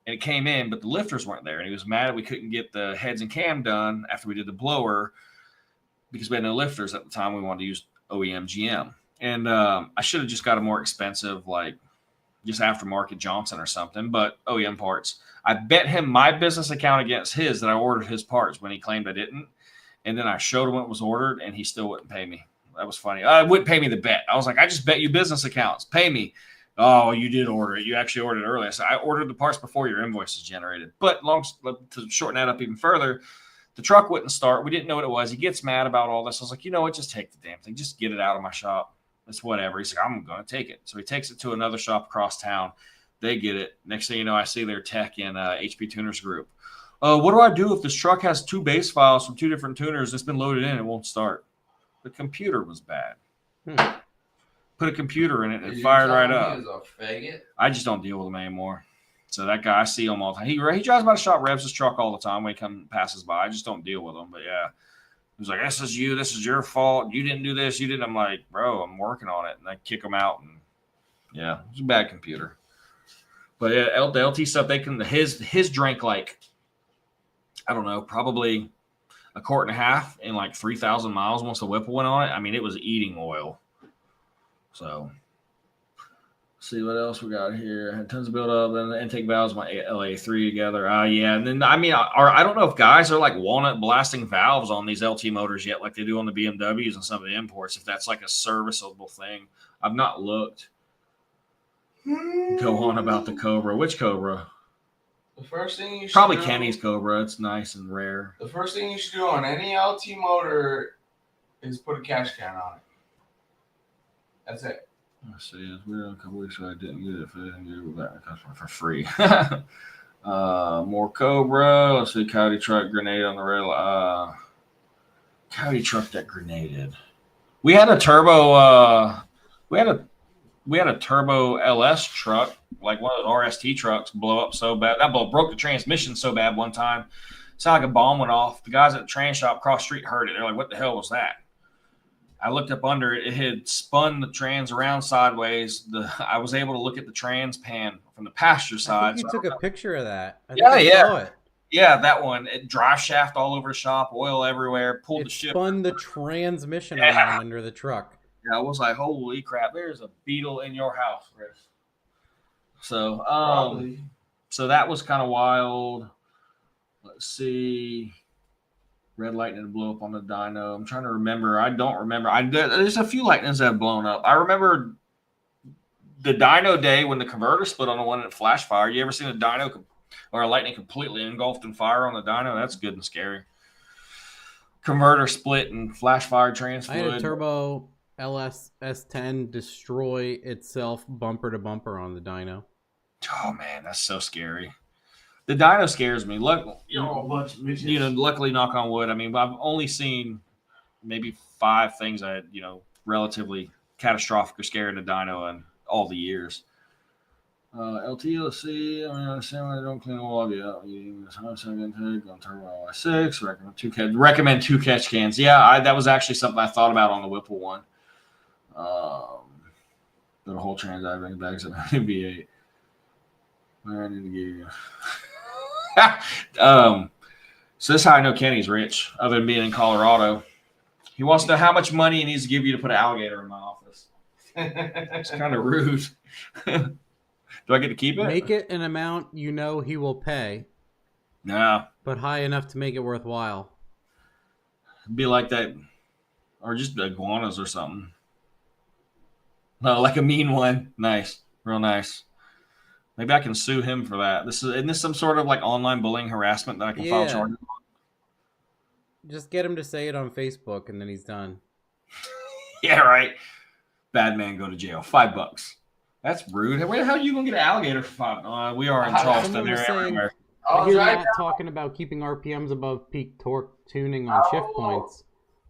And it came in, but the lifters weren't there. And he was mad that we couldn't get the heads and cam done after we did the blower because we had no lifters at the time. We wanted to use OEM GM. And I should have just got a more expensive, like just aftermarket Johnson or something, but OEM parts. I bet him my business account against his that I ordered his parts when he claimed I didn't. And then I showed him what was ordered, and he still wouldn't pay me. That was funny. Wouldn't pay me the bet. I was like, I just bet you business accounts. Pay me. Oh, you did order it. You actually ordered it early. I said, I ordered the parts before your invoice is generated. But to shorten that up even further, the truck wouldn't start. We didn't know what it was. He gets mad about all this. I was like, you know what? Just take the damn thing. Just get it out of my shop. It's whatever. He's like, I'm going to take it. So he takes it to another shop across town. They get it. Next thing you know, I see their tech in HP Tuners Group. What do I do if this truck has 2 base files from 2 different tuners? It's been loaded in. It won't start. The computer was bad. Put a computer in it and it fired right up. He was a faggot? I just don't deal with him anymore. So that guy, I see him all the time. He drives by the shop, revs his truck all the time when he passes by. I just don't deal with him. But yeah, he was like, this is you. This is your fault. You didn't do this. You didn't. I'm like, bro, I'm working on it. And I kick him out. And yeah, it's a bad computer. But yeah, the LT stuff, his drank like, I don't know, probably a quart and a half in like 3,000 miles once the Whipple went on it. I mean, it was eating oil. So, see what else we got here. Had tons of buildup and the intake valves, my LA3 together. Yeah. And then, I mean, I don't know if guys are like walnut blasting valves on these LT motors yet, like they do on the BMWs and some of the imports, if that's like a serviceable thing. I've not looked. Go on about the Cobra. Which Cobra? The first thing you should Probably do, Kenny's Cobra. It's nice and rare. The first thing you should do on any LT motor is put a cash can on it. That's it. Let's see. We were a couple weeks ago. I didn't get it. I didn't get it back to the customer for free. More Cobra. Let's see. Coyote truck grenade on the rail. Coyote truck that grenaded. We had a turbo. We had a turbo LS truck, like one of those RST trucks, blow up so bad. That broke the transmission so bad one time. It sounded like a bomb went off. The guys at the trans shop across the street heard it. They're like, what the hell was that? I looked up under it. It had spun the trans around sideways. I was able to look at the trans pan from the passenger side. I think you took a picture of that. I saw it. Yeah, that one. It drive shaft all over the shop, oil everywhere, pulled the ship. Spun the transmission around under the truck. Yeah, I was like, holy crap, there's a beetle in your house, Chris. So, so that was kind of wild. Let's see. Red lightning blew up on the dyno. I'm trying to remember. I don't remember. There's a few lightnings that have blown up. I remember the dyno day when the converter split on the one that flash fire. You ever seen a dyno or a lightning completely engulfed in fire on the dyno? That's good and scary. Converter split and flash fire trans fluid. I had a turbo LS S10 destroy itself bumper to bumper on the dyno. Oh man, that's so scary. The dyno scares me. Luckily, knock on wood. I mean, I've only seen maybe 5 things that relatively catastrophic or scary in a dyno in all the years. LT, let's see. I mean, I understand why they don't clean oil. Yeah, using this 100% intake on turbo LS6. Recommend 2 catch cans. Yeah, that was actually something I thought about on the Whipple one. The whole trans I bring bags up V8. Where I need to give you. So this is how I know Kenny's rich, other than being in Colorado. He wants to know how much money he needs to give you to put an alligator in my office. It's kind of rude. Do I get to keep it? Make it an amount you know he will pay. No. But high enough to make it worthwhile. Be like that. Or just iguanas or something. No, like a mean one. Nice. Real nice. Maybe I can sue him for that. Isn't this some sort of like online bullying harassment that I can file charges on? Just get him to say it on Facebook and then he's done. Yeah, right. Bad man go to jail. $5. That's rude. Where the hell are you gonna get an alligator for $5? We are in Charleston. They're everywhere. I hear Matt talking about keeping RPMs above peak torque tuning on shift points.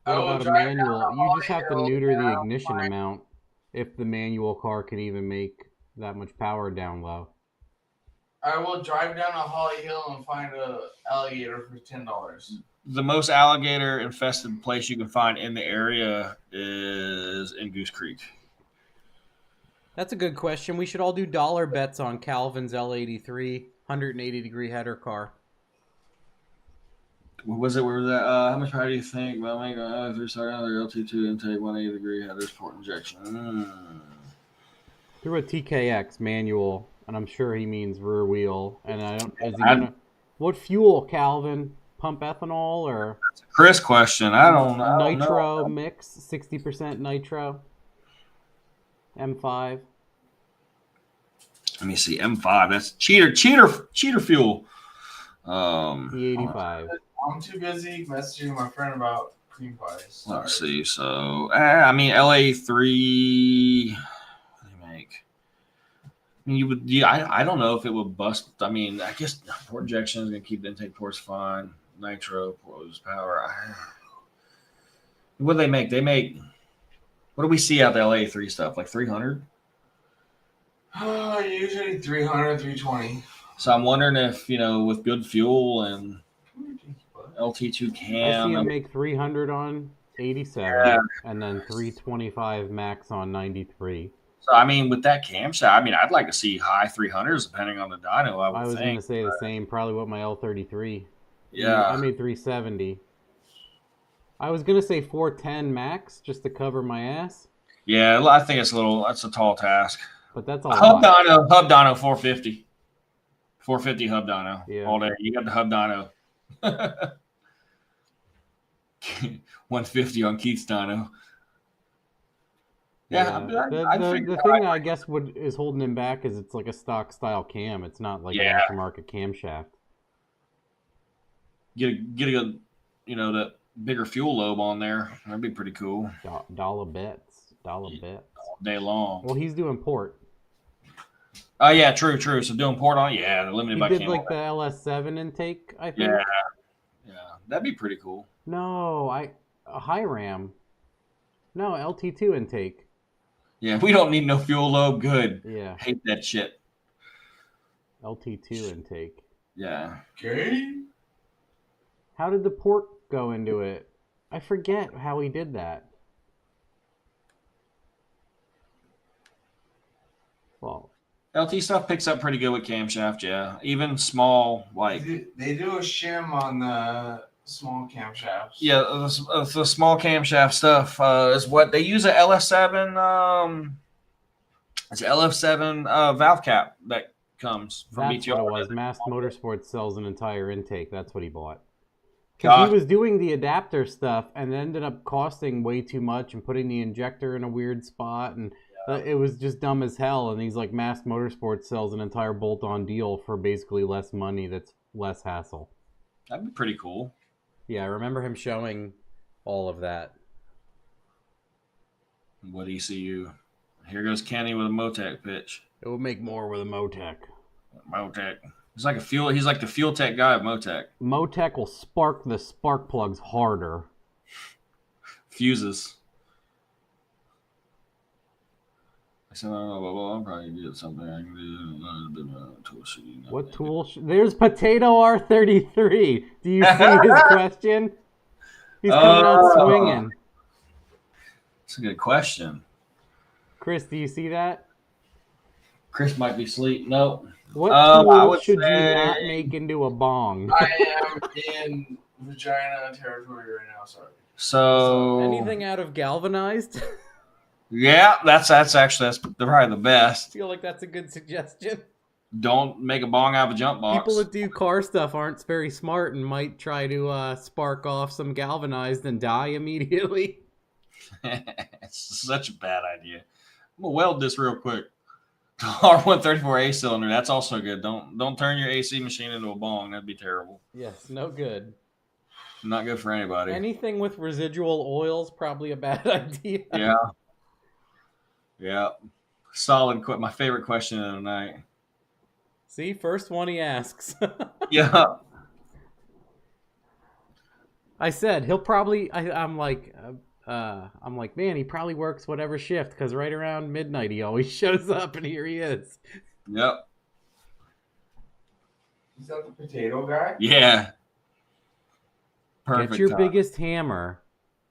What about a manual? You just have to neuter the ignition amount if the manual car can even make that much power down low. I will drive down a Holly Hill and find a alligator for $10. The most alligator infested place you can find in the area is in Goose Creek. That's a good question. We should all do dollar bets on Calvin's L83 180-degree header car. What was it? Where was that? How much power do you think? Well, maybe LT2 intake, 180-degree header port injection. Through a TKX manual, and I'm sure he means rear wheel. And I don't. Is he gonna? What fuel, Calvin? Pump ethanol or? That's a Chris question. I don't know. Nitro mix, 60% nitro. M5. Let me see. M5. That's cheater fuel. E85. I'm too busy messaging my friend about cream pies. Let's see. So, I mean, LA3. What do they make? I mean, you would. Yeah, I don't know if it would bust. I mean, I guess port injection is gonna keep the intake ports fine. Nitro, portless power. What do they make? They make. What do we see out the LA3 stuff? Like 300? Usually 300, 320. So I'm wondering if, with good fuel and LT2 cam. I see him make 300 on 87 and then 325 max on 93. So, I mean, with that camshaft, I'd like to see high 300s depending on the dyno, I was going to say the same, probably with my L33. Yeah. I made 370. I was going to say 410 max just to cover my ass. Yeah, I think that's a tall task. But that's a hub dyno 450. 450 hub dyno all day. You got the hub dyno. 150 on Keith's dyno. Yeah. The thing I guess is holding him back is it's like a stock style cam. It's not like an aftermarket camshaft. Get a that bigger fuel lobe on there. That'd be pretty cool. Dollar bets. All day long. Well, he's doing port. Oh, yeah, true. So doing port on, the limited by cam. He did like the LS7 intake, I think. Yeah, that'd be pretty cool. No, a high ram. No, LT2 intake. Yeah, we don't need no fuel lobe. Good. Yeah. Hate that shit. LT2 intake. Yeah. Okay. How did the port go into it? I forget how he did that. Well, LT stuff picks up pretty good with camshaft, yeah. Even small, like... They do a shim on the small camshafts. Yeah, the small camshaft stuff is what... They use a LS7... it's an LF7 valve cap that comes from That's BTR. what it was. Mass Motorsports sells an entire intake. That's what he bought. Because he was doing the adapter stuff and ended up costing way too much and putting the injector in a weird spot. And it was just dumb as hell. And he's like, Mass Motorsports sells an entire bolt-on deal for basically less money that's less hassle. That'd be pretty cool. Yeah, I remember him showing all of that. What ECU? Here goes Kenny with a Motec pitch. It would make more with a Motec. Motec. He's like the fuel tech guy of Motec. Motec will spark the spark plugs harder. Fuses. I said, I'm probably get something I can do. Tool sheet. What tool? There's Potato R33. Do you see his question? He's coming out swinging. That's a good question. Chris, do you see that? Chris might be asleep. Nope. What tool should you not make into a bong? I am in vagina territory right now. Sorry. So anything out of galvanized? Yeah, that's probably the best. I feel like that's a good suggestion. Don't make a bong out of a jump box. People that do car stuff aren't very smart and might try to spark off some galvanized and die immediately. It's such a bad idea. I'm gonna weld this real quick. R134A cylinder. That's also good. Don't turn your AC machine into a bong. That'd be terrible. Yes, no good. Not good for anybody. Anything with residual oil's probably a bad idea. Yeah. Solid. My favorite question of the night. See, first one he asks. Yeah. I said he'll probably. I'm like, man, he probably works whatever shift because right around midnight he always shows up, and here he is. Yep. Is that the potato guy? Yeah. Perfect. Get your time. biggest hammer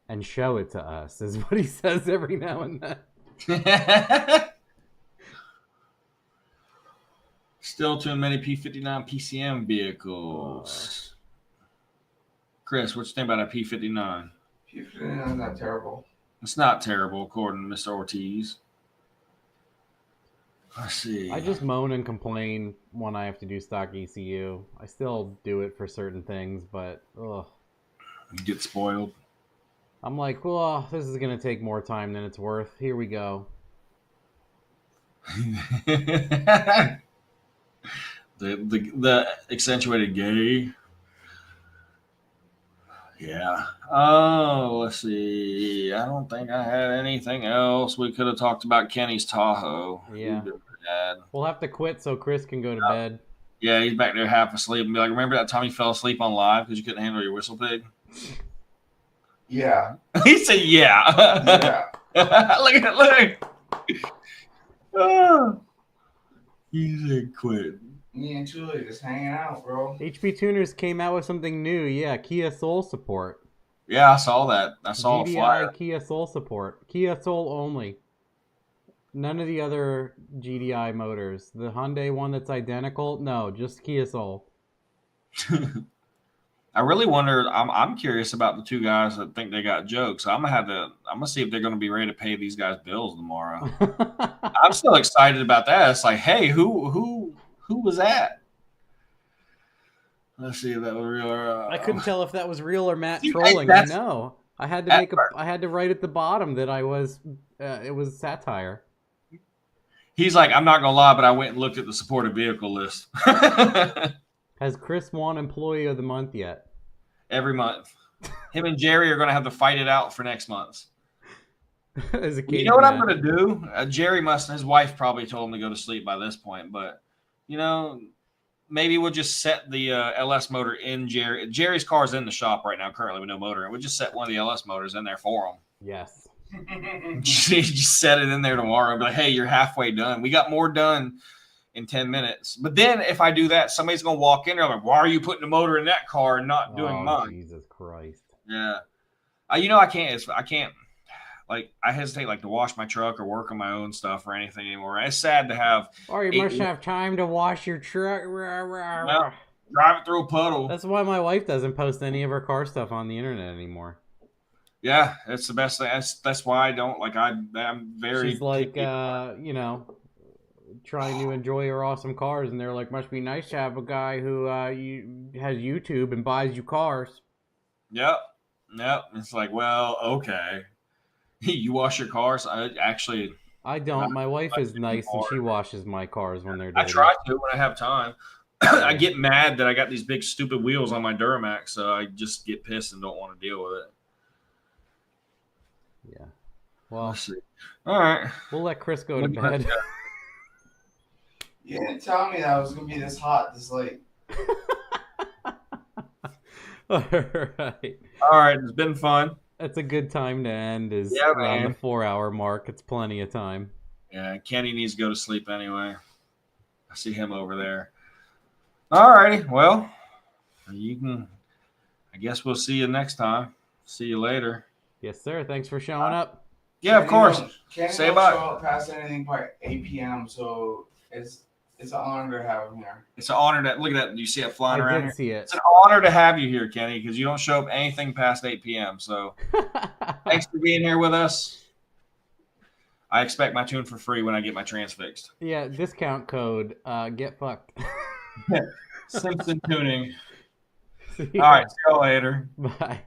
and show it to us, is what he says every now and then. Still too many P59 PCM vehicles. Chris, what you think about a P59? P59 is not terrible. It's not terrible, according to Mr. Ortiz. Let's see. I just moan and complain when I have to do stock ECU. I still do it for certain things, but ugh. You get spoiled. I'm like, well, this is going to take more time than it's worth. Here we go. the accentuated gay. Yeah. Oh, let's see. I don't think I had anything else. We could have talked about Kenny's Tahoe. Yeah. We'll have to quit so Chris can go to bed. Yeah, he's back there half asleep and be like, remember that time you fell asleep on live because you couldn't handle your whistle pig? Yeah. He said, yeah. Look at that. Look. Oh. He said, quit. Me and Julie just hanging out, bro. HP Tuners came out with something new. Yeah, Kia Soul support. Yeah, I saw that. I saw a flyer. GDI Kia Soul support. Kia Soul only. None of the other GDI motors. The Hyundai one that's identical? No, just Kia Soul. I really wonder. I'm curious about the two guys that think they got jokes. I'm gonna see if they're gonna be ready to pay these guys bills tomorrow. I'm still excited about that. It's like, hey, who was that? Let's see if that was real. I couldn't tell if that was real or Matt See, trolling. I know. I had to I had to write at the bottom that I was. It was satire. He's like, I'm not gonna lie, but I went and looked at the supported vehicle list. Has Chris won Employee of the Month yet? Every month. Him and Jerry are gonna have to fight it out for next month. You know what I'm gonna do? Jerry his wife probably told him to go to sleep by this point, but maybe we'll just set the LS motor in Jerry's car's in the shop right now currently with no motor, and we'll just set one of the LS motors in there for him. Yes. Just set it in there tomorrow and be like, hey, you're halfway done. We got more done in 10 minutes. But then if I do that, somebody's gonna walk in there like, why are you putting the motor in that car and not doing mine? Jesus Christ. Yeah. I can't like I hesitate like to wash my truck or work on my own stuff or anything anymore. It's sad to have you must have time to wash your truck. drive it through a puddle. That's why my wife doesn't post any of her car stuff on the internet anymore. Yeah, it's the best thing. That's why I don't like. I'm very. She's like, trying to enjoy her awesome cars, and they're like, must be nice to have a guy who has YouTube and buys you cars. Yep. It's like, well, okay. You wash your cars? I don't. My wife is nice, and she washes my cars when they're dirty. I try to when I have time. I get mad that I got these big stupid wheels on my Duramax, so I just get pissed and don't want to deal with it. Yeah. Well, let's see. All right. We'll let Chris go to bed. You didn't tell me that it was going to be this hot this late. All right. All right. It's been fun. That's a good time to end around the 4-hour mark. It's plenty of time. Yeah. Kenny needs to go to sleep anyway. I see him over there. All righty. Well, I guess we'll see you next time. See you later. Yes, sir. Thanks for showing up. Yeah, of course. Say bye. Show up past anything by 8 p.m. So it's an honor to have him here. It's an honor to look at that. You see it flying around here? See it. It's an honor to have you here, Kenny, because you don't show up anything past 8 p.m. So thanks for being here with us. I expect my tune for free when I get my trans fixed. Yeah, discount code. Get fucked. Simpson Tuning. All right, see you later. Bye.